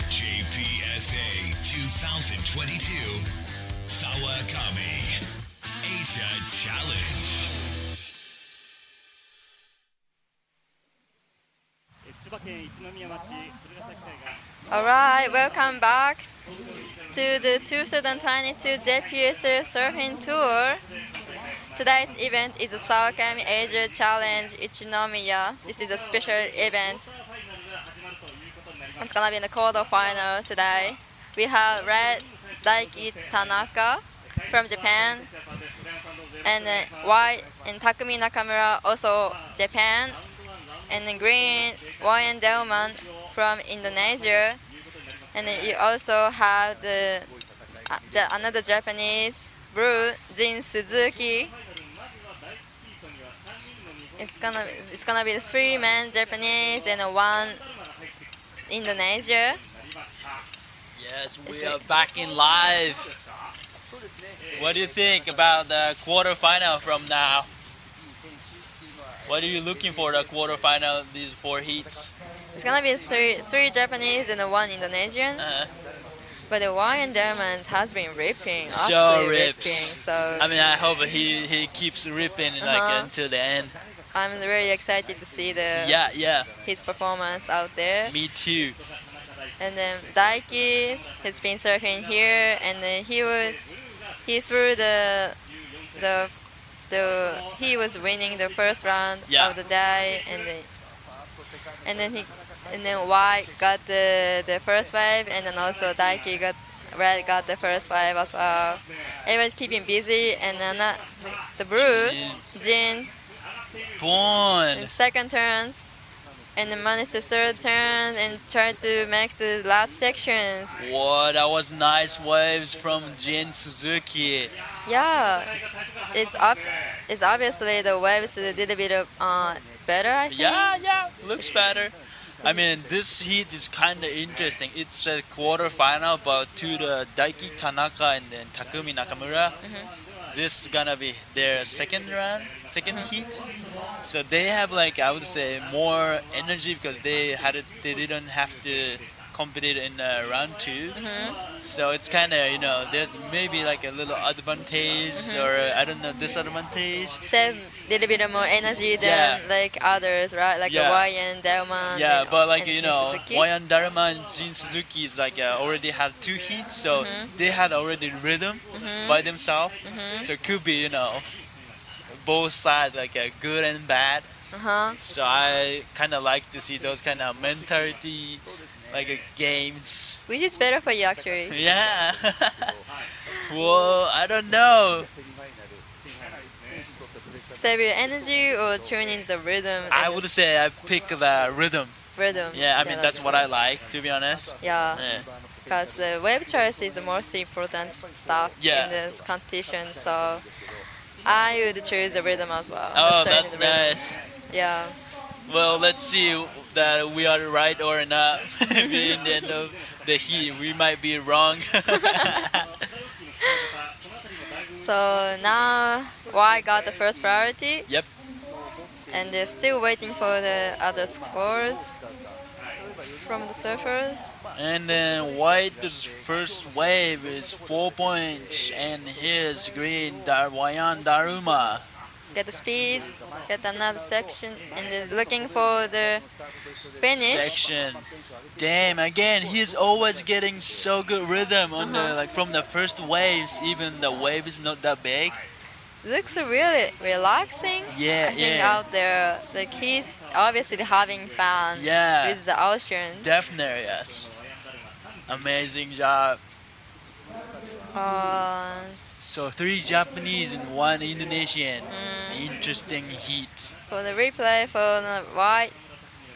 JPSA 2022 SAWAKAMI Asia Challenge. Alright, welcome back to the 2022 JPSA Surfing Tour. Today's event is the SAWAKAMI Asia Challenge Ichinomiya. This is a special event It's gonna be in the quarterfinal today. We have red Daiki Tanaka from Japan, and white and Takumi Nakamura, also Japan, and then green Ryan Delman from Indonesia, and then you also have the another Japanese blue Jin Suzuki. It's gonna be the 3 men Japanese and 1 Indonesia. Yes, we are back in live. What do you think about the quarterfinal from now? What are you looking for the quarterfinal, these 4 heats? It's gonna be 3 Japanese and 1 Indonesian. But the Ryan Diamond has been ripping, so rips. Ripping, so I mean, I hope he keeps ripping like until the end. I'm really excited to see his performance out there. Me too. And then Daiki has been surfing here, and then he threw he was winning the first round of the day, and then White got the first wave, and then also Daiki red got the first wave as well. Everyone's keeping busy, and then the blue Jin Born second turns, and then managed the third turn and tried to make the last sections. Whoa, that was nice waves from Jin Suzuki. Yeah, it's obviously the waves is a little bit better, I think. Yeah, looks better. I mean, this heat is kind of interesting. It's a quarterfinal, but to the Daiki Tanaka and then Takumi Nakamura. This is gonna be their second heat. So they have, like, I would say, more energy because they didn't have to compete in round 2. So it's kind of, there's maybe like a little advantage or I don't know, disadvantage. Save a little bit more energy than like others, right? Like Ryan Darman. Yeah, but like Ryan Darman and Jin Suzuki is like already had 2 heats, so they had already rhythm by themselves. So it could be both sides, like good and bad. So I kind of like to see those kind of mentality games. Which is better for you, actually. Yeah. Well, I don't know. Save your energy or tune in the rhythm? I would say I pick the rhythm. Rhythm. Yeah, I mean, that's what I like, to be honest. Yeah. Because the wave choice is the most important stuff in this competition, so I would choose the rhythm as well. Oh, that's nice. Yeah. Well, let's see that we are right or not. Maybe in the end of the heat, we might be wrong. So now, White got the first priority. Yep. And they're still waiting for the other scores from the surfers. And then White's first wave is 4 points, and his green Wayan Daruma. Get the speed, get another section, and then looking for the finish. Section. Damn, again, he's always getting so good rhythm on the from the first waves, even the wave is not that big. Looks really relaxing. Yeah, I think out there, like he's obviously having fun with the Austrians. Definitely, yes. Amazing job. So 3 Japanese and 1 Indonesian. Interesting heat. For the replay for the White,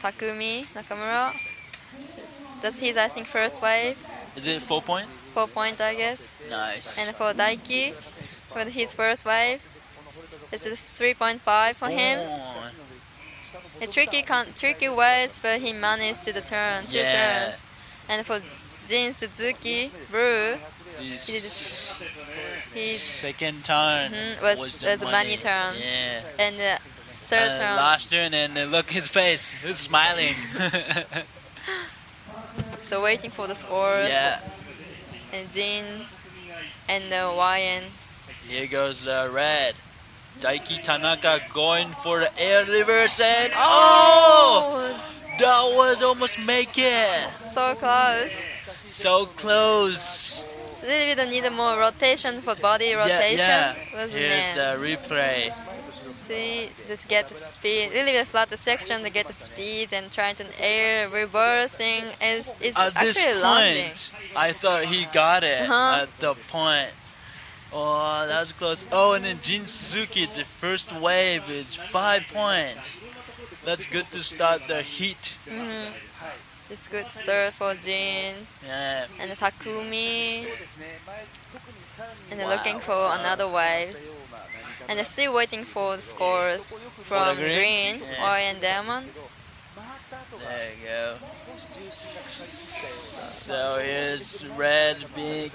Takumi Nakamura. That's his, I think, first wave. Is it 4 point? 4 point, I guess. Nice. And for Daiki, for his first wave, it's a 3.5 for him. A tricky waves, but he managed to turn 2 turns. And for Jin Suzuki, blue, his second turn was money turn. Yeah. And the third turn. Last turn, and look his face, he's smiling. So waiting for the scores. Yeah. And Jin and Ryan. Here goes the red. Daiki Tanaka going for the air reverse and that was almost make it. So close. So close. So a little bit need more rotation for body rotation. Here's the replay. see, just get the speed, really the flatter section to get the speed and trying to air reversing is at actually this landing. point, I thought he got it at the point. Oh, that was close. Oh, and then Jin Suzuki, the first wave is 5 points. That's good to start the heat. It's good start for Jin. Yeah. And Takumi. And they're looking for another waves. And they're still waiting for the scores from green? Green, Yeah. Oi and Diamond. There you go. So here's Red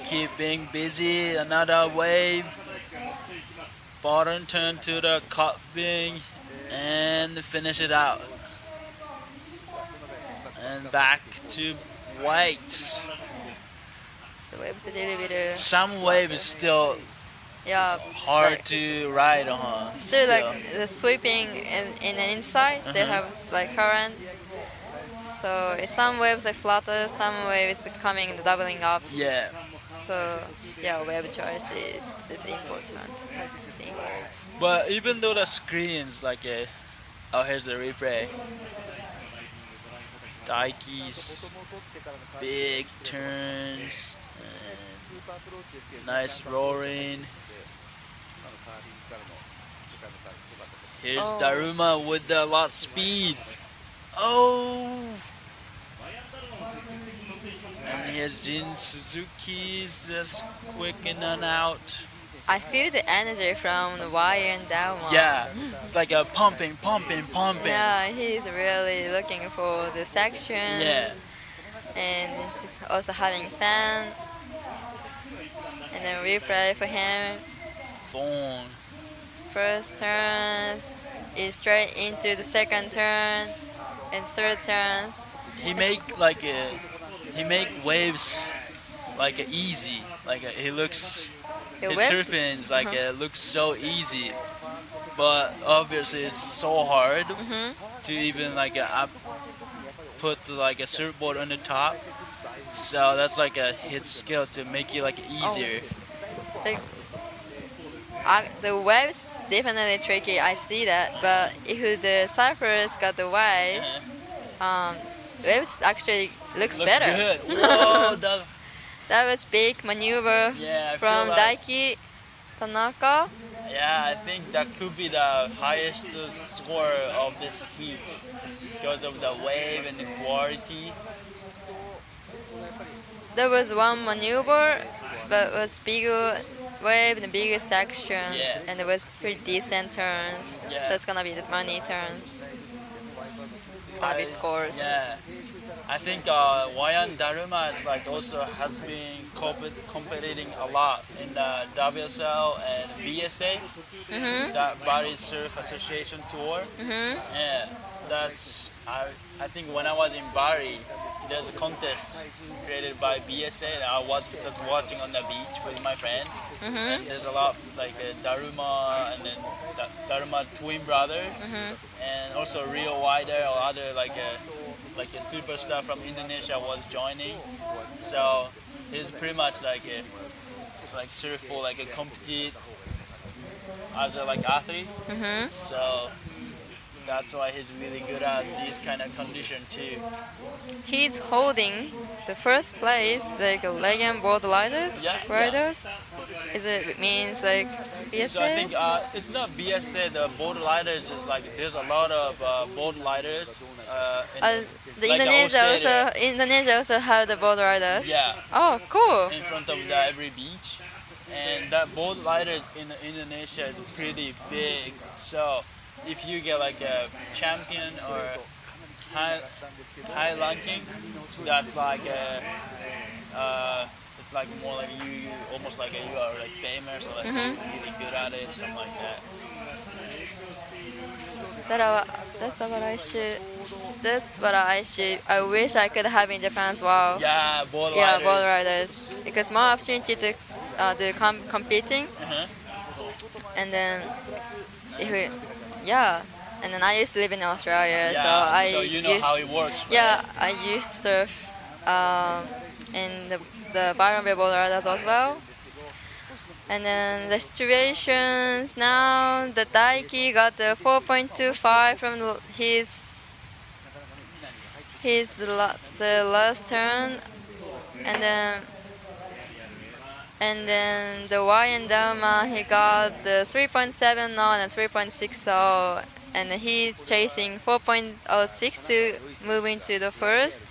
keeping busy. Another wave. Bottom turn to the cupping and finish it out. And back to white. So waves a little bit. Some wave is still hard to ride on. Still like the sweeping in the inside, they have like current. So some waves are flatter, some waves are coming and doubling up. Yeah. So yeah, wave choice is important. I think. But even though the screen's like here's the replay. Daiki's big turns, nice roaring. Here's Daruma with a lot of speed. Oh! And here's Jin Suzuki's just quick in and out. I feel the energy from the wire and down one. Yeah, it's like a pumping. Yeah, he's really looking for the section. Yeah. And he's also having fun. And then replay for him. Boom. First turn is straight into the second turn and third turns. He make waves like easy. He looks. His surfing is looks so easy, but obviously it's so hard to even put a surfboard on the top. So that's like his skill to make it easier. The waves definitely tricky. I see that, but if the surfers got the wave, waves actually looks better. Good. Whoa, that was big maneuver from Daiki Tanaka. Yeah, I think that could be the highest score of this heat because of the wave and the quality. There was one maneuver, but it was bigger wave and bigger section, and it was pretty decent turns. So it's gonna be the money turns. It's gonna be scores. Yeah. I think Wayan Daruma is also has been competing a lot in the WSL and BSA, that Bali Surf Association tour. Yeah, that's I think when I was in Bali, there's a contest created by BSA, and I was just watching on the beach with my friend. And there's a lot Daruma and then Daruma twin brother, and also Rio Wider or other a superstar from Indonesia was joining. So he's pretty much surf for compete as a athlete. So that's why he's really good at these kind of conditions too. He's holding the first place legend board riders. Is it means BSA? So I think it's not BSA. The board riders is there's a lot of board riders. Indonesia also have the board riders. Yeah. Oh, cool. In front of every beach, and that board riders in Indonesia is pretty big. So if you get a champion or high ranking, that's it's more you almost you are famous or really good at it or something like that. That's what I wish I could have in Japan as well. Yeah, board riders. Because more opportunity to do competing. And then and then I used to live in Australia, so you know how it works. Right? Yeah, I used to surf in the Byron Bay board riders as well. And then the situations now, the Daiki got the 4.25 from the last turn, and then the Y and Dharma, he got the 3.70 and 3.60, and he's chasing 4.06 to move into the first.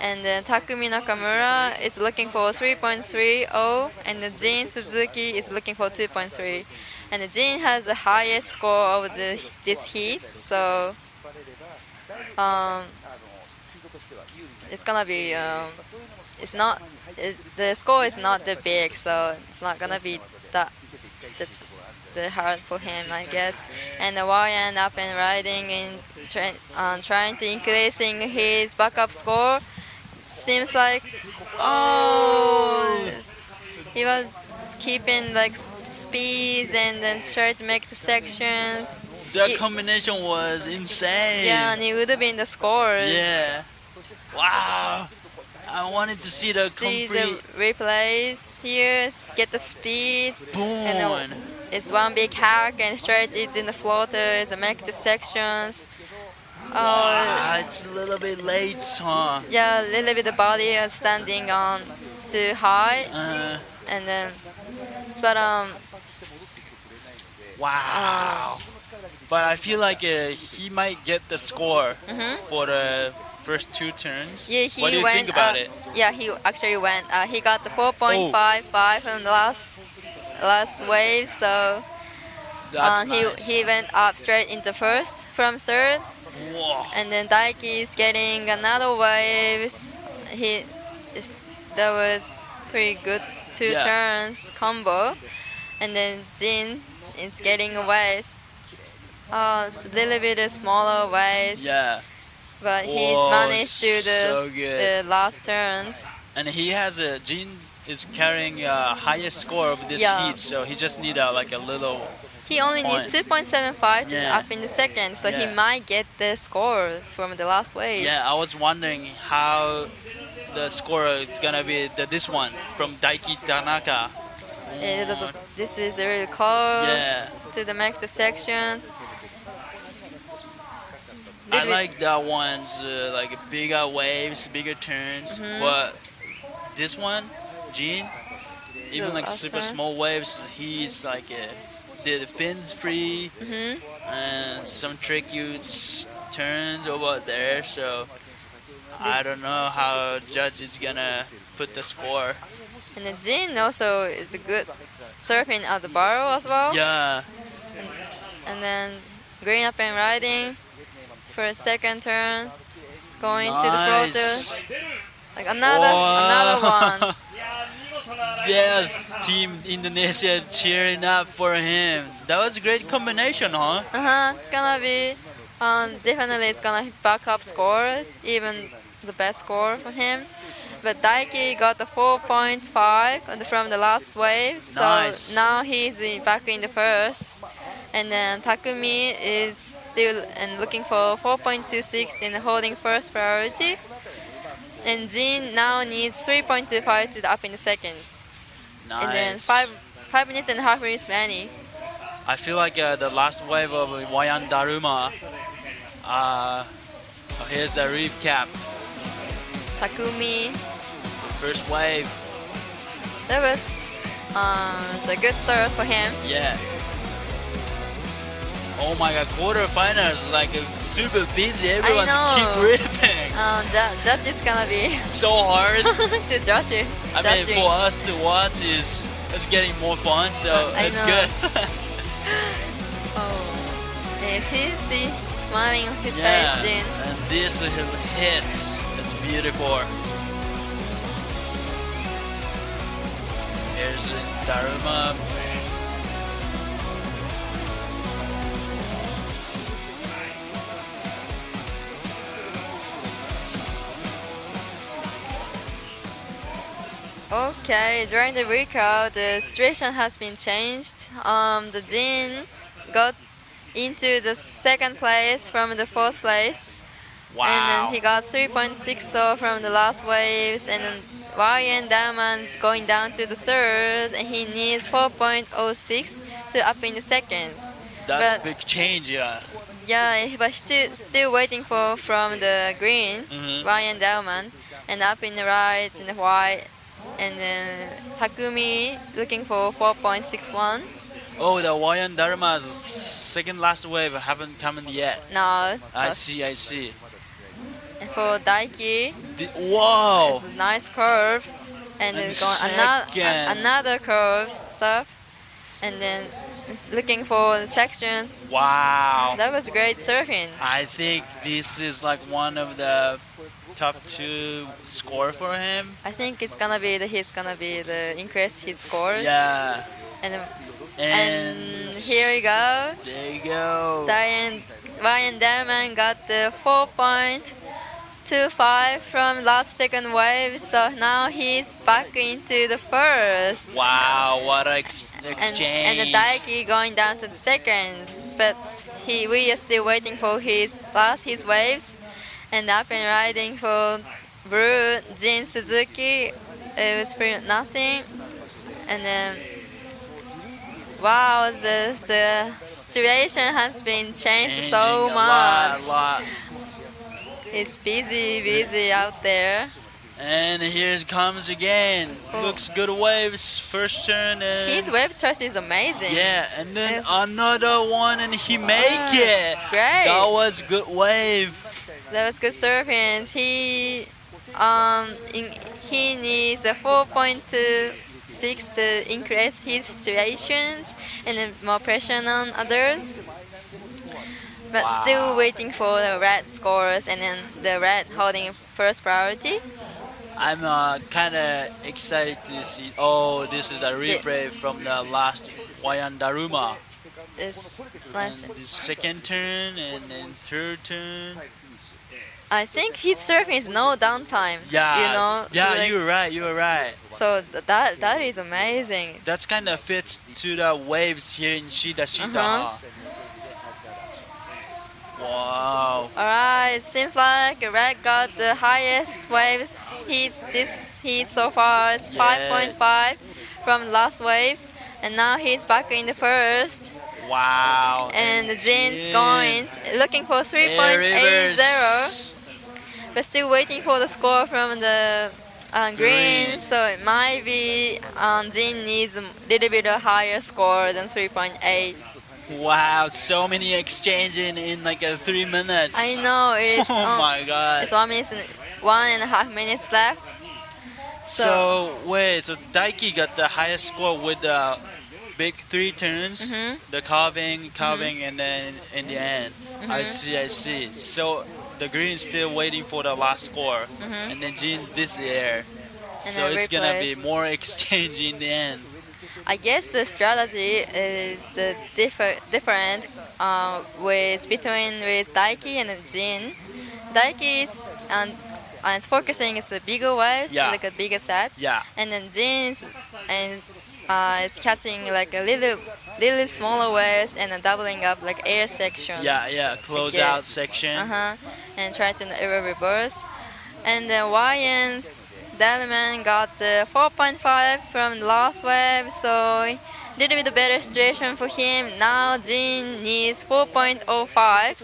And then Takumi Nakamura is looking for 3.30, and the Jin Suzuki is looking for 2.3. And the Jin has the highest score of this heat, so it's gonna be the score is not that big, so it's not gonna be that hard for him, I guess. And the YN up and riding and trying to increasing his backup score. Seems like he was keeping like speeds and then tried to make the sections. The combination was insane. Yeah, and it would have been the scores. Yeah. Wow. I wanted to see the the replays here, get the speed. Boom. And it's one big hack and straight it in the floaters and make the sections. It's a little bit late, huh? Yeah, a little bit the body is standing on too high. And then, but wow. But I feel like he might get the score for the first two turns. Yeah, what do you think about it? Yeah, he actually went. He got the 4.55 from the last wave, so he went up straight into first from third. Whoa. And then Daiki is getting another wave. That was pretty good two turns combo. And then Jin is getting a wave. It's a little bit smaller waves. Yeah. But he's managed to the last turns. And he has Jin is carrying a highest score of this heat, so he just need a little. He only needs 2.75 to up in the second, so he might get the scores from the last wave. Yeah, I was wondering how the score is gonna be this one from Daiki Tanaka. This is really close to the make the sections. I like that one's like bigger waves, bigger turns, but this one, Jin, even like super small waves, he's like did fins free and some tricky turns over there. So I don't know how judge is gonna put the score. And then Jin also is a good surfing at the barrel as well. Yeah. And then green up and riding. For a second turn, it's going to the floater. Like another one. Yes, Team Indonesia cheering up for him. That was a great combination, huh? It's gonna be definitely it's gonna back up scores, even the best score for him. But Daiki got the 4.5 from the last wave, so now he's back in the first. And then Takumi is still looking for 4.26 and holding first priority. And Jin now needs 3.25 to the up in the seconds. Nice. And then 5 minutes and a half minutes remaining. I feel like the last wave of Wayan Daruma. Here's the recap. Takumi. First wave. That was a good start for him. Yeah. Oh my god, quarterfinals like super busy. Everyone keep ripping. Judge is gonna be so hard to judge it. I mean, for us to watch it's getting more fun, so it's good. He's smiling on his face, Jin. And this hits. It's beautiful. Here's Daruma. Okay, during the recall, the situation has been changed. The Jin got into the second place from the fourth place. Wow. And then he got 3.60 from the last waves, and then Ryan Diamond going down to the third, and he needs 4.06 to up in the seconds. That's but, big change, yeah. Yeah, but still waiting for from the green, Ryan Diamond, and up in the right in the white, and then Takumi looking for 4.61. Oh, the Ryan Dharma's second last wave haven't come in yet. No. I see. And for Daiki, wow, it's a nice curve, and then going another curve stuff, and then looking for the sections. Wow, that was great surfing. I think this is like one of the top 2 score for him. I think it's gonna be the increase his scores. Yeah, and here we go. There you go. Ryan Diamond got the 4.25 from last second wave, so now he's back into the first. Wow, what an exchange. And the Daiki going down to the seconds, but we are still waiting for his waves, and up and riding for Blue, Jin Suzuki, it was pretty nothing, and then wow, the situation has been changed so much. A lot. It's busy out there. And here it comes again. Looks good waves. First turn. And his wave choice is amazing. Yeah, and then another one, and he make it. Great. That was good wave. That was good surfing. He needs a 4.26 to increase his situations and then more pressure on others. But still waiting for the red scores, and then the red holding first priority. I'm kind of excited to see. Oh, this is a replay from the last Wayandaruma. This second turn and then third turn. I think his surfing is no downtime. Yeah, you were right. So that is amazing. That's kind of fits to the waves here in Shida. Wow. Alright, seems like Red got the highest waves heat so far. It's 5.5 from last waves, and now he's back in the first. Wow. And Jin's going, looking for 3.80, but still waiting for the score from the green. So it might be Jin needs a little bit higher score than 3.8. Wow, so many exchanging in like 3 minutes. I know. Oh my god. It's 1.5 minutes left. So Daiki got the highest score with the big 3 turns, the carving, and then in the end. I see. So the green's still waiting for the last score, and then Jin's this air. So it's gonna be more exchange in the end. I guess the strategy is different with Daiki and Jin. Daiki is focusing on the bigger waves, like a bigger set. Yeah. And then Jin is catching like a little smaller waves and doubling up like air section. Yeah, close out section. And try to reverse. And then Ryan's Diamond got 4.5 from the last wave, so a little bit better situation for him. Now Jin needs 4.05,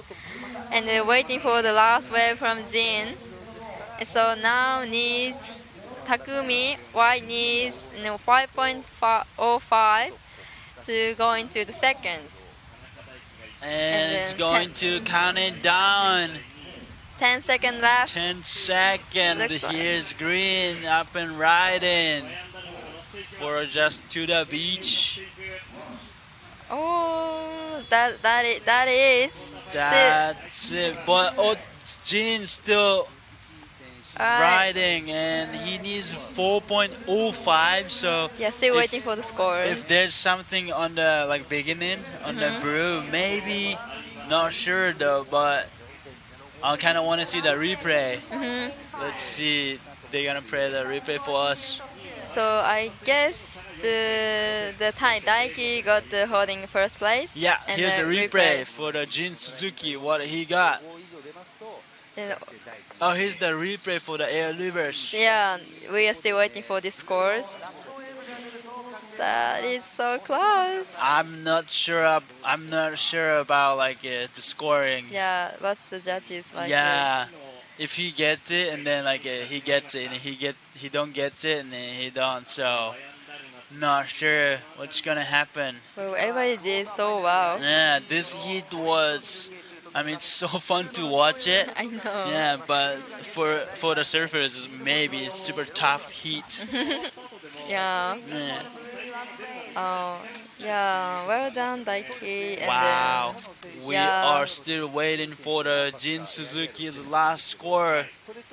and they're waiting for the last wave from Jin. So now needs Takumi, White needs 5.05 to go into the seconds. And it's going to count it down. 10 seconds left. 10 seconds. Here's green up and riding for just to the beach. Oh, that is. That's it. But Jin's still riding, and he needs 4.05. So still waiting for the scores. If there's something on the beginning on the brew, maybe not sure though, but I kind of want to see the replay. Let's see. They're gonna play the replay for us. So I guess the Daiki got the holding first place. Yeah, and here's the replay for the Jin Suzuki. What he got. Oh, here's the replay for the air reverse. Yeah, we are still waiting for the scores. That is so close. I'm not sure about like the scoring. Yeah, what's the judges like? Yeah, if he gets it and then like he gets it and he don't get it and then he don't. So not sure what's gonna happen. Well, everybody did so well. Yeah, this heat was. I mean, it's so fun to watch it. I know. Yeah, but for the surfers, maybe it's super tough heat. Yeah. Yeah. Oh, yeah. Well done, Daiki. And Wow. then, We are still waiting for the Jin Suzuki's last score.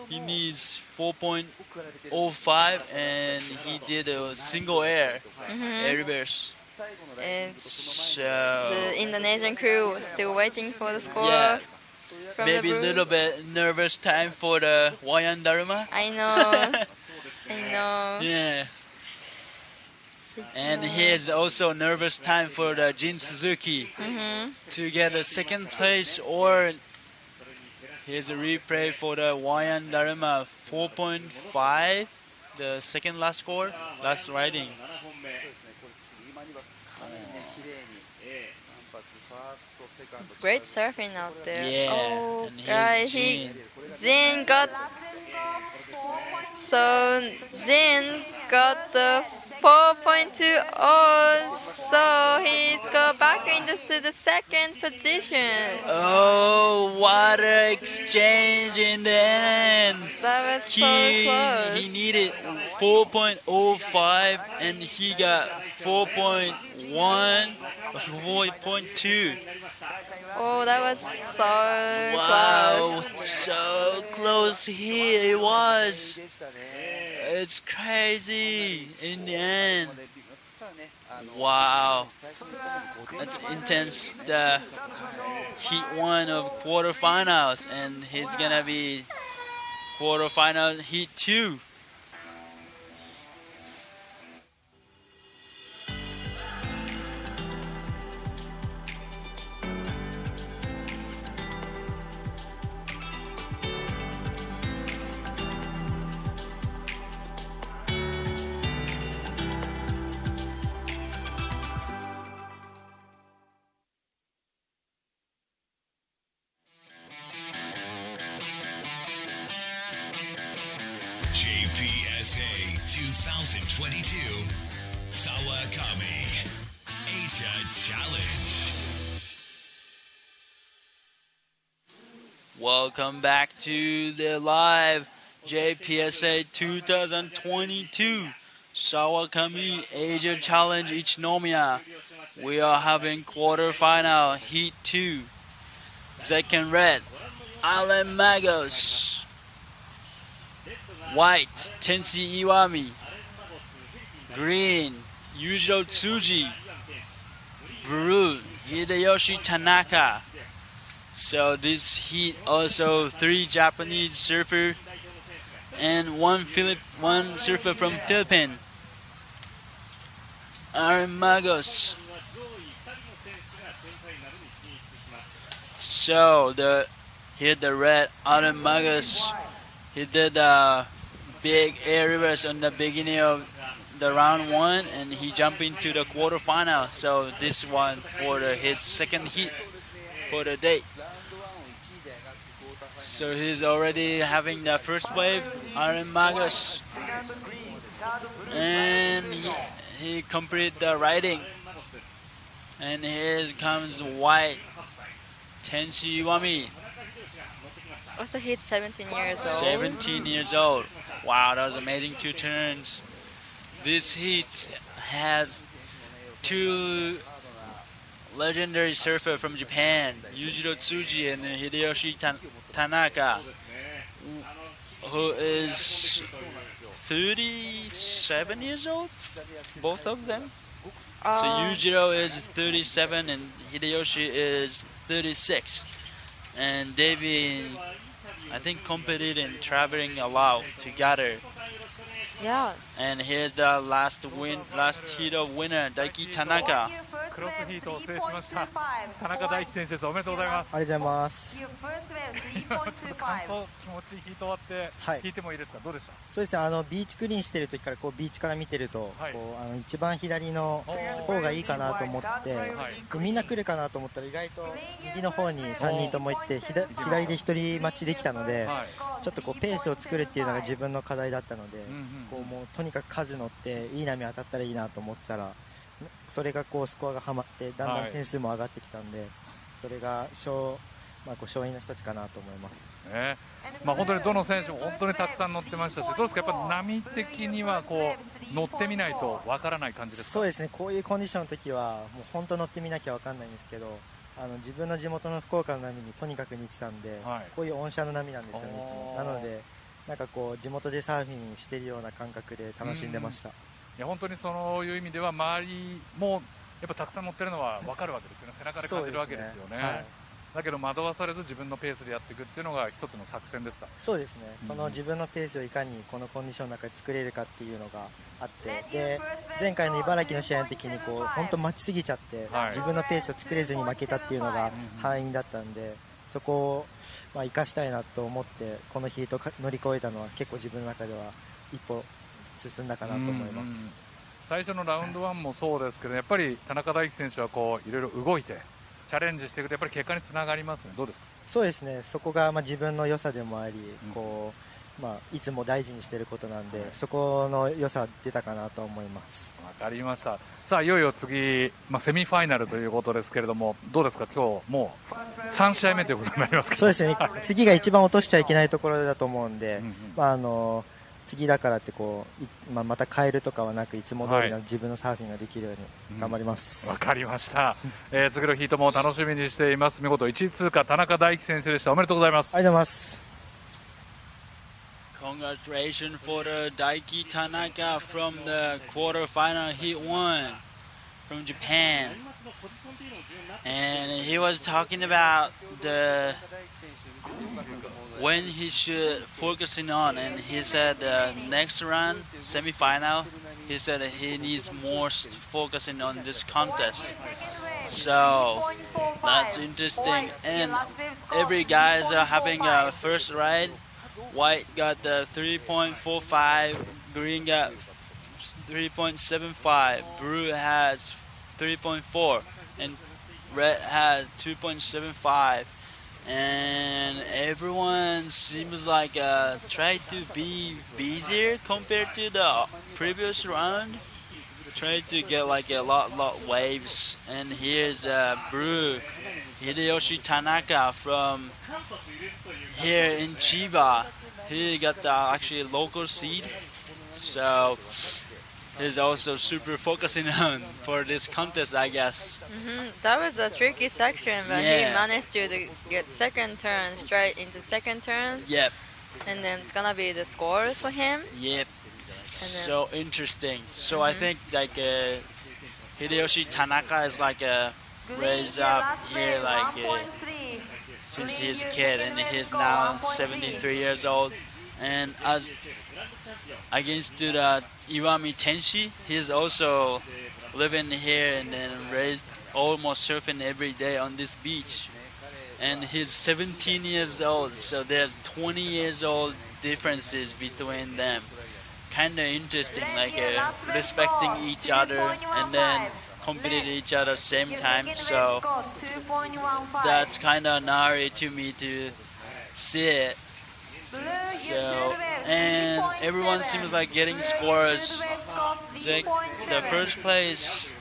He needs 4.05 and he did a single air reverse. And so the Indonesian crew still waiting for the score. Yeah. From Maybe the a little bit nervous time for the Wayan Dharma. I know. I know. Yeah. And here's also nervous time for the Jin Suzuki to get a second place, or here's a replay for the Wayan Dharma 4.5, the second last score, last riding. It's great surfing out there. Yeah. Oh, and right. Jin got the 4.20, so he's go back into the second position. Oh, what an exchange in the end. That was so close. He needed 4.05 and he got 4.1, 4.2. Oh, that was so Wow, close. so close here it was. It's crazy in the end. Wow, that's intense. The heat 1 of quarterfinals, and he's gonna be quarterfinal heat 2. JPSA 2022 SAWAKAMI Asia Challenge. Welcome back to the live JPSA 2022 SAWAKAMI Asia Challenge Ichinomiya. We are having quarterfinal heat 2. Second red, Alan Magos. White, Tensei Iwami. Green, Yujiro Tsuji. Blue, Hideyoshi Tanaka. So this heat also 3 Japanese surfer and one surfer from Philippines. Aaron Magos. So here the red Aaron Magos. He did a big air reverse on the beginning of the round 1 and he jumped into the quarterfinal. So this one for his second heat for the day. So he's already having the first wave, Aaron Magos. And he completed the riding. And here comes white, Tensei Iwami. Also, he's 17 years old. 17 years old. Wow, that was amazing 2 turns. This heat has 2 legendary surfers from Japan, Yujiro Tsuji and Hideyoshi Tanaka, who is 37 years old, both of them. So Yujiro is 37 and Hideyoshi is 36. And they've been, I think, competing and traveling a lot together. Yeah. And here's the last heat of winner, Daiki Tanaka. クロスヒートを制しました田中大輝選手です。おめでとうございます。ありがとうございます。感想、気持ちいいヒート終わって聞いてもいいですか、どうでした？そうですね、ビーチクリーンしてる時からこうビーチから見てると、こう一番左の方がいいかなと思って、みんな来るかなと思ったら意外と右の方に3人とも行って左で1人待ちできたので、ちょっとこうペースを作るっていうのが自分の課題だったので、こうもうとにかく数乗っていい波当たったらいいなと思ってたら、それがこうスコアがはまってだんだん点数も上がってきたんで、それが勝因の一つかなと思います。本当にどの選手も本当にたくさん乗ってましたし、どうですか、やっぱ波的にはこう乗ってみないとわからない感じですか？そうですね、こういうコンディションの時はもう本当乗ってみなきゃわかんないんですけど、自分の地元の福岡の波にとにかく似てたんで、こういう温車の波なんですよね、いつも。なのでなんかこう地元でサーフィンしてるような感覚で楽しんでました。いや本当にそういう意味では周りもやっぱたくさん乗ってるのは分かるわけですよね。背中で感じるわけですよね。だけど惑わされず自分のペースでやっていくっていうのが一つの作戦ですか？そうですね、その自分のペースをいかにこのコンディションの中で作れるかっていうのがあって、で前回の茨城の試合の時にこう本当待ちすぎちゃって、自分のペースを作れずに負けたっていうのが敗因だったんで、そこを生かしたいなと思ってこのヒート乗り越えたのは結構自分の中では一歩進んだかなと思います。最初のラウンド1もそうですけど、やっぱり田中大輝選手はこういろいろ動いてチャレンジしていくとやっぱり結果につながりますね。どうですか？そうですね、そこが自分の良さでもあり、こういつも大事にしていることなんで、そこの良さ出たかなと思います。わかりました。さあいよいよ次、セミファイナルということですけれども、どうですか、今日もう3試合目ということになりますか？そうですね、次が一番落としちゃいけないところだと思うんで、次だからってこう、また変えるとかはなく、いつも通りの自分のサーフィンができるように頑張ります。わかりました。次のヒートも楽しみにしています。見事1位通過田中大輝選手でした。おめでとうございます。ありがとうございます。Congratulations for the Daiki Tanaka from the quarterfinal heat 1 from Japan. And he was talking about when he should focusing on, and he said next round semi-final, he said he needs more focusing on this contest. So that's interesting. And every guys are having a first ride. White got the 3.45, green got 3.75, blue has 3.4, and red has 2.75. And everyone seems like try to be busier compared to the previous round. Try to get like a lot waves. And here's Brew Hideyoshi Tanaka from here in Chiba. He got the actually local seed, so he's also super focusing on for this contest, I guess. That was a tricky section, but he managed to get second turn straight into second turn. Yep. And then it's gonna be the scores for him. Yep. So interesting. So I think like Hideyoshi Tanaka is like raised up here like since he's a kid, and he's now 73 years old. And as against to the Iwami Tenshi, he's also living here and then raised almost surfing every day on this beach. And he's 17 years old, so there's 20 years old differences between them. Kind of interesting, like respecting each other and then competing each other same time. So that's kind of gnarly to me to see it. So, and everyone seems like getting scores. The first place,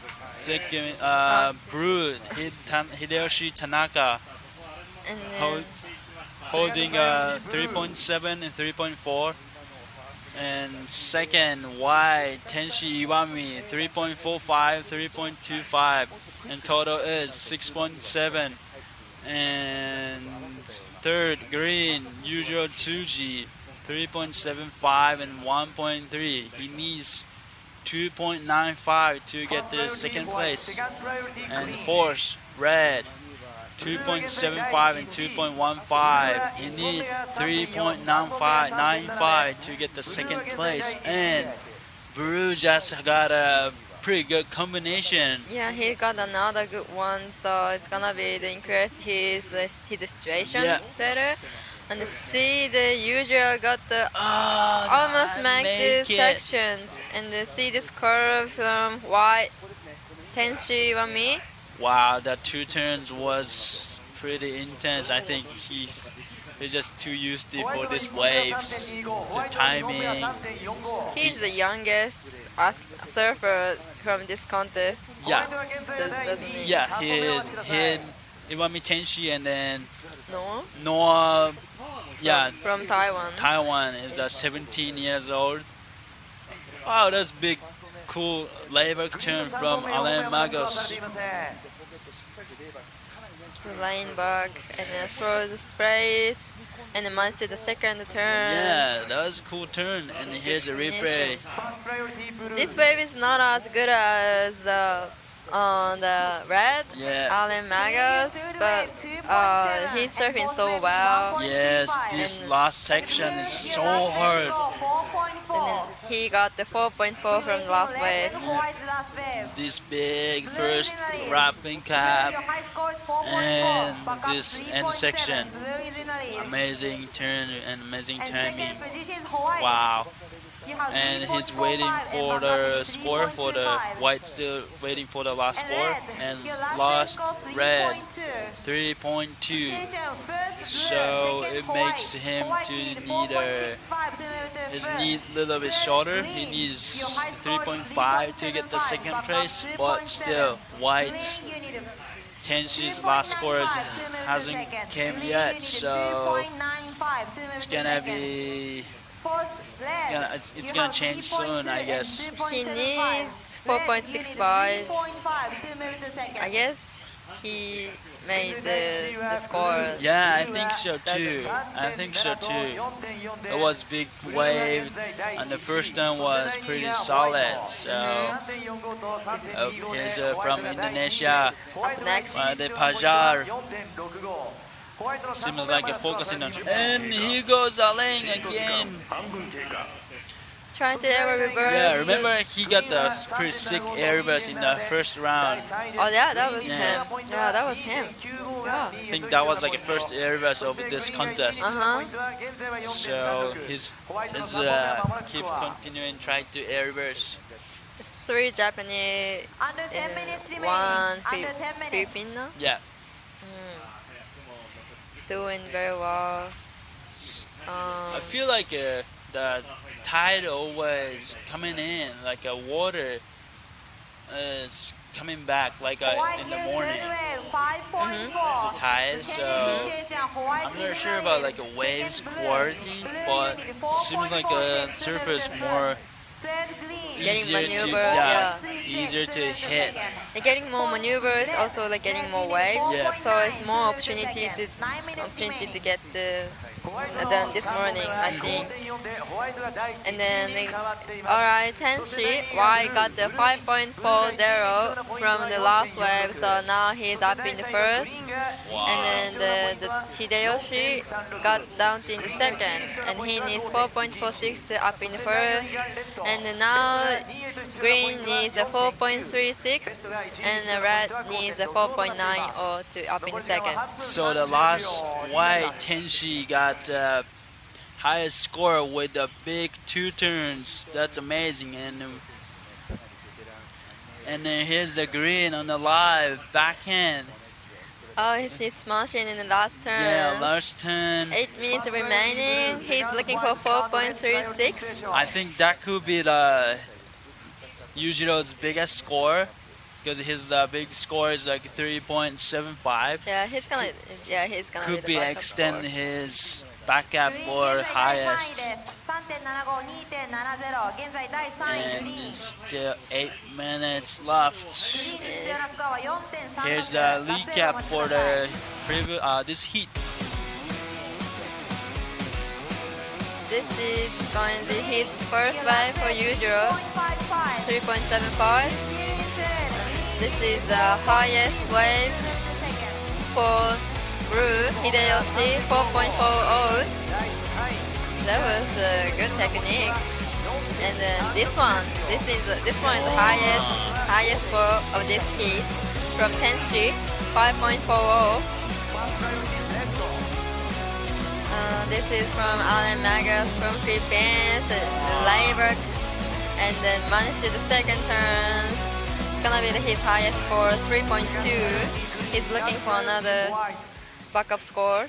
Brew Hideyoshi Tanaka, holding 3.7 and 3.4. And second, Y Tenshi Iwami 3.45, 3.25, and total is 6.7. And third, Green Yujiro Tsuji 3.75 and 1.3. He needs 2.95 to get to second place. And fourth, Red 2.75 and 2.15. He needs 3.95 to get the second place. And Brew just got a pretty good combination. Yeah, he got another good one, so it's gonna be the increase his situation better. And see the usual got the almost make these sections, and see this curve from white Tenshi Wami. Wow, that 2 turns was pretty intense. I think he's just too used to for these waves, the timing. He's the youngest surfer from this contest. Yeah, yeah, he is. Iwami Tenshi and then Noah. Yeah, from Taiwan. Taiwan is 17 years old. Wow, that's big, cool labor turn from Alain Magos. The lane back and then throw the sprays and then once to the second turn. Yeah, that was a cool turn. And here's a replay. This wave is not as good as on the red, Alain Magos, but he's surfing so well. Yes, this last section is so hard. And then he got the 4.4 from the last wave. This big first wrapping cap and this end section. Amazing turn and amazing timing. Wow. And he's waiting for the score for the white, still waiting for the last score, and last red 3.2, so it makes him to need his need a little bit shorter. He needs 3.5 to get the second place, but still white Tenshi's last score hasn't came yet, so it's gonna be it's gonna change soon, I guess. He needs 4.65. I guess he made the score. Yeah, I think so too. It was big wave, and the first one was pretty solid. So here's from Indonesia, next the Pajar. Seems like a focusing on, and here goes Alain again. Trying to air reverse. Yeah, remember he got the pretty sick air reverse in the first round. Oh yeah, that was him. Yeah, that was him. Yeah. I think that was like the first air reverse of this contest. So he's keep continuing trying to air reverse. 3 Japanese, 1 Filipino. Yeah. Doing very well. I feel like the tide always coming in, like water is coming back, like in the morning. The tide, so I'm not sure about like a waves quality, but seems like a surfer is more easier to hit. They're getting more maneuvers, also like getting more waves. Yeah. So it's more opportunity to get than this morning, I think. And then, alright, Tenshi, Y got the 5.40 from the last wave, so now he's up in the first. And then the Hideyoshi got down in the second, and he needs 4.46 to up in the first. And now green needs a 4.36, and the red needs a 4.90 to up in the second. So the last white Tenshi got highest score with the big 2 turns. That's amazing. And then here's the green on the live backhand. Oh, he's smashing in the last turn. Yeah, last turn. 8 minutes remaining. He's looking for 4.36. I think that could be the Yujiro's biggest score, because his big score is like 3.75. Yeah, he's gonna. Could be extend his back up or highest. And still 8 minutes left. Here's the recap for the this heat. This is going to be his first wave for Yujiro, 3.75. This is the highest wave for Blue Hideyoshi, 4.40. That was a good technique. And then this one is the highest score of this piece from Tenshi, 5.40. This is from Alan Magas from Philippines, Layberg, and then managed to the second turns. It's gonna be his highest score, 3.2. He's looking for another backup score.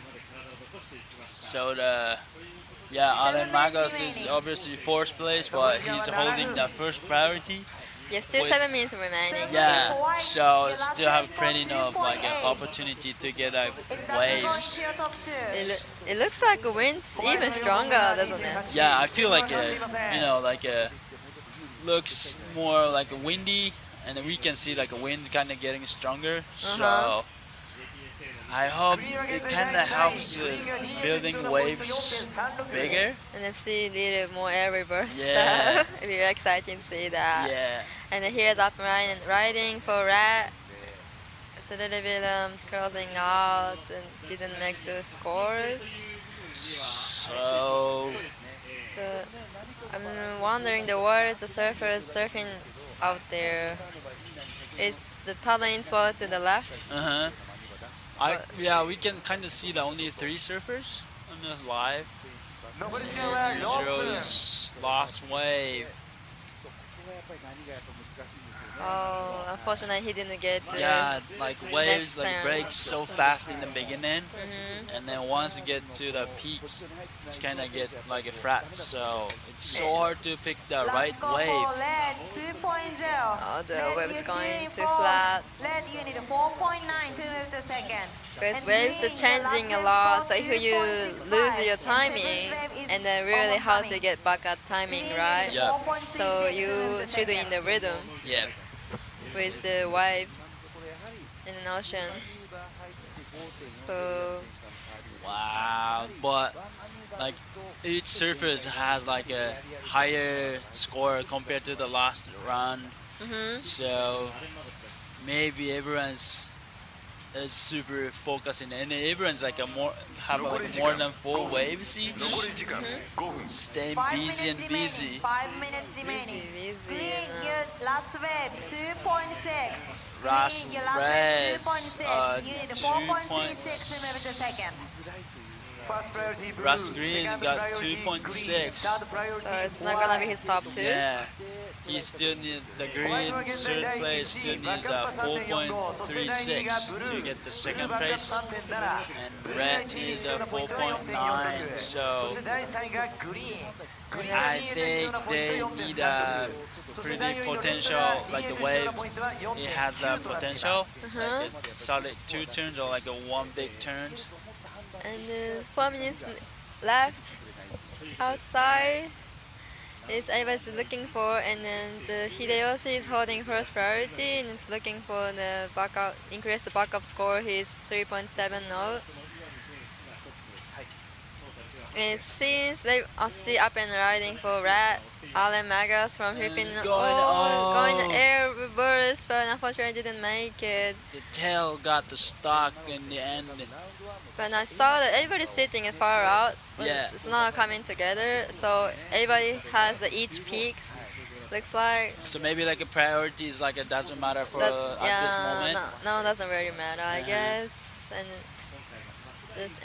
So Alan Magos is obviously fourth place, but he's holding the first priority. Yeah, still 7 minutes remaining. Yeah, so still have plenty of like an opportunity to get waves. It looks like the wind's even stronger, doesn't it? Yeah, I feel like looks more like a windy, and we can see like a wind kind of getting stronger. So I hope it kind of helps building waves bigger. And then see a little more air reverse. Yeah. Stuff. It'll be exciting to see that. Yeah. And then here's up and riding for Rat. It's a little bit closing out and didn't make the scores. So I'm wondering where is the surfers surfing out there? Is the paddling towards to the left? Yeah, we can kind of see the only 3 surfers on this live. Zero's last wave. Oh, unfortunately he didn't get this. Yeah, like waves break so fast in the beginning, and then once you get to the peak, it's kind of get like a flat. So it's so hard to pick the right wave. Oh, the wave is going too flat. You need a 4.9 to move the second. Because waves are changing a lot, so if you lose your timing, and then really hard to get back at timing, right? Yeah. So you should be in the rhythm. Yeah. With the waves in the ocean. So. Wow, but like each surfer has like a higher score compared to the last round. So maybe everyone's is super focusing, and everyone's like more than 4 waves each. Staying busy and busy. 5 minutes remaining. Green, good. Last wave, 2.6. Rush Red, 2.6. You need a 4.36 to move to second. Rush Green got 2.6. So it's not gonna be his top 2. Yeah. He still needs the green third place, still needs a 4.36 to get to second place, and red needs a 4.9. So I think they need a pretty potential, like the wave. It has the potential, like a solid 2 turns or like a 1 big turn. And 4 minutes left outside. It's Iva's looking for, and then the Hideyoshi is holding first priority, and it's looking for the backup, increase the backup score. He's 3.70. And since they see up and riding for Rat, Alan Magas from Philippines, going air reverse, but unfortunately didn't make it. The tail got the stock in the end. But I saw that everybody's sitting far out. Yeah. It's not coming together, so everybody has each peak. Looks like. So maybe like a priority is like it doesn't matter for at this moment. No, it doesn't really matter, I guess.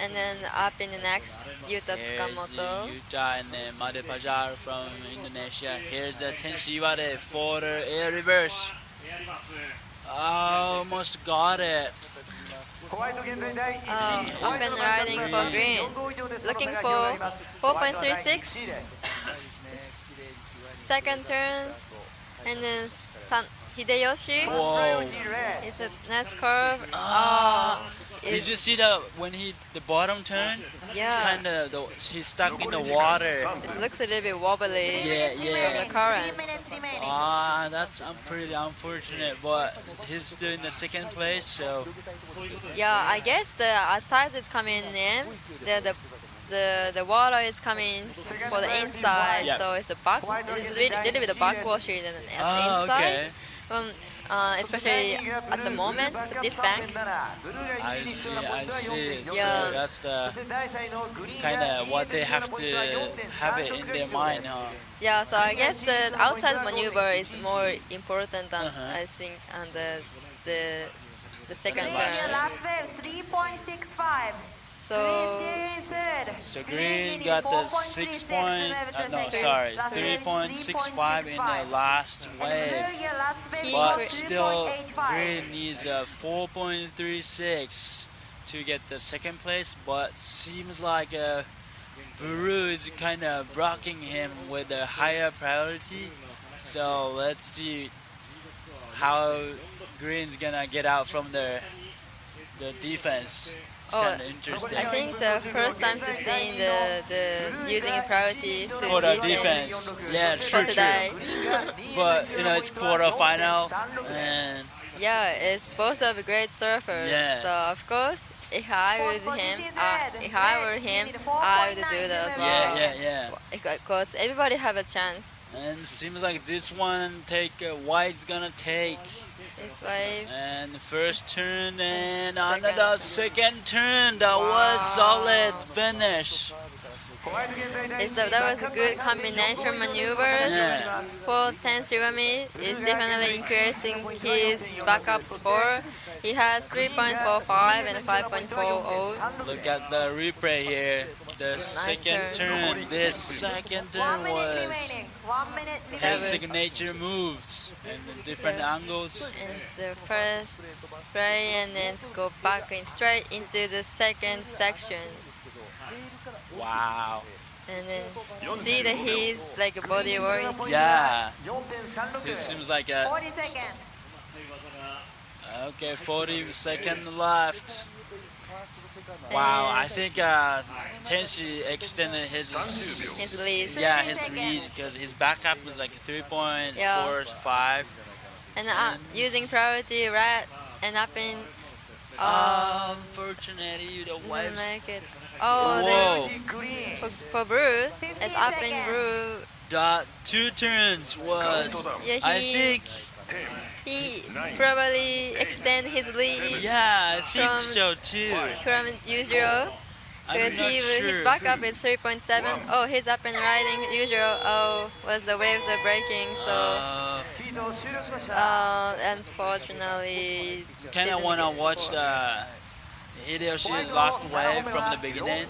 And then up in the next, Yuta Tsukamoto. Yuta and Made Pajar from Indonesia. Here's the Tenshi Iware for air reverse. Almost got it. Up and riding for green. Looking for 4.36. Second turns. And then Hideyoshi. Whoa. It's a nice curve. Did you see that when the bottom turn? Yeah. It's kind of he's stuck in the water. It looks a little bit wobbly. Yeah. From the current. That's pretty unfortunate, but he's still in the second place, so. Yeah, I guess as tide is coming in, the water is coming for the inside, so it's a little bit of backwashing on the inside. Okay. especially at the moment, this bank. I see. Yeah. So that's the kind of what they have to have it in their mind, huh? Yeah, so I guess the outside maneuver is more important than I think, and the second turn. Last wave 3.65. So Green got the 3.65 in the last wave, but still Green needs a 4.36 to get the second place. But seems like Buru is kind of blocking him with a higher priority. So let's see how Green's gonna get out from the defense. It's kind of interesting. I think the first time to see the using a priority to for the defense. Yeah, true. But it's quarterfinal, and yeah, it's both of great surfers. Yeah. So of course, if I were him, I would do that as well. Yeah. Because everybody have a chance. And seems like this one White's gonna take. This wave. And the first turn and another second turn. That was solid finish. So that was a good combination maneuvers for Ichinomiya. Is definitely increasing his backup score. He has 3.45 and 5.40. Look at the replay here. The second turn. This second turn was his signature moves and the different angles. And the first spray and then go back and straight into the second section. Wow. And then see that he's like a body work. Yeah. It seems like 40 seconds. Okay, 40 seconds left. Wow, I think Tenshi extended his lead. Yeah, his lead because his backup was like 3.45. And using priority right and up in. Unfortunately, the waves. Make it. Oh, for Bru, it's up in Bru. The 2 turns was. Yeah, I think. He probably extend his lead. Yeah, I think so too. From usual, because his backup is 3.7. Oh, he's up and riding usual. Oh, was the waves are breaking, so unfortunately. Kind of wanna watch the Hideyoshi's last wave from the beginning.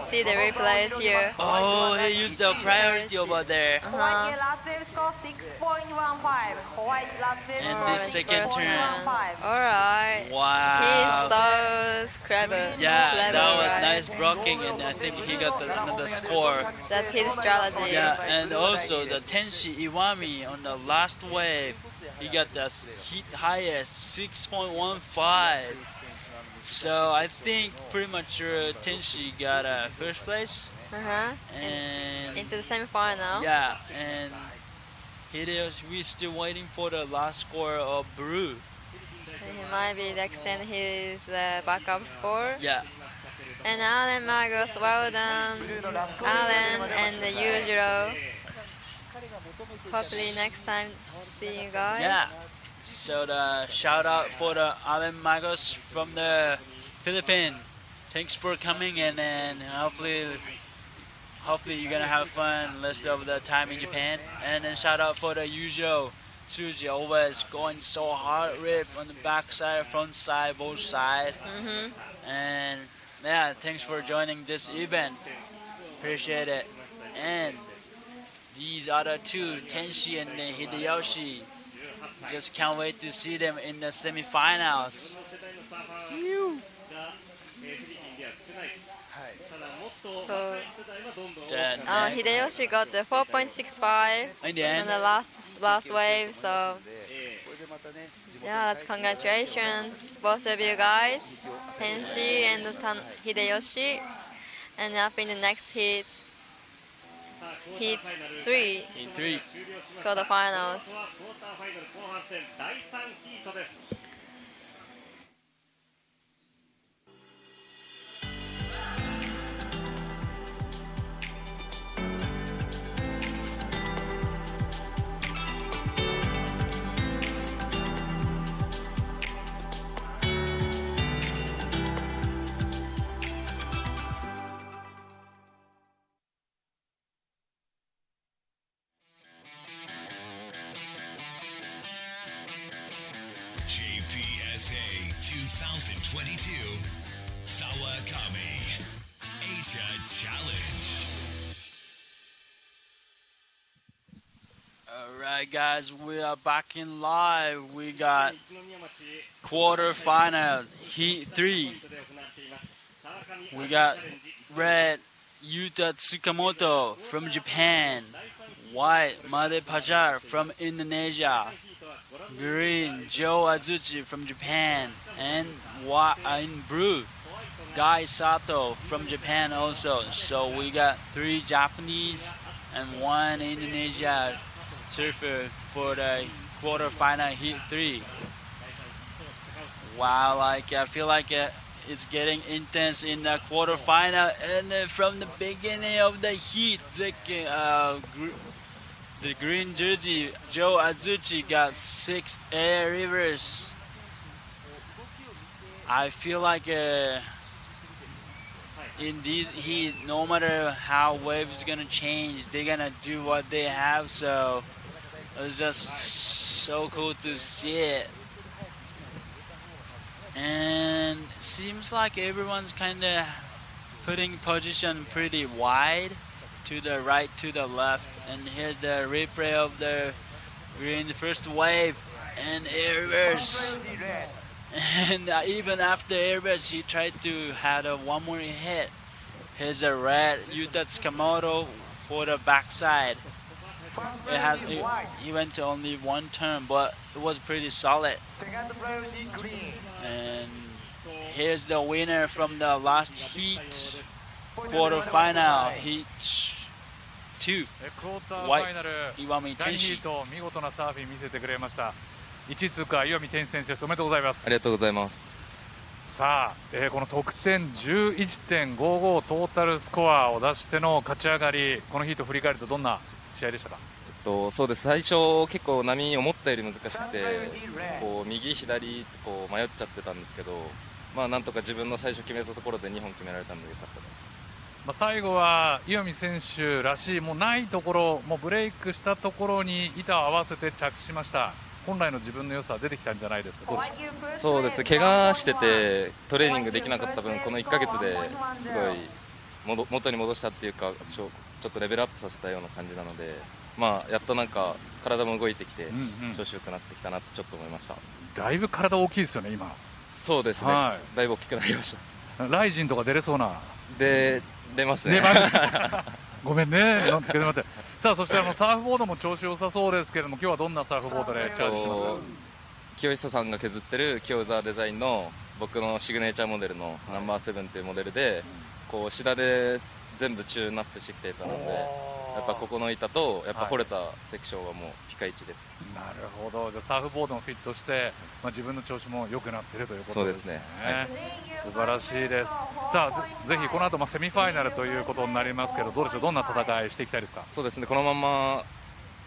See the replays here. Oh, he used the priority over there. White last wave score 6.15. White last wave And this second turn. Alright. Wow. He's so clever. Yeah, that was nice blocking, and I think he got another score. That's his strategy. Yeah, and also the Tenshi Iwami on the last wave, he got the highest 6.15. So I think pretty much Tenshi got first place. And into the semi-final. Yeah, and Hideyoshi, we're still waiting for the last score of Bru. So he might be extend his backup score. Yeah. And Alan Magos, well done, Alan, and the usual. Hopefully next time, see you guys. Yeah. So the shout out for the Alan Magos from the Philippines. Thanks for coming, and then hopefully you're gonna have fun rest of the time in Japan. And then shout out for the usual Tsuji, always going so hard rip on the back side, front side, both sides. And yeah, thanks for joining this event. Appreciate it. And these other two, Tenshi and Hideyoshi. Just can't wait to see them in the semifinals. So Hideyoshi got the 4.65 in the end. On the last wave. So yeah, that's congratulations both of you guys, Tenshi and Hideyoshi, and up in the next heat. Heat 3. Quarterfinals. USA 2022 SAWAKAMI Asia Challenge. Alright guys, we are back in live. We got quarterfinal Heat 3. We got red Yuta Tsukamoto from Japan, white Made Pajar from Indonesia, green Joe Azuchi from Japan, and in blue Guy Sato from Japan also. So we got 3 Japanese and 1 Indonesia surfer for the quarterfinal Heat 3. Wow, I feel like it's getting intense in the quarterfinal, and from the beginning of the heat, the green jersey Joe Azuchi got 6 air rivers. I feel like in these heat, no matter how wave is gonna change, they're gonna do what they have. So it's just so cool to see it. And it seems like everyone's kind of putting position pretty wide, to the right, to the left. And here's the replay of the green first wave and air reverse. And even after air reverse, he tried to have one more hit. Here's a red Yuta Tsukamoto for the backside. He went to only 1 turn, but it was pretty solid. And here's the winner from the last heat, quarterfinal, Heat 2, white Iwami Tenshi. 見事なサーフィン見せてくれました。1位通過、岩見天使選手です。おめでとうございます。ありがとうございます。さあ、この得点 11.55 トータルスコアを出しての勝ち上がり、このヒート振り返るとどんな試合でしたか？そうです、最初結構波思ったより難しくて、こう右左こう迷っちゃってたんですけど、まあなんとか自分の最初決めたところで2本決められたので良かったです。最後は岩見選手らしい、もうないところ、もうブレイクしたところに板を合わせて着地しました。本来の自分の良さ出てきたんじゃないですか？どうですか？そうです、怪我しててトレーニングできなかった分、この1ヶ月ですごい元に戻したっていうか、ちょっとレベルアップさせたような感じなので、まあやっとなんか体も動いてきて調子良くなってきたなってちょっと思いました。だいぶ体大きいですよね今。そうですね、はい、だいぶ大きくなりました。ライジンとか出れそうな。出ますね。ごめんね。さあ、そしてサーフボードも調子良さそうですけれども、今日はどんなサーフボードでチャージしますか？清久さんが削ってる清澤デザインの僕のシグネチャーモデルのナンバー7というモデルで、こうシダで全部チューンアップしてきていたので、やっぱここの板とやっぱ掘れたセクションはもうピカイチです。なるほど。じゃあサーフボードもフィットして、自分の調子も良くなっているということですね。そうですね、はい、素晴らしいです。さあ、ぜひこの後セミファイナルということになりますけど、どうでしょう、どんな戦いしていきたいですか？そうですね、このまま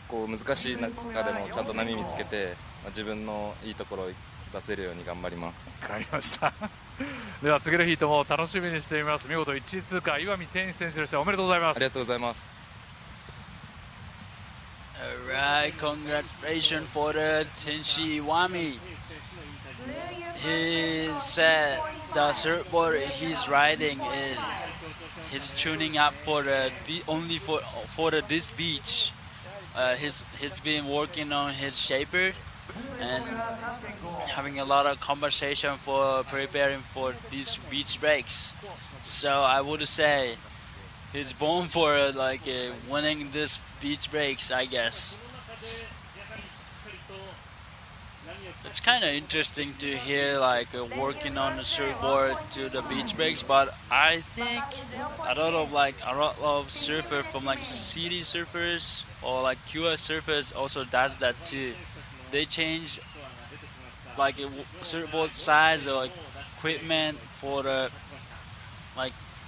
こう難しい中でもちゃんと波見つけて、自分のいいところを出せるように頑張ります。わかりましたでは次のヒートも楽しみにしています。見事1位通過、岩見天使選手でした。おめでとうございます。ありがとうございます。Alright, congratulations for the Tenshi Iwami. He said the surfboard he's riding is he's tuning up for only for this beach. He's been working on his shaper and having a lot of conversation for preparing for these beach breaks. So I would say he's born for winning this beach breaks, I guess. It's kind of interesting to hear working on the surfboard to the beach breaks, but I think a lot of surfers from city surfers or QS surfers also does that too. They change surfboard size or equipment for the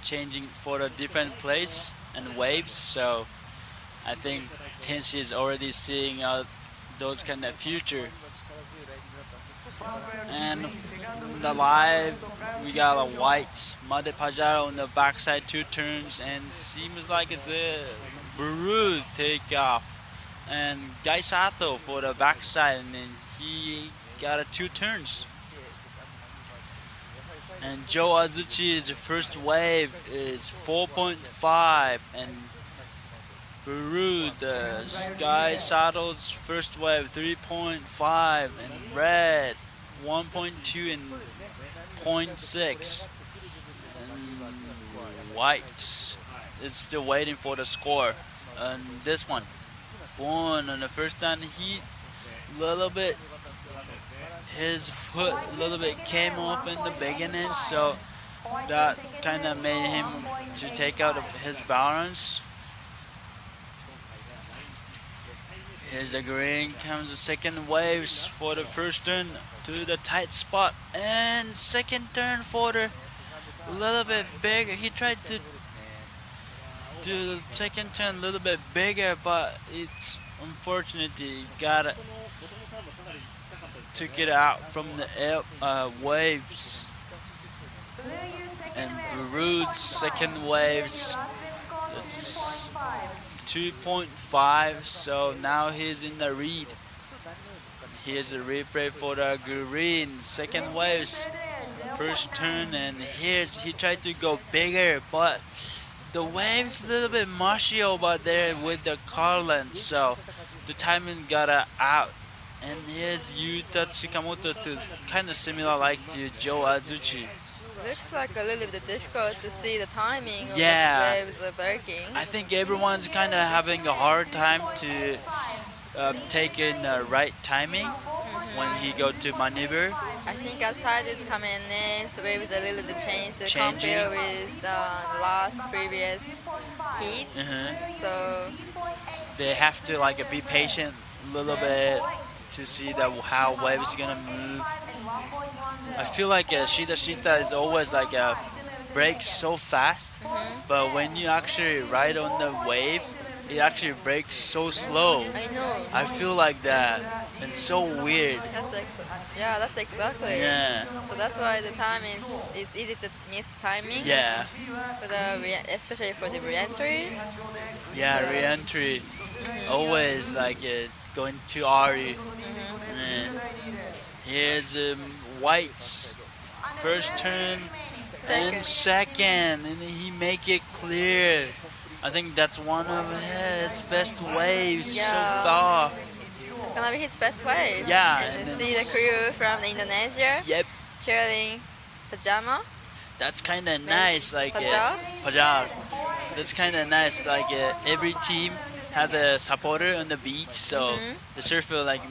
changing for a different place and waves. So I think Tenshi is already seeing those kind of future. And in the live, we got a white Made Pajaro on the backside 2 turns, and seems like it's a bruise takeoff. And Gai Sato for the backside, and then he got 2 turns. And Joe Azuchi's first wave is 4.5, and Baru, the Sky Saddle's first wave 3.5, and Red 1.2 and 0.6. And White is still waiting for the score. And this one, Boone on the first time heat, little bit, his foot a little bit came off in the beginning, so that kind of made him to take out of his balance. Here's the green, comes the second waves for the first turn to the tight spot, and second turn for the little bit bigger. He tried to do the second turn a little bit bigger, but it's unfortunately took it out from the waves. And Baru's second waves is 2.5, so now he's in the lead. Here's a replay for the green, second waves, first turn, and he tried to go bigger, but the wave's a little bit mushy over there with the car length, so the timing got out. And here's Yuta Tsukamoto, too, kind of similar like to Joe Azuchi. Looks like a little bit difficult to see the timing of the waves breaking. I think everyone's kind of having a hard time to take in the right timing when he go to maneuver. I think outside it's coming in, so waves a little bit changed to compare with the last previous heat. So they have to like be patient a little bit to see how waves is gonna move. I feel like Shita is always like breaks so fast, but when you actually ride on the wave, it actually breaks so slow. I know. I feel like that. It's so weird. That's exactly. Yeah. So that's why the timing is easy to miss timing. Yeah. For especially for the re-entry. Yeah, re-entry. Always like going too early. Here's White's first turn and second, and he make it clear. I think that's one of his best waves so far. It's gonna be his best wave. Yeah. And to see the crew from Indonesia. Yep. Cheering pajama. That's kind of nice. Like Pajar. That's kind of nice. Like every team have a supporter on the beach, so the surfer like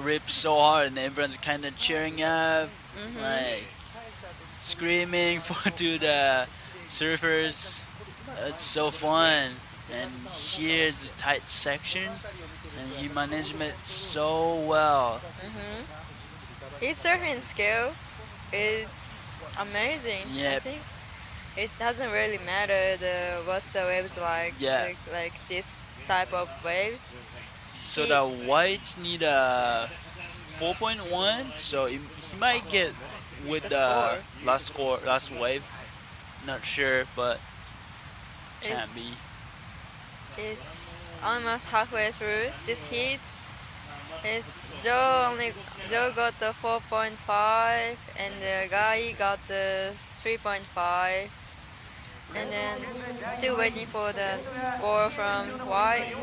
rips so hard, and everyone's kind of cheering up, like screaming to the surfers. It's so fun. And here's the tight section, and he managed it so well. His surfing skill is amazing. Yep. I think it doesn't really matter what the waves like. Yeah. Like this type of waves. So the Whites need a 4.1, so he might get with the last wave. Not sure, but can be. It's almost halfway through this heat. Joe got the 4.5, and the guy got the 3.5, and then still waiting for the score from White.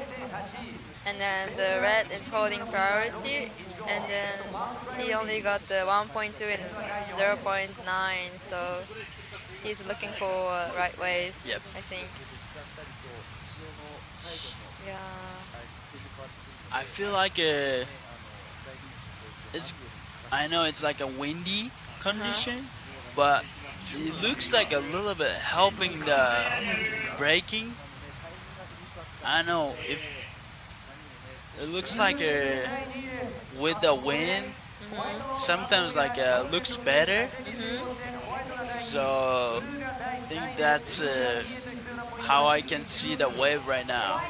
And then the red is holding priority, and then he only got the 1.2 and 0.9, so he's looking for right waves. Yep. I think. Yeah. I feel like I know it's like a windy condition, but it looks like a little bit helping the braking. I know if it looks like with the wind, sometimes like looks better. So I think that's how I can see the wave right now.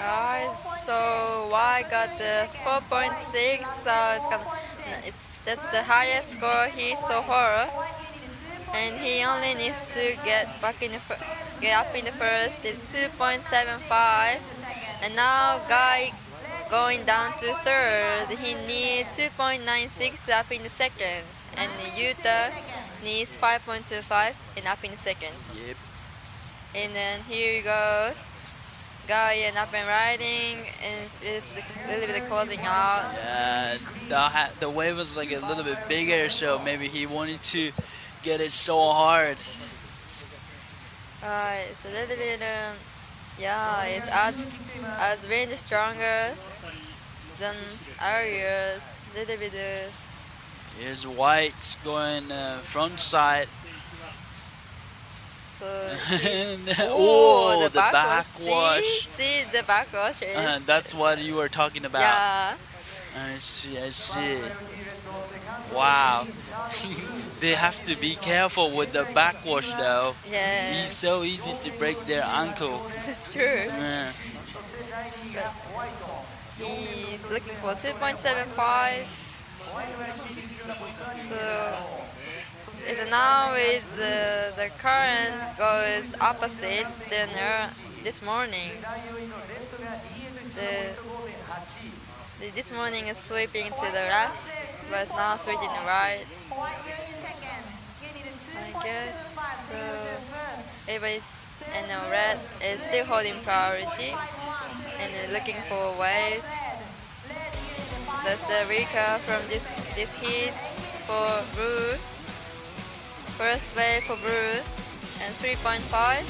Alright, so Y got the 4.6, so that's the highest score he so far, and he only needs to get up in the first. It's 2.75, and now Guy going down to third. He needs 2.96 up in the second, and Yuta needs 5.25 and up in seconds. Yep. And then here you go. Guy and up and riding, and it's a little bit closing out. Yeah, the wave was like a little bit bigger, so maybe he wanted to get it so hard. Right, it's a little bit, yeah, it's as wind stronger than areas. Little bit. Here's White going front side. So, oh, the backwash. See the backwash. That's what you were talking about. Yeah. I see. Wow. They have to be careful with the backwash though. Yeah. It's so easy to break their ankle. That's true. Yeah. But he's looking for 2.75. So now is the current goes opposite than this morning. This morning is sweeping to the left, but it's now switching to right. I guess so. Everybody and red is still holding priority and looking for waves. That's the recap from this heat for blue. First wave for blue and 3.5.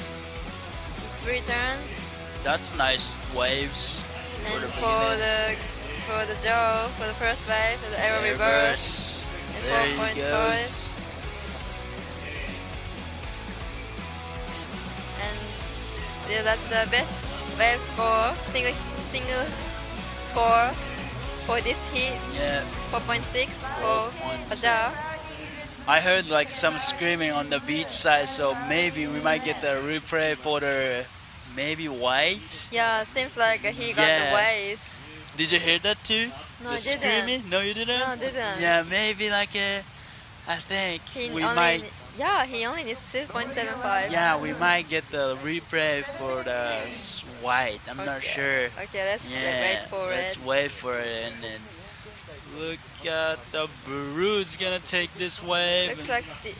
3 turns. That's nice waves. And for the Joe for the first wave, for the aero reverse. And 4.5. And yeah, that's the best wave score, single score for this heat. Yeah. 4.6 for Joe. I heard like some screaming on the beach side, so maybe we might get the replay for the maybe White. Yeah, seems like he got the waves. Did you hear that too? No, the I didn't. Screaming? No, you didn't? No, I didn't. Yeah, maybe like I think we might. Yeah, he only needs 2.75. Yeah, we might get the replay for the White. I'm not sure. Okay, let's wait for it. Let's wait for it and then. Look at the Baru's gonna take this wave. Looks like the. It's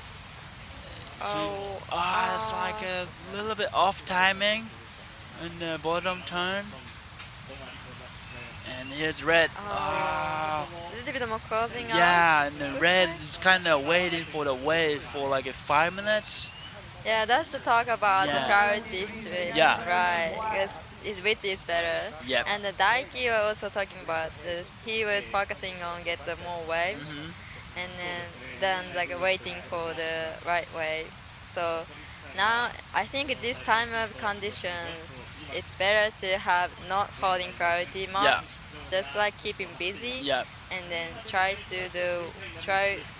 like a little bit off timing in the bottom turn. And here's red. A little bit more closing out. Yeah, and the red is kind of waiting for the wave for like 5 minutes. Yeah, that's the talk about the priority situation. Yeah. Right. Because which is better. Yep. And the Daiki was also talking about this. He was focusing on get the more waves, and then like waiting for the right wave. So now I think at this time of conditions, it's better to have not holding priority much. Just like keeping busy. And then try to do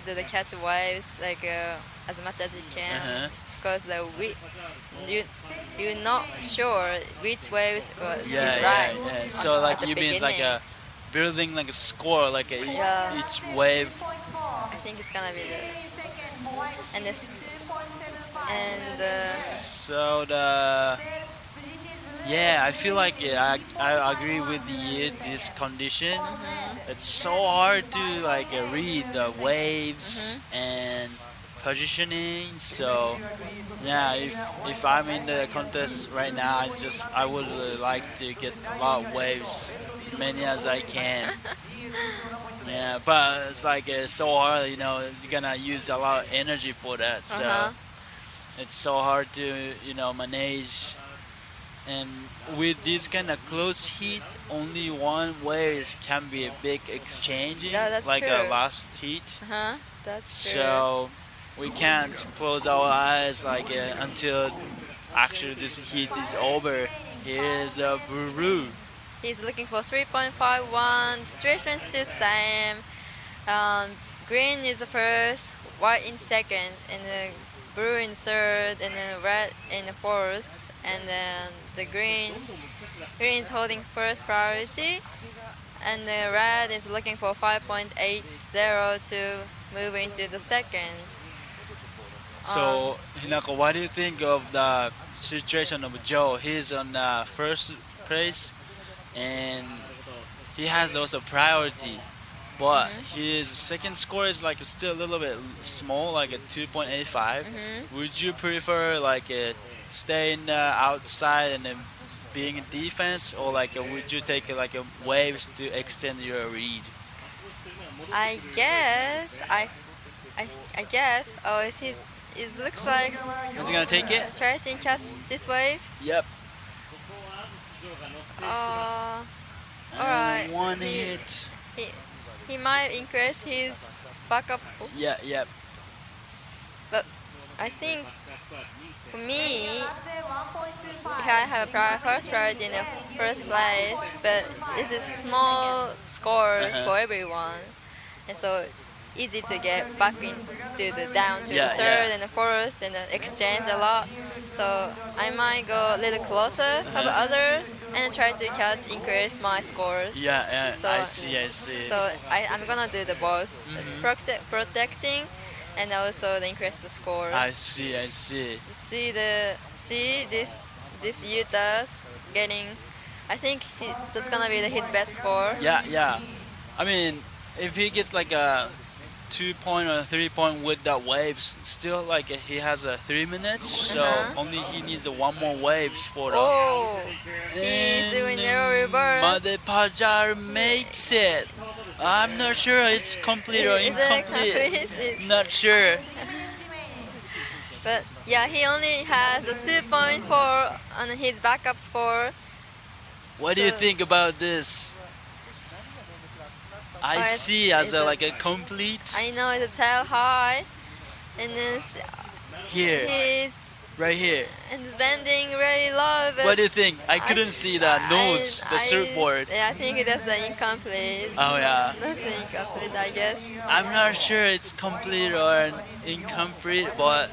the catch waves like as much as you can. Because you're not sure which waves is right. Yeah. So like you mean like building like a score like each wave. I think it's gonna be so I feel like I agree with this condition. It's so hard to like read the waves and positioning. So if I'm in the contest right now, I would like to get a lot of waves, as many as I can. Yeah, but it's like so hard, you're gonna use a lot of energy for that. So it's so hard to manage. And with this kind of close heat, only one wave can be a big exchange, like a last heat. That's true. So we can't close our eyes until actually this heat is over. Here's a Buru. He's looking for 3.51. Situation is still same. Green is the first, white in second, and then blue in third, and then red in the fourth. And then the green is holding first priority, and the red is looking for 5.80 to move into the second. So, Hinako, what do you think of the situation of Joe? He's on first place, and he has also priority. but his second score is like still a little bit small, like a 2.85. Would you prefer like staying outside and then being in defense, or like would you take like a waves to extend your read? I guess. Oh, it looks like. Is he gonna take it? Try to catch this wave. Yep. Alright. One hit. He might increase his backup score. Yeah, yep. But I think for me, I have first priority in the first place, but this is small scores for everyone, and so easy to get back into the down to the third and the fourth and then exchange a lot. So I might go a little closer to the others and try to increase my scores. Yeah, so, I see. So I'm gonna do the both, protecting and also increase the scores. I see. See this Yuta's getting. I think that's gonna be his best score. Yeah. I mean, if he gets like a 2-point or 3-point with that waves, still like he has a 3 minutes, so only he needs one more waves for that. Oh, he's doing arrow reverse. Made Pajar makes it. I'm not sure it's complete or incomplete. Not sure. But yeah, he only has a 2.4 on his backup score. What do you think about this? I see as like a complete. I know it's a tail high, and then he's right here. And it's bending really low. But what do you think? I couldn't see that nose, the surfboard. Yeah, I think that's the incomplete. Oh yeah. That's the incomplete, I guess. I'm not sure it's complete or incomplete, but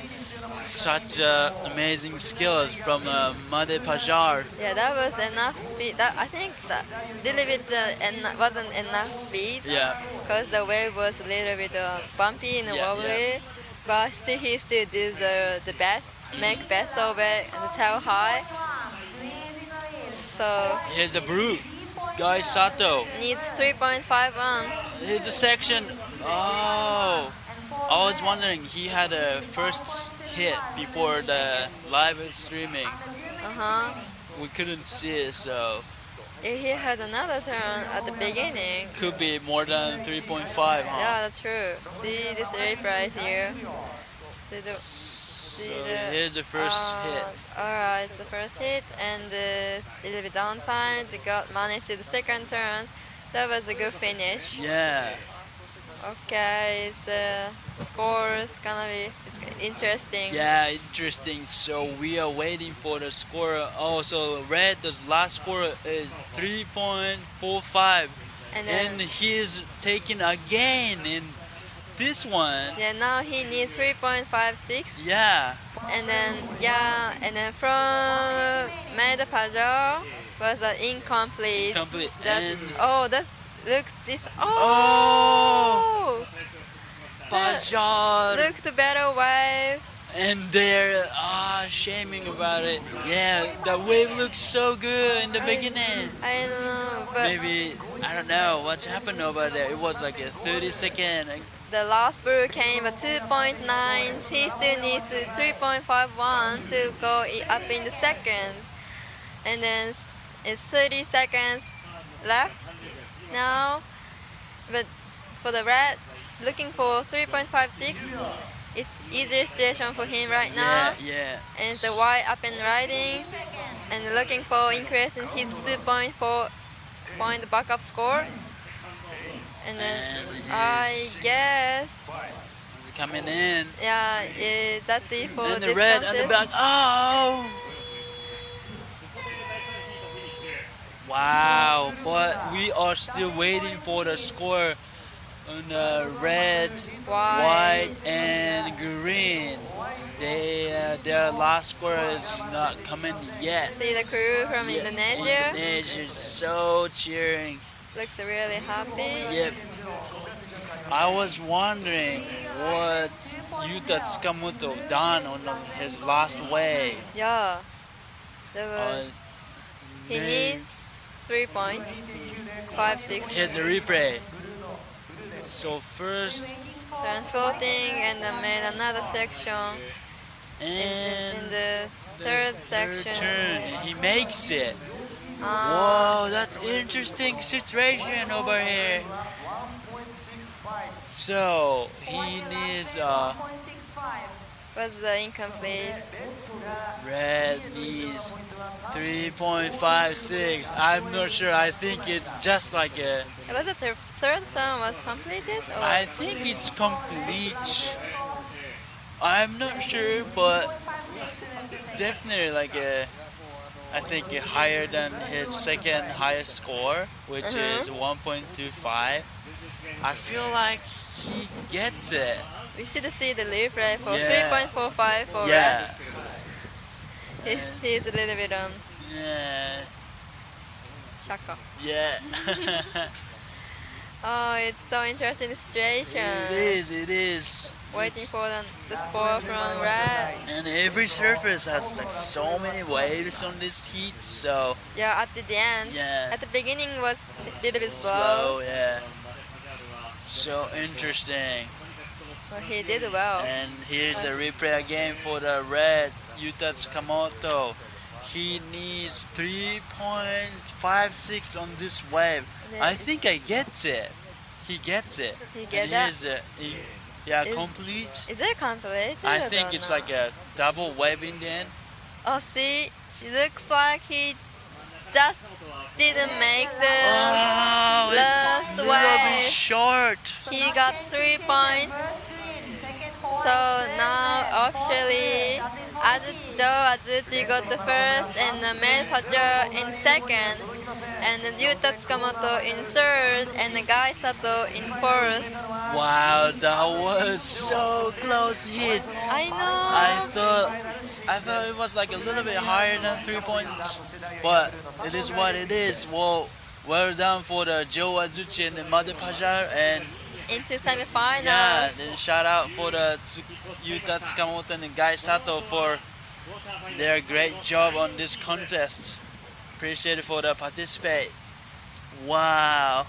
such amazing skills from Made Pajar. Yeah, that was enough speed. I think that little bit wasn't enough speed. Yeah. Because the wave was a little bit bumpy and wobbly, but still he still did the best, make best of it and the tail high. So here's the brute, Guy Sato. Needs 3.51. Here's the section. Oh, I was wondering he had a first hit before the live streaming. We couldn't see it, so if he had another turn at the beginning, could be more than 3.5, huh? Yeah, that's true. See this replay here. Here's the first hit. Alright, it's the first hit, and a little bit downtime. They managed to the second turn. That was a good finish. Yeah. Okay, the score is gonna be interesting. Yeah, interesting. So we are waiting for the score. Oh, so Red, the last score is 3.45, and he's taking again in this one. Yeah, now he needs 3.56. Yeah. And then from Made Pajar was incomplete. Look this. Oh! Pajar. Look the better wave. And they're shaming about it. Yeah, the wave looks so good in the beginning. I know, but maybe I don't know what's happened over there. It was like a 30-second. The last brew came at 2.9. He still needs 3.51 to go up in the second. And then it's 30 seconds left now. But for the Red, looking for 3.56, it's easier situation for him right now. Yeah. And it's the white up and riding, and looking for increase in his 2.4 point backup score. And then I guess it's coming in. Yeah, that's it for and this the Red contest. on the back. Oh! Wow, but we are still waiting for the score on the red, white, and green. Their last score is not coming yet. See the crew from Indonesia? Indonesia is so cheering. Looks really happy. Yep. I was wondering what Yuta Tsukamoto done on his last wave. Yeah. There was... he needs 3.56. Here's a replay. So first turn floating and then made another section. And in the third section. Turn. He makes it. Whoa, that's interesting situation over here. So he needs was the incomplete. Red needs 3.56. I'm not sure. I think it's just like a. Was it the third turn was completed? Or? I think it's complete. I'm not sure, but definitely like a. I think higher than his second highest score, which is 1.25. I feel like he gets it. We should see the replay for 3.45 for Red. He's a little bit Yeah. shaka. Yeah. Oh, it's so interesting situation. It is. Waiting for the score from Red. And every surface has like so many waves on this heat, so. Yeah, at the end. Yeah. At the beginning was a little bit Slow, yeah. So interesting. But he did well. And here's a replay again for the Red Yuta Tsukamoto. He needs 3.56 on this wave. I think I get it. He gets it. He gets it? Complete. Is it complete? I think it's like a double wave in the end. Oh, see? It looks like he just didn't make the last it's wave. Short. He got 3 points. So now officially Joe Azuchi got the first and Mel Pajer in second and Yuta Tsukamoto in third and Guy Sato in fourth. Wow, that was so close hit. I know. I thought it was like a little bit higher than 3 points, but it is what it is. Well done for the Joe Azuchi and the Mel Pajer and into semi-final. Yeah, then shout out for the Yuta Tsukamoto and Guy Sato for their great job on this contest. Appreciate it for the participate. Wow.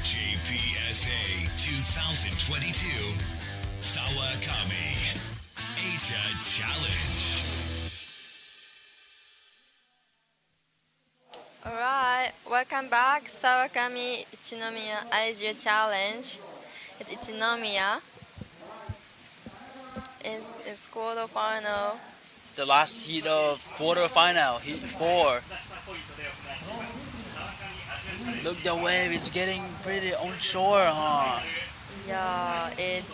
JPSA 2022 SAWAKAMI Asia Challenge. Alright, welcome back. Sawakami Ichinomiya Asia Challenge. It's Ichinomiya. It's quarterfinal. The last heat of quarterfinal, heat 4. Look, the wave is getting pretty onshore, huh? Yeah, it's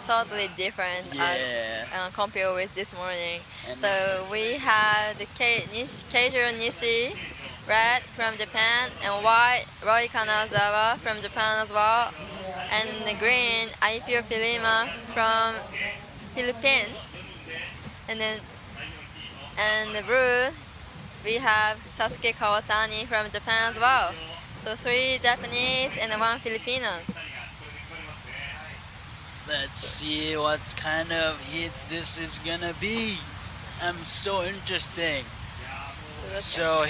totally different as compared with this morning. And so we have the Keijiro Nishi, red from Japan, and white Roy Kanazawa from Japan as well, and the green Aipio Filima from Philippines, and the blue we have Sasuke Kawatani from Japan as well. So 3 Japanese and 1 Filipino. Let's see what kind of hit this is gonna be. I'm so interesting. So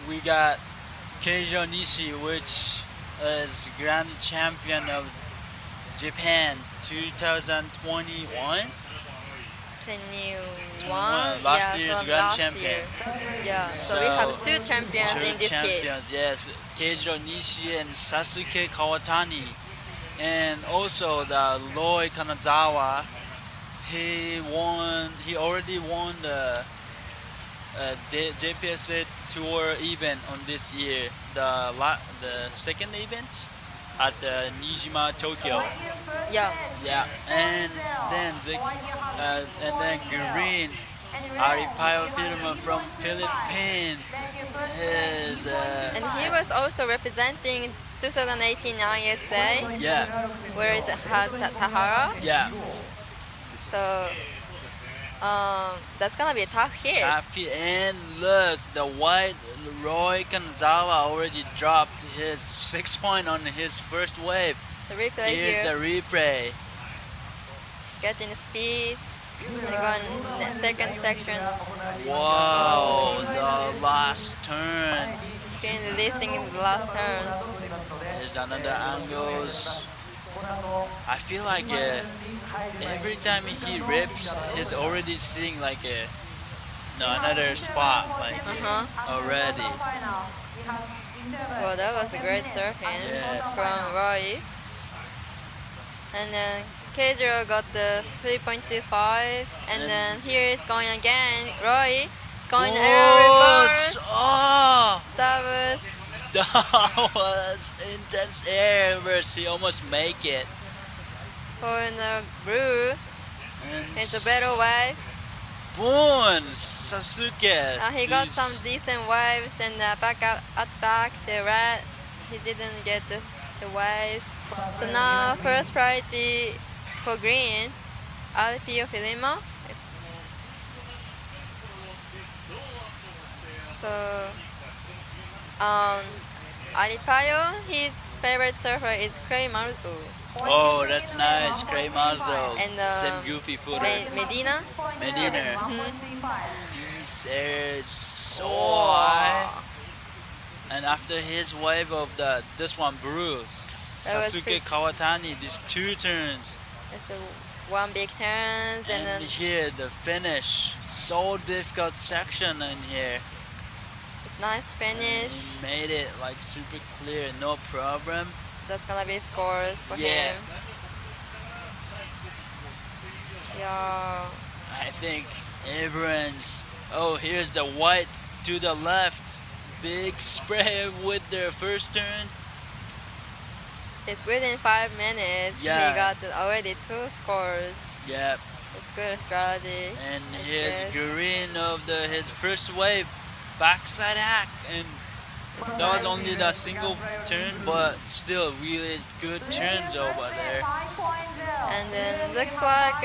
we got Keijo Nishi, which is Grand Champion of Japan 2021. 21. Last year's Grand Champion. Yeah, so we have 2 champions in this case. Yes, Keijiro Nishi and Sasuke Kawatani. And also the Roy Kanazawa, he already won the JPSA Tour event on this year, the second event at Nijima, Tokyo. Yeah. And then green Aripayo Firma from Philippines is and he was also representing 2018 ISA. Yeah. Where is it? Tahara. Yeah. So That's gonna be a tough hit. Tough hit, and look, the white Roy Kanazawa already dropped his 6 point on his first wave. The replay Here's here. the replay. Getting speed. And going in the second section. Wow, the last turn. Been releasing in the last turns. There's another angles. I feel like every time he rips, he's already seeing like another spot like already. Well, that was a great surfing from Roy. And then Keijiro got the 3.25, and then here is going again. Roy is going air reverse. Oh, That was intense air reverse. He almost make it. for the blue. It's a better wave. Boom, Sasuke. He got some decent waves and back up attack. The red, he didn't get the waves. So now first priority for green, Alfio Filima. So Aripayo, his favorite surfer is Clay Marzo. Oh, that's nice, Clay Marzo. And same goofy footer. Medina. This air is so high. And after his wave of this one bruise, Sasuke Kawatani, these 2 turns. It's one big turns and then here the finish. So difficult section in here. it's nice finish. He made it like super clear, no problem. That's gonna be scores for him. Yeah. I think everyone's. Oh, here's the white to the left. Big spray with their first turn. It's within 5 minutes. Yeah. He got already 2 scores. Yep. It's good strategy. And here's green of his first wave, backside hack, and that was only the single turn, but still really good turns over there. And then looks like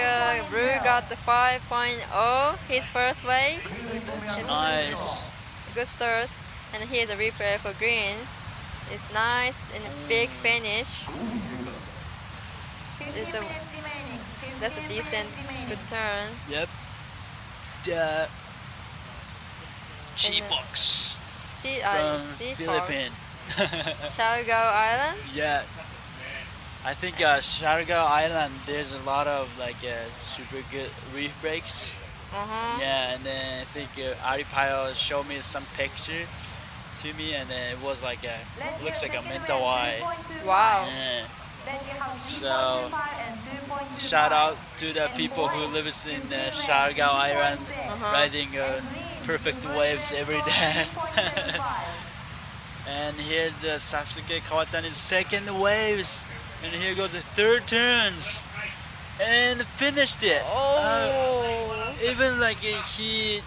Brew got the 5.0, his first wave. It's nice. Good start. And here's a replay for green. It's nice and a big finish. That's a decent, good turns. Yep. The Chibox from Philippines. Siargao Island? Yeah. I think Siargao Island, there's a lot of like super good reef breaks. Yeah, and then I think Aripayo showed me some picture to me, and then it was like looks like a Mentawai. Wow. Yeah. So shout out to the people who live in Siargao Island, riding perfect waves every day. And here's the Sasuke Kawatani's second waves, and here goes the third turns, and finished it. Even like he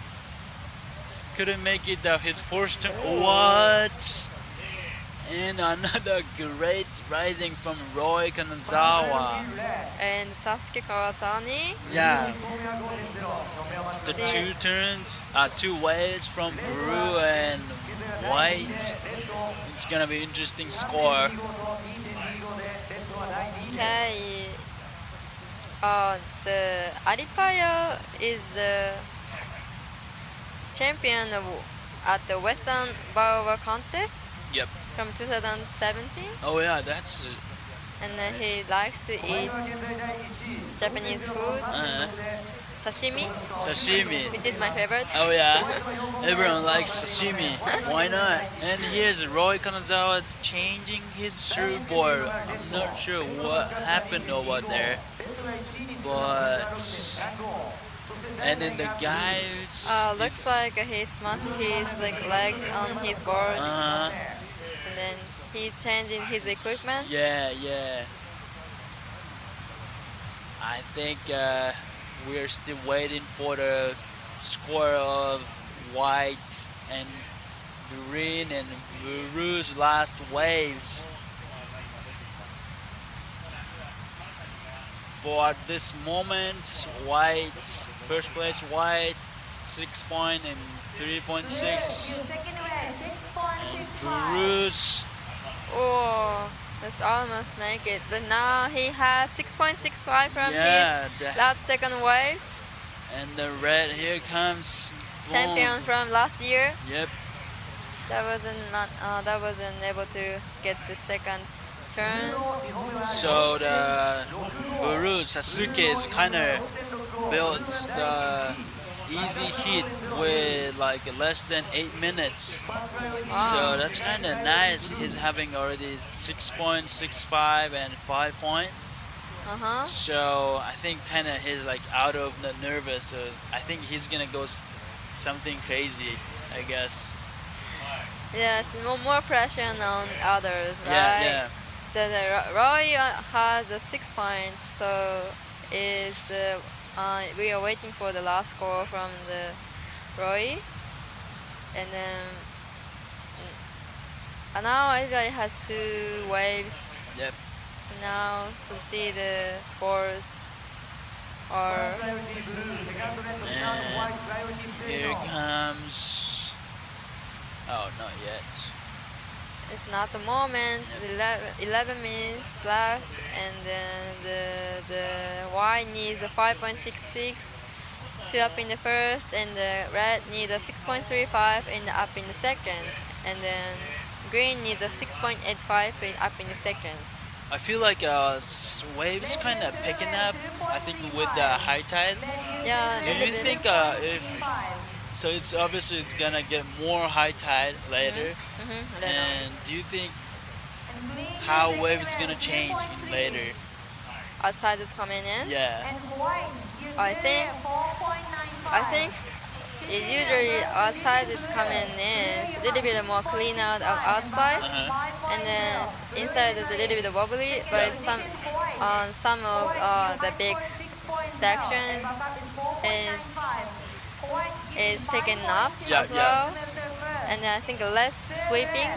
couldn't make it his first turn. What? And another great riding from Roy Kanazawa. And Sasuke Kawatani. Yeah. The 2 turns, 2 waves from blue and white. It's gonna be interesting score. Okay. The Aripayo is the champion at the Western Bower contest. Yep. From 2017. Oh yeah, that's. And he likes to eat Japanese food. Sashimi. Sashimi. Which is my favorite. Oh yeah, everyone likes sashimi. Why not? And here's Roy Kanazawa changing his surfboard. I'm not sure what happened over there, but. And then the guy. Looks like he's smashing his legs on his board. And then he's changing his equipment. Yeah. I think we're still waiting for the score of white and green and Buru's last waves. for this moment, White, first place White, 6 point and 3.6. And Bruce. Oh, let's almost make it. But now he has 6.65 from his last second waves. And the red here comes. Champion from last year. Yep. That wasn't able to get the second turn. So the Bruce Sasuke is kind of built the easy heat with like less than 8 minutes. Wow. So that's kind of nice. He's having already 6.65 and 5 point. So I think kind of he's like out of the nervous. So I think he's gonna go something crazy, I guess. Yes, more pressure on others, right? Yeah. So the Roy has 6 points. So is the we are waiting for the last score from the Roy, and then now everybody has 2 waves. Yep. Now to see the scores. And here comes. Oh, not yet. It's not the moment. 11 minutes left, and then the white needs a 5.66 to up in the first, and the red needs a 6.35 and up in the second, and then green needs a 6.85 and up in the second. I feel like waves kind of picking up. I think with the high tide. Yeah. Do you think so? It's obviously it's gonna get more high tide later. And do you think how waves is gonna change later? As tide is coming in. Yeah. I think it usually as tide is coming in, it's a little bit more clean out of outside, and then inside is a little bit wobbly. But it's on some of the big sections, is picking up as well, and then I think less sweeping.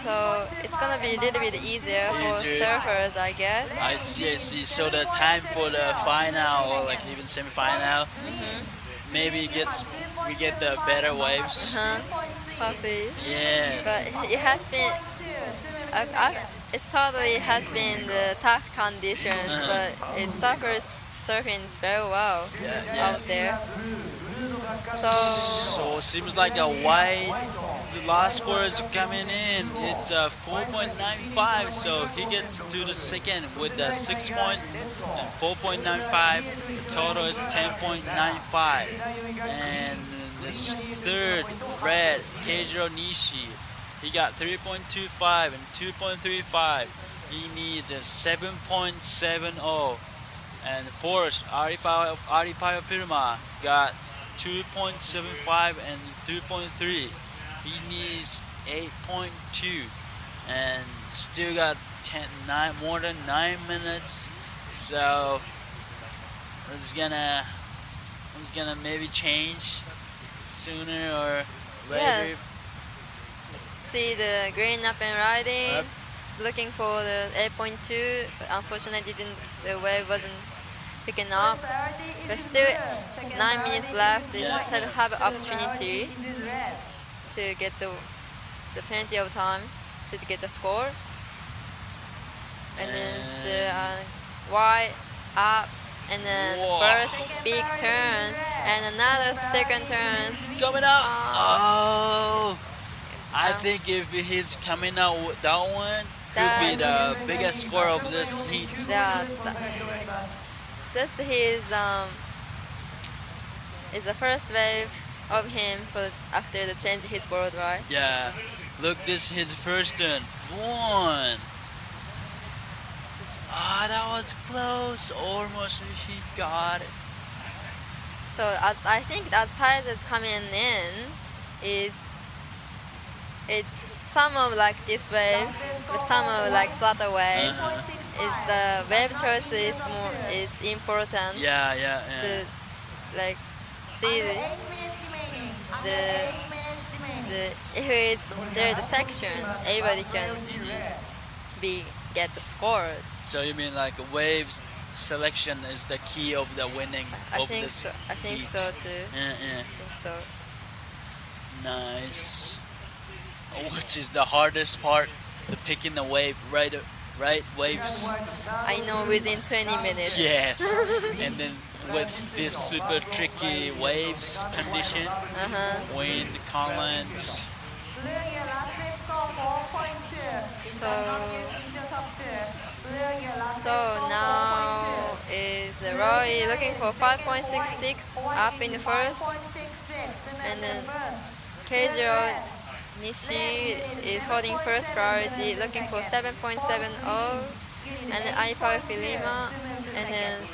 So it's gonna be a little bit easier for surfers, I guess. I see. So the time for the final or like even semi-final. Maybe we get the better waves. Probably. Yeah. But it has been, it totally has been the tough conditions, but it suffers surfing very well out there. So it seems like a white. The last score is coming in. It's 4.95, so he gets to the second with the 6 point and 4.95. Total is 10.95. And this third, red, Keijiro Nishi, he got 3.25 and 2.35. He needs a 7.70. And fourth, Aripayo Firma got 2.75 and 2.3. He needs 8.2 and still got more than 9 minutes. So it's gonna maybe change sooner or later. Yeah. See the green up and riding. It's looking for the 8.2, but unfortunately the wave wasn't picking up. But still 9 minutes left. They still have an opportunity to get the plenty of time to get the score. And then the white up, and then the first big turn, and another second turn. Coming out! I think if he's coming out with that one, could be the biggest score of this heat. That's his is the first wave of him after the change his board, right? Yeah. Look, this his first turn. One. That was close. Almost he got it. So I think as tide is coming in, it's some of like these waves, with some of like flatter waves. Is the wave choice is important. Yeah. To like see if it's there the sections, everybody can get the score. So you mean like waves selection is the key of the winning of this heat. I think so too. Yeah. I think so. Nice. Which is the hardest part? The picking the wave, right waves. I know, within 20 minutes. Yes. And then with this super tricky waves condition, wind, currents. So now is Roy looking for 5.66 up in the first, and then Keijiro Nishi is holding first priority, looking for 7.70, and then iPower Filima, and then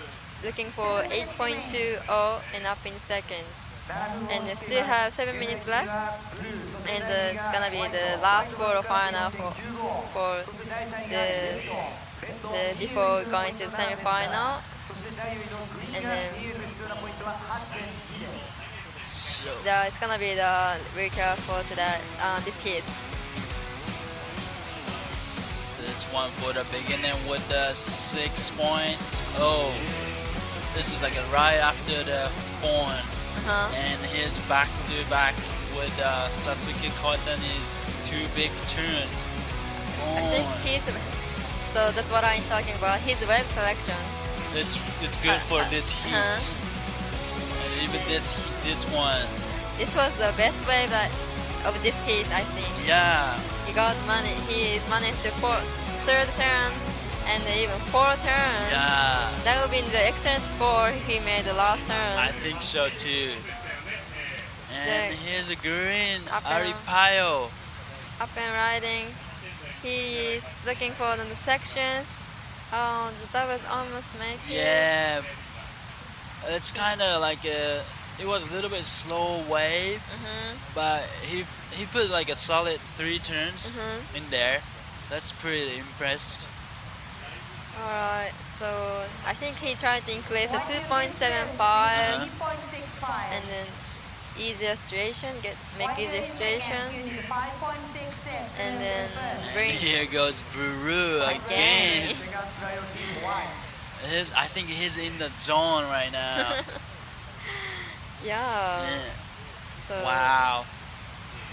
looking for 8.20 and up in second. And they still have 7 minutes left, and it's gonna be the last quarterfinal for the before going to the semi-final, and then it's gonna be the recap for today, this heat. This one for the beginning with the 6.0. This is like right after the horn. And his back-to-back with Sasuke Cotton is 2 big turns. I think so that's what I'm talking about. His wave selection. It's good for this heat. And even this one. This was the best wave of this heat, I think. Yeah. He's managed to third turn and even 4th turn. Yeah. That would be the excellent score if he made the last turn. I think so too. And here's a green, Aripayo. Up and riding. He is looking for the sections. Oh, that was almost making. Yeah. It's kind of like it was a little bit slow wave, but he put like a solid 3 turns in there. That's pretty impressed. Alright, so I think he tried to increase a 2.75 and then easier situation, make easier situation, and then bring. And here goes Buru again. I think he's in the zone right now. Yeah. So wow.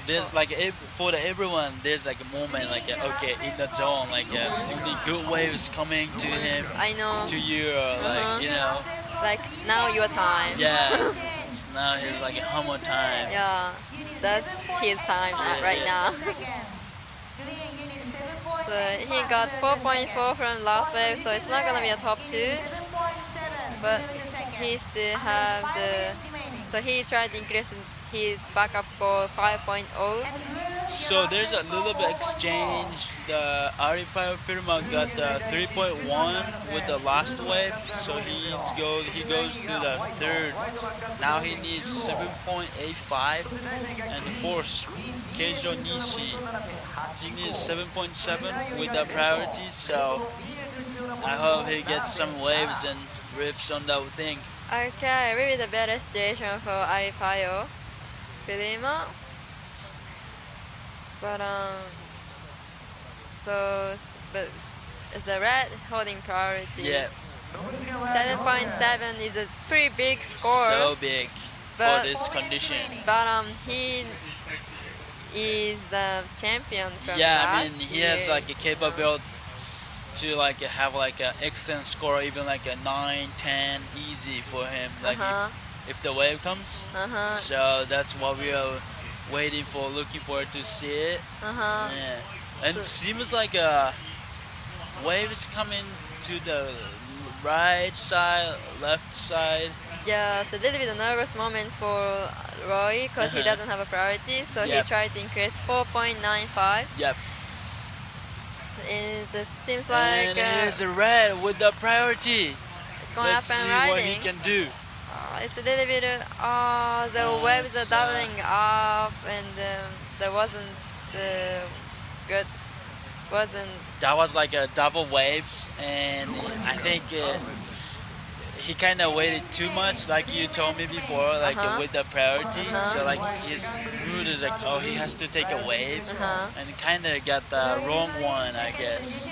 There's like for everyone, there's like a moment like okay in the zone, like really good waves coming to him. I know. To you, or like you know. Like now your time. Yeah. It's now his like hammer time. Yeah. That's his time right now. So he got 4.4 from last wave, so it's not gonna be a top 2. But he still have the. So he tried to increase his backup score 5.0. So there's a little bit exchange. The Aripayo Firma got 3.1 with the last wave, so he goes to the 3rd. Now he needs 7.85, and of course Keijiro Nishi, he needs 7.7 with the priority. So I hope he gets some waves and rips on that thing. Okay, really the better situation for Aripayo Firma. But it's the red holding priority. Yeah. 7.7 is a pretty big score. So big for this condition. But he is the champion from I mean he has like a capability to like have like an excellent score, even like a 9-10 easy for him. Like if the wave comes. So that's what we are waiting for, looking forward to see it. Yeah. And it seems like wave is coming to the right side, left side. Yeah, it's a little bit of a nervous moment for Roy because he doesn't have a priority, so he tried to increase 4.95. Yep. It just seems like. And here's a red with the priority. It's going Let's up and see riding. what he can do. It's a little bit. The waves are doubling up, and there wasn't good. That was like a double waves, and I think he kind of waited too much, like you told me before, like with the priority. So like his mood is like, oh, he has to take a wave, and kind of got the wrong one, I guess.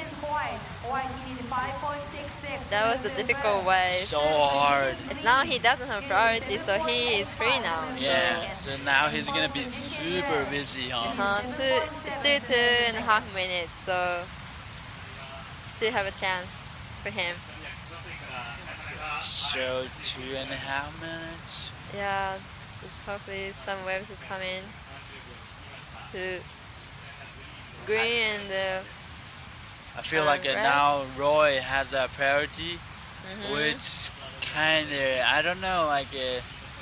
That was a difficult wave. So hard. It's now he doesn't have priority, so he is free now. Yeah, so now he's gonna be super busy, huh? It's still 2.5 minutes, so still have a chance for him. So 2.5 minutes. Yeah, hopefully some waves is coming to green and I feel like now Roy has a priority, which kinda, I don't know, like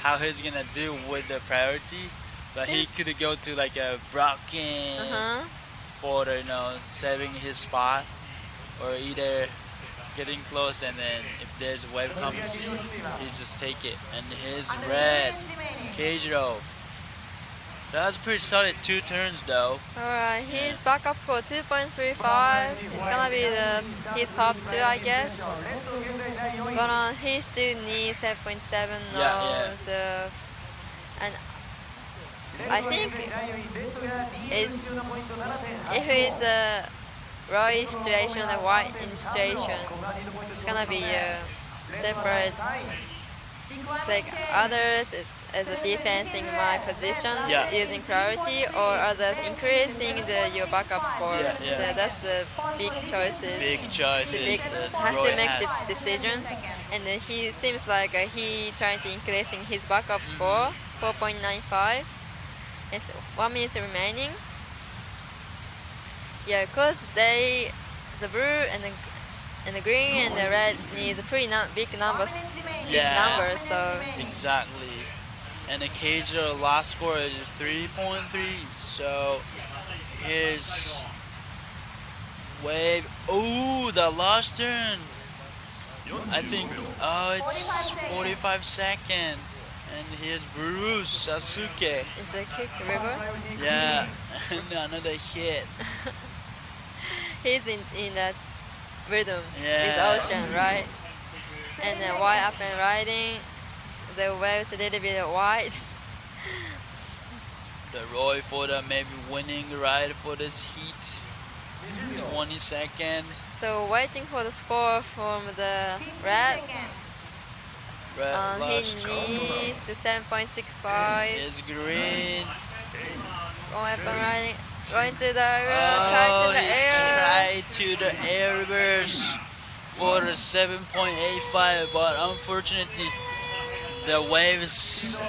how he's gonna do with the priority, but he could go to like a Brocken for saving his spot, or either getting close and then if there's a wave comes, he just take it. And his red, Keijiro. That was pretty solid 2 turns though. Alright, his backup score 2.35. It's gonna be his top 2, I guess. But he still needs 7.7 now. And I think if it's a Roy situation and White in situation, it's gonna be separate. Like others as a defense in my position using priority, or others increasing your backup score. So that's the big choices. Have to make this decision. And then he seems like he trying to increasing his backup score 4.95. It's 1 minute remaining. Yeah, because the blue and the green and the red needs pretty big numbers. So exactly. And the Keijiro last score is 3.3. So his wave. Oh, the last turn. I think. Oh, it's 45 seconds. And here's Bruce Sasuke. It's a kick reverse. Yeah, and another hit. He's in that rhythm. Yeah. It's ocean, right? And then white up and riding. The waves a little bit wide. The Roy for the maybe winning ride for this heat. 20 seconds. So waiting for the score from the red. He needs to 7.65. It's green. Going up and riding. Going to the air. Try to the air reverse for the 7.85, but unfortunately the waves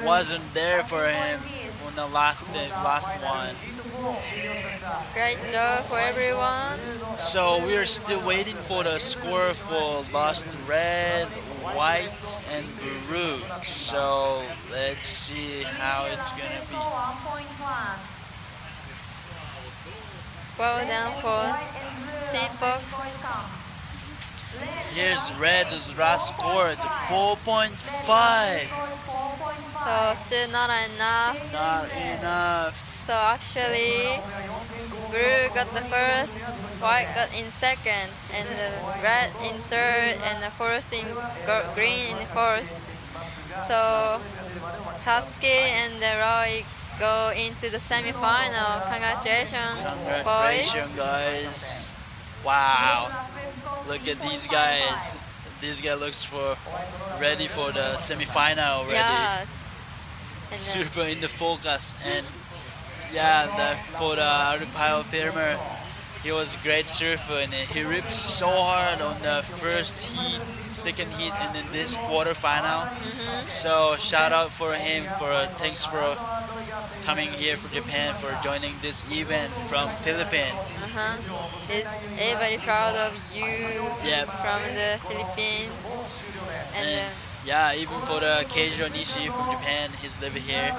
wasn't there for him on the last one. Great job for everyone. So we are still waiting for the score for Lost Red, White, and Blue. So let's see how it's gonna be. Well done for Team Fox. Here's Red's last score, it's 4.5. So still not enough. Not enough. So actually, Blue got the first, White got in second, and Red in third, and the fourth in green in fourth. So Sasuke and Roy go into the semi-final. Congratulations, Congratulations, guys. Wow. Look at these guys. This guy looks ready for the semi-final already. Yeah. And super in the focus. And yeah, for the Arupio Pirmer, he was a great surfer, and he ripped so hard on the first heat, second heat, and then this quarterfinal. So shout out for him, thanks for coming here from Japan, for joining this event from Philippines. She's very proud of you from the Philippines. And yeah, even for the Keijiro Nishi from Japan, he's living here.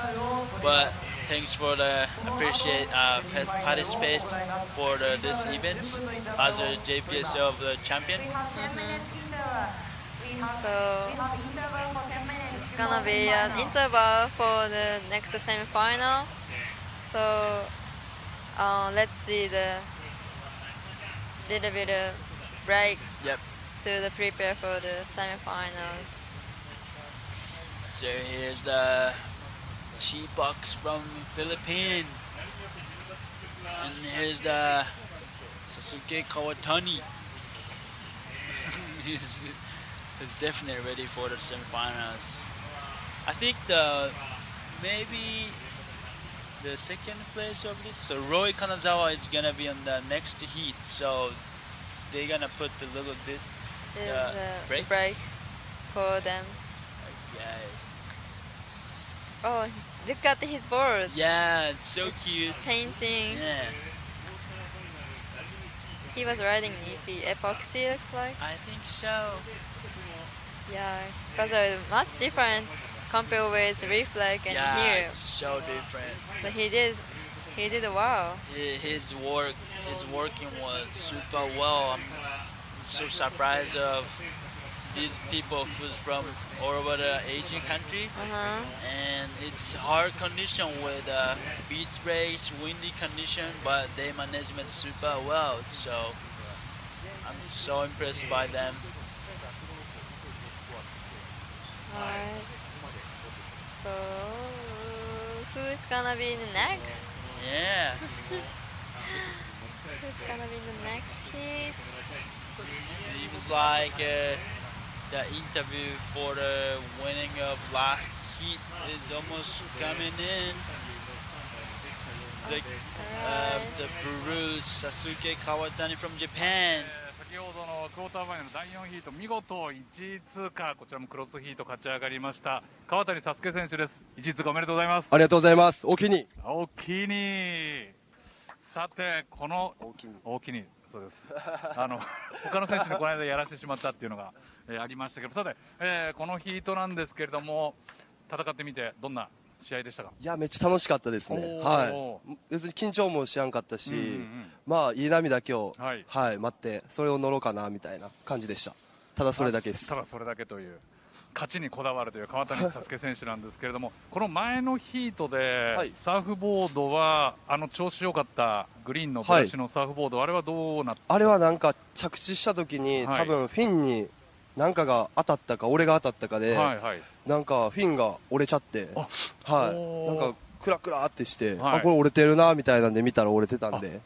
But thanks for the participate for this event as a JPSL of the champion. So it's gonna be an interval for the next semi-final. So let's see the little bit of break to prepare for the semi-finals. So here's the Chiba from Philippines, and here's the Sasuke Kawatani is definitely ready for the semifinals. I think maybe the second place of this. So Roy Kanazawa is gonna be on the next heat. So they're gonna put the little bit break for them. Okay. Oh, look at his board. Yeah, it's so cute. Painting. Yeah. He was riding epoxy, looks like. I think so. Yeah, because they're much different compared with Reflect and here. It's so different. But he did wow. His working was super well. I'm so surprised of these people who's from all over the Asian country, and it's hard condition with beach race, windy condition, but they management super well. So I'm so impressed by them. Alright. So who's gonna be the next? Yeah. Who's gonna be the next heat? Seems like the interview for the winning of last heat is almost coming in. The Bruce Sasuke Kawatani from Japan. 先ほどのクォーターファイナル第4ヒート見事1位通過、こちらもクロスヒート勝ち上がりました川谷紗介選手です。1位通過おめでとうございます。ありがとうございます。お気にお気に。さてこのお気にそうです他の選手にこの間やらせてしまったっていうのが、ありましたけど、さて、このヒートなんですけれども戦ってみてどんな試合でしたか？いや、めっちゃ楽しかったですね。はい。別に緊張もしやんかったし、まあいい波だけを、はい待ってそれを乗ろうかなみたいな感じでした。ただそれだけです。ただそれだけという勝ちにこだわるという川谷紗介選手なんですけれどもこの前のヒートで、サーフボードは調子良かったグリーンのブラシのサーフボード、あれはどうなった？あれはなんか着地した時に、多分フィンになんかが当たったか俺が当たったかで、なんかフィンが折れちゃって、なんかクラクラってして、あ、これ折れてるなみたいなんで見たら折れてたんで、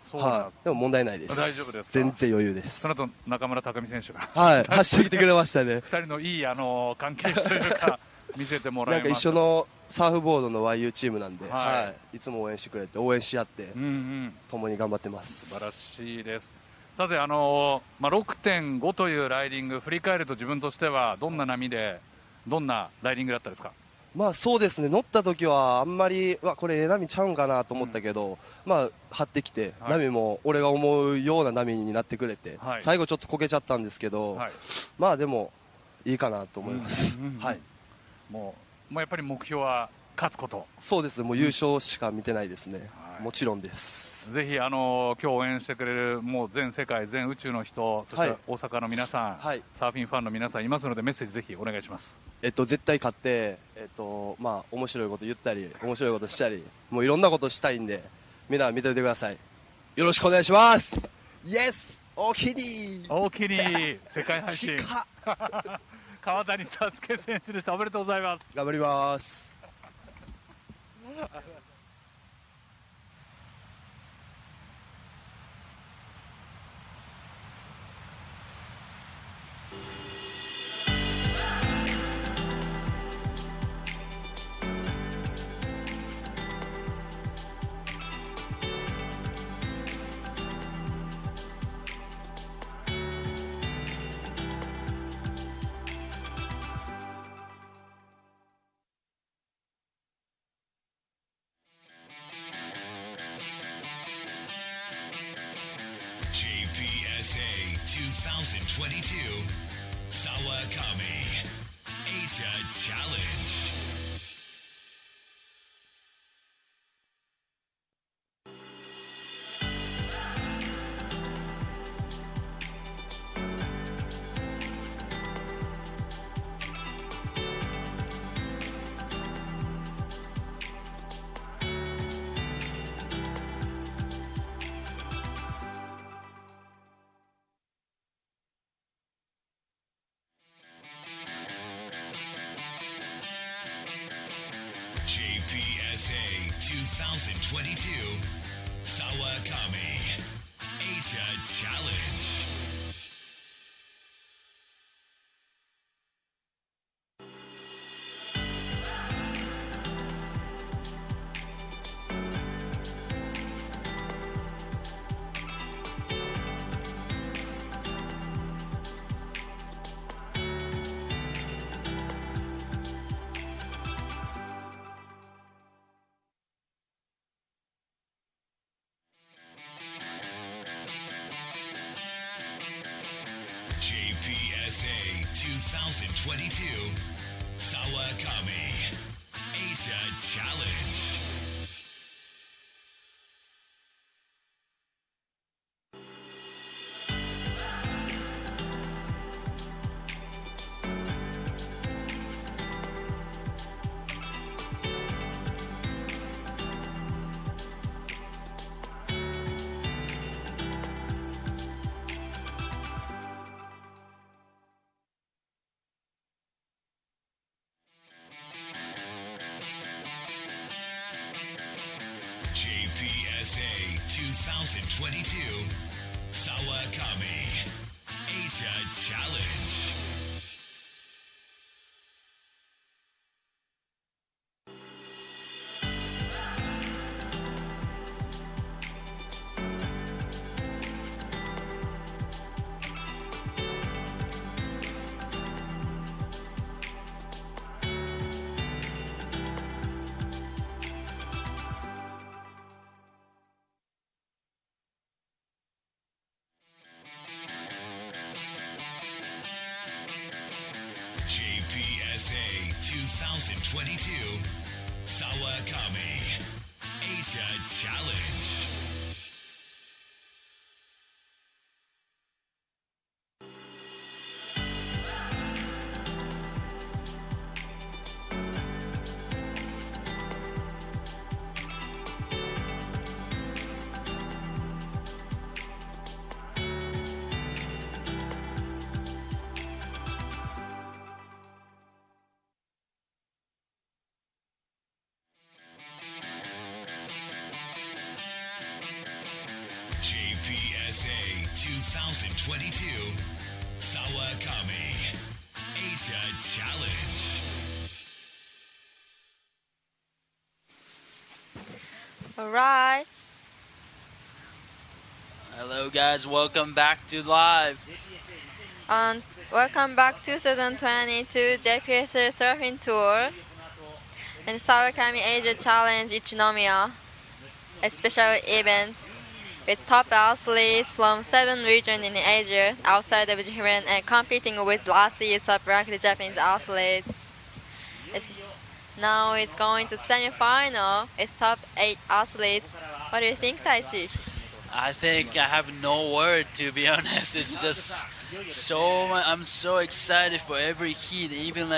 でも問題ないです。大丈夫ですか？全然余裕です。その後中村匠選手が走ってきてくれましたね。2人のいい関係というか見せてもらいました。なんか一緒のサーフボードの YU チームなんで、いつも応援してくれて応援し合って共に頑張ってます。素晴らしいです。さて6.5 というライディング振り返ると自分としてはどんな波でどんなライディングだったですか？まあそうですね、乗った時はあんまりこれ波ちゃうんかなと思ったけど、まあ張ってきて、波も俺が思うような波になってくれて、最後ちょっとこけちゃったんですけど、まあでもいいかなと思います。もうやっぱり目標は勝つこと。そうですね、もう優勝しか見てないですね。もちろんです。ぜひ今日応援してくれるもう全世界全宇宙の人、そして大阪の皆さん、サーフィンファンの皆さんいますのでメッセージぜひお願いします。絶対勝って、まあ面白いこと言ったり面白いことしたり、もういろんなことしたいんでみんな見ておいてください。よろしくお願いします。イエス、お気にお気に世界配信川谷紗介選手でした。おめでとうございます。頑張ります。JPSA 2022 SAWAKAMI Asia Challenge. JPSA 2022 SAWAKAMI Asia Challenge. JPSA 2022 SAWAKAMI Asia Challenge. JPSA 2022 SAWAKAMI Asia Challenge. JPSA 2022 SAWAKAMI Asia Challenge. JPSA 2022 SAWAKAMI Asia Challenge. Alright. Hello guys, welcome back to live. And welcome back to 2022 JPSA Surfing Tour and SAWAKAMI Asia Challenge Ichinomiya, a special event with top athletes from 7 regions in Asia outside of Japan and competing with last year's top-ranked Japanese athletes. Now it's going to semi-final. It's top 8 athletes. What do you think, Taishi? I think I have no word, to be honest. It's just I'm so excited for every heat. Even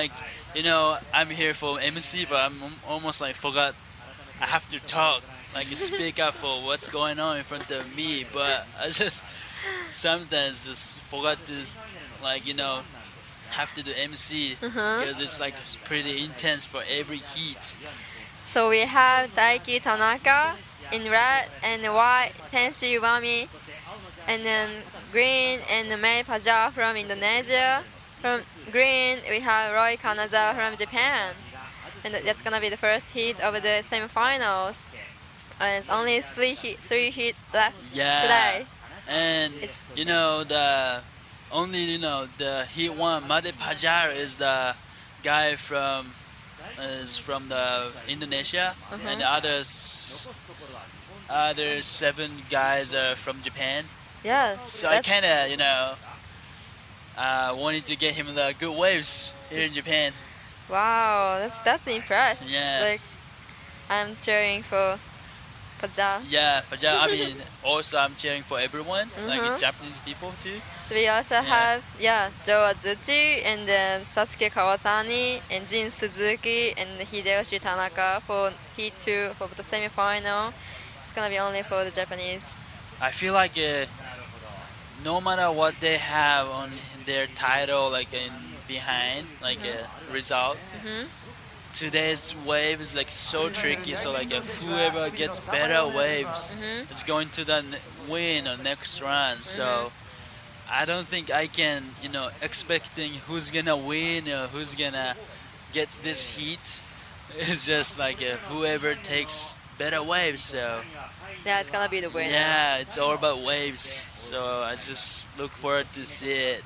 I'm here for MC, but I'm almost forgot I have to talk. Speak up for what's going on in front of me, but I just sometimes just forgot to have to do MC because it's pretty intense for every heat. So we have Daiki Tanaka in red and white, Tenshi Iwami, and then green and Mei Pajar from Indonesia. From green we have Roy Kanazawa from Japan, and that's gonna be the first heat of the semifinals. And it's only three heats left today. And the heat one, Made Pajar is the guy from the Indonesia, and the other 7 guys are from Japan. Yeah. So I kind of wanted to get him the good waves here in Japan. Wow, that's impressive. Yeah. I'm cheering for Pajar. Yeah, Pajar. I mean, also I'm cheering for everyone, Japanese people too. We also have Joe Azuchi and then Sasuke Kawasani and Jin Suzuki and Hideyoshi Tanaka for Heat 2 for the semi-final. It's gonna be only for the Japanese. I feel like no matter what they have on their title, in behind, a result, today's wave is like so tricky. So like whoever gets better waves is going to the win or next round. So I don't think I can, expecting who's gonna win or who's gonna get this heat. It's just like whoever takes better waves. So yeah, it's gonna be the winner. Yeah, it's all about waves. So I just look forward to see it.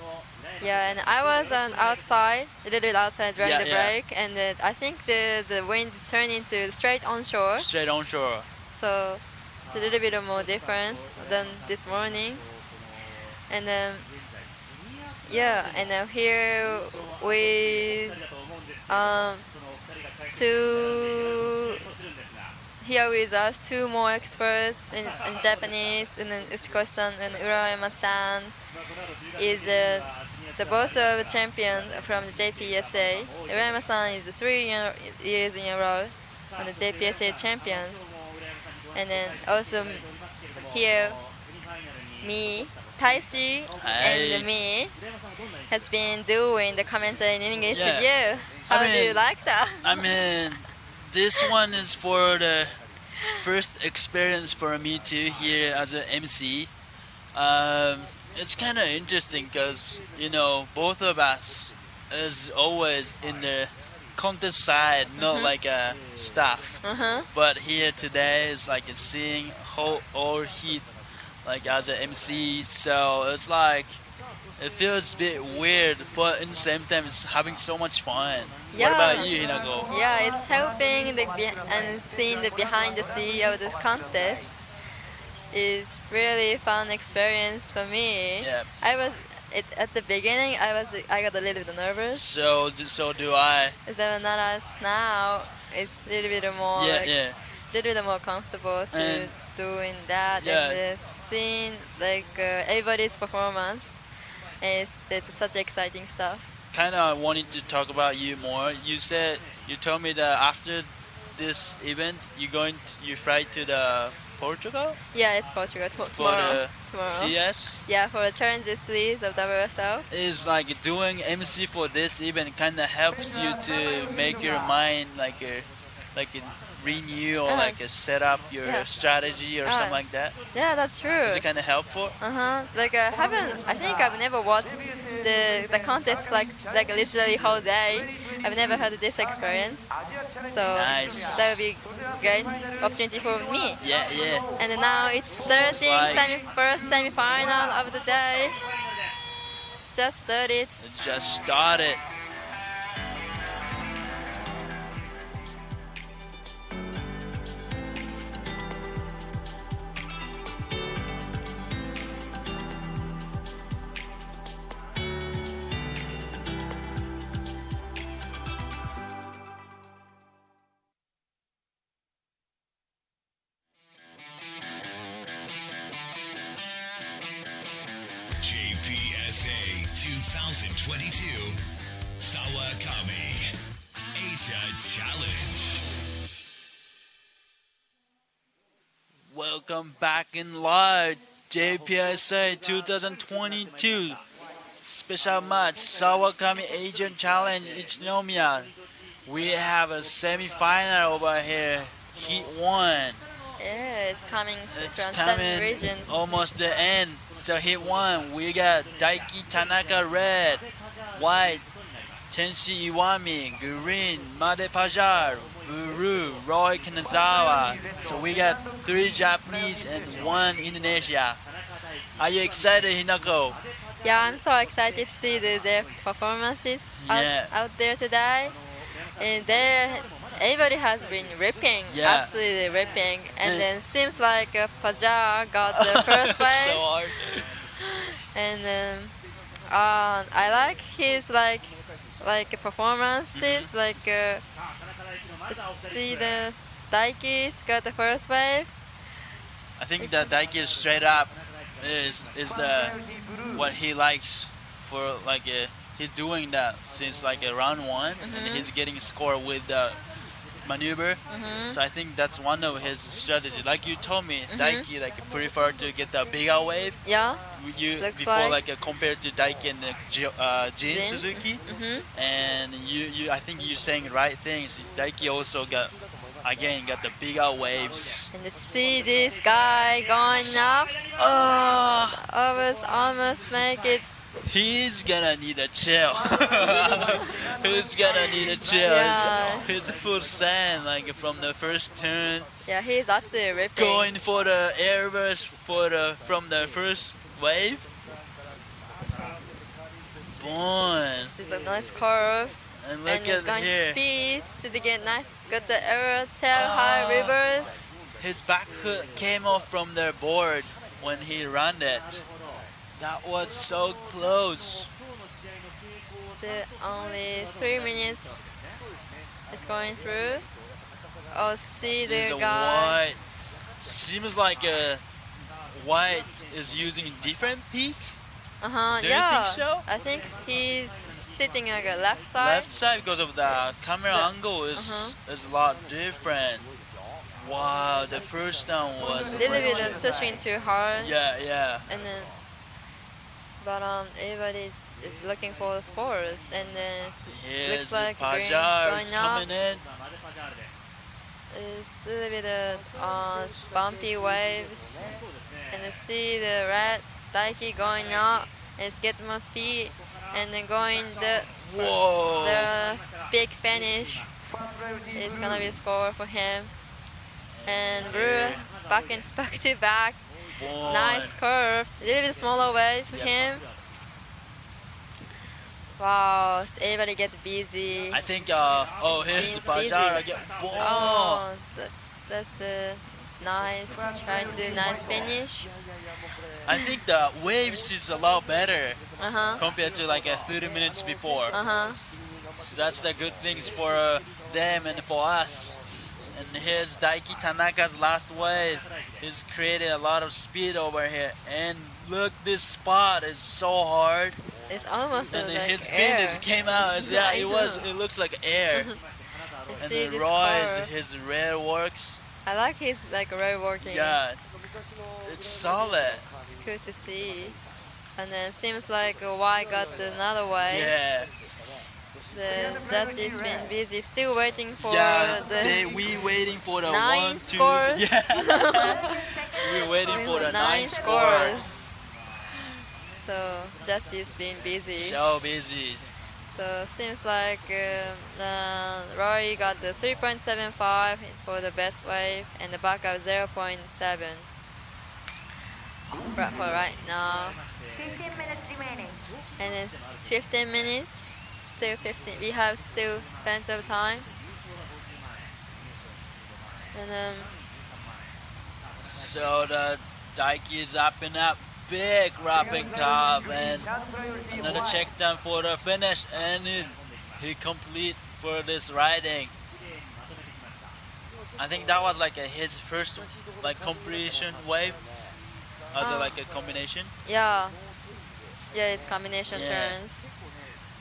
Yeah, and I was outside, a little bit outside during the break, and I think the wind turned into straight onshore. Straight onshore. So it's a little bit more different than this morning. And and here with here with us, two more experts in Japanese, and then Ushikoshi-san and Urayama-san is the both of champions from the JPSA. Urayama-san is 3 years in a row on the JPSA champions. And then also here, Taishi and me has been doing the commentary in English with you. How do you like that? I mean, this one is for the first experience for me too here as an MC. It's kind of interesting because, both of us is always in the contest side, not like a staff. But here today is like seeing all heat like as an MC. So it's like, it feels a bit weird, but at the same time, it's having so much fun. Yeah. What about you, Hinako? Yeah, it's helping and seeing the behind the scene of the contest is really fun experience for me. Yeah. At the beginning, I got a little bit nervous. So do I. So now it's a little bit more little bit more comfortable to doing that and seeing like everybody's performance. It's such exciting stuff. Kind of wanted to talk about you more. You told me that after this event, you fly to the Portugal? Yeah, it's Portugal tomorrow. CS? Yeah, for the ChallengeSeries of WSL. Is like doing MC for this event kind of helps you to make your mind like renew or set up your strategy or something like that. Yeah, that's true. Is it kind of helpful? Like I think I've never watched the contest like literally whole day. I've never had this experience. So that would be a great opportunity for me. Yeah. And now it's 13th first semi-final of the day. Just started. JPSA 2022 SAWAKAMI Asia Challenge. Welcome back in live JPSA 2022 special match SAWAKAMI Asian Challenge Ichinomiya. We have a semi-final over here, Heat 1. Yeah, it's coming from 7 regions. Almost the end. So Heat 1, we got Daiki Tanaka red, white Tenshi Iwami, green Made Pajar, blue Roy Kanazawa. So we got 3 Japanese and 1 Indonesia. Are you excited, Hinako? Yeah, I'm so excited to see their performances out there today. And everybody has been ripping, absolutely ripping. And then seems like Pajar got the first wave. So hard. And I like his like performances. See the Daiki's got the first wave. I think that Daiki straight up is what he likes for he's doing that since round 1, and he's getting score with the maneuver. So I think that's one of his strategies. Like you told me, Daiki prefer to get the bigger wave. Yeah. Before compared to Daiki and Jin Suzuki. And I think you're saying right things. Daiki also got the bigger waves. And to see this guy going up, almost make it. He's gonna need a chill. He's gonna need a chill. Yeah. His full sand from the first turn. Yeah, he's absolutely ripping. Going for the air burst from the first wave. Boom. This is a nice curve. And look he's at going here. to speed to get got the air tail high reverse. His back hook came off from their board when he ran it. That was so close. Still only 3 minutes. It's going through. Oh, see the guy. White. Seems like White is using a different peak. Do you think so? I think he's sitting a left side. Left side because of the camera angle is a lot different. Wow, the first down was a little bit pushing too hard. Yeah. And then, but everybody is looking for the scores, and then it looks like green's going up. In. It's a little bit of bumpy waves, and you see the red Daiki going up. It's getting more speed, and then going the big finish is gonna be the score for him. And blue back to back. Boy. Nice curve, a little bit smaller wave for him. Wow, so everybody gets busy. I think here's Bajara again. Oh, that's the nice, trying to do nice finish. I think the waves is a lot better compared to 30 minutes before. So that's the good things for them and for us. And here's Daiki Tanaka's last wave. He's created a lot of speed over here. And look, this spot is so hard. It's almost and like his air. finish came out. It looks like air. And then Roy's his rear works. I like his rear working. Yeah, it's solid. It's good to see. And then seems like Y got another wave. Yeah. The judges been busy, still waiting for we waiting for the 9 scores. Yeah. We're waiting for the 9 scores. So judges been busy. So busy. So seems like Rory got the 3.75 for the best wave and the backup 0.7 for right now. 15 minutes remaining. And then 15 minutes. Still 15. We have still plenty of time. And so the Daiki is up and up. Big wrapping curve and another check down for the finish, and he complete for this riding. I think that was his first completion wave as a combination. Yeah, it's combination turns.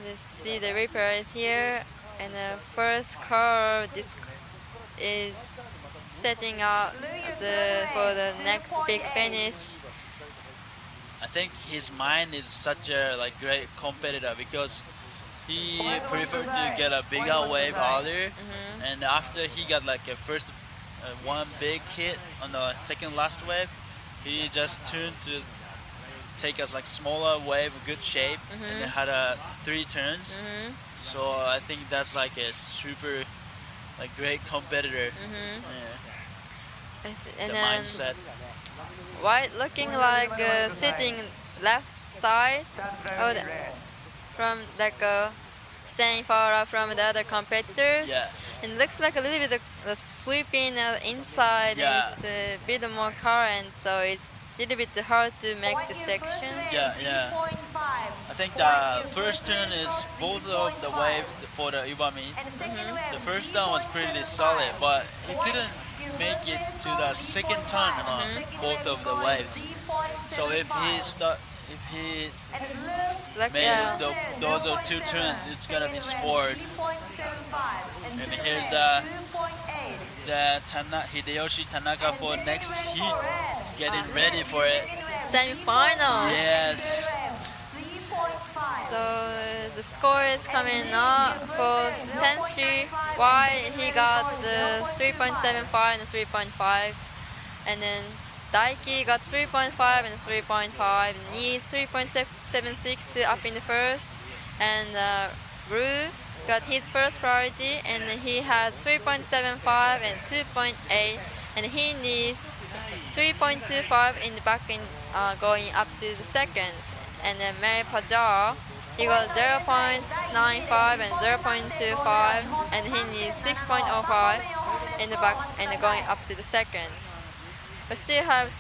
Let's see the Reaper is here, and the first curve this is setting up for the next big finish. I think his mind is such a great competitor because he preferred to get a bigger wave earlier, and after he got a first one big hit on the second last wave, he just turned to take a smaller wave, good shape, and it had 3 turns. So I think that's a super great competitor. And the then mindset. White looking sitting left side, from staying far out from the other competitors. Yeah. And looks like a little bit of sweeping inside, and it's a bit more current, so it's a little bit hard to make the section. Yeah. I think the first turn is both of the wave for the Iwami. The first turn was pretty solid, but it didn't make it to the second turn on both of the waves. So if he made those 2 turns, it's gonna be scored. And here's the Hideyoshi Tanaka for next heat. He's getting ready for it. Semi-final. Yes. So the score is coming up for Tenshi. Why he got the 3.75 and 3.5, and then Daiki got 3.5 and 3.5, and needs 3.76 to up in the first, and Ru got his first priority, and he had 3.75 and 2.8, and he needs 3.25 in the back in going up to the second. And then Mary Pajar, he got 0.95 and 0.25, and he needs 6.05 in the back and going up to the second. We still have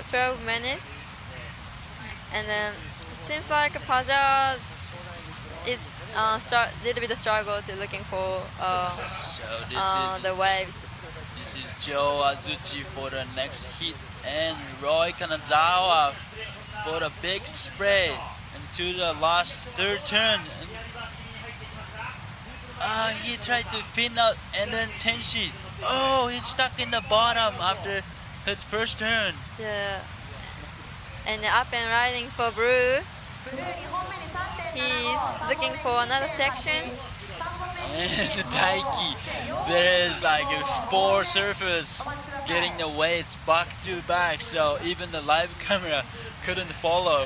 12 minutes, and then it seems like Pajar is little bit of struggle to looking for the waves. This is Joe Azuchi for the next hit, and Roy Kanazawa for the big spray into the last third turn. He tried to fin out, and then Tenshi, he's stuck in the bottom after his first turn. Yeah, and up and riding for Brew. He's looking for another section. And the Daiki, there is like 4 surfers getting the weights back to back, so even the live camera couldn't follow.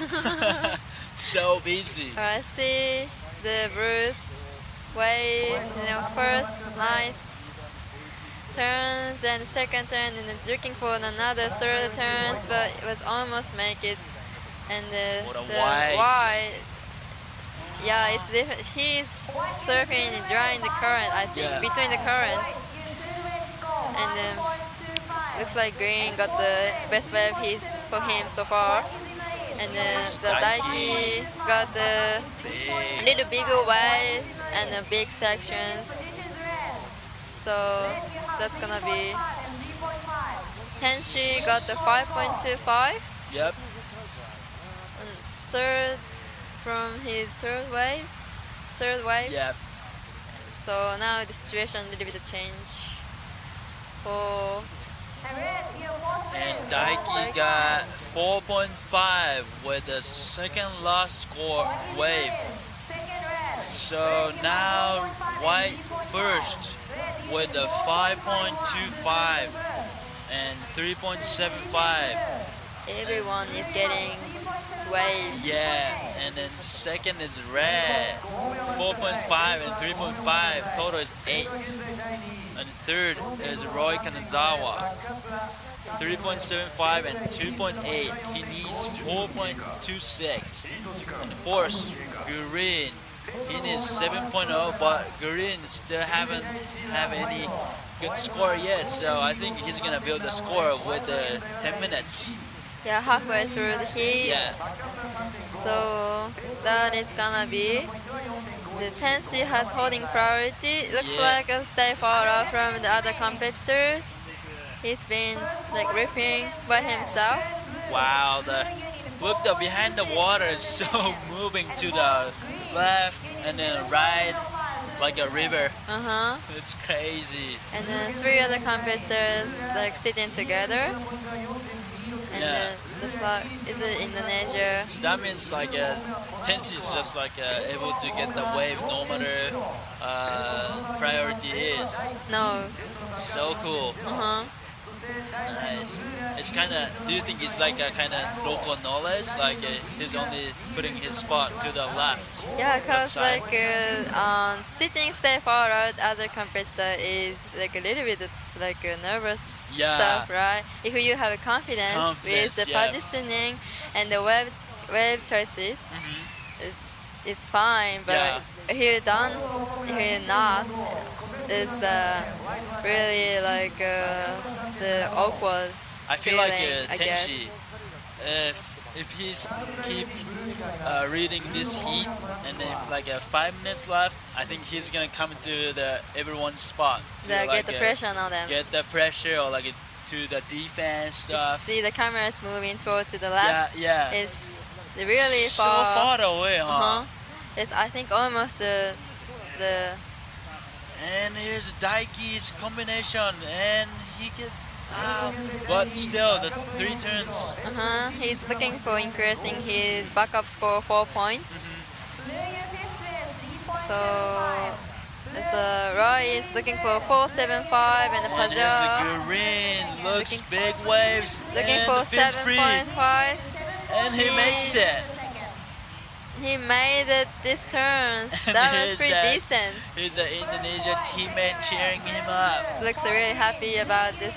So busy. I see the Bruce wave, first nice turns and second turn, and then looking for another third turns, but it was almost make it. And the wide, yeah, it's different. He's surfing and drawing the current, I think, between the currents. And then looks like Green got the best wave for him so far. And then the Daiki got the little bigger waves and the big sections. So that's gonna be Tenshi got the 5.25. Yep. And third from his third wave. Yep. So now the situation a little bit change for. And Daiki got 4.5 with the second last score wave. So now White first with the 5.25 and 3.75. Everyone is getting waves. Yeah, and then second is Red, 4.5 and 3.5. Total is 8. And third is Roy Kanazawa, 3.75 and 2.8. He needs 4.26. And fourth, Green. He needs 7.0, but Green still haven't have any good score yet. So I think he's gonna build the score with the 10 minutes. Yeah, halfway through the heat. Yes. So that is gonna be the Tenshi has holding priority. Looks like a stay far off from the other competitors. He's been like ripping by himself. Wow, the look, the behind the water is so moving to the left and then right like a river. It's crazy. And then 3 other competitors like sitting together. And then the flag is in Indonesia. So that means like Tenshi is just like able to get the wave no matter priority is. No. So cool. Nice. It's kind of. Do you think it's like a kind of local knowledge? Like he's only putting his spot to the left. Yeah, because like sitting stay forward, other competitor is like a little bit like nervous stuff, right? If you have confidence with the positioning and the wave choices, it's fine. But if you're not, it's the really like the awkward. I feel feeling, like Tenshi, if he's keep reading this heat, and then if like 5 minutes left, I think he's gonna come to the everyone's spot. To, get the pressure on them. Get the pressure or like to the defense stuff. See the camera is moving towards to the left. Yeah. It's really so far. far away, huh? It's I think almost the And here's Daiki's combination, and he gets out. But still, the 3 turns. He's looking for increasing his backup score 4 points. So Roy is looking for 4.75, and And Paja here's a green, looks big waves. looking and for the fin's free. 7.5. And he makes it. He made it this turn. That was pretty decent. Here's the Indonesian teammate cheering him up. Looks really happy about this.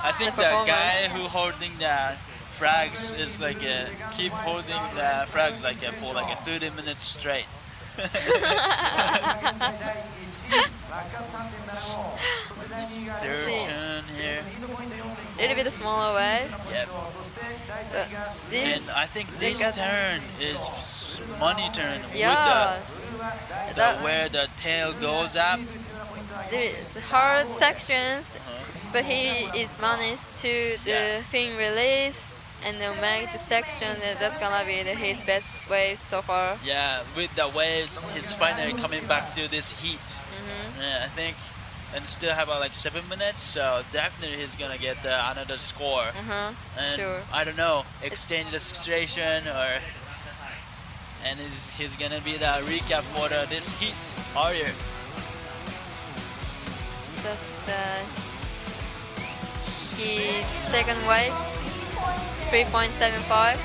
I think the the guy who holding the frags is like keep holding the frags like for like 30 minutes straight. Third turn here. A little bit smaller wave. Yep. And I think this turn is money turn with the where the tail goes up. There's hard sections, but he is managed to the fin release and then make the section. That's gonna be his best wave so far. Yeah, with the waves, he's finally coming back to this heat. Yeah, I think, and still have like 7 minutes, so definitely he's gonna get another score. And sure. I don't know, exchange the situation and he's gonna be the recap for this heat earlier. That's his second wave, 3.75.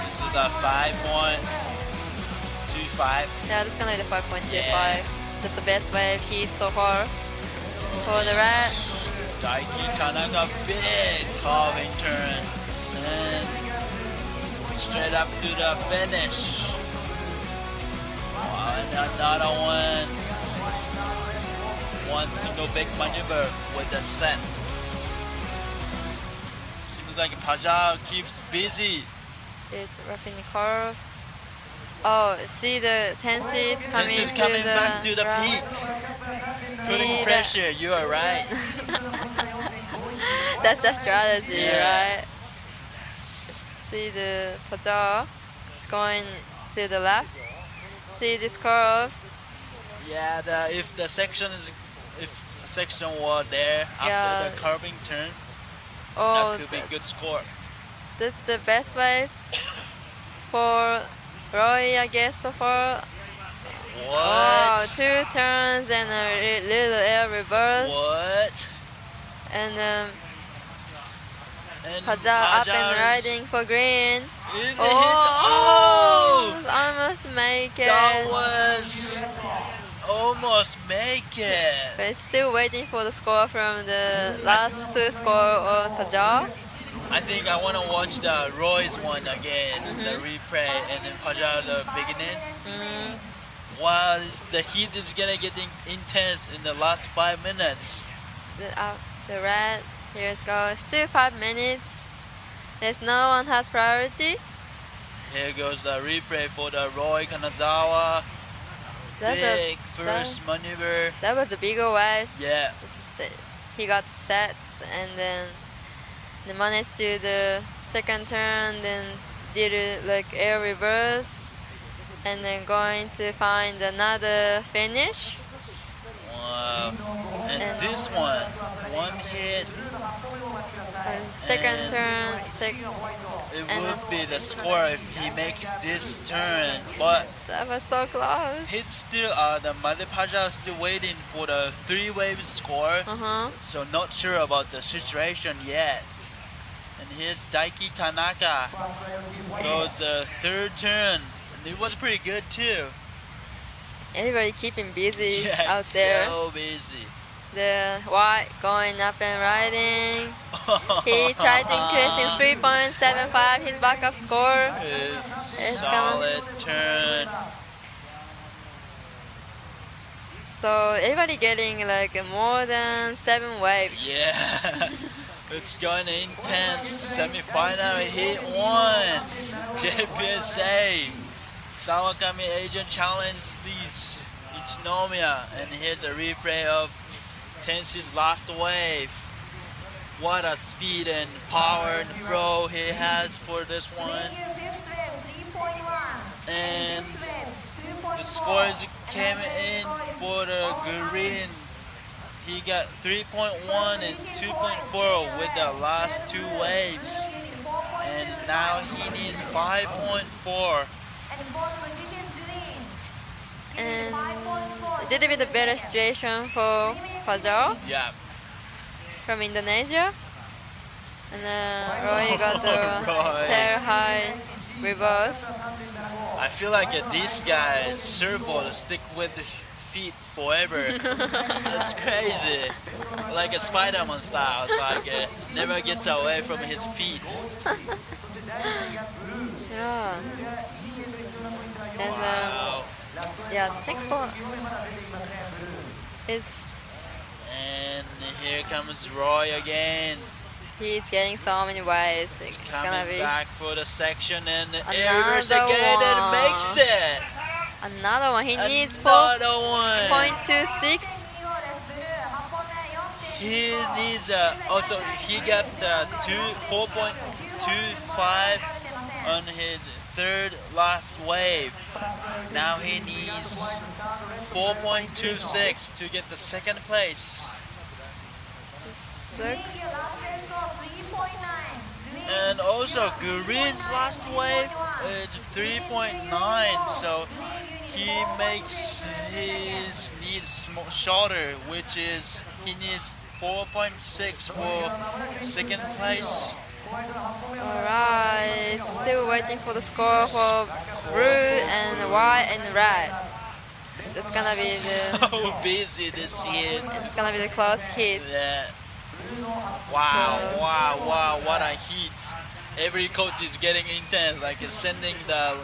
This is the 5.25. Yeah, that's gonna be the 5.25. That's the best wave heat so far. For the red, Daiki Tanaka, big carving turn. And straight up to the finish. And another one. One single big maneuver with the set. Seems like Paja keeps busy. is roughing the curve. Oh, see the tenses coming, back to the peak. Putting pressure, you are right. That's the strategy, yeah. right? See the Paja, it's going to the left. See this curve. Yeah, if the section were there after the curving turn, that could be a good score. That's the best way for Roy, I guess, so far. What? Oh, 2 turns and a little air reverse. What? And Paja up and riding for green. Almost make it. That was almost make it. But it's still waiting for the score from the last 2 score on Paja. I think I want to watch the Roy's one again, the replay, and then Paja the beginning. Wow, the heat is gonna get intense in the last 5 minutes. The red, here it goes. Still 5 minutes. There's no one has priority. Here goes the replay for the Roy Kanazawa. Big first maneuver. That was a bigger wave. Yeah. He got sets and then they managed to the second turn, then did it like air reverse, and then going to find another finish. Wow. And this one hit. Second turn, it would be the score if he makes this turn, but that was so close. He's still the Mother Paja is still waiting for the 3 wave score. So not sure about the situation yet. And here's Daiki Tanaka. Goes the 3rd turn. And it was pretty good too. Everybody keeping busy out there. So busy. The white going up and riding. He tried to increase in 3.75 his backup score. It's solid turn. So everybody getting like more than 7 waves. Yeah. It's going intense. Semi-final hit 1. JPSA. Sawakami Asian ChallengeSeries. Ichinomiya. And here's a replay of Tenshi's last wave. What a speed and power and throw he has for this one. And the scores came in for the green. He got 3.1 and 2.4 with the last two waves. And now he needs 5.4. And a little bit better situation for Fajar. Yeah. From Indonesia. And Roy got the tail high reverse. I feel like these guys surfboard stick with the feet forever. That's crazy. Like a Spider-Man style. It's like never gets away from his feet. Yeah. And wow. Yeah, thanks for and here comes Roy again. He's getting so many waves. It's coming gonna be back for the section and reverse again and makes it. Another one. He needs 4.26. He needs also he got 4.25 on his third last wave. Now he needs 4.26 to get the second place. And also Green's last wave is 3.9, so he makes his needs shorter, which is he needs 4.6 for second place. Alright, still waiting for the score for blue and white and red. That's gonna be the so busy this year. It's gonna be the close hit. Yeah. Wow, so, wow, what a heat. Every coach is getting intense, like sending the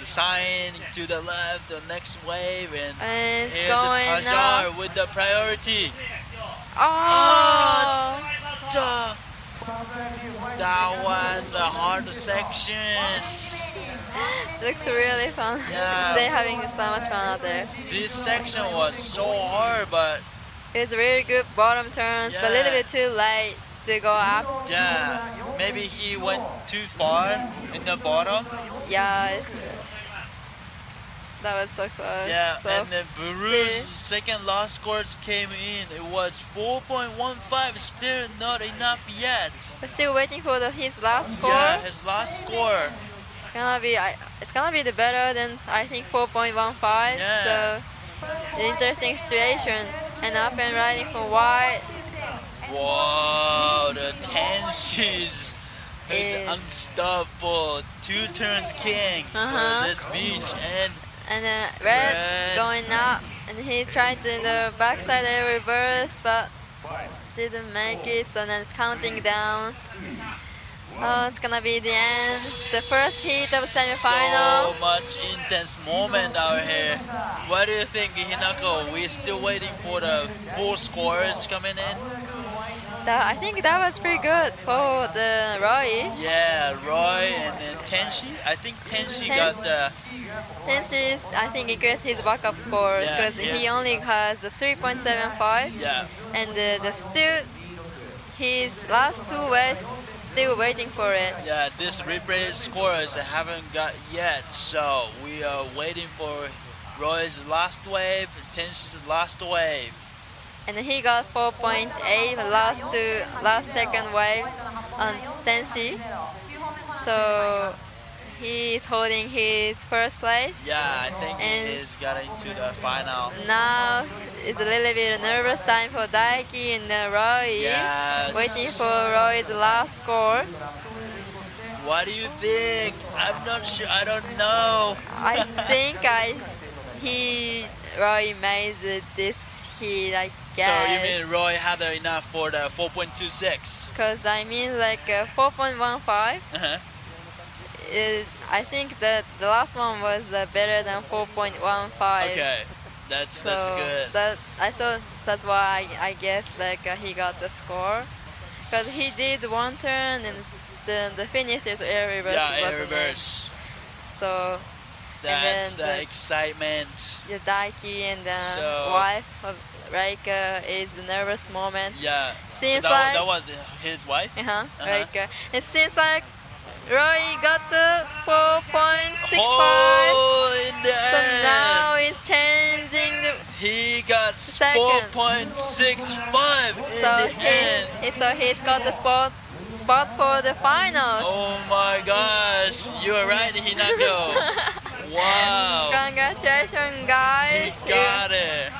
sign to the left, the next wave, and here's going Hajar with the priority. Oh! That was the hard section. Looks really fun. Yeah. They're having so much fun out there. This section was so hard, but it's really good bottom turns, but a little bit too late to go up. Yeah, maybe he went too far in the bottom. Yeah, that was so close. Yeah, so and then Buru's second last scores came in. It was 4.15, still not enough yet. We're still waiting for his last score. Yeah, his last score. It's gonna be the better than I think 4.15. Yeah. So interesting situation. And up and riding for white. Wow, the tensions is unstoppable. Two turns king for this beach, and red going up, and he tried to the backside air reverse, but didn't make it. So then it's counting down. Oh, it's gonna be the end. The first heat of semifinal. So much intense moment out here. What do you think, Hinako? We're still waiting for the full scores coming in. I think that was pretty good for the Roy. Yeah, Roy and then Tenshi. I think Tenshi got the... Tenshi, I think, increased his backup score because he only has the 3.75. Yeah. And still, his last two waves, still waiting for it. Yeah, this replay scores haven't got yet, so we are waiting for Roy's last wave and Tenshi's last wave. And he got 4.8 last second waves on Tenshi. So he's holding his first place. Yeah, I think he is getting to the final. Now it's a little bit nervous time for Daiki and Roy. Yes. Waiting for Roy's last score. What do you think? I'm not sure. I don't know. I think Roy made this heat, I guess. So you mean Roy had enough for the 4.26? Because I mean 4.15. I think that the last one was better than 4.15. Okay, that's good. I thought that's why I guess he got the score. Because he did one turn and the finish is air reverse. Yeah, air reverse. So that's the excitement. The Daiki and the wife of Reika is the nervous moment. Yeah. Seems that was his wife? Reika. It seems like Roy got the 4.65. So now he's changing the. He got 4.65 in the end. So he's got the spot for the finals. Oh my gosh, you are right, Hinako. Wow. Congratulations, guys. He got it.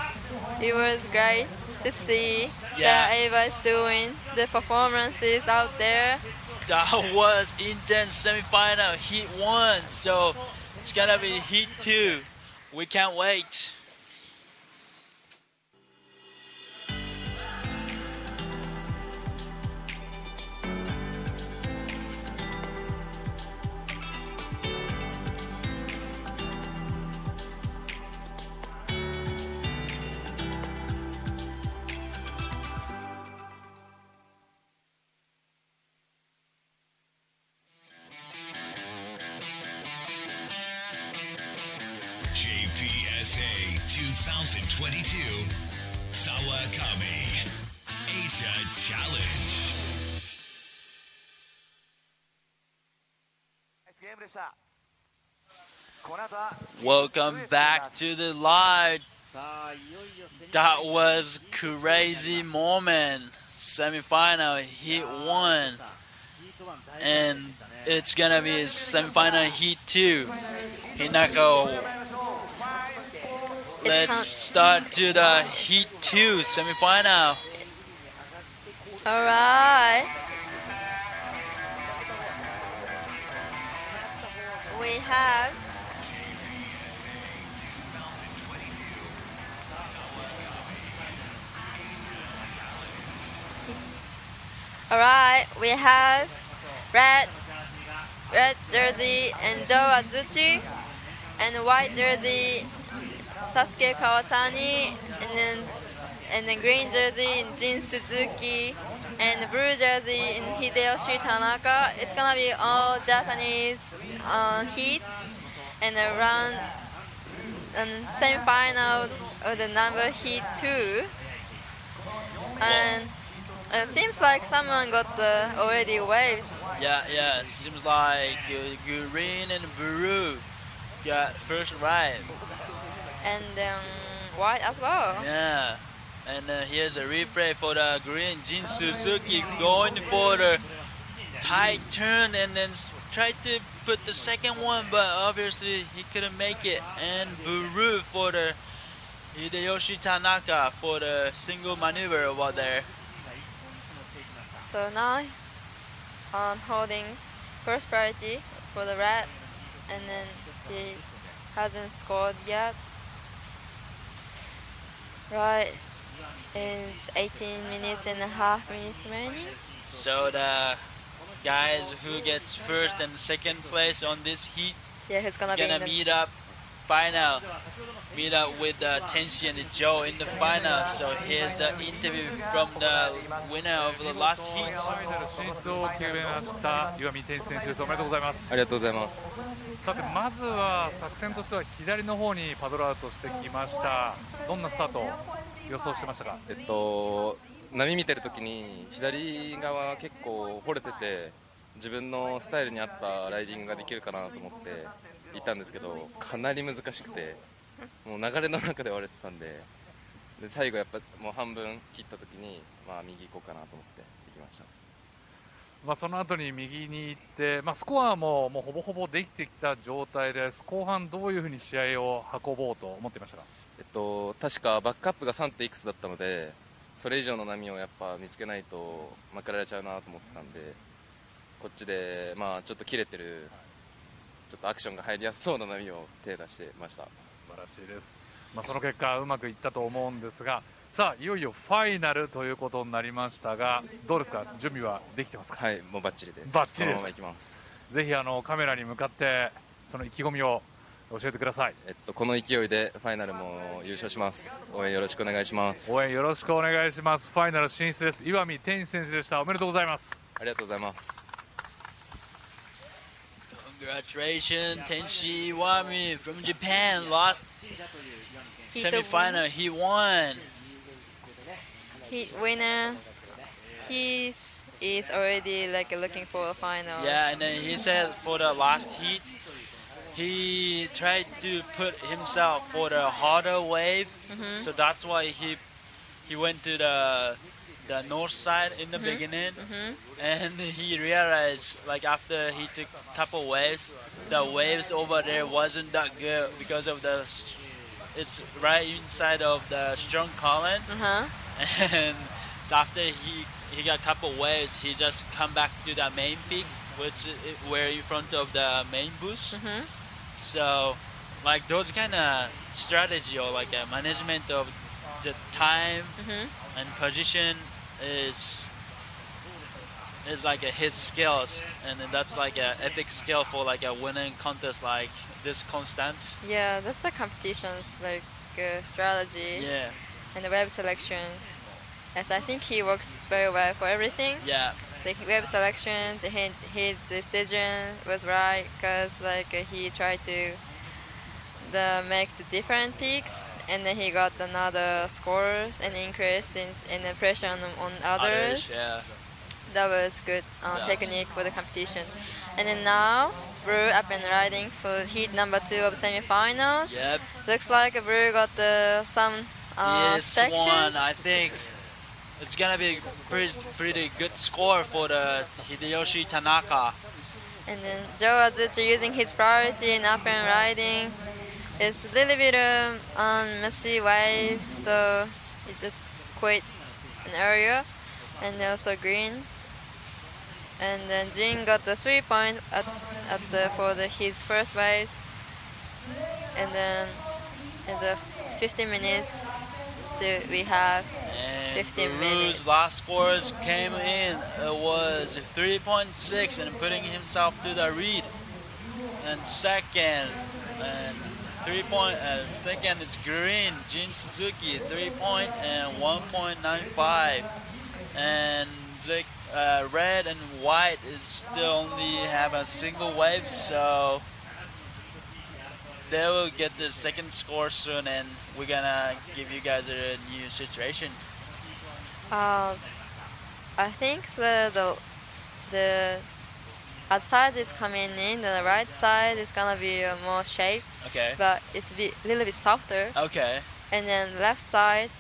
It was great to see that Ava is doing the performances out there. That was intense semi-final, heat 1, so it's gonna be heat 2. We can't wait. JPSA 2022 SAWAKAMI Asia Challenge. Welcome back to the live. That was crazy moment. Semi-final heat 1, and it's gonna be semi-final heat 2. Hinako, let's start to the heat 2 semi-final. All right. We have red jersey and Joe Azuchi, and white jersey Sasuke Kawatani, and then green jersey Jin Suzuki, and the blue jersey in Hideyoshi Tanaka. It's gonna be all Japanese heats, and around semi-final of the number heat 2. And it seems like someone got already waves. Yeah, seems like green and blue got first right. And white as well. Yeah, and here's a replay for the green. Jin Suzuki going for the tight turn and then tried to put the second one, but obviously he couldn't make it. And Buru for the Hideyoshi Tanaka for the single maneuver over there. So now holding first priority for the red, and then he hasn't scored yet. Right, it's 18 minutes and a half minutes remaining. So the guys who gets first and second place on this heat is gonna meet up with Tenshi and Joe in the final. So here's the interview from the winner of the last heat. 進出を決めました岩見天選手です。おめでとうございます。ありがとうございます。さてまずは作戦としては左の方にパドルアウトしてきました。どんなスタートを予想してましたか？波見てるときに左側結構掘れてて自分のスタイルに合ったライディングができるかなと思って行ったんですけど、かなり難しくてもう流れの中で割れてたんで、最後やっぱもう半分切ったときに右行こうかなと思って行きました。その後に右に行って、スコアもほぼほぼできてきた状態です。後半どういうふうに試合を運ぼうと思っていましたか？確かバックアップが 3. いくつだったので、それ以上の波をやっぱ見つけないと負けられちゃうなと思ってたんで、こっちでちょっと切れてるちょっとアクションが入りやすそうな波を手出してました。素晴らしいです。その結果うまくいったと思うんですが、さあいよいよファイナルということになりましたが、どうですか、準備はできてますか？はい、もうバッチリです。バッチリです。そのまま行きます。ぜひカメラに向かってその意気込みを教えてください。この勢いでファイナルも優勝します。応援よろしくお願いします。応援よろしくお願いします。ファイナル進出です。岩見天選手でした。おめでとうございます。ありがとうございます。Congratulations, Tenshi Iwami from Japan lost semi-final. He won. He winner. He's is already like looking for a final. Yeah, and then he said for the last heat, he tried to put himself for the harder wave, so that's why he went to the north side in the beginning, and he realized like after he took a couple waves, the waves over there wasn't that good because of it's right inside of the strong column, and so after he got a couple waves, he just come back to the main peak, which were in front of the main boost. So like those kind of strategy or like a management of the time and position is like his skills, and that's like an epic skill for like a winning contest like this constant. Yeah, that's the competitions like strategy. Yeah. And the web selections. As I think he works very well for everything. Yeah. The web selections, his decision was right because like he tried to make the different peaks, and then he got another scores and increase in the pressure on others. Yeah. That was good technique for the competition. And then now, Brew up and riding for heat number 2 of semifinals. Yep. Looks like Brew got some This sections. one, I think it's gonna be pretty good score for the Hideyoshi Tanaka. And then Joe Azuchi using his priority in up and riding. It's a little bit on messy waves, so it just quit an area, and also green. And then Jin got the 3 point for his first waves, and then in the 15 minutes, we have 15 minutes. Brew's last scores came in. It was 3.6 and putting himself to the lead. And second, and 3 point. Second is green, Jin Suzuki, 3 point and 1.95. And the red and white is still only have a single wave, so they will get the second score soon, and we're gonna give you guys a new situation. I think the outside is coming in, the right side is gonna be more shape. Okay. But it's a little bit softer. Okay. And then left side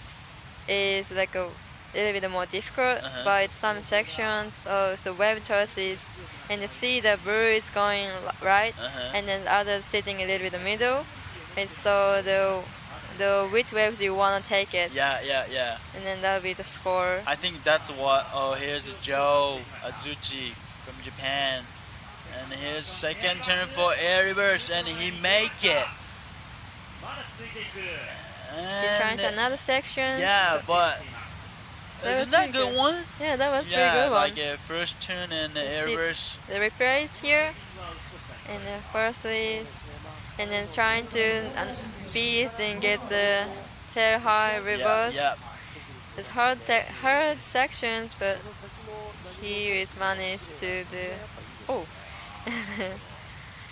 is like a little bit more difficult, but some sections, so wave choices, and you see the Brew is going right, and then the others sitting a little bit in the middle, and so the which waves you want to take it. Yeah. And then that'll be the score. I think that's what. Oh, here's Joe Azuchi from Japan, and here's second turn for air reverse, and he make it. He's trying to another section. Yeah, but isn't that a good one? Yeah, that was pretty good one. Like a first turn and the air reverse. The replays here, and the first is, and then trying to speed and get the tail high reverse. Yeah. It's hard sections, but he is managed to do. Oh.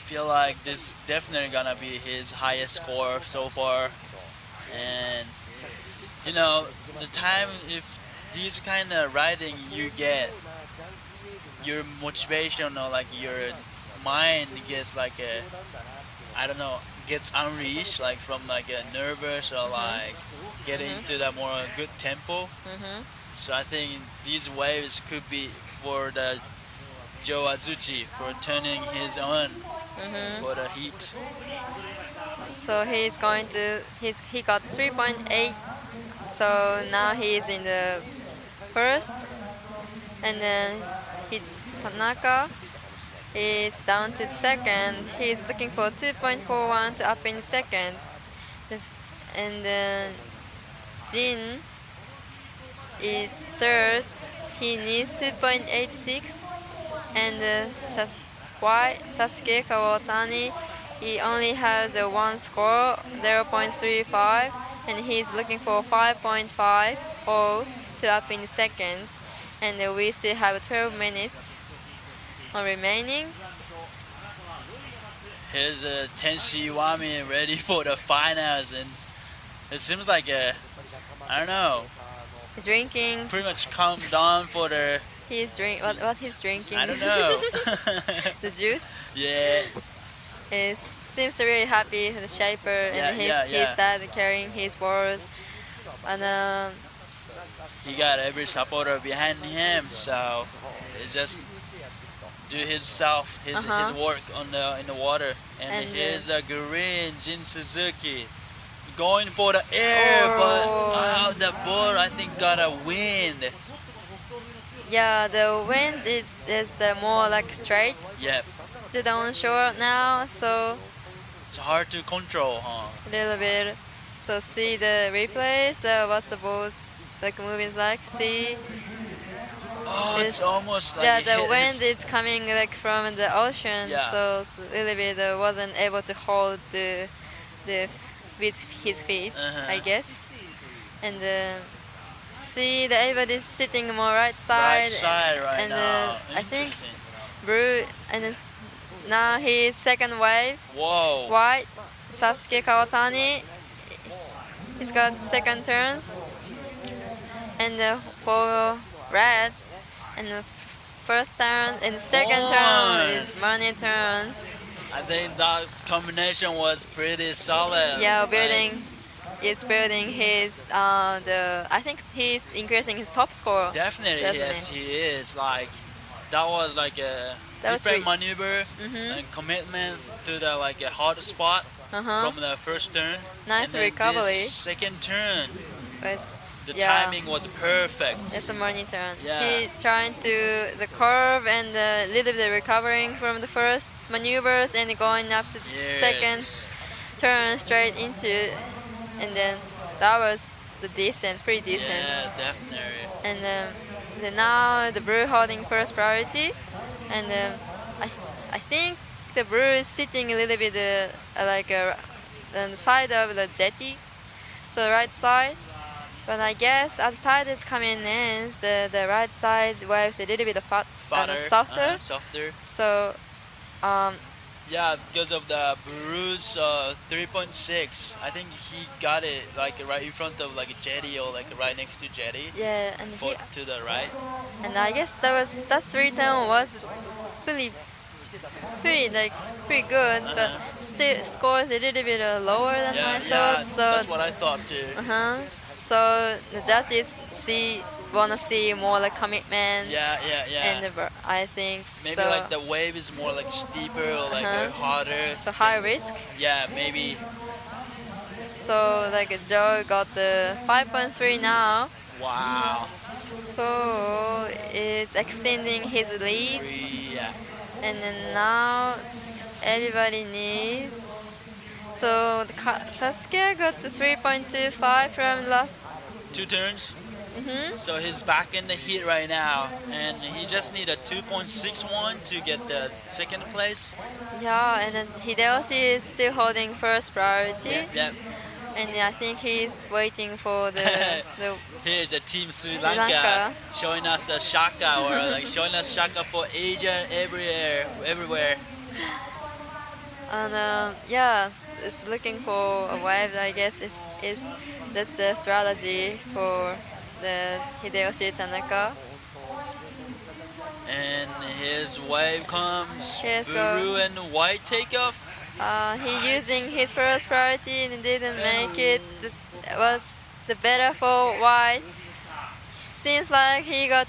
Feel like this definitely gonna be his highest score so far, and you know the time if these kind of riding you get, your motivation or like your mind gets like gets unleashed, like from like a nervous or like getting into the more good tempo. So I think these waves could be for the Joe Azuchi for turning his own for the heat. So he's going to he got 3.8. So now he's in the first, and then Tanaka is down to second. He's looking for 2.41 to up in second, and then Jin is third. He needs 2.86, and Sasuke Kawatani, he only has a one score, 0.35, and he's looking for 5.50 to up in second, and we still have 12 minutes remaining. Here's Tenshi Iwami ready for the finals, and it seems like I don't know, drinking pretty much calmed down for the what he's drinking. I don't know. The juice. Yeah. He seems really happy. The shaper and he started carrying his board, and he got every supporter behind him. So it's just do his work in the water. And here's the green Jin Suzuki going for the air, but the board I think got a wind. Yeah, the wind is more like straight. Yep. The onshore now, so it's hard to control, huh? A little bit. So see the replays, what the boat's like moving like. See. Oh, it's almost like the wind is coming like from the ocean, so a little bit wasn't able to hold the with his feet, I guess. And see, everybody's sitting more right side. Right now. I think Brew and now his second wave. Whoa. White Sasuke Kawatani. He's got second turns, and for red. And the first turn and the second turn is money turns. I think that combination was pretty solid. Yeah, building his I think he's increasing his top score. Definitely. Yes, he is. Like that was like a different maneuver and commitment to the like a hard spot from the first turn. Nice and recovery. Second turn. The Yeah. timing was perfect. It's a money turn. Yeah. He trying to the curve and a little bit recovering from the first maneuvers and going up to the second turn straight into, and then that was the decent, pretty decent. Yeah, definitely. And then now the Brew holding first priority, and I think the Brew is sitting a little bit like on the side of the jetty, so the right side. But I guess as tide is coming in, the right side waves a little bit softer. Softer. So, yeah, because of the Brew's 3.6, I think he got it like right in front of like a jetty or like right next to jetty. Yeah, and to the right. And I guess that 3 turn was pretty good, but still scores a little bit lower than I thought. So that's what I thought too. So the judges wanna see more like commitment. Yeah. And I think maybe so. like the wave is more like steeper or like harder. So high risk. Yeah, maybe. So like Joe got the 5.3 now. Wow. So it's extending his lead. Yeah. And then now everybody needs. So Sasuke got the 3.25 from last 2 turns. So he's back in the heat right now, and he just need a 2.61 to get the second place. Yeah, and then Hideyoshi is still holding first priority. Yep. And I think he's waiting for the Here's the team Sri Lanka showing us a shaka, or like showing us shaka for Asia everywhere. And it's looking for a wave. I guess that's the strategy for the Hideyoshi Tanaka. And his wave comes. Yes, Blue and white takeoff. He using his first priority and didn't make it. It was the better for white. Seems like he got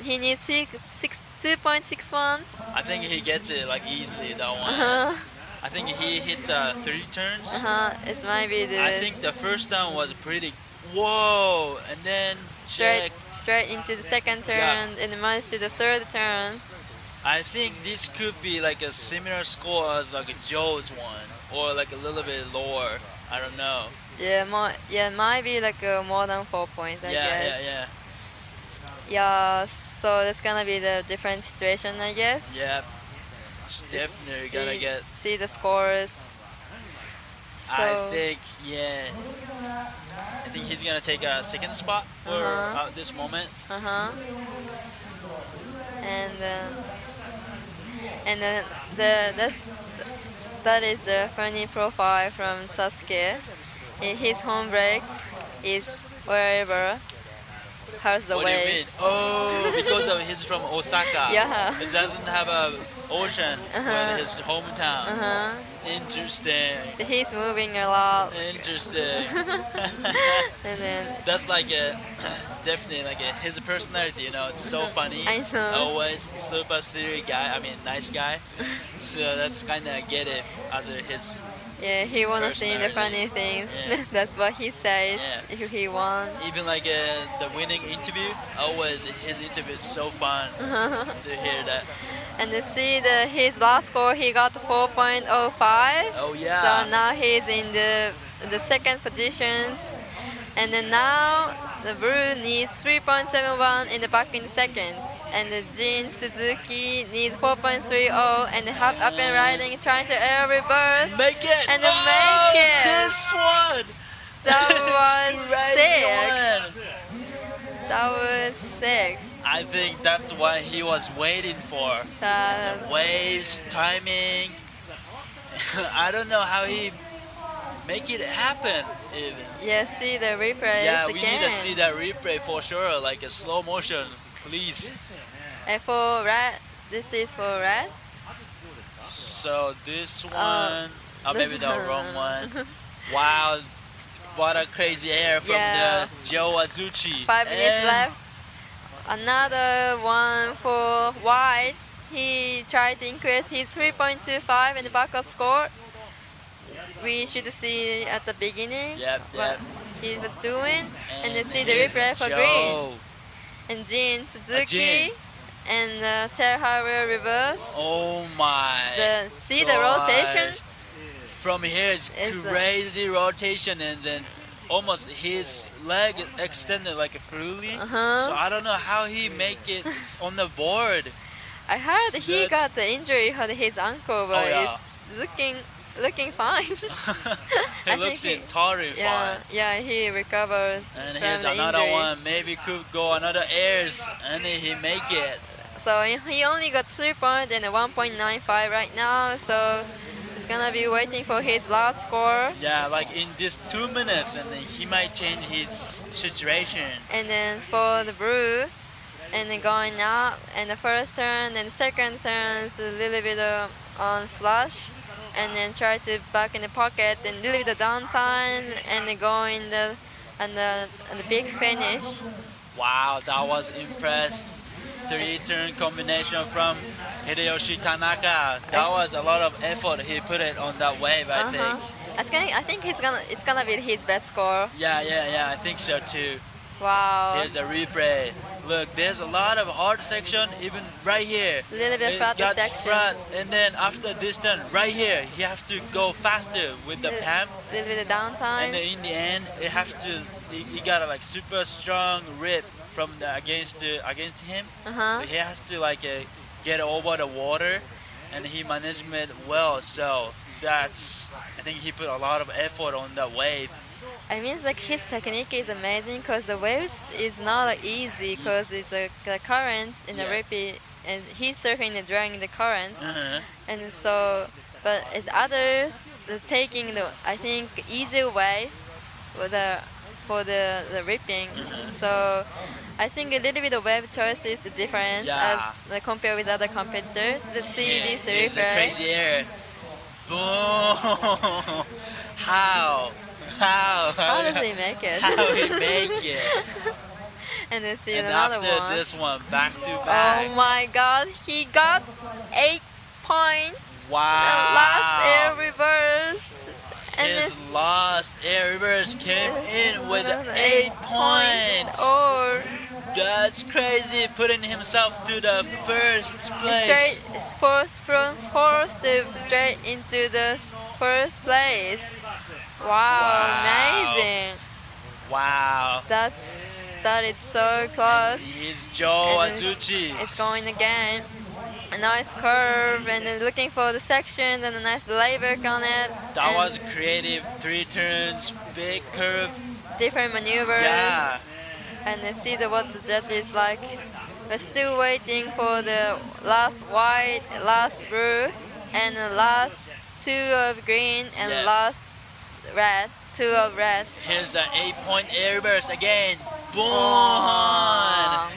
he needs 2.61. I think he gets it like easily that one. I think he hit 3 turns. It might be I think the first down was pretty. Whoa! And then straight into the second turn and merge to the third turn. I think this could be like a similar score as like a Joe's one, or like a little bit lower. I don't know. Yeah, might be like more than 4 points. I guess. Yeah. So that's gonna be the different situation, I guess. Yeah. Definitely gonna get see the scores. So I think he's gonna take a second spot for this moment. And then that is the funny profile from Sasuke. His home break is wherever. hurts the What do you mean? waves. Oh, because of he's from Osaka. Yeah. It doesn't have a ocean in his hometown. Interesting. He's moving a lot. Interesting. And then That's like a definitely like his personality. You know, it's so funny. I know. Always super serious guy. I mean, nice guy. So that's kind of get it as his. yeah, he wanna see the funny things. That's what he says if he won. Even like the winning interview, always his interview is so fun to hear that. And to see his last score, he got 4.05. Oh yeah. So now he's in the second positions. And then now the blue needs 3.71 in the back in seconds. And the Jin Suzuki needs 4.30 and hop up and riding, trying to air reverse. Make it! And then make it! This one! That was Crazy sick. That was sick. I think that's what he was waiting for. Waves, timing. I don't know how he make it happen. Even. Yeah, see the replay Yeah, again. we need to see that replay for sure, like a slow motion, please. And for red, this is for red. So this one, maybe the wrong one. Wow, what a crazy air from the Joe Azuchi. 5 minutes left. Another one for white. He tried to increase his 3.25 in the backup score. We should see at the beginning what he was doing. And then see the replay for green. And Jin Suzuki and Terharu reverse. Oh my! See the rotation? From here it's crazy rotation, and then almost his leg extended like a fully. So I don't know how he make it on the board. I heard he got the injury on his ankle, but it's looking fine. He looks entirely fine. Yeah, he recovered. And from here's the another injury. one. Maybe could go another airs, and then he make it. So he only got 3 points and 1.95 right now. So he's gonna be waiting for his last score. Yeah, like in this 2 minutes, and then he might change his situation. And then for the blue, and then going up, and the first turn and second turn is a little bit on slash, and then try to back in the pocket and a little bit of downside, and then go in the big finish. Wow, that was impressed. 3-turn combination from Hideyoshi Tanaka. That was a lot of effort he put it on that wave, I think. I think it's gonna be his best score. Yeah, I think so too. Wow. Here's a replay. Look, there's a lot of hard section, even right here. A little bit flatter section. Flat, and then after this turn, right here, you have to go faster with the PAM. A little bit of downtime. And then in the end, you got a like super strong rip from against him. So he has to like get over the water, and he managed it well. So I think he put a lot of effort on that wave. I mean, like his technique is amazing because the waves is not easy because it's the current in the rapid, and he's surfing during the current, and so, but as others is taking the I think easier way for the ripping. So I think a little bit of wave choice is different as compared with other competitors. Let's see this replay. It's a crazy air. Boom! How does he make it? How he make it? And then see and another after one. this one, back to back. Oh my God! He got 8 points. Wow! The last air reverse. And his last air reverse came in with 8 points. Or that's crazy, putting himself to the first place. Straight from fourth to straight into the first place. Wow. Amazing. Wow. That is so close. He's Joe Azuchi. It's going again. A nice curve, and then looking for the sections and a nice layback on it. That was creative. 3 turns, big curve. Different maneuvers. Yeah. And then see what the judges like. We're still waiting for the last white, last blue, and the last 2 of green, and last red, 2 of red. Here's the 8-point air reverse again. Boom!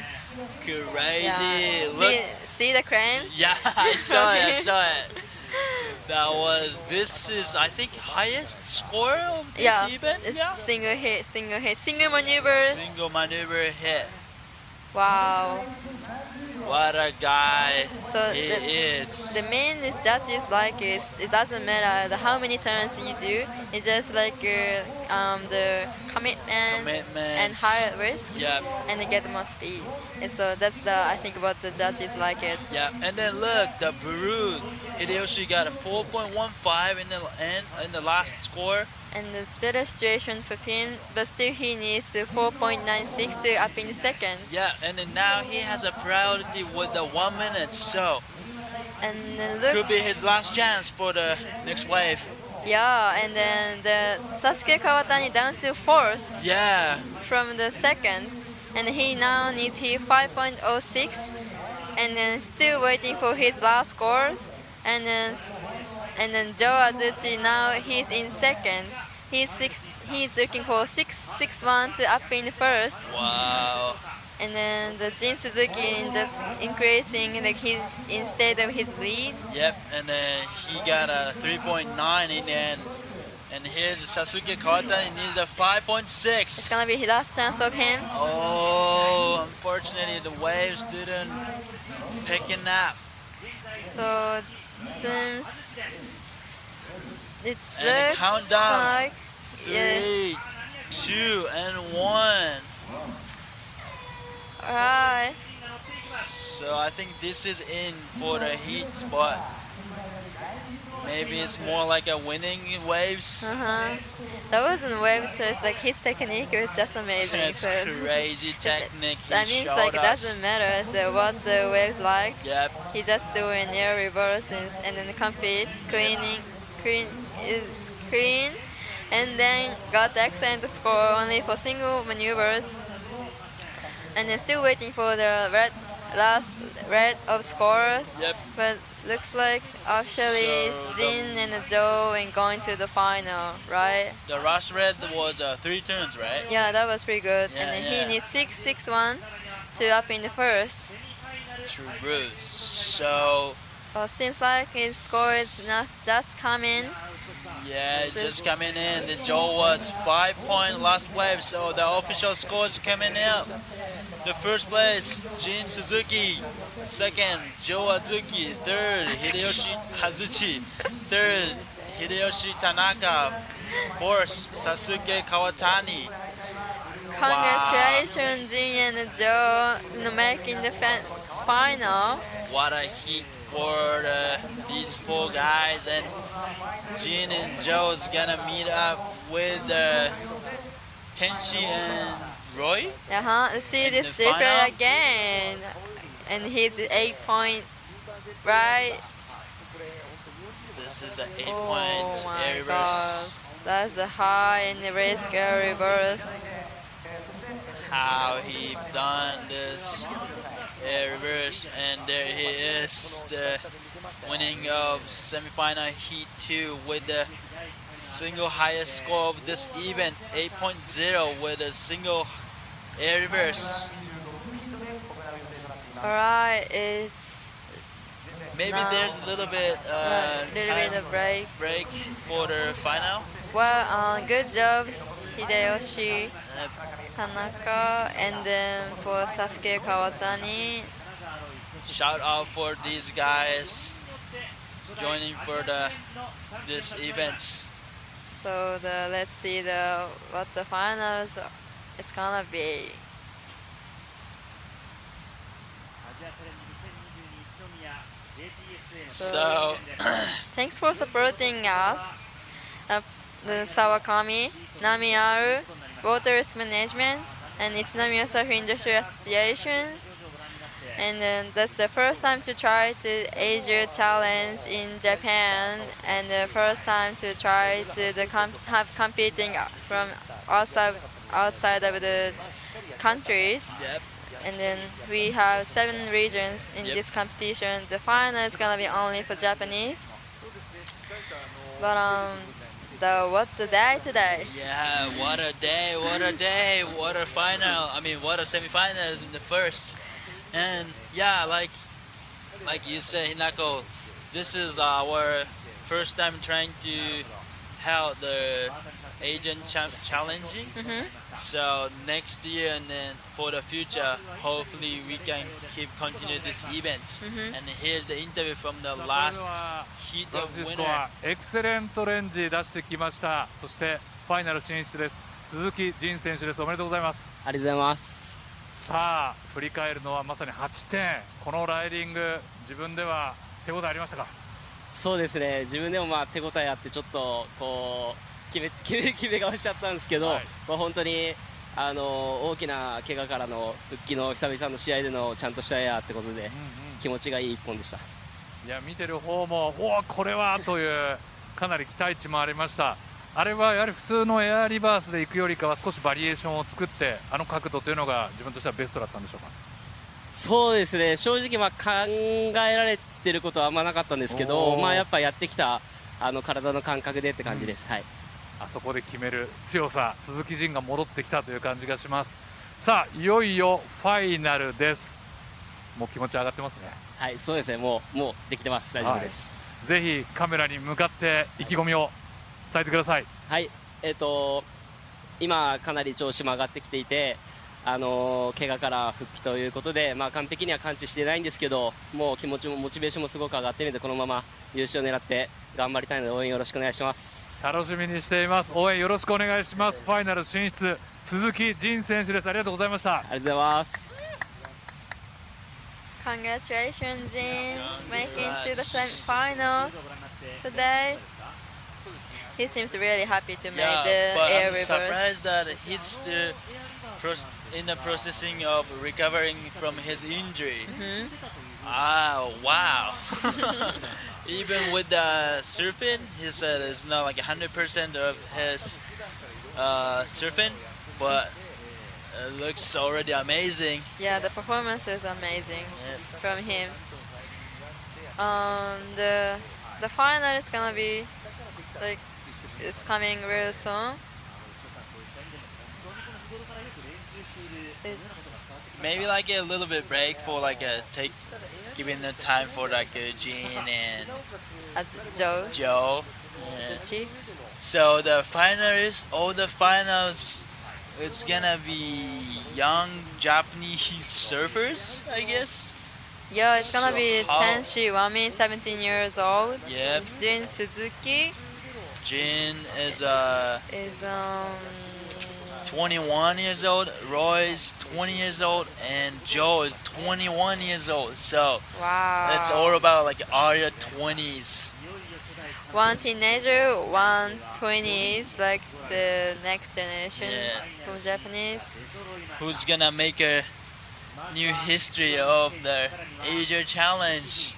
Crazy. Yeah. Look. See the crane? Yeah, I saw it. I saw it. This is, I think, highest score of this event? Yeah. Single hit, single maneuver. Single maneuver hit. Wow. What a guy he is. The main judge is like it doesn't matter how many turns you do. It's just like the commitment and higher risk. Yep. And you get more speed. And so that's I think what the judges like it. Yeah. And then look, the Baru Hideyoshi got a 4.15 in the end in the last score. And it's better situation for him, but still he needs 4.96 to up in second. Yeah, and then now he has a priority with the 1 minute, so and could be his last chance for the next wave. Yeah, and then the Sasuke Kawatani down to fourth. Yeah. From the second, and he now needs 5.06, and then still waiting for his last scores, and then Joe Azuchi now he's in second. He's looking for 6.61 to up in first. Wow. And then the Jin Suzuki is just increasing like instead of his lead. Yep, and then he got a 3.9 in the end. And here's Sasuke Kawatani needs a 5.6. It's gonna be his last chance of him. Oh, unfortunately the waves didn't pick a nap. So since it and looks countdown. like 3, 2, and 1. Alright. So I think this is in for the heat spot. Maybe it's more like a winning waves. That wasn't wave choice, like his technique was just amazing. It's so crazy technique. That means like it doesn't matter what the waves like. Yep. He just doing air reverse and then compete, clean, and then got the excellent score only for single maneuvers. And then still waiting for the last red of scores. Yep. But looks like actually Jin and Joe and going to the final, right? The last red was 3 turns, right? Yeah, that was pretty good. Yeah, and then yeah. he needs 6.61 to up in the first. True. So seems like his score is not just coming. yeah, it's just coming in. The Joe was 5 point last wave, so the official scores coming out. The first place, Jin Suzuki. Second, Joe Azuki. Third, Hideyoshi Hazuchi. Third, Hideyoshi Tanaka. Fourth, Sasuke Kawatani. Congratulations, Jin and Joe, making the final. What a heat for these 4 guys, and Jin and Joe's gonna meet up with Tenshi and Roy. Let's see this difference again. And he's 8 point, right? This is the 8 point air reverse. God. That's the high in the risk air reverse. How he done this air reverse, and there he is, the winning of semifinal heat 2 with the single highest score of this event, 8.0 with a single air reverse. Alright, it's maybe there's a little bit of break for the final. Well, good job, Hideyoshi Tanaka, and then for Sasuke Kawatani. Shout out for these guys joining for this event. So let's see what the finals it's gonna be. So thanks for supporting us. The Sawakami, Namiaru, Water Risk Management, and Ichinomiya Surfing Industry Association. And then that's the first time to try the Asia Challenge in Japan, and the first time to try to have competing from outside of the countries. Yep. And then we have 7 regions in this competition. The final is gonna be only for Japanese. But what a day today. Yeah, what a day, what a day, what a final. I mean, what a semifinals in the first. And yeah, like you said, Hinako, this is our first time trying to have the Asian challenging. So next year and then for the future, hopefully we can continue this event. And here's the interview from the last heat of winner. エクセレントレンジ出してきました。そしてファイナル進出です。鈴木仁選手です。おめでとうございます。ありがとうございます。さあ振り返るのはまさに8点。このライディング自分では手応えありましたか？そうですね、自分でも手応えあってちょっとこう決め顔しちゃったんですけど、本当に大きな怪我からの復帰の久々の試合でのちゃんとしたエアってことで、気持ちがいい一本でした。いや見てる方もこれはというかなり期待値もありました。あれはやはり普通のエアリバースで行くよりかは少しバリエーションを作って角度というのが自分としてはベストだったんでしょうか？そうですね、正直考えられてることはあんまなかったんですけど、やっぱやってきた体の感覚でって感じです。はい。あそこで決める強さ、鈴木仁が戻ってきたという感じがします。さあいよいよファイナルです。もう気持ち上がってますね。はい、そうですね、もうできてます。大丈夫です。ぜひカメラに向かって意気込みを伝えてください。はい、今かなり調子も上がってきていて、怪我から復帰ということで、完璧には完治してないんですけど、もう気持ちもモチベーションもすごく上がっているので、このまま優勝を狙って頑張りたいので応援よろしくお願いします。楽しみにしています。応援よろしくお願いします。ファイナル進出、鈴木仁選手です。ありがとうございました。ありがとうございます。Congratulations, Jin, making to the semi-final today. He seems really happy to make the air reverse. I'm surprised that he's still in the processing of recovering from his injury. Wow. Even with the surfing, he said it's not like 100% of his surfing, but it looks already amazing. Yeah, the performance is amazing from him. The final is gonna be like it's coming real soon. It's maybe like a little bit break for like giving the time for like Jin and Joe. Yeah. So the finals, all the finals, it's gonna be young Japanese surfers, I guess. Yeah, it's gonna be Tenshi Wami, 17 years old. Yep. It's Jin Suzuki. Jin is 21 years old, Roy is 20 years old, and Joe is 21 years old. So it's all about like our 20s. One teenager, one 20s, like the next generation from Japanese. Who's gonna make a new history of the Asia Challenge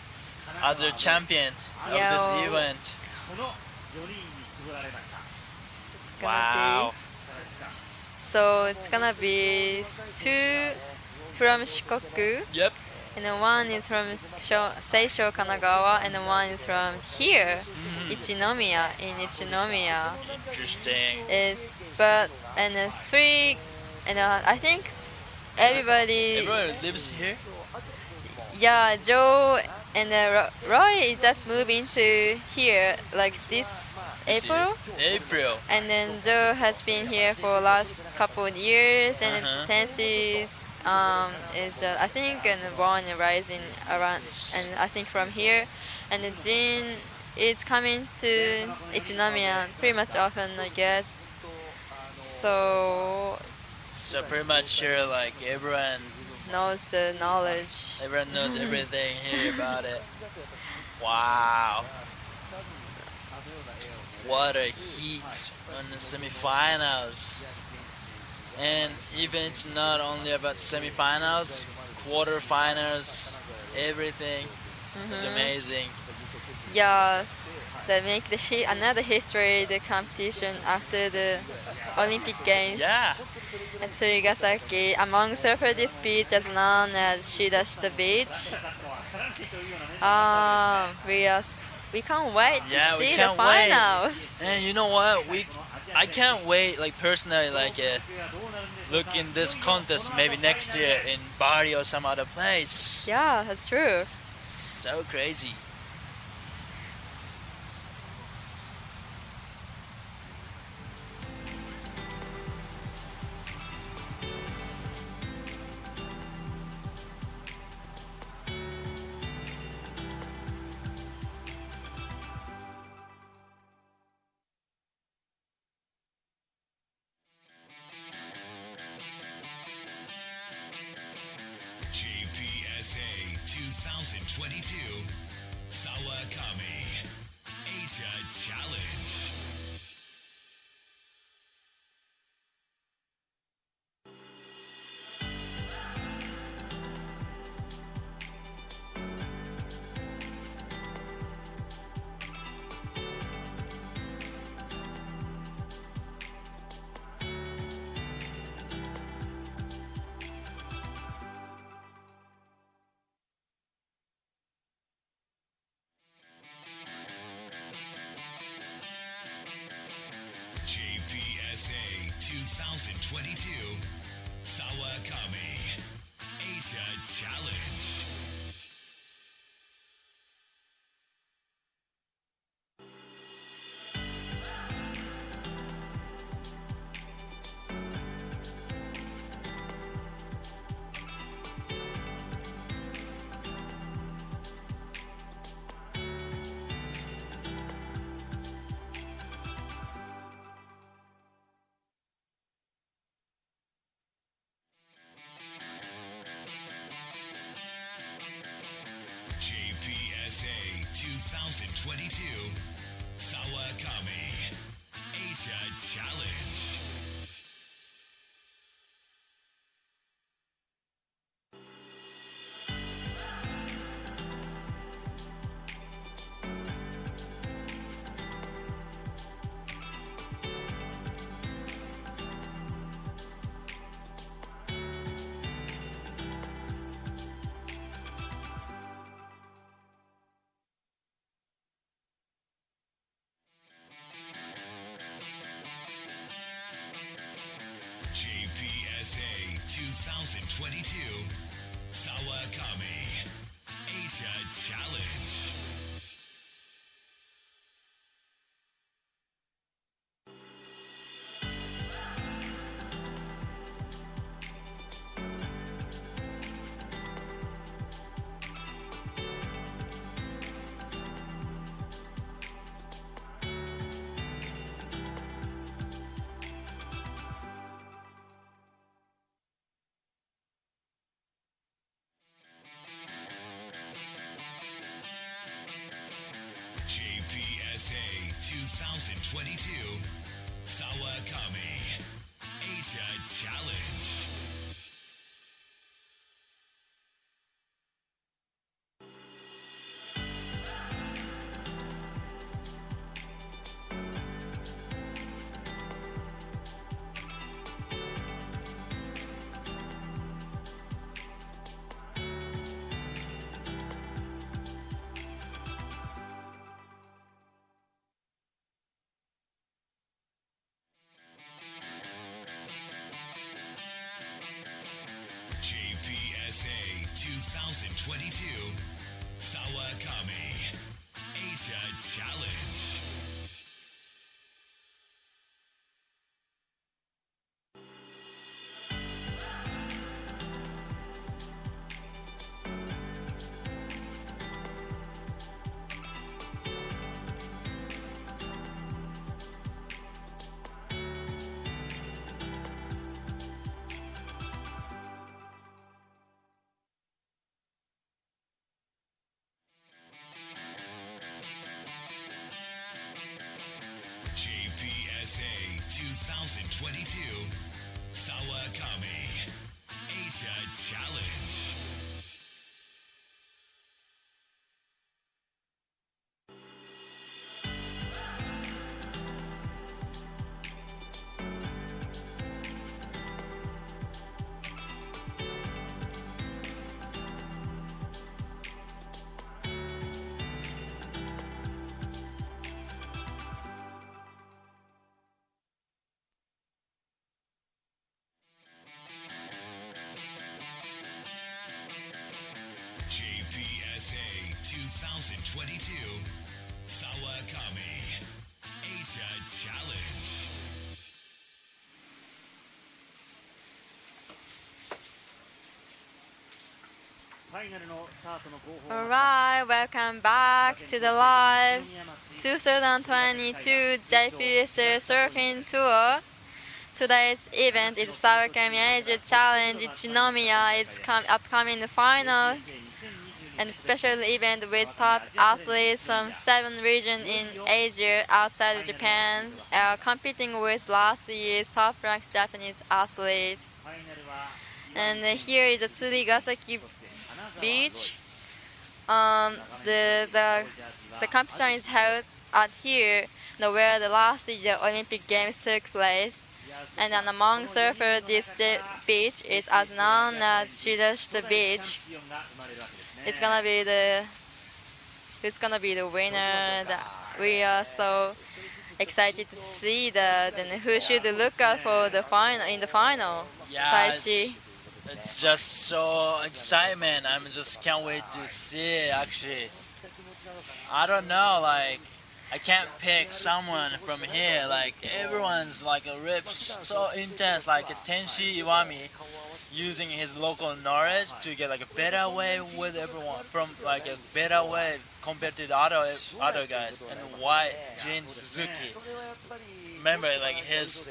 as a champion of this event? Wow. So it's gonna be 2 from Shikoku. Yep. And then one is from Seisho, Kanagawa, and then one is from here, Ichinomiya, in Ichinomiya. Interesting. And then 3, and I think everybody lives here? Yeah, Joe and Roy just moved into here like this April. And then Joe has been here for last couple of years, and Tenshi is I think born and raised in around, and I think from here. And then Jin is coming to Ichinomiya pretty much often, I guess. So pretty much sure like everyone knows the knowledge. Everyone knows everything here about it. Wow. What a heat on the semifinals. And even it's not only about semifinals, quarterfinals, everything is amazing. Yeah, they make another history, the competition after the Olympic Games. Yeah. At Tsurigasaki, among surfers, this beach is known as Shidashita Beach. We can't wait Yeah, to we see the can't finals. wait. And you know what? I can't wait, like personally, like look in this contest maybe next year in Bali or some other place. Yeah, that's true. So crazy. JPSA 2022 SAWAKAMI Asia Challenge. JPSA 2022 SAWAKAMI Asia Challenge. JPSA 2022 SAWAKAMI Asia Challenge. JPSA 2022 SAWAKAMI Asia Challenge. JPSA 2022 SAWAKAMI Asia Challenge. JPSA 2022 SAWAKAMI Asia Challenge. JPSA 2022 SAWAKAMI Asia Challenge. 2022 SAWAKAMI Asia Challenge. Alright, welcome back to the live 2022 JPSL Surfing Tour. Today's event is SAWAKAMI Asia Challenge Ichinomiya. It's upcoming final and special event with top athletes from 7 regions in Asia outside of Japan, competing with last year's top-ranked Japanese athletes. And here is the Tsurigasaki beach. The competition is held at here, where the last year Olympic Games took place. And among surfers, this beach is as known as Shidashita Beach. It's gonna be the winner. We are so excited to see that. And who should look out for the final? Yeah, it's just so excitement. I just can't wait to see it. Actually, I don't know. Like, I can't pick someone from here. Like, everyone's like a rip so intense. Like Tenshi Iwami, using his local knowledge to get like a better way with everyone, from like a better way compared to the other guys. And White Jin Suzuki, remember like his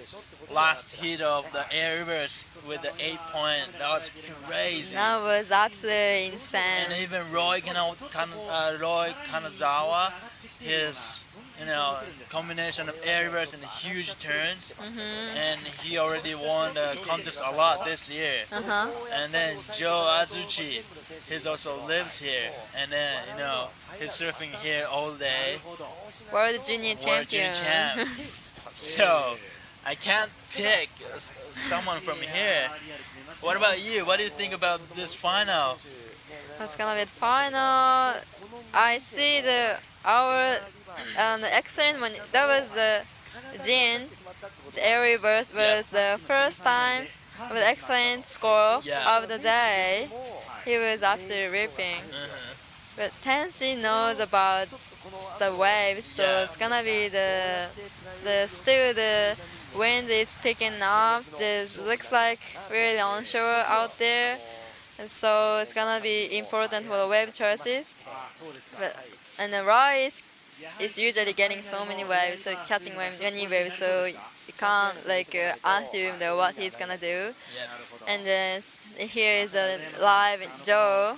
last hit of the air reverse with the 8-point, that was crazy. That was absolutely insane. And even Roy Kanazawa, his combination of air reverse and huge turns, and he already won the contest a lot this year. And then Joe Azuchi, he also lives here, and then he's surfing here all day. World Junior Champion. So I can't pick someone from here. What about you? What do you think about this final? It's gonna be the final. I see our excellent one. That was the Jin. The air reverse was the first time with excellent score of the day. He was absolutely ripping. But Tenshi knows about the waves, so it's gonna be still the wind is picking up. This looks like really onshore out there, and so it's gonna be important for the wave choices. And the Roy is usually getting so many waves, so catching many waves, so you can't ask him what he's gonna do. And then here is the live Joe.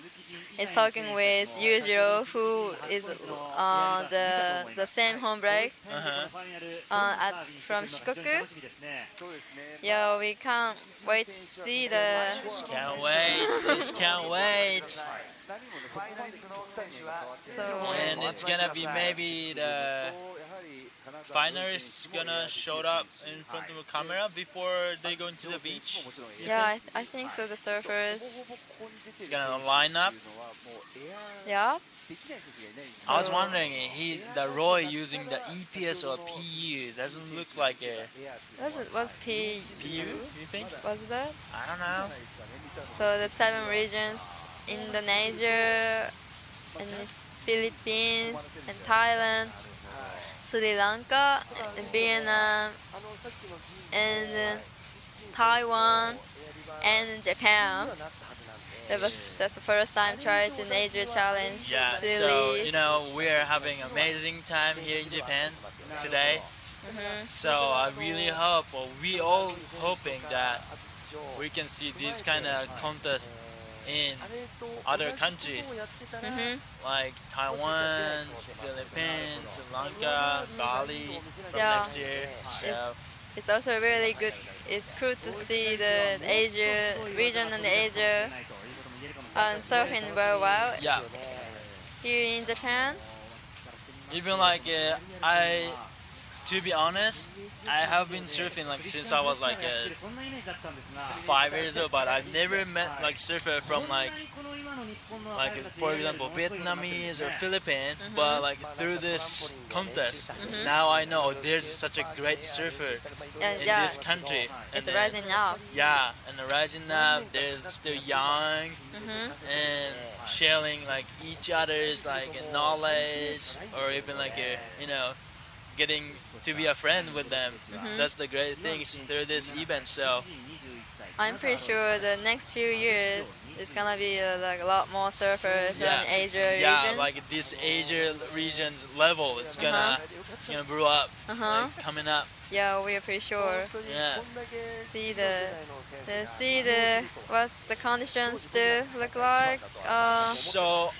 Is talking with Yujiro, who is the same home break from Shikoku. Yeah, we can't wait to see the. Just can't wait. And it's gonna be maybe the finalists gonna show up in front of the camera before they go into the beach. Yeah, I think so. The surfers. It's gonna line up. Yeah. I was wondering, the Roy using the EPS or PU doesn't look like a. Was PU? You think? Was that? I don't know. So the 7 regions: Indonesia, and Philippines, and Thailand, Sri Lanka, and Vietnam, and Taiwan, and Japan. That's the first time trying to Asia Challenge. Yeah, so we're having an amazing time here in Japan today. So I really hope, or we all hoping that we can see these kind of contests in other countries, like Taiwan, Philippines, Sri Lanka, Bali from next year. So it's also really good. It's cool to see the Asia region and Asia surfing very well. Yeah. Here in Japan. Even to be honest, I have been surfing like since I was like 5 years old, but I've never met like surfer from like for example Vietnamese or Philippine, but like through this contest, now I know there's such a great surfer in this country. It's rising up. Yeah, and the rising up, they're still young and sharing like each other's like knowledge, or even like getting to be a friend with them. That's the great things through this event. So I'm pretty sure the next few years it's gonna be like a lot more surfers in Asia region. Yeah, like this Asia region's level, it's gonna grow up, like, coming up. Yeah, we are pretty sure. Yeah. See what the conditions do look like. So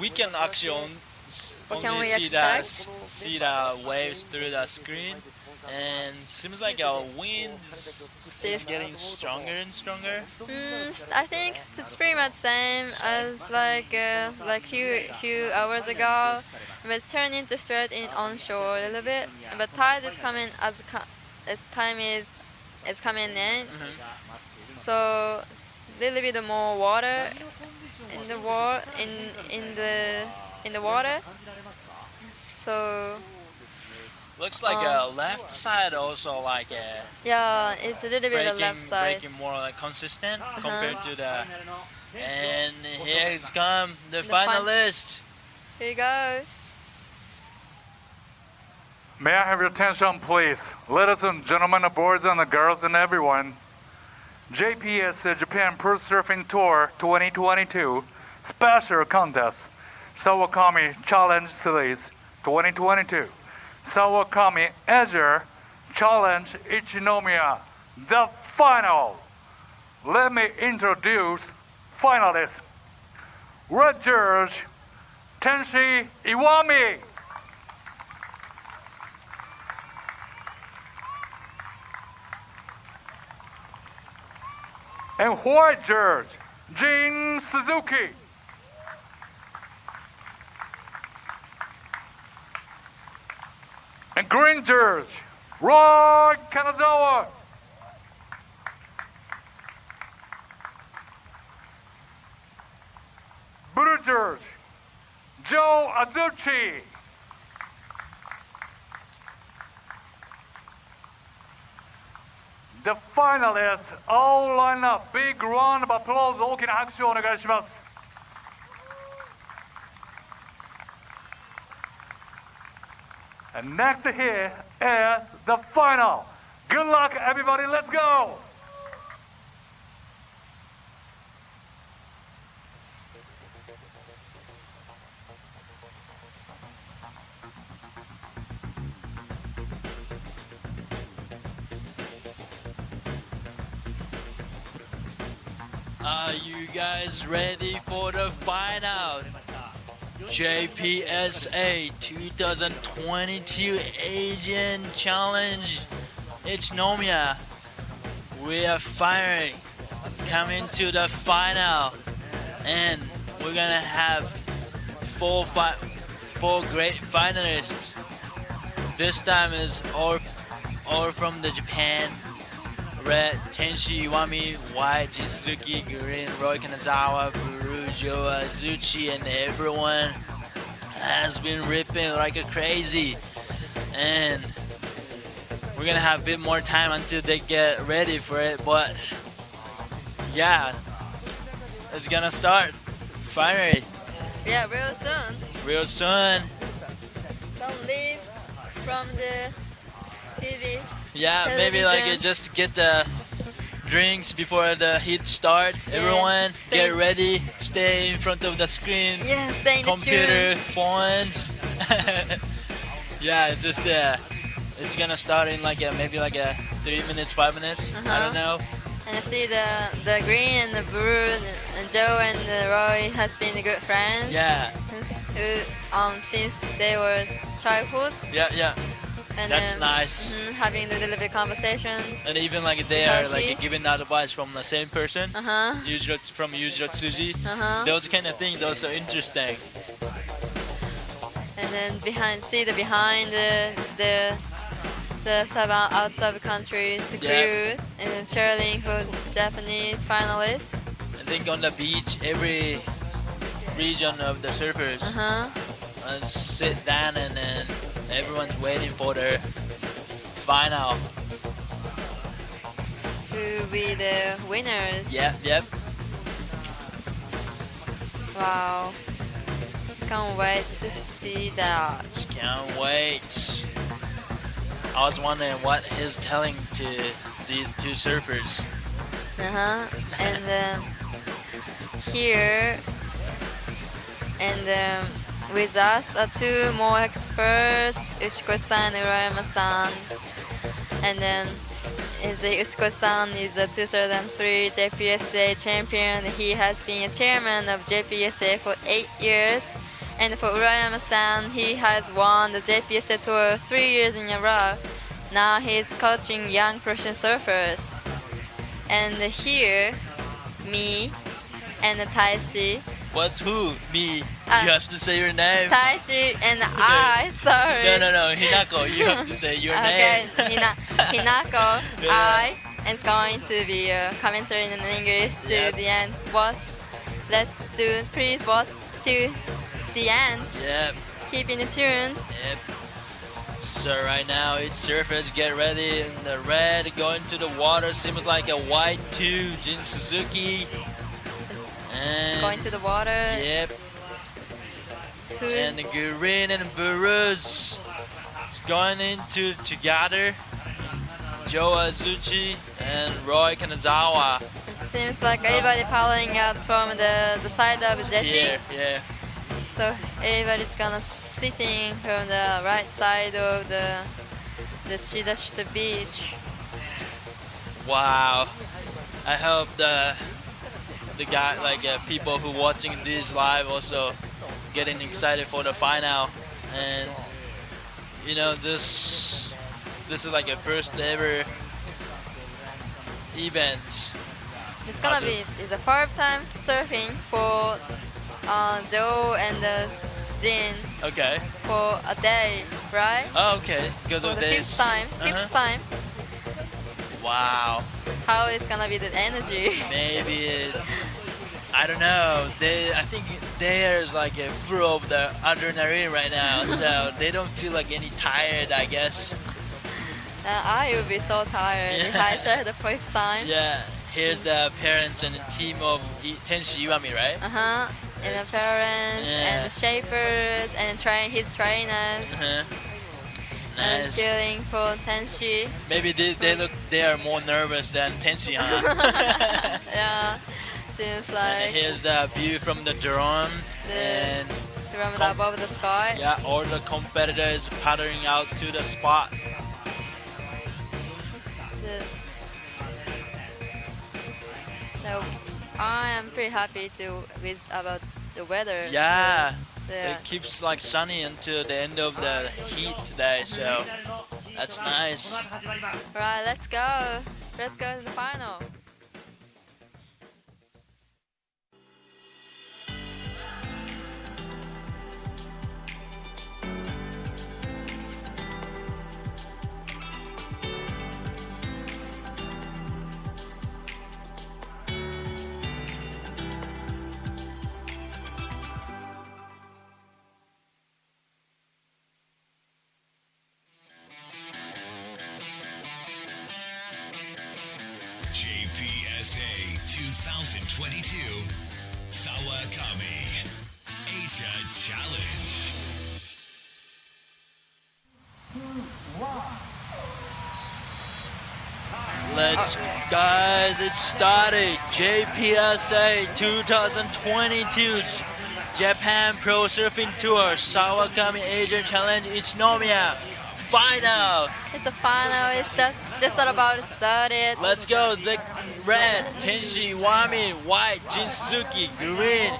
we can actually only see the waves through the screen, and seems like our wind is getting stronger and stronger. I think it's pretty much same as like few hours ago. It's turning to threat in onshore a little bit, but tide is coming as time is coming in. So a little bit more water in the water. So looks like a left side also like it's a little bit of left side. Breaking more like consistent compared to the. And here it's come the finalist. Here you go. May I have your attention, please? Ladies and gentlemen, the boys and the girls and everyone. JPS Japan Pro Surfing Tour 2022 Special Contest SAWAKAMI Challenge Series 2022 SAWAKAMI Asia Challenge Ichinomiya, the final. Let me introduce finalists. Red Jersey, Tenshi Iwami. And white jersey, Jin Suzuki. And green jersey, Roy Kanazawa. Blue jersey, Joe Azuchi. The finalists all line up. Big round of applause. 大きな拍手をお願いします。And next here is the final. Good luck, everybody. Let's go. Are you guys ready for the final? JPSA 2022 Asian Challenge Ichinomiya. We are finally coming to the final, and we're gonna have four great finalists. This time is all from the Japan. Red, Tenshi Iwami, white, Suzuki, green, Roy Kanazawa, blue, Joe Azuchi, and everyone has been ripping like a crazy. And we're gonna have a bit more time until they get ready for it, but yeah, it's gonna start finally. Yeah, real soon. Real soon. Don't leave from the TV. Yeah, maybe like just get the drinks before the heat starts. Yeah, everyone get ready, stay in front of the screen. Yeah, stay in computer, phones. Yeah, it's just it's gonna start in like maybe like 3 minutes, 5 minutes. I don't know. And I see the green and the blue and Joe and Roy has been good friends. Yeah. Since they were childhood. Yeah. And that's then, nice. Having a little bit conversation. And even like they are like giving advice from the same person. Usually from Yujiro Tsuji. Those kind of things also interesting. And then behind the the 7 outside countries to cruise and cheering for Japanese finalists. I think on the beach, every region of the surfers sit down and then everyone's waiting for their final. Who will be the winners? Yep. Wow. Can't wait to see that. Can't wait. I was wondering what he's telling to these two surfers. And here, and with us are 2 more experts, Ushiko-san and Urayama-san. And then Ushiko-san is a 2003 JPSA champion. He has been a chairman of JPSA for 8 years. And for Urayama-san, he has won the JPSA Tour 3 years in a row. Now he's coaching young professional surfers. And here, me and Taishi. What's who? Me. You have to say your name. Taishi and I, sorry. No, Hinako, you have to say your name. Okay, Hinako, I, and it's going to be a commentary in English to the end. Please watch to the end. Yep. Keep in tune. Yep. So right now, each surfers get ready in the red, going to the water. Seems like a white too, Jin Suzuki. And going to the water. Yep. And the green and Buruz. It's going into together. Joe Azuchi and Roy Kanazawa. It seems like everybody following out from the side of the jetty. Yeah. So everybody's gonna sitting from the right side of the Shidashita beach. Wow. I hope the guy, people who watching this live also getting excited for the final. And this is like a first ever event. It's gonna be the first time surfing for Joe and Jin. Okay. For a day, right? Oh, okay. Because of this. Fifth time. Wow. How is gonna be the energy? Maybe I don't know. I think there's like a full of the adrenaline right now, so they don't feel like any tired, I guess. I will be so tired if I surf the first time. Yeah. Here's the parents and the team of Tenshi Iwami, right? And the parents and the shapers and his trainers. And Nice. cheering for Tenshi. Maybe they are more nervous than Tenshi, huh? Yeah, seems like. And here's the view from the drone. And from above the sky. Yeah, all the competitors paddling out to the spot. So I am pretty happy about the weather. Yeah. Yeah. It keeps like sunny until the end of the heat today, so that's nice. Right, let's go. Let's go to the final. JPSA 2022 SAWAKAMI Asia Challenge. Guys, it started. JPSA 2022 Japan Pro Surfing Tour SAWAKAMI Asia Challenge Ichinomiya final. It's a final. It's just about to start it. Let's go. The red, Tenshi Iwami, white, Jin Suzuki, green,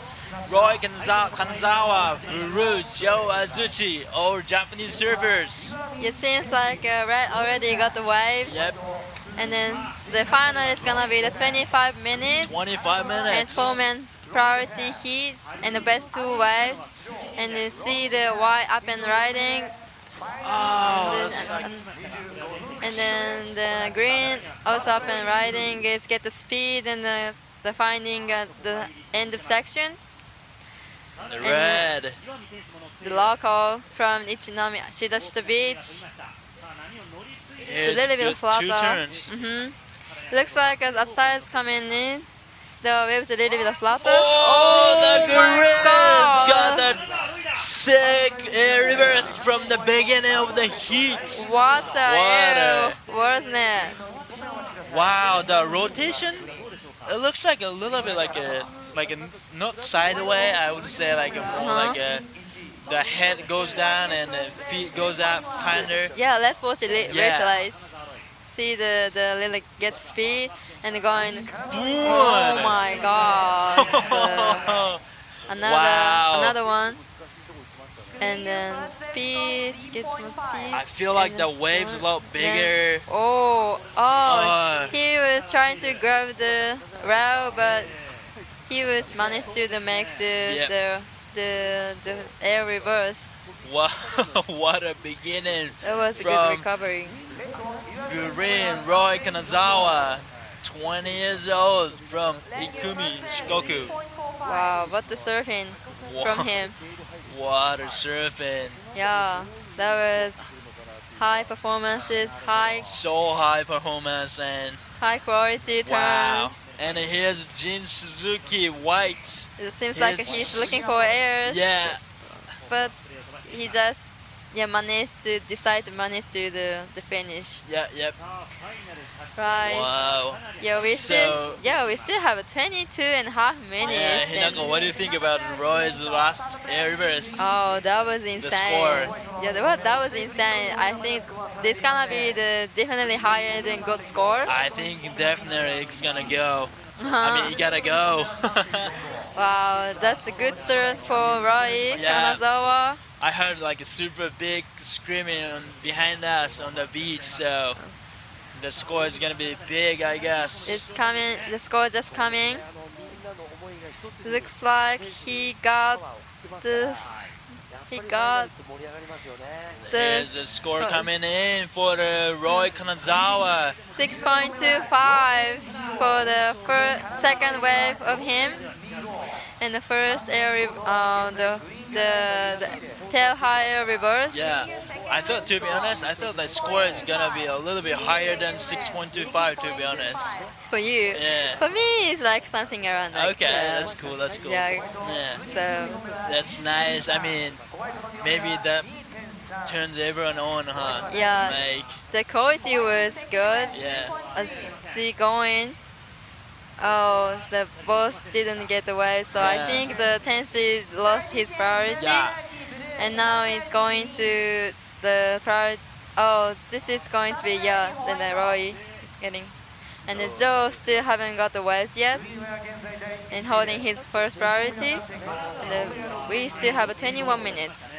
Roy Kanazawa, blue, Joe Azuchi, all Japanese surfers. It seems like red already got the waves. Yep. And then the final is gonna be the 25 minutes. 25 minutes. And 4-man priority heat and the best 2 waves. And you see the white up and riding. Oh, And then the green also up and riding is get the speed and the finding at the end of section. The red. The local from Ichinomiya, Shidashita Beach. It's a little bit flatter. Looks like as outside's coming in, the waves a little bit flatter. Oh, the Red's got that sick reverse from the beginning of the heat. What the hell, wasn't it? Wow, the rotation, it looks like a little bit like a not sideways, I would say like a more like a, the head goes down and the feet goes up kinda. Yeah, let's watch it replay. See the little get speed and going. Oh my god! Another one. And then speed, get more speed. I feel like the waves a lot bigger. He was trying to grab the rail, but he was managed to make the air reverse. Wow, what a beginning! It was a good recovery. Green Roy Kanazawa, 20 years old from Ikumi, Shikoku. Wow, what the surfing from him. Water surfing. Yeah, that was high performances, so high performance and high quality turns. Wow. And here's Jin Suzuki White. It seems like he's looking for airs. Yeah. But he just managed to the finish. Yep. Right. Wow. Yeah, we still have 22.5 minutes. Yeah, Hinako, what do you think about Roy's last air reverse? Oh, that was insane. The score. Yeah, that was insane. I think this gonna be definitely higher than good score. I think definitely it's gonna go. I mean, you gotta go. Wow, that's a good start for Roy Kanazawa. I heard like a super big screaming behind us on the beach, so the score is gonna be big, I guess. It's coming. The score just coming. Looks like he got the. There's the score coming in for the Roy Kanazawa. 6.25 for the second wave of him, and the first air the tail higher reverse. Yeah, to be honest, I thought the score is gonna be a little bit higher than 6.25. To be honest. For you? Yeah. For me, it's like something around. Like okay, that's cool. Yeah. So. That's nice. I mean, maybe that turns everyone on, huh? Yeah. The quality was good. Yeah. As see going. Oh, the boss didn't get away, so I think the Tensei lost his priority. Yeah. And now it's going to the priority. Oh, this is going to be then the Roy is getting. And the Joe still haven't got the waves yet, and holding his first priority. And we still have 21 minutes.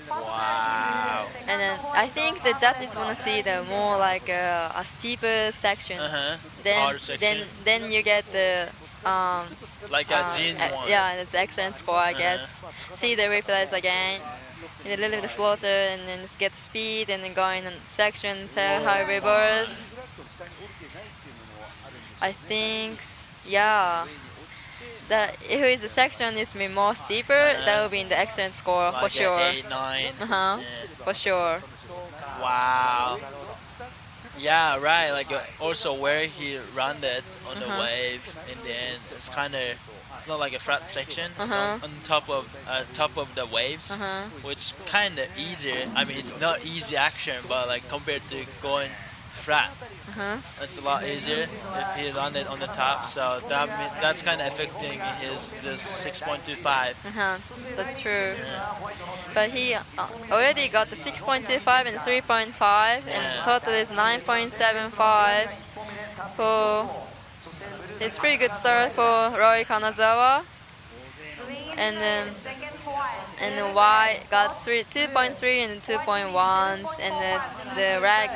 Wow. And then I think the judges want to see the more like a steeper section. Then you get the like a jeans one. Yeah, it's excellent score, I guess. See the replays again. A little bit of floater, and then get speed, and then going on section tail high reverse. I think, that if the section is more steeper, that will be in the excellent score like for sure. 8, 9. For sure. Wow. Yeah, right. Like also where he landed on the wave in the end, it's it's not like a flat section. It's on top of the waves, which kind of easier. I mean, it's not easy action, but like compared to going flat, it's a lot easier if he landed on the top. So that's kind of affecting this 6.25. That's true. But he already got the 6.25 and 3.5, and total is 9.75 for. It's pretty good start for Roy Kanazawa. And Y got 2.3 and 2.1s, and the red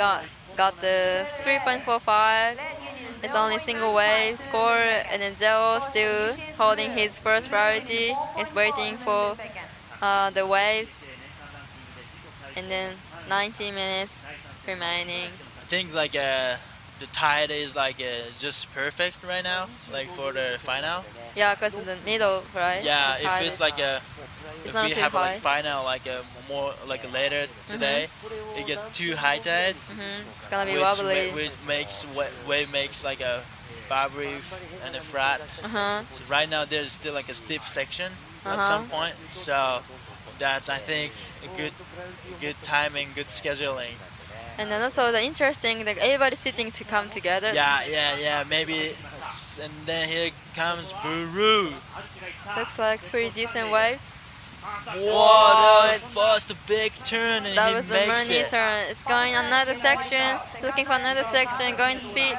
got the 3.45. It's only single wave score, and then Joe still holding his first priority. Is waiting for the waves, and then 90 minutes remaining. think like the tide is like just perfect right now, like for the final. Yeah, because in the middle, right? Yeah, The if tide it's is- like It's if not we too have high. like final like more like later today, it gets too high tide. It's gonna be which wobbly. Which makes wave makes like a bar reef and a flat. Uh-huh. So right now there's still like a steep section at Uh-huh. some point. So that's I think a good timing, good scheduling. And then also the interesting, like everybody's sitting to come together. Yeah. Maybe, and then here comes Buru. Looks like pretty decent waves. Whoa, that was the big turn, and That he was the makes Murni it. turn. It's going another section, looking for another section, going to speed.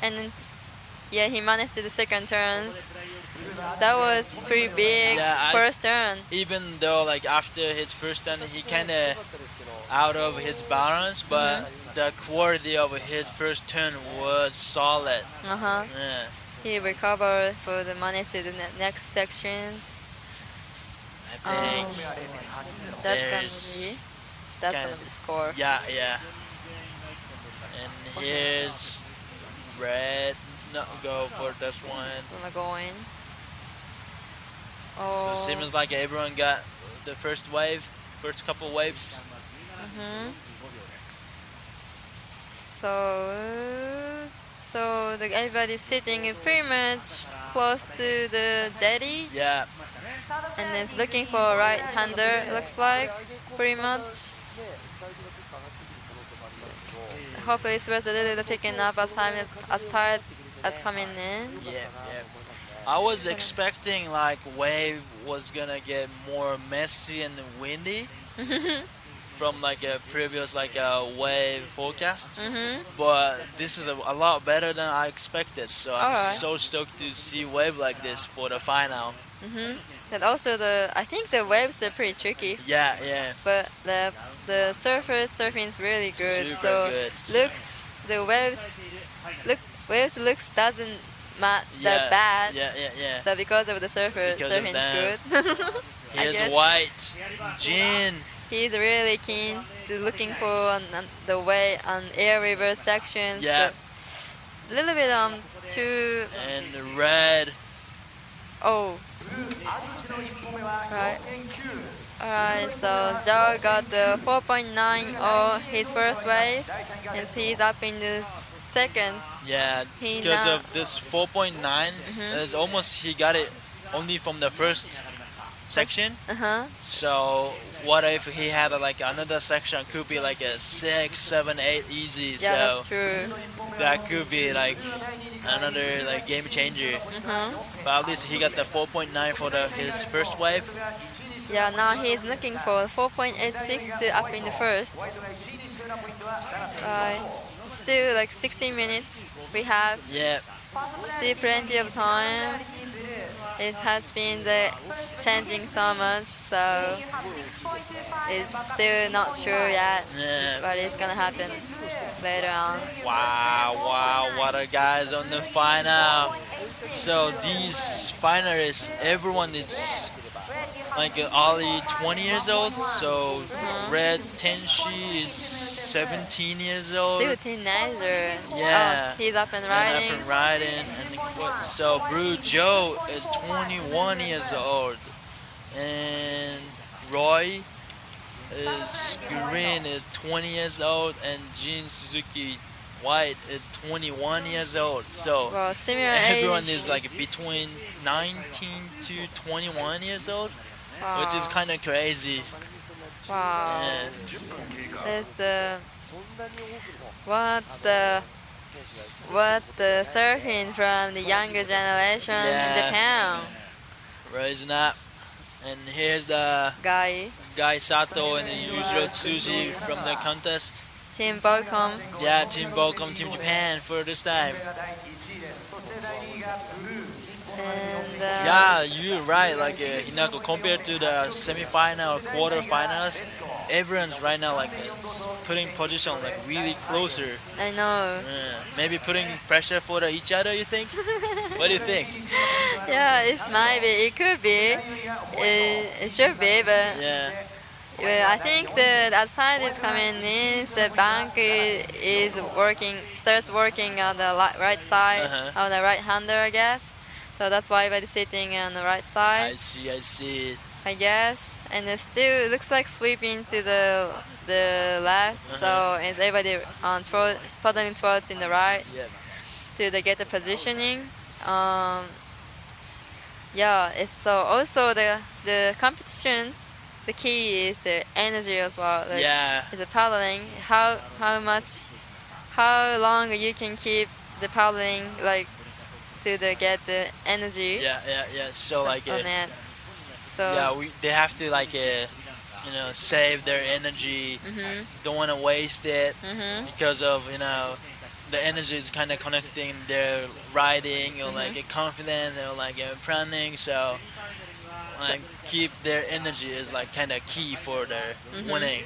And then, yeah, he managed to do the second turns. That was pretty big first turn. Even though like after his first turn, he kind of out of his balance, but the quality of his first turn was solid. Uh-huh. Yeah. He recovered for the manage to the next sections. I think That's there's gonna be the score. Yeah. And here's red. No, go for this one. It's gonna go in. So seems like everyone got the first wave, first couple waves. So everybody's sitting pretty much close to the jetty. Yeah. And then it's looking for a right-hander, looks like, pretty much. Hopefully it's a little bit picking up as tide as coming in. Yeah. I was expecting like wave was gonna get more messy and windy from like a previous like a wave forecast, but this is a lot better than I expected. So I'm so stoked to see wave like this for the final. And also I think the waves are pretty tricky. Yeah. But the surfing is really good. Super so good. Waves looks doesn't that bad. Yeah. But because of the surfing is good. Here's White, Jin. He's really keen to looking for the way on air reverse sections. Yeah. A little bit too. And the red. Oh. Right. Alright, so Joe got the 4.90 his first wave, and he's up in the second. Yeah, because of this 4.9, it's almost he got it only from the first section. So what if he had like another section? Could be like a 6, 7, 8 easy. Yeah, so that's true. That could be like another like game changer. But at least he got the 4.9 for his first wave. Yeah, now he's looking for 4.86 to up in the first. Right. Still like 16 minutes we have. Yeah. Still plenty of time. It has been changing so much, so it's still not sure yet what is gonna happen later on. Wow, what a guys on the final. So these finalists, everyone is like early 20 years old. So Red Tenshi is 17 years old. Still a teenager. Yeah. Oh, he's up and riding. And so Blue Joe is 21 years old. And Roy Green is 20 years old. And Jin Suzuki White is 21 years old. So well, similar everyone age. is like between 19 to 21 years old, which is kind of crazy. Wow. Yeah. There's what the surfing from the younger generation in Japan. Rising up. And here's the Guy Sato and Yujiro Tsuji from the contest. Team Bolcom. Yeah, Team Bolcom, Team Japan for this time. And yeah, you're right. Like Hinako, compared to the semi-final, quarter-finals, everyone's right now like putting position like really closer. I know. Maybe putting pressure for each other. You think? What do you think? Yeah, it might be. It could be. It should be, but Well, I think the tide is coming in. The bank is working, starts working on the right side of the right hander, I guess. So that's why everybody's sitting on the right side. I see. I guess, and it still looks like sweeping to the left. So it's everybody on paddling towards in the right to get the positioning. It's so also the competition. The key is the energy as well. Like, it's the paddling. How long you can keep the paddling like to get the energy. So like on it. So they have to like save their energy. Don't want to waste it because of the energy is kind of connecting their riding or like confidence or like planning. So like keep their energy is like kind of key for their winning.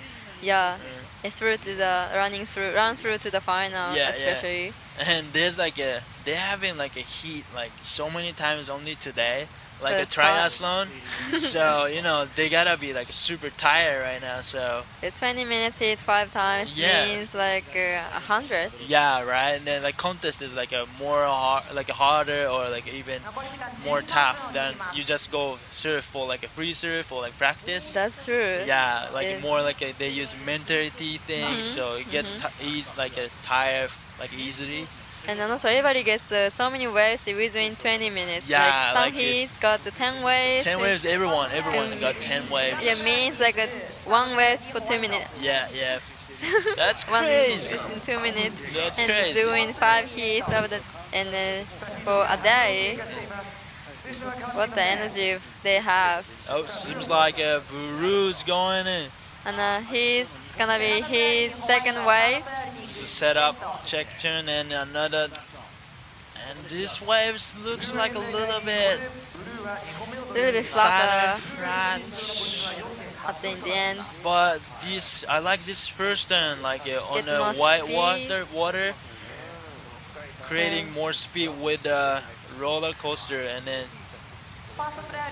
It's through to the run through to the final, especially. And there's like they're having like a heat like so many times only today, like So a it's triathlon. So they gotta be like super tired right now. So the 20 minutes hit 5 times means like 100. right. And then like contest is like a harder or like even more tough than you just go surf for like a free surf or like practice. That's true. More like they use mentality thing, so it gets tired like easily. And then also everybody gets so many waves within 20 minutes. Yeah, some heats got the 10 waves. 10 waves, everyone got 10 waves. It means like one wave for 2 minutes. That's crazy. In 2 minutes. That's and crazy. Doing 5 heats for a day. What the energy they have. Oh, seems like Buru's going in. And it's gonna be his second wave. So set up, check turn, and another. And this wave looks like a little bit flatter at the end. But I like this first turn, like on the white water, creating more speed with the roller coaster, and then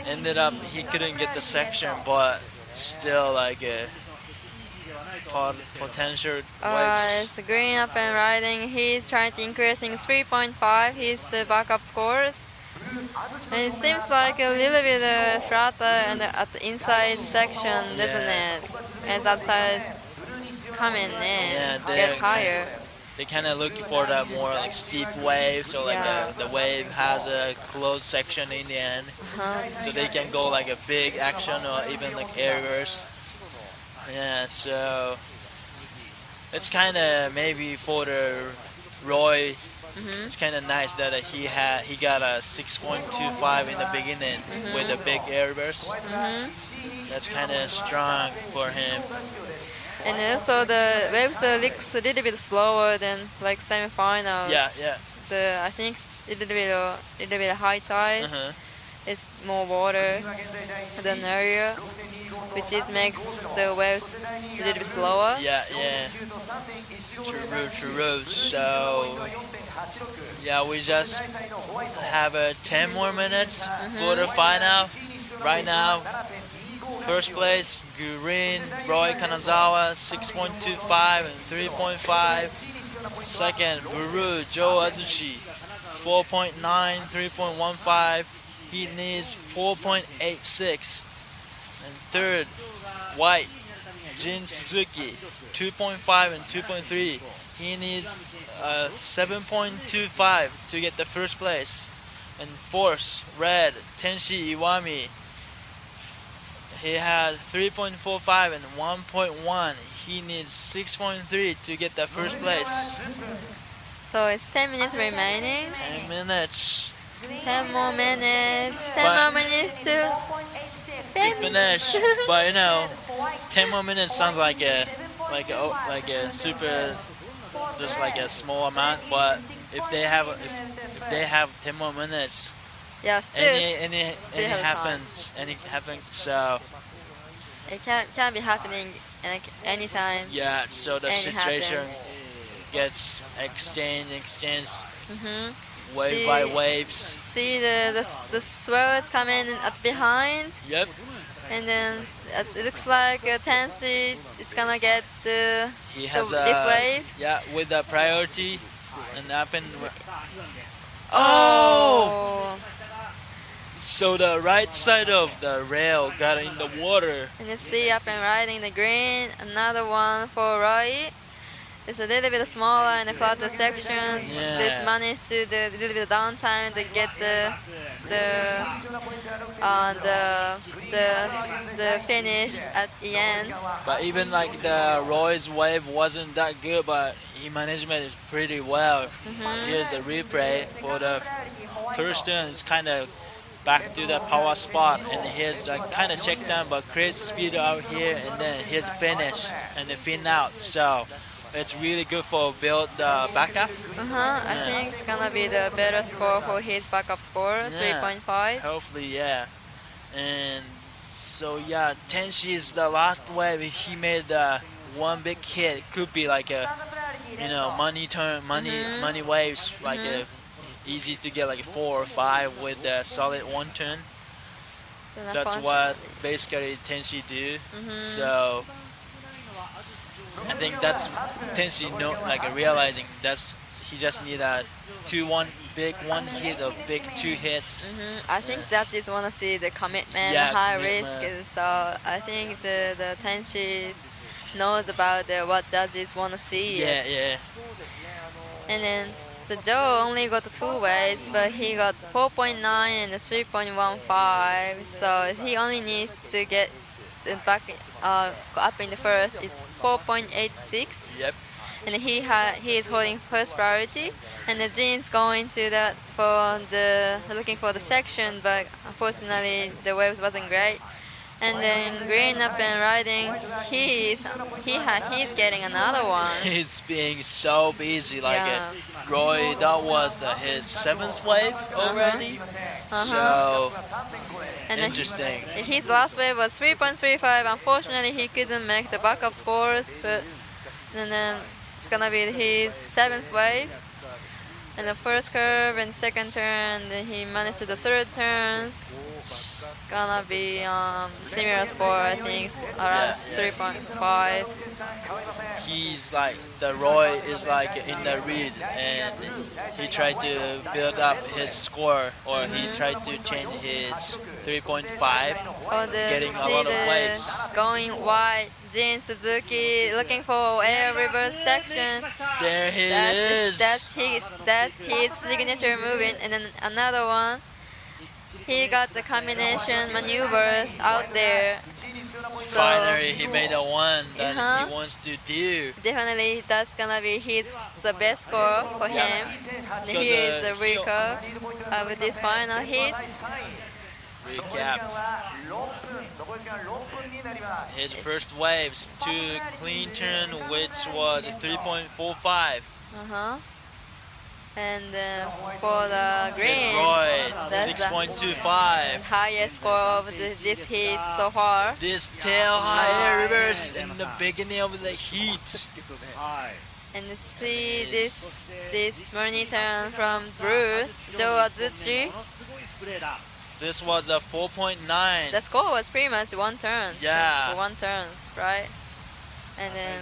ended up he couldn't get the section, but still like a potential waves. It's green up and riding. He's trying to increasing 3.5. He's the backup scores. And it seems like a little bit flatter at the inside section, doesn't it? As outside coming in, get higher. They kind of looking for the more like steep wave, so like the wave has a closed section in the end, so they can go like a big action or even like air reverse. So it's kind of maybe for the Roy. It's kind of nice that he got a 6.25 in the beginning with a big air reverse. That's kind of strong for him. And also the waves looks a little bit slower than like semifinals. I think a little bit high tide. It's more water than area, which makes the waves a little bit slower. True. So we just have 10 more minutes for the final. Right now, first place, Green, Roy Kanazawa, 6.25 and 3.5. Second, Buru, Joe Azuchi, 4.9, 3.15. He needs 4.86. And third, White, Jin Suzuki, 2.5 and 2.3. He needs 7.25 to get the first place. And fourth, Red, Tenshi Iwami. He has 3.45 and 1.1. He needs 6.3 to get the first place. So it's 10 minutes remaining. 10 minutes. 10 more minutes. 10 more minutes to finish. But 10 more minutes sounds like a super, just like a small amount. But if they have 10 more minutes, anything happens. So it can be happening anytime. So the situation gets exchanged. Wave by waves. See the swirls coming up behind. Yep. And then it looks like Tenshi it's gonna get He has this wave. Yeah, with the priority and happen. Oh! So the right side of the rail got in the water. And you see up and riding the green, another one for Roy. It's a little bit smaller in the flatter section. Yeah. This managed to do a little bit of downtime to get the finish at the end. But even like the Roy's wave wasn't that good, but he managed it pretty well. Here's the replay for the first turn. It's kind of back to the power spot, and here's the kind of check down, but great speed out here, and then here's finish and the fin out. So it's really good for build the backup. I think it's gonna be the better score for his backup score, 3.5. Hopefully, yeah. And so yeah, Tenshi's the last wave. He made one big hit. Could be like a, money waves, like easy to get like 4 or 5 with a solid one turn. That's what basically Tenshi do. So I think that's Tenshi realizing that's he just need a big one hit or big 2 hits. I think judges want to see the commitment, high risk. So I think the Tenshi knows about what judges want to see. Yeah. And then the Joe only got 2 waves, but he got 4.9 and 3.15. So he only needs to get back up in the first. It's 4.86. Yep. And he is holding first priority. And the Jin's going to that for looking for the section, but unfortunately the waves wasn't great. And then green up and riding, he's getting another one. He's being so busy, Roy. That was his 7th wave already. So and interesting. His last wave was 3.35. Unfortunately, he couldn't make the backup scores, but then it's gonna be his 7th wave. And the first curve and second turn, then he managed to the third turns. It's gonna be similar score, I think, around 3.5. He's the Roy is in the read, and he tried to build up his score, or he tried to change his 3.5, getting a lot of waves. Going wide, Jin Suzuki looking for air reverse section. There he is. That's his signature movement, and then another one. He got the combination maneuvers out there. So, finally, he made a one that he wants to do. Definitely, that's gonna be the best score for him. Here is the recap of this final hit. Recap. His first waves, 2 clean turn, which was 3.45. And for the green, that's 6.25. Highest score of this heat so far. This tail high air reverse in the beginning of the heat. And see this morning turn from Bruce, Joe Azuchi. This was a 4.9. The score was pretty much 1 turn. Yeah. For 1 turn, right? And then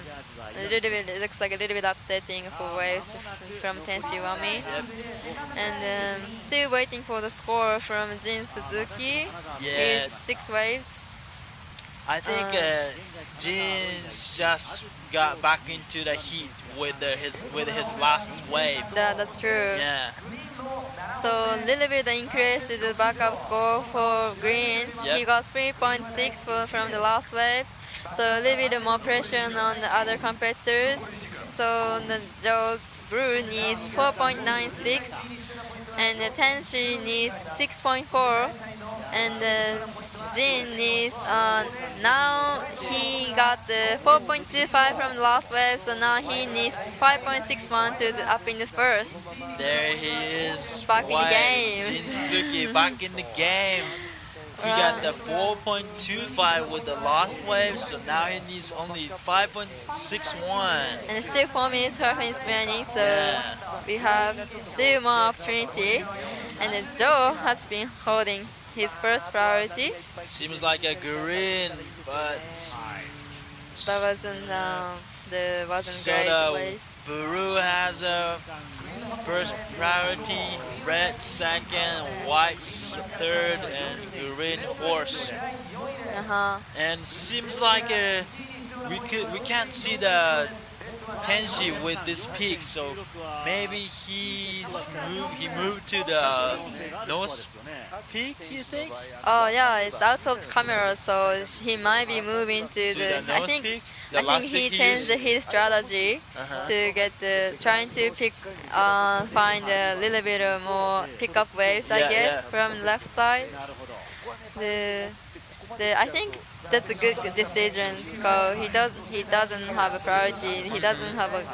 it looks like a little bit upsetting for waves from Tenshi Wami. And then still waiting for the score from Jin Suzuki. Yeah. It's 6 waves. I think Jin's just got back into the heat with his last wave. That's true. Yeah. So a little bit increase in the backup score for green. Yep. He got 3.6 from the last wave. So a little bit more pressure on the other competitors. So the Joe Brew needs 4.96, and the Tenshi needs 6.4, and Jin needs now he got the 4.25 from the last wave, so now he needs 5.61 to up in the first. There he is. Back in the game. Jin Suzuki back in the game. He got the 4.25 with the last wave, so now he needs only 5.61. And still 4 minutes is remaining, so we have still more opportunity. And Joe has been holding his first priority. Seems like a green, but That wasn't so great the wave. blue has a first priority, red second, white third, and green horse. And seems like we can't see the Tenshi with this peak, so maybe he moved to the north peak. You think? Oh yeah, it's out of camera, so he might be moving to the. the north peak? The I last think he peak he changed used? his strategy to get trying to find a little bit of more pickup waves, I Yeah, guess, yeah. from left side. I think that's a good decision. So he doesn't have a priority. He doesn't have a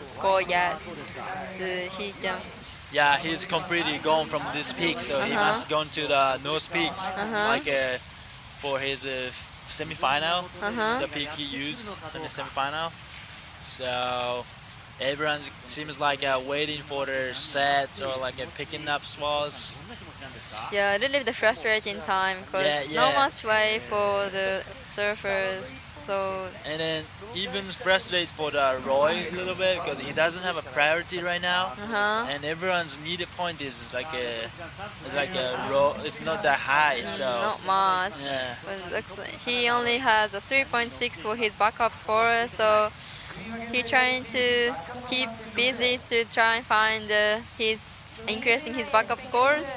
score yet. He can. Yeah, he's completely gone from this peak, so he must go to the north peak, like for his semi-final, the peak he used in the semi-final. So everyone seems like waiting for their sets or like picking up swallows. Yeah, a little bit frustrating time because not much way for the surfers. So and then even frustrated for the Roy a little bit because he doesn't have a priority right now, and everyone's needed point is like it's not that high, so not much. Yeah. But looks like he only has a 3.6 for his backup score, so he's trying to keep busy to try and find his increasing his backup scores.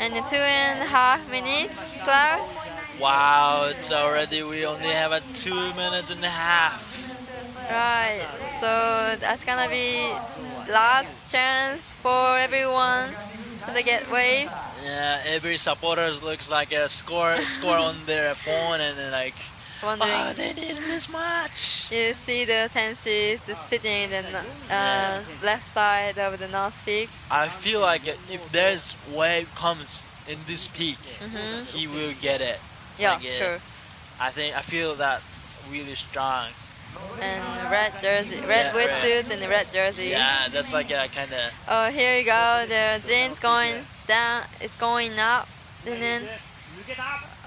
And 2.5 minutes left. Wow, it's already, we only have 2 minutes and a half. Right, so that's gonna be last chance for everyone to get waves. Yeah, every supporter looks like a score on their phone and they're like, wondering, oh, they need this much. You see the Tenshi just sitting in the left side of the north peak. I feel like if there's wave comes in this peak, he will get it. Yeah, like, sure. I feel that really strong. And red jersey, red wetsuit and the red jersey. Yeah, that's like a kind of. Oh, here you go. The jeans going down. It's going up, and then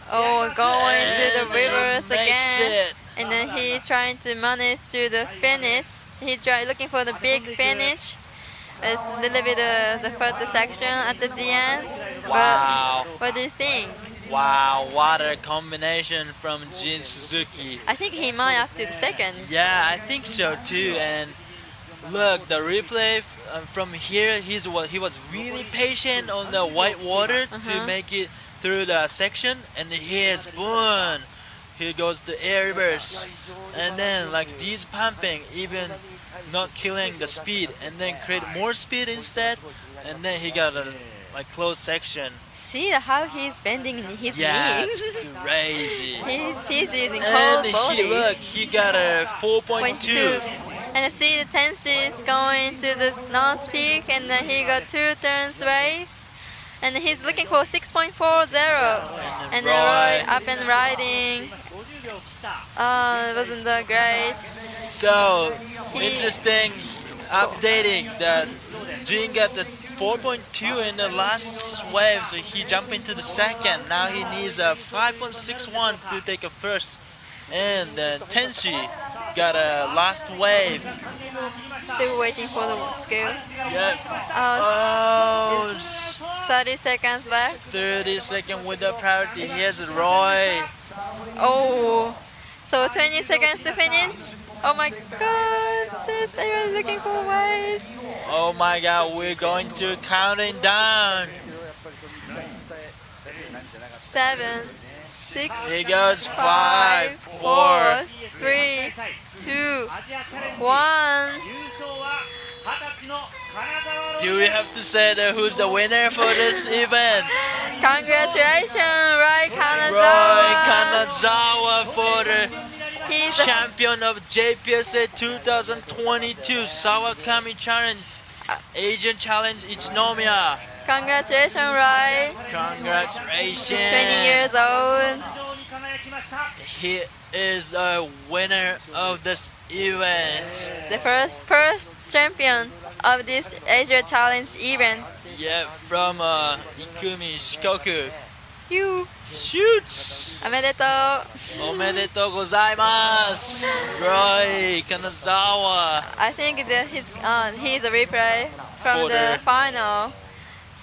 going to the reverse again. And then he trying to manage to the finish. He looking for the big finish. It's a little bit the first section at the end. Wow. But what do you think? Wow, what a combination from Jin Suzuki. I think he might have to the second. Yeah, I think so too. And look, the replay from here, he was really patient on the white water to make it through the section. And here's boom. Here goes the air reverse. And then like these pumping, even not killing the speed, and then create more speed instead. And then he got a closed section. See how he's bending his yeah, knees. It's crazy. he's using whole body. Look, he got a 4.2. And see the Tenshi is going to the north peak, and then he got 2 turns waves. And he's looking for 6.40. And then Roy up and riding. Wasn't that great? So interesting updating that Jin got the 4.2 in the last wave, so he jumped into the second. Now he needs a 5.61 to take a first. And then Tenshi got a last wave. Still waiting for the skill. Yep. 30 seconds left. 30 seconds with the priority. Here's Roy. Oh, so 20 seconds to finish. Oh my god, I was looking for waves. Oh my god, we're going to counting down. 7, 6. Here goes 5, 4, 3, 2, 1. Do we have to say who's the winner for this event? Congratulations, Roy Kanazawa. Roy Kanazawa for the champion of JPSA 2022 Sawakami Challenge Asian Challenge Ichinomiya. Congratulations, Roy. Congratulations. 20 years old. He is a winner of this event. The first champion of this Asia Challenge event. Yeah, from Ikumi Shikoku. You shoots. Omedetou. Omedetou gozaimasu. Roy Kanazawa. I think that he's a replay from the final.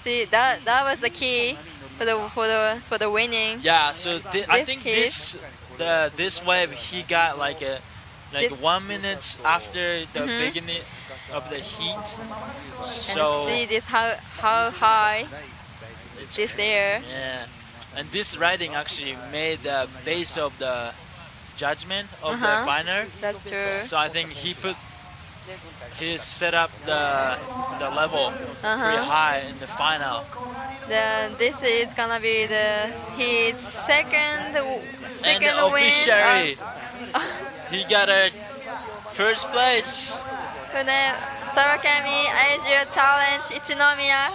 See, that was the key for the winning. Yeah, so I think this wave he got like 1 minute after the beginning of the heat. So and see this how high this air. Yeah, and this riding actually made the base of the judgment of the final. That's true. So I think he set up the level pretty high in the final. This is gonna be his second and win. He got a first place. For the Sawakami Asia Challenge Ichinomiya.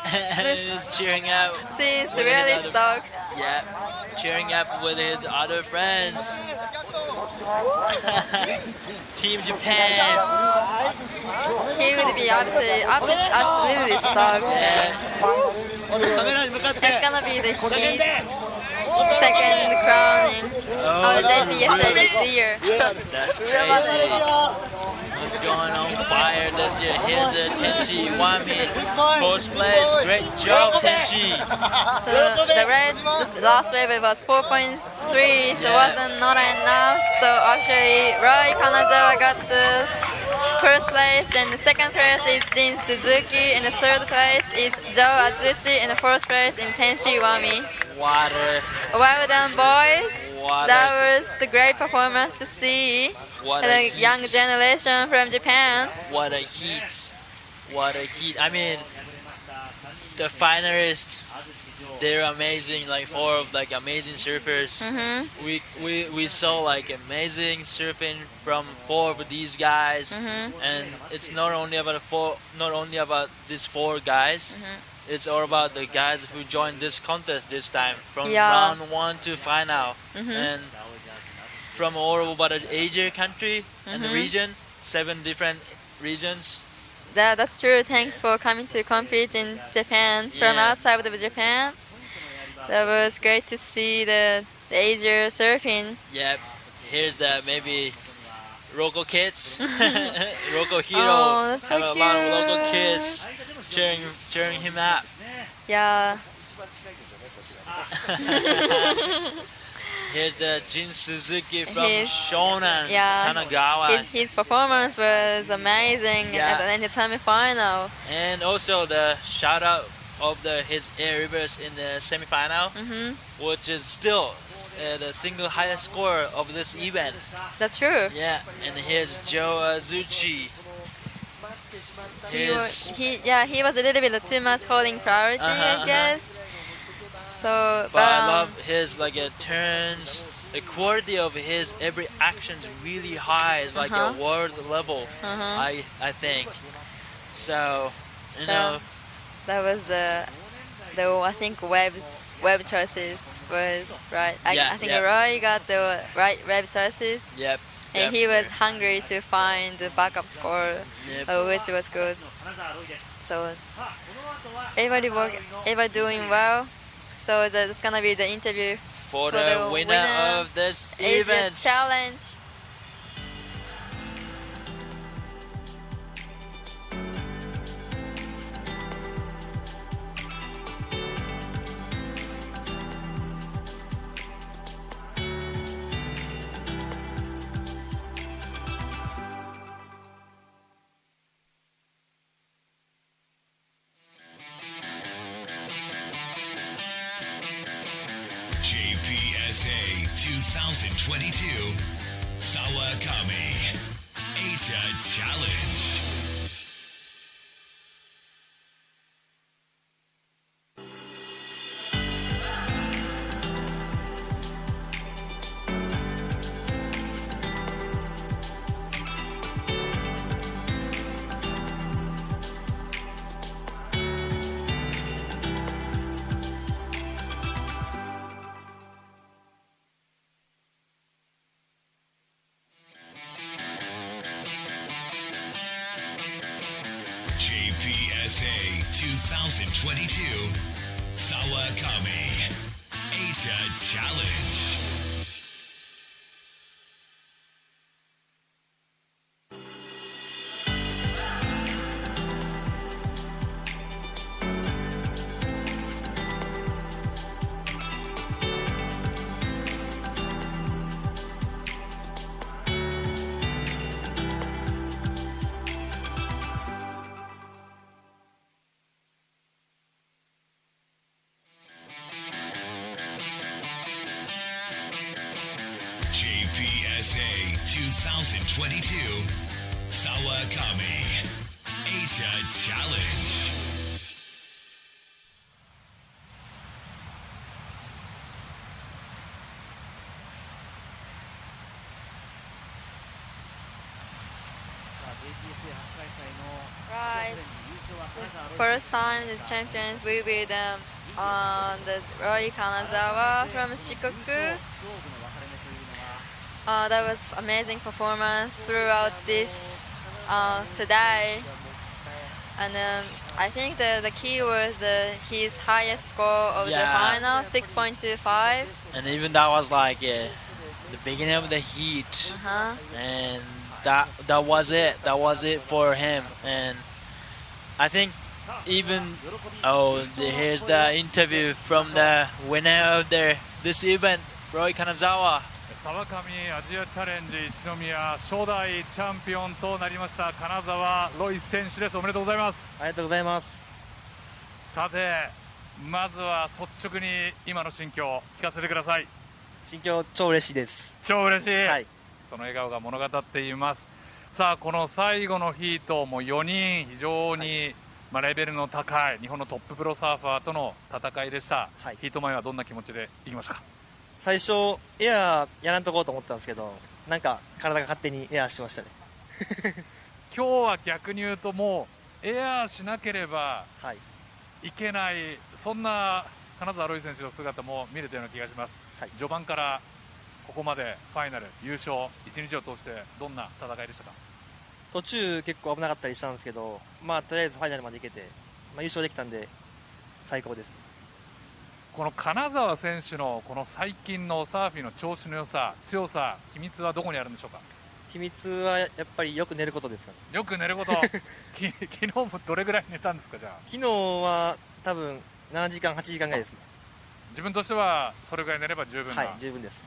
He's cheering up. He's really stoked. Yeah, cheering up with his other friends. Team Japan. He would be absolutely stoked. Yeah. It's gonna be the heat second crowning of the JPSA this year. That's crazy. What's going on fire this year? Here's Tenshi Iwami, first place. Great job, Tenshi. So the last wave was 4.3, so wasn't not enough. So actually, Roy Kanazawa got the first place, and the second place is Jin Suzuki, and the third place is Joe Azuchi, and the fourth place is Tenshi Iwami. Well done, boys. That was the great performance to see. The young generation from Japan. What a heat. What a heat. I mean, the finalists, they're amazing, like 4 of amazing surfers. We saw amazing surfing from 4 of these guys, and it's not only about these 4 guys. It's all about the guys who joined this contest this time, from round 1 to final, and from all over the Asia country and the region, 7 different regions. That's true. Thanks for coming to compete in Japan from outside of Japan. That was great to see the Asia surfing. Yep. Here's the maybe local kids, local hero. Oh, that's so have cute. A lot of local kids cheering him up. Yeah. Here's the Jin Suzuki from Shonan, Kanagawa. His performance was amazing in the semi-final. And also the shout out of his air reverse in the semi-final, which is still the single highest score of this event. That's true. Yeah, and here's Joe Azuchi. He was a little bit too much holding priority, I guess. So, but I love his turns. The quality of his every action is really high. It's like a world level. I think. So, you know. That was the I think web choices was right. I think Roy got the right web choices. Yep. And he was hungry to find the backup score, which was good. So everybody doing well. So that's gonna be the interview for the winner of this event challenge. JPSA 2022 Sawakami Asia Challenge. JPSA 2022 SAWAKAMI Asia Challenge. JPSA 2022 SAWAKAMI Asia Challenge. Right. The first time the champions will be the Roy Kanazawa from Shikoku. That was amazing performance throughout this today, and I think the key was his highest score of the final, 6.25. And even that was like the beginning of the heat, and that was it. That was it for him. And I think even here's the interview from the winner of this event, Roy Kanazawa. 沢上アジアチャレンジ一宮初代チャンピオンとなりました金沢ロイ選手です。おめでとうございます。ありがとうございます。さてまずは率直に今の心境聞かせてください。心境超嬉しいです。超嬉しい、はい、その笑顔が物語っています。さあこの最後のヒートも4人非常に、レベルの高い日本のトッププロサーファーとの戦いでした、ヒート前はどんな気持ちでいきましたか？最初エアやらんとこうと思ったんですけど、なんか体が勝手にエアしてましたね。今日は逆に言うともうエアしなければいけない、そんな金沢ロイ選手の姿も見れたような気がします、序盤からここまでファイナル優勝1日を通してどんな戦いでしたか？途中結構危なかったりしたんですけど、とりあえずファイナルまで行けて、優勝できたんで最高です。この金沢選手のこの最近のサーフィンの調子の良さ、強さ、秘密はどこにあるんでしょうか？秘密はやっぱりよく寝ることですかね。よく寝ること昨日もどれぐらい寝たんですか？じゃあ昨日は多分7時間8時間ぐらいですね。自分としてはそれぐらい寝れば十分な？はい、十分です。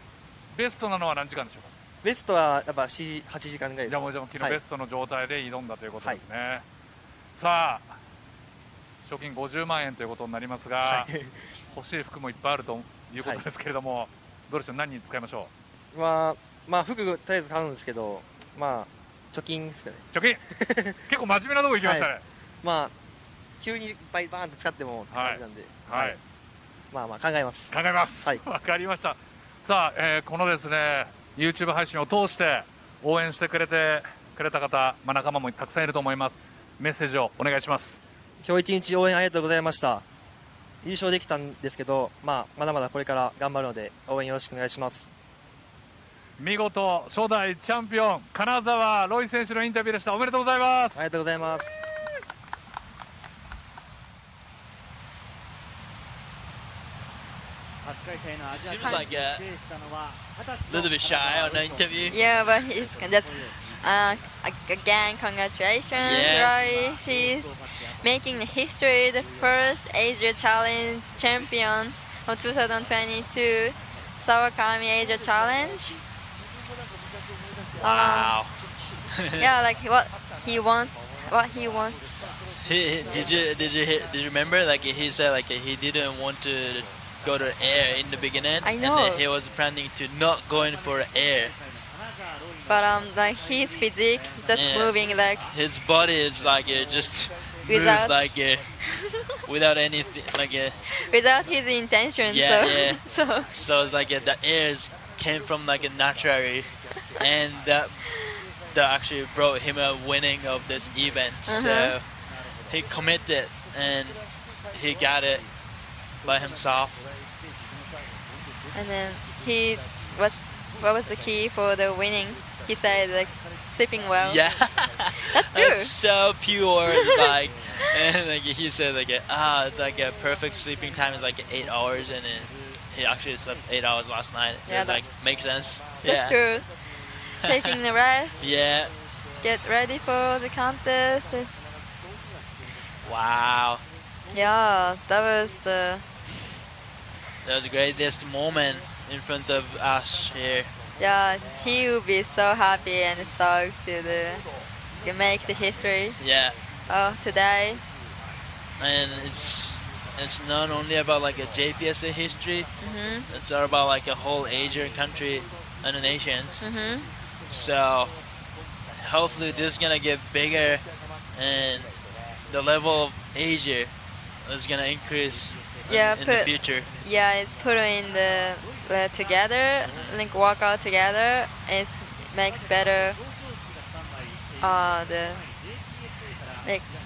ベストなのは何時間でしょうか？ベストはやっぱ8時間ぐらいです。じゃあもう昨日ベストの状態で挑んだということですね、さあ賞金50万円ということになりますが、欲しい服もいっぱいあるということですけれども、どうでしょう、何に使いましょう？服とりあえず買うんですけど、貯金ですかね。貯金結構真面目なところ行きましたね。急にいっぱいバーンと使ってもって感じなんで、考えます。考えます。わかりました。さあ、このですね YouTube 配信を通して応援してくれた方、仲間もたくさんいると思います。メッセージをお願いします。今日一日応援ありがとうございました。優勝できたんですけど、まだまだこれから頑張るので応援よろしくお願いします。見事初代チャンピオン金沢ロイ選手のインタビューでした。おめでとうございます。ありがとうございます。Seems like a little bit shy on the interview. Yeah, but he's just again congratulations, Roy. He's making history, the first Asia Challenge champion of 2022 Sawakami Asia Challenge. Wow. Yeah, like what he wants. Did you remember? Like he said, like he didn't want to go to air in the beginning. I know. And then he was planning to not going for air. But like his physique, just moving like his body is like just without like without anything, like without his intention. So it's like the airs came from like naturally, and that actually brought him a winning of this event. So he committed and he got it by himself. And then what was the key for the winning? He said like sleeping well. Yeah. That's true. It's so pure. It's like, and like he said, like, it's like a perfect sleeping time is like 8 hours, and then he actually slept 8 hours last night. So Yeah, it's like makes sense. That's true. Taking the rest. Yeah. Get ready for the contest. Wow. Yeah, that was the greatest moment in front of us here. Yeah, he will be so happy and stoked to make the history. Yeah. Today. And it's not only about like a JPSA history. It's all about like a whole Asian country and the nations. So hopefully this is gonna get bigger, and the level of Asia is gonna increase in the future. Yeah, it's put in the together, like work out together. It makes better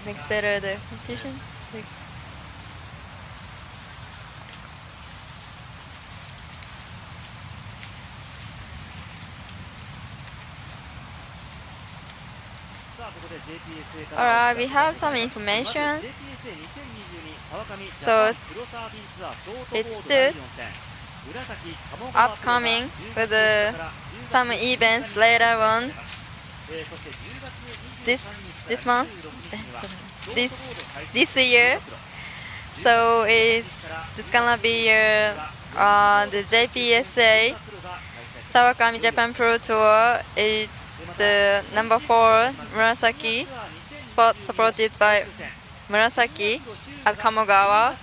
makes better the competitions. Alright, we have some information. So it's still upcoming with some events later on this month, this year. So it's gonna be the JPSA Sawakami Japan Pro Tour. It's the number 4 Murasaki, supported by Murasaki at Kamogawa.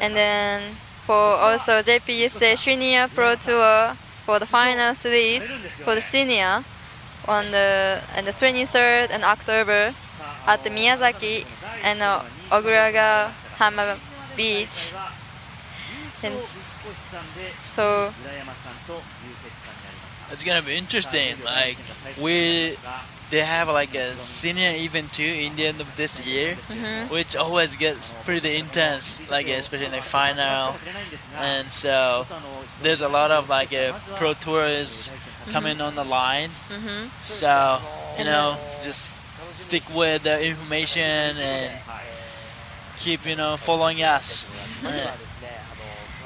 And then for also JPSA Senior Pro Tour for the final series for the senior on the 23rd in October at the Miyazaki and Oguraga Hama Beach. And so it's gonna be interesting. Like they have like a senior event too in the end of this year, which always gets pretty intense, like especially in the final. And so there's a lot of like pro tours coming on the line. So just stick with the information and keep following us.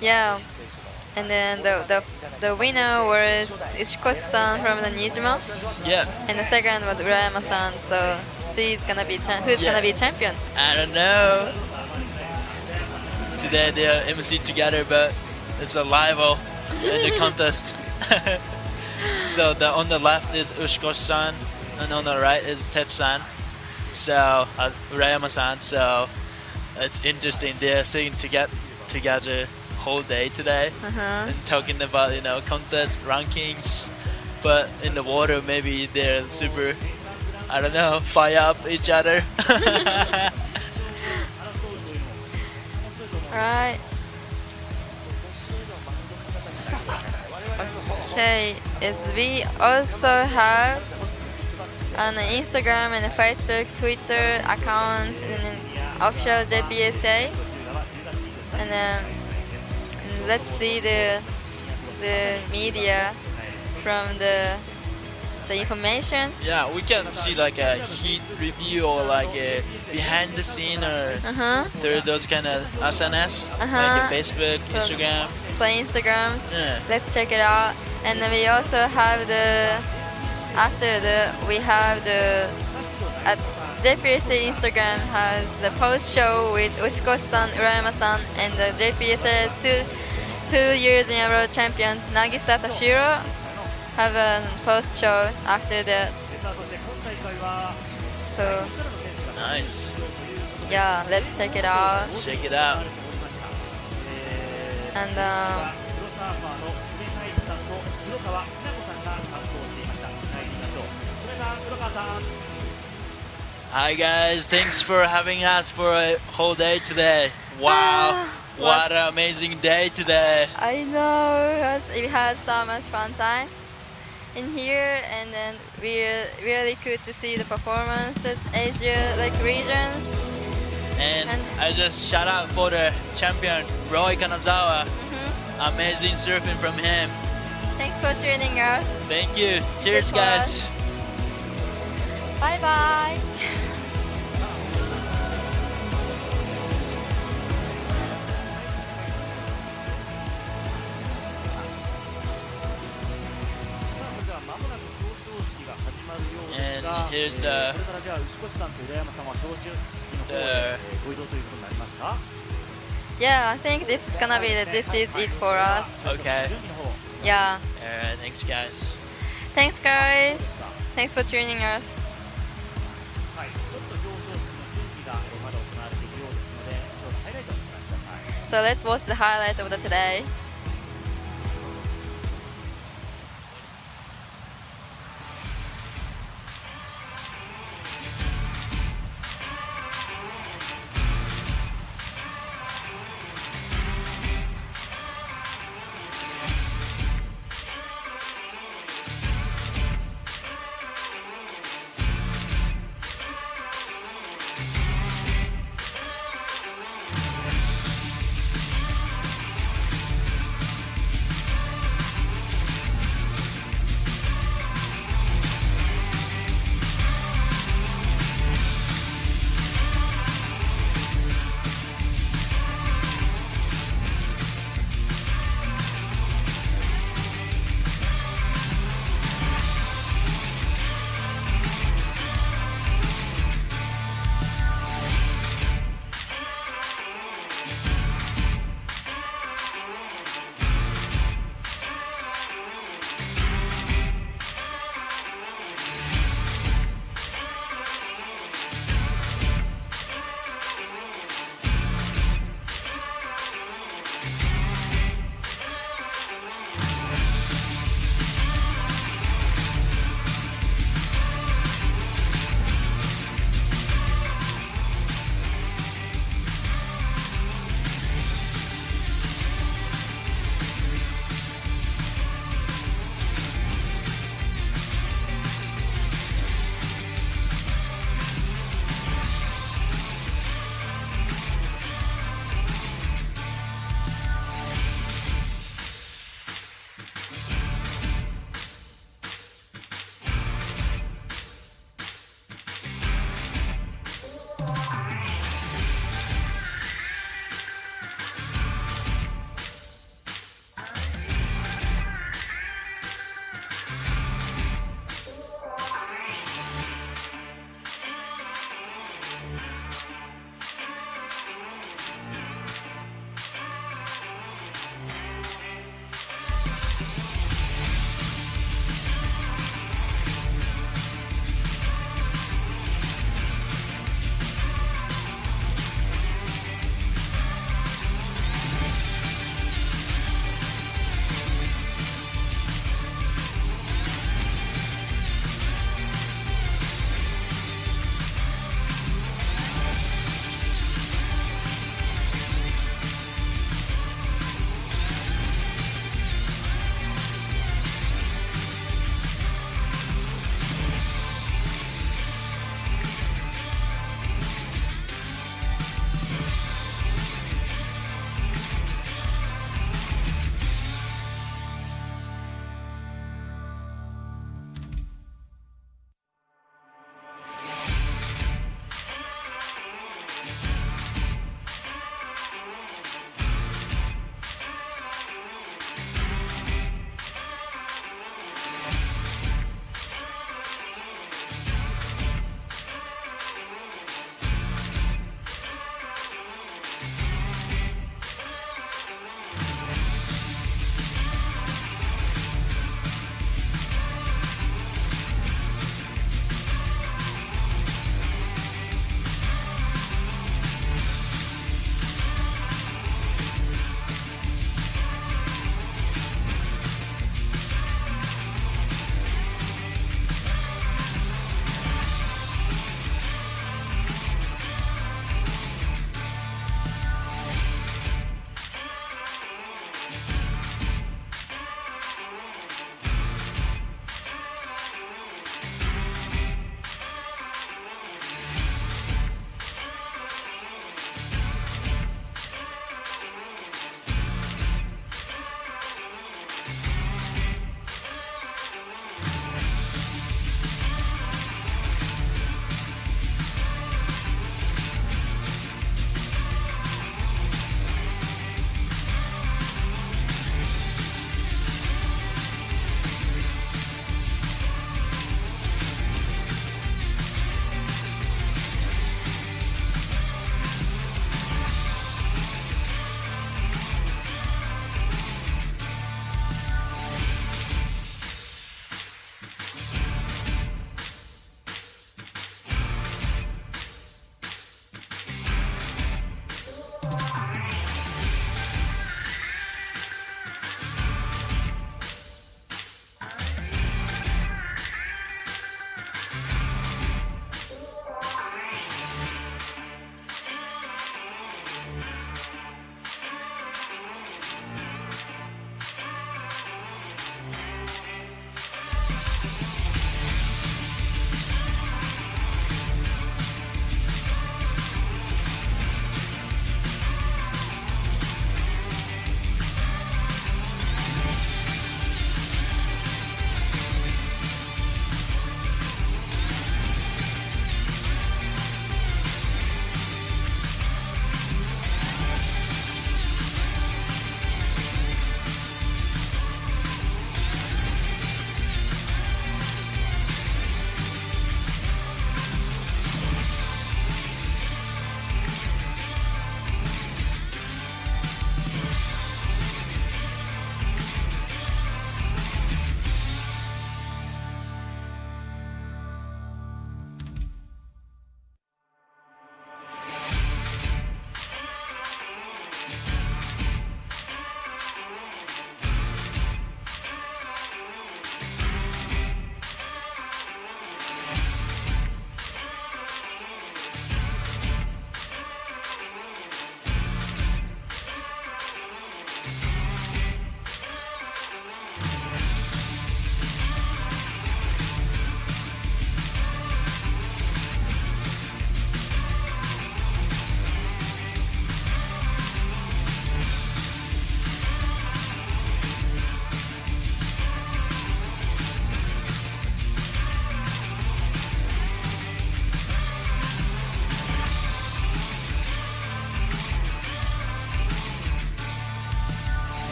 Yeah. And then the winner was Ishikoshi-san from the Nijima. Yeah. And the second was Urayama-san. So who's gonna be champion? I don't know. Today they are MC together, but it's a rival in the contest. So on the left is Ushikoshi-san, and on the right is Tetsu-san. So Urayama-san. So it's interesting. They're sitting together whole day today and talking about contest rankings, but in the water maybe they're super, I don't know, fire up each other. Right. Okay, we also have an Instagram and a Facebook, Twitter account and official JPSA, and then let's see the media from the information. Yeah, we can see like a heat review or like a behind the scene or those kind of SNS, like a Facebook, Instagram. So Instagram, yeah. Let's check it out. And then we also have at JPSA Instagram has the post show with Ushikoshi-san, Urayama-san, and the JPSA 2 years in a row champion Nagisa Tashiro have a post show after that. So nice. Yeah, let's check it out. Let's check it out. And hi guys, thanks for having us for a whole day today. Wow. What an amazing day today. I know, we had so much fun time in here, and then we're really good to see the performances, Asia regions. And I just shout out for the champion, Roy Kanazawa. Amazing surfing from him. Thanks for tuning us. Thank you. Cheers, guys. Bye bye. まもなく表彰式が始まるようですが、 And こ here's れからじゃあ牛越さんと浦山さんは表彰式の方へご移動ということになりますか？ Yeah, I think this is gonna be this is it for us. Okay. Yeah. Thanks, guys. Thanks, guys. Thanks for tuning us. はい、ちょっと表彰式の準備がまだ行われているようですので、今日ハイライトをご覧ください。 So let's watch the highlight of the today.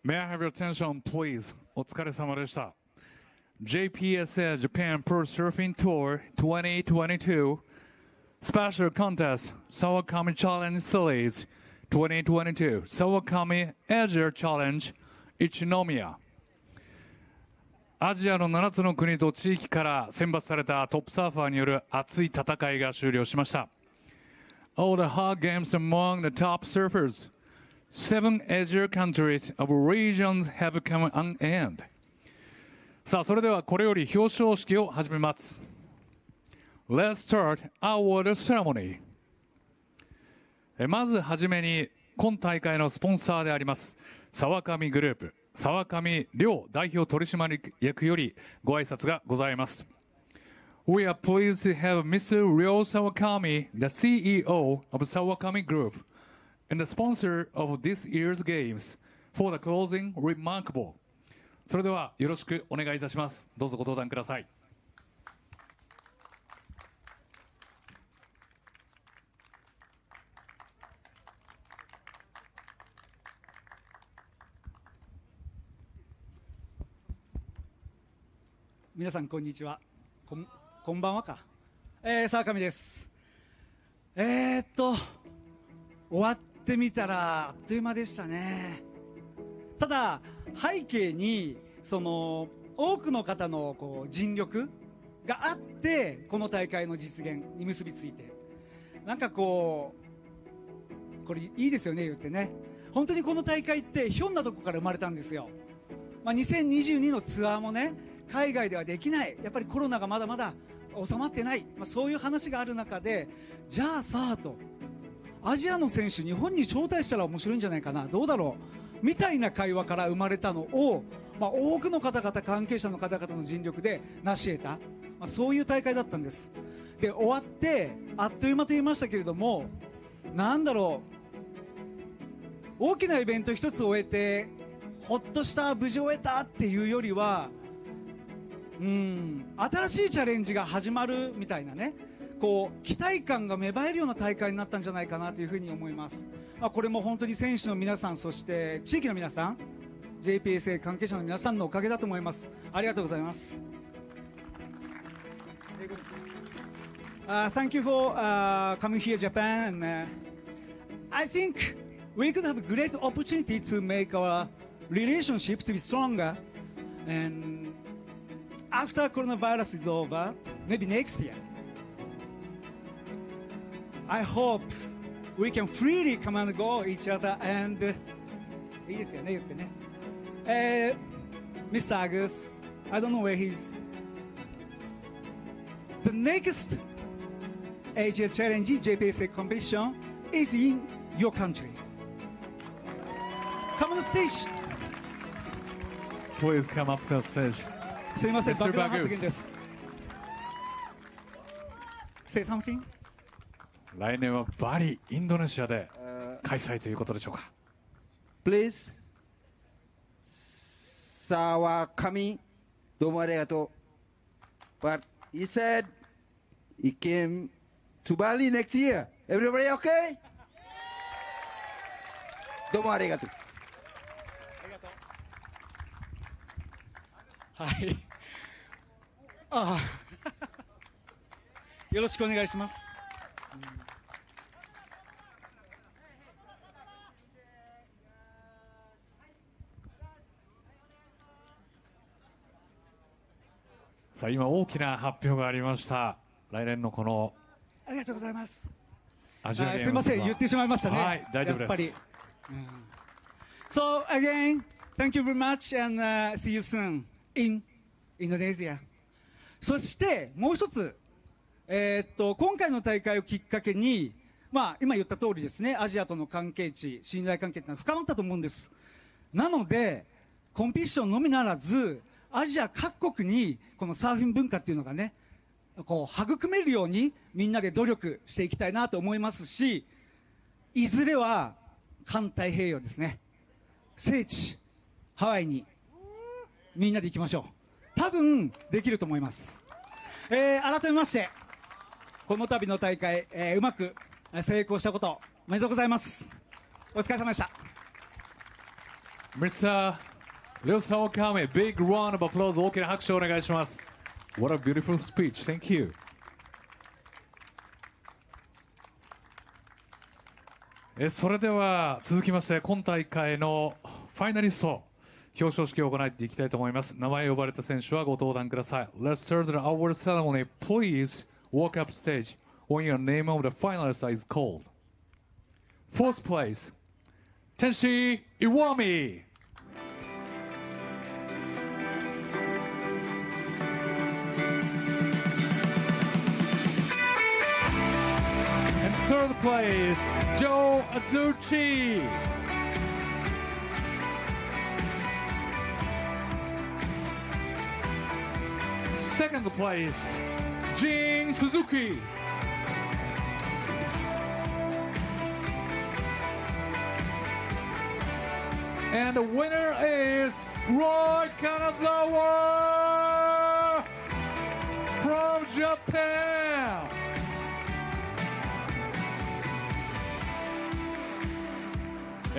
May I have your attention, please? お疲れ様でした。JPSA Japan Pro Surfing Tour 2022 Special Contest SAWAKAMI Challenge Series 2022 SAWAKAMI Asia Challenge Ichinomiya。アジアの7つの国と地域から選抜されたトップサーファーによる熱い戦いが終了しました。All the hard games among the top surfers. 7 Asia countries of regions have come on end. さあ、それではこれより表彰式を始めます。Let's start award ceremony. まずはじめに、今大会のスポンサーであります、沢上グループ、沢上亮代表取締役よりご挨拶がございます。We are pleased to have Mr. Ryo Sawakami, the CEO of Sawakami Group, and the sponsor of this year's games, for the closing remarkable. それではよろしくお願いいたします。どうぞご登壇ください。皆さんこんにちは。こんばんはか。沢上です。終わってみたらあっという間でしたね。ただ背景に多くの方の尽力があってこの大会の実現に結びついて、なんかこれいいですよね言ってね。本当にこの大会ってひょんなとこから生まれたんですよ。2022のツアーもね、海外ではできない、やっぱりコロナがまだまだ収まってない、そういう話がある中で、じゃあさあと、アジアの選手日本に招待したら面白いんじゃないかな、どうだろうみたいな会話から生まれたのを、多くの方々、関係者の方々の尽力で成し得た、そういう大会だったんです。で終わってあっという間と言いましたけれども、なんだろう、大きなイベント一つ終えてほっとした、無事終えたっていうよりは、新しいチャレンジが始まるみたいなね、期待感が芽生えるような大会になったんじゃないかなというふうに思います。これも本当に選手の皆さん、そして地域の皆さん、 JPSA 関係者の皆さんのおかげだと思います。ありがとうございます。Thank you for coming here Japan, and I think we could have a great opportunity to make our relationship to be stronger, and after coronavirus is over, maybe next year, I hope we can freely come and go each other, and いいですよね言ってね。Mr. Agus, I don't know where he's. The next Asia Challenge JPSA competition is in your country. Come on the stage. Please come up to the stage. すみません、爆弾発言です。Say something? 来年はバリ、インドネシアで開催ということでしょうか。Please, Sawakami, どうもありがとう。But he said he came to Bali next year. Everybody okay? どうもありがとう。はい。よろしくお願いします。さあ、今大きな発表がありました。来年のこのありがとうございます。アジアゲームズは、すみません、言ってしまいましたね。はい、大丈夫です。やっぱり。So again, thank you very much, and see you soon in Indonesia. そしてもう一つ、今回の大会をきっかけに、今言った通りですね、アジアとの関係値、信頼関係というのは深まったと思うんです。なのでコンペティションのみならず、アジア各国にこのサーフィン文化っていうのがね、育めるようにみんなで努力していきたいなと思いますし、いずれは環太平洋ですね、聖地ハワイにみんなで行きましょう。多分できると思います。改めましてこの度の大会、うまく成功したことおめでとうございます。お疲れ様でした。Mr. Ryo Sawakami, big round of applause. 大きな拍手をお願いします。What a beautiful speech. Thank you. それでは続きまして今大会のファイナリスト表彰式を行っていきたいと思います。名前呼ばれた選手はご登壇ください。Let's start the award ceremony. Please walk up stage when your name of the finalist is called. Fourth place, Tenshi Iwami. And third place, Joe Azuchi. Second place, Jin Suzuki. And the winner is Roy Kanazawa from Japan.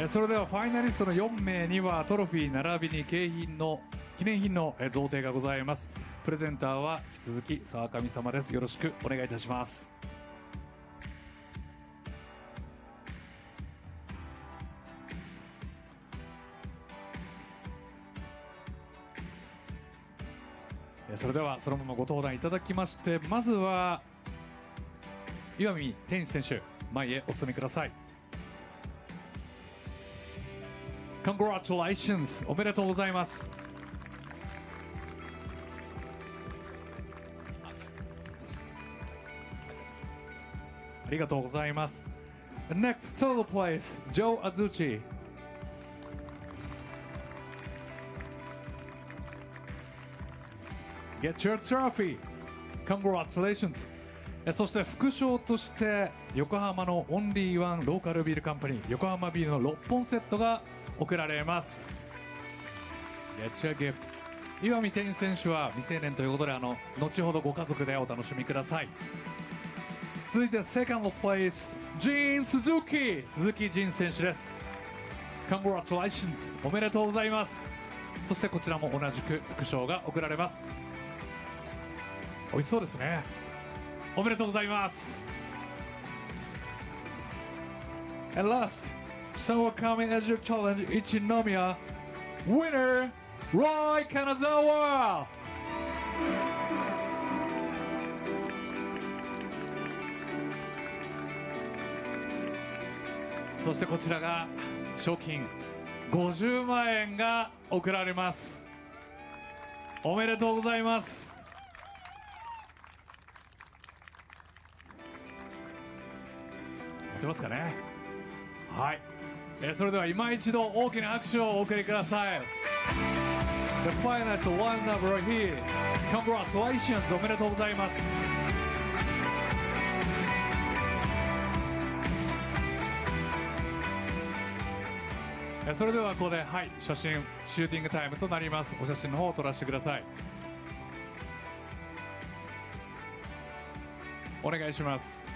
それではファイナリストの4名にはトロフィー並びに記念品の贈呈がございます。プレゼンターは引き続き沢上様です。よろしくお願いいたします。それではそのままご登壇いただきまして、まずは岩見天一選手、前へお進みください。Congratulations! おめでとうございます。ありがとうございます。Next, third place, Joe Azuchi. Get your trophy! Congratulations! そして副賞として横浜のオンリーワンローカルビールカンパニー横浜ビールの6本セットが贈られます。 Get your gift! 岩見天一選手は未成年ということで後ほどご家族でお楽しみください。続いて Second place, Jin Suzuki 鈴木仁選手です。 Congratulations! おめでとうございます。そしてこちらも同じく副賞が贈られます。美味しそうですね。おめでとうございます。 And last, SAWAKAMI Asia Challenge Ichinomiya winner Roy Kanazawa. そしてこちらが賞金50万円が贈られます。おめでとうございます。出ますかね。はい、それでは今一度大きな拍手をお送りください。 The final one number here. Congratulations! おめでとうございます。それではここで、はい、写真シューティングタイムとなります。お写真の方を撮らせてください。お願いします。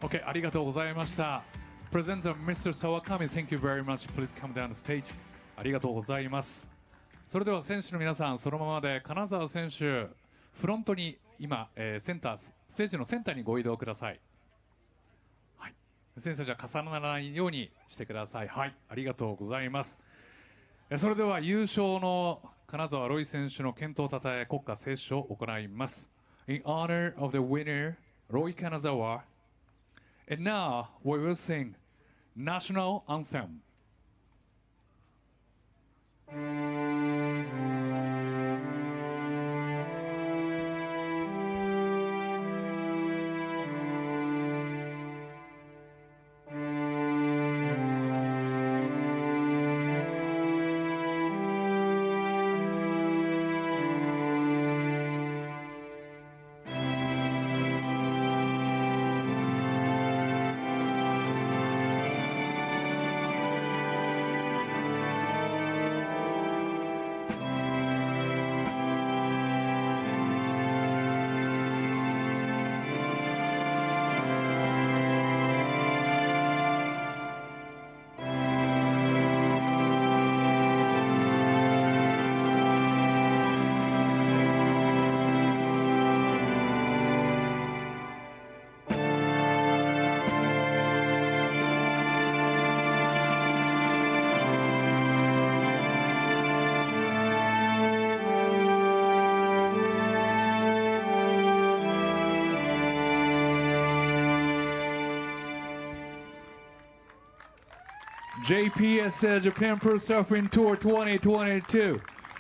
Okay, ありがとうございました。Presenter Mr. Sawakami, thank you very much. Please come down the stage. ありがとうございます。それでは選手の皆さん、そのままで金沢選手、フロントに今、センター、ステージのセンターにご移動ください。はい。選手たちは重ならないようにしてください。はい。ありがとうございます。それでは優勝の金沢ロイ選手の健闘たたえ国歌斉唱を行います。In honor of the winner, Roy Kanazawa.And now we will sing national anthem. JPSA Japan Pro Surfing Tour 2022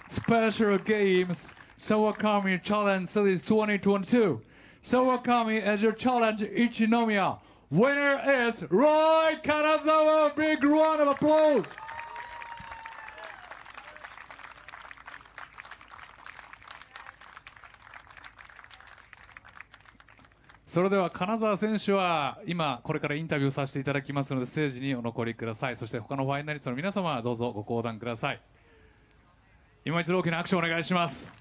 Special Games SAWAKAMI Challenge Series 2022. SAWAKAMI as your challenge Ichinomiya. Winner is Roy Kanazawa. Big round of applause. それでは金沢選手は今これからインタビューさせていただきますのでステージにお残りください。そして他のファイナリストの皆様はどうぞご講談ください。今一度大きな拍手をお願いします。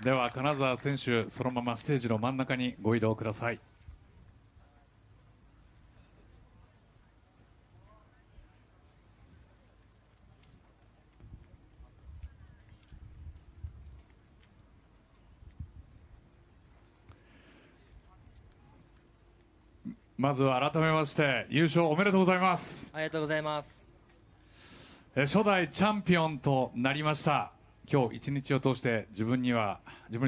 では金沢選手そのままステージの真ん中にご移動ください。まずは改めまして優勝おめでとうございます。ありがとうございます。初代チャンピオンとなりました。今日一日を通して自分に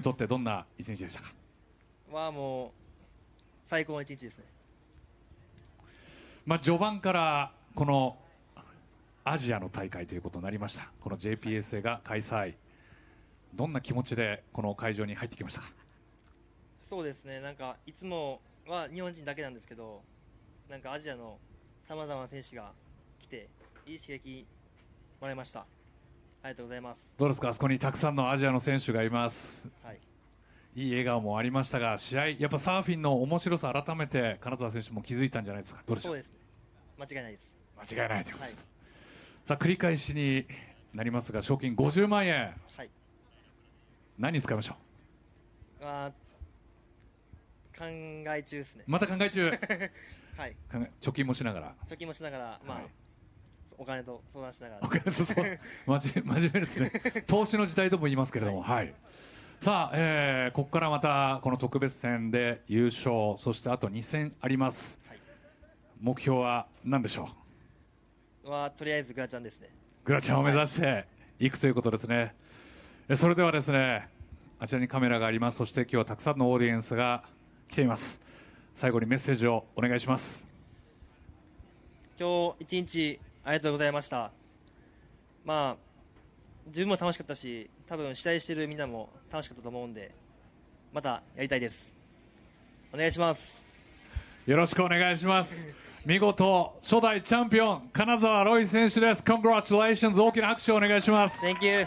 とってどんな一日でしたか？もう最高の一日ですね。序盤からこのアジアの大会ということになりました。この JPSA が開催、どんな気持ちでこの会場に入ってきましたか？そうですね、なんかいつもは日本人だけなんですけど、なんかアジアのさまざまな選手が来ていい刺激もらいました。ありがとうございます。どうですか、あそこにたくさんのアジアの選手がいます。はい、いい笑顔もありましたが、試合やっぱサーフィンの面白さ改めて金沢選手も気づいたんじゃないですか？どうでしょう？そうですね、間違いないです。間違いないということです。さあ繰り返しになりますが、賞金50万円、はい、何に使いましょう？考え中ですね。また考え中。はい。貯金もしながら。貯金もしながら、お金と相談しながら。お金と真面目ですね。投資の時代とも言いますけれども、はい。さあ、ここからまたこの特別戦で優勝、そしてあと2戦あります。はい、目標は何でしょう？とりあえずグラチャンですね。グラチャンを目指していくということですね。それではですね、あちらにカメラがあります。そして今日はたくさんのオーディエンスが来ています。最後にメッセージをお願いします。今日一日ありがとうございました。自分も楽しかったし、多分試合しているみんなも楽しかったと思うんで、またやりたいです。お願いします。よろしくお願いします。見事初代チャンピオン金沢ロイ選手です。 Congratulations。 大きな拍手をお願いします。 Thank you。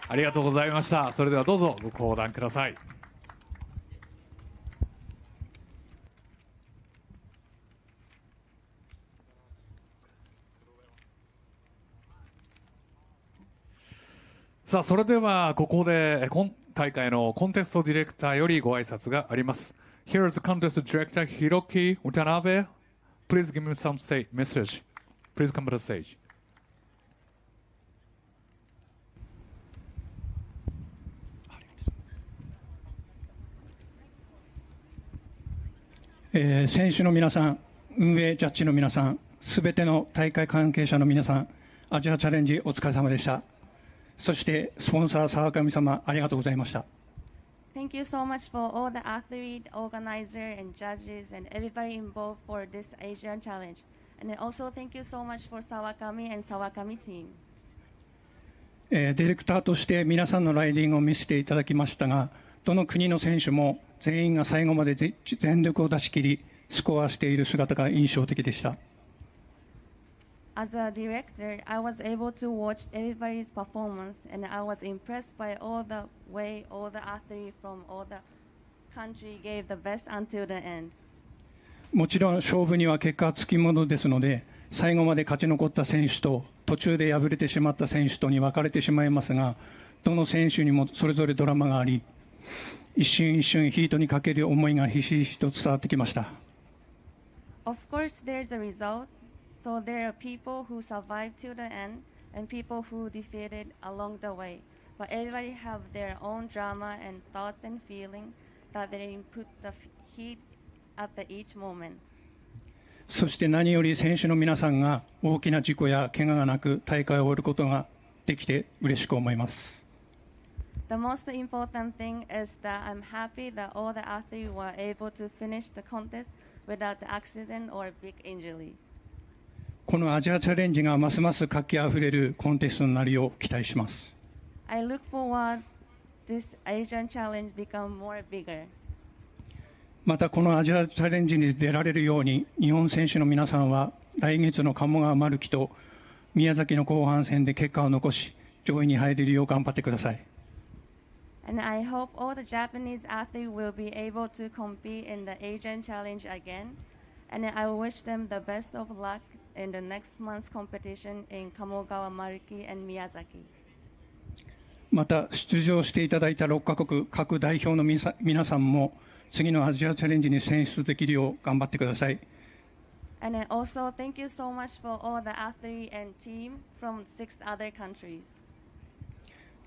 ありがとうございました。それではどうぞご講談ください。さあそれではここで今大会のコンテストディレクターよりご挨拶があります。 Here is the contest director Hiroki Watanabe. Please give me some message. Please come to the stage. 選手の皆さん、運営ジャッジの皆さん、すべての大会関係者の皆さん、アジアチャレンジお疲れ様でした。そしてスポンサー沢上様、ありがとうございました。Thank you so much for all the athlete, organizer, and judges, and everybody involved for this Asian challenge. And also thank you so much for SAWAKAMI and SAWAKAMI team. ディレクターとして皆さんのライディングを見せていただきましたが、どの国の選手も全員が最後まで全力を出し切り、スコアしている姿が印象的でした。As a director, I was able to watch everybody's performance, and I was impressed by all the way all the athletes from all the country gave the best until the end. もちろん勝負には結果はつきものですので、最後まで勝ち残った選手と途中で敗れてしまった選手とに分かれてしまいますが、どの選手にもそれぞれドラマがあり、一瞬一瞬ヒートにかける思いがひしひしと伝わってきました。Of course, there's a result. So there are people who survived till the end and people who defeated along the way. But everybody have their own drama and thoughts and feelings that they put the heat at each moment. そして何より選手の皆さんが大きな事故や怪我がなく大会を終えることができて嬉しく思います。The The most important thing is that I'm happy that all the athletes were able to finish the contest without the accident or big injury. このアジアチャレンジがますます活気あふれるコンテストになるよう期待します。I look forward this Asian challenge become more bigger. またこのアジアチャレンジに出られるように日本選手の皆さんは来月の鴨川マルキと宮崎の後半戦で結果を残し上位に入れるよう頑張ってください。And I hope all the Japanese athletes will be able to compete in the Asian Challenge again. And I wish them the best of luck in the next month's competition in Kamogawa Maruki and Miyazaki. また出場していただいた6カ国各代表の皆さんも次のアジアチャレンジに選出できるよう頑張ってください。And also thank you so much for all the athletes and team from 6 other countries.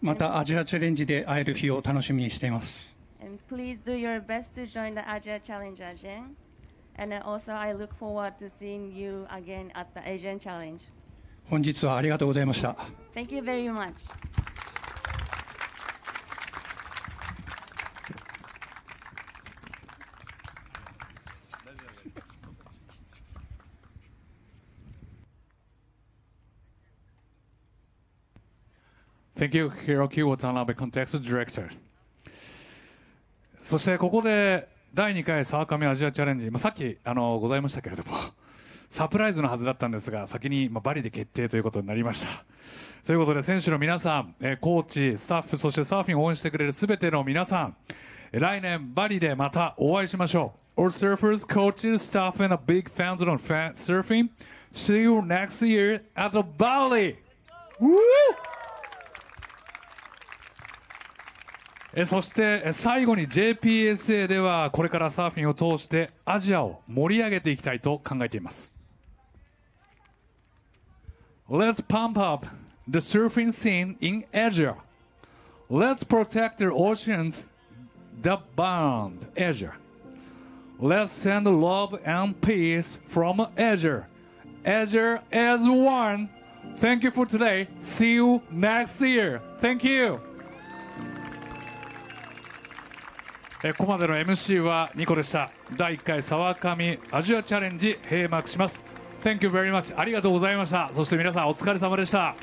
またアジアチャレンジで会える日を楽しみにしています。And please do your best to join the Asia Challenge again. And also I look forward to seeing you again at the Asian Challenge. 本日はありがとうございました。Thank you very much. Thank you, Hiroki Watanabe, Context Director. そしてここで第2回沢上アジアチャレンジ、さっきございましたけれども、サプライズのはずだったんですが、先にバリで決定ということになりました。ということで、選手の皆さん、コーチ、スタッフ、そしてサーフィンを応援してくれるすべての皆さん、来年バリでまたお会いしましょう。All surfers, coaches, staff, and big fans on surfing. See you next year at the Bali! Woo! そして最後に JPSA ではこれからサーフィンを通してアジアを盛り上げていきたいと考えています。Let's pump up the surfing scene in Asia. Let's protect the oceans that bound Asia. Let's send love and peace from Asia. Asia as one. Thank you for today. See you next year. Thank you. ここまでの MC はニコでした。第1回沢上アジアチャレンジ閉幕します。Thank you very much. ありがとうございました。そして皆さんお疲れ様でした。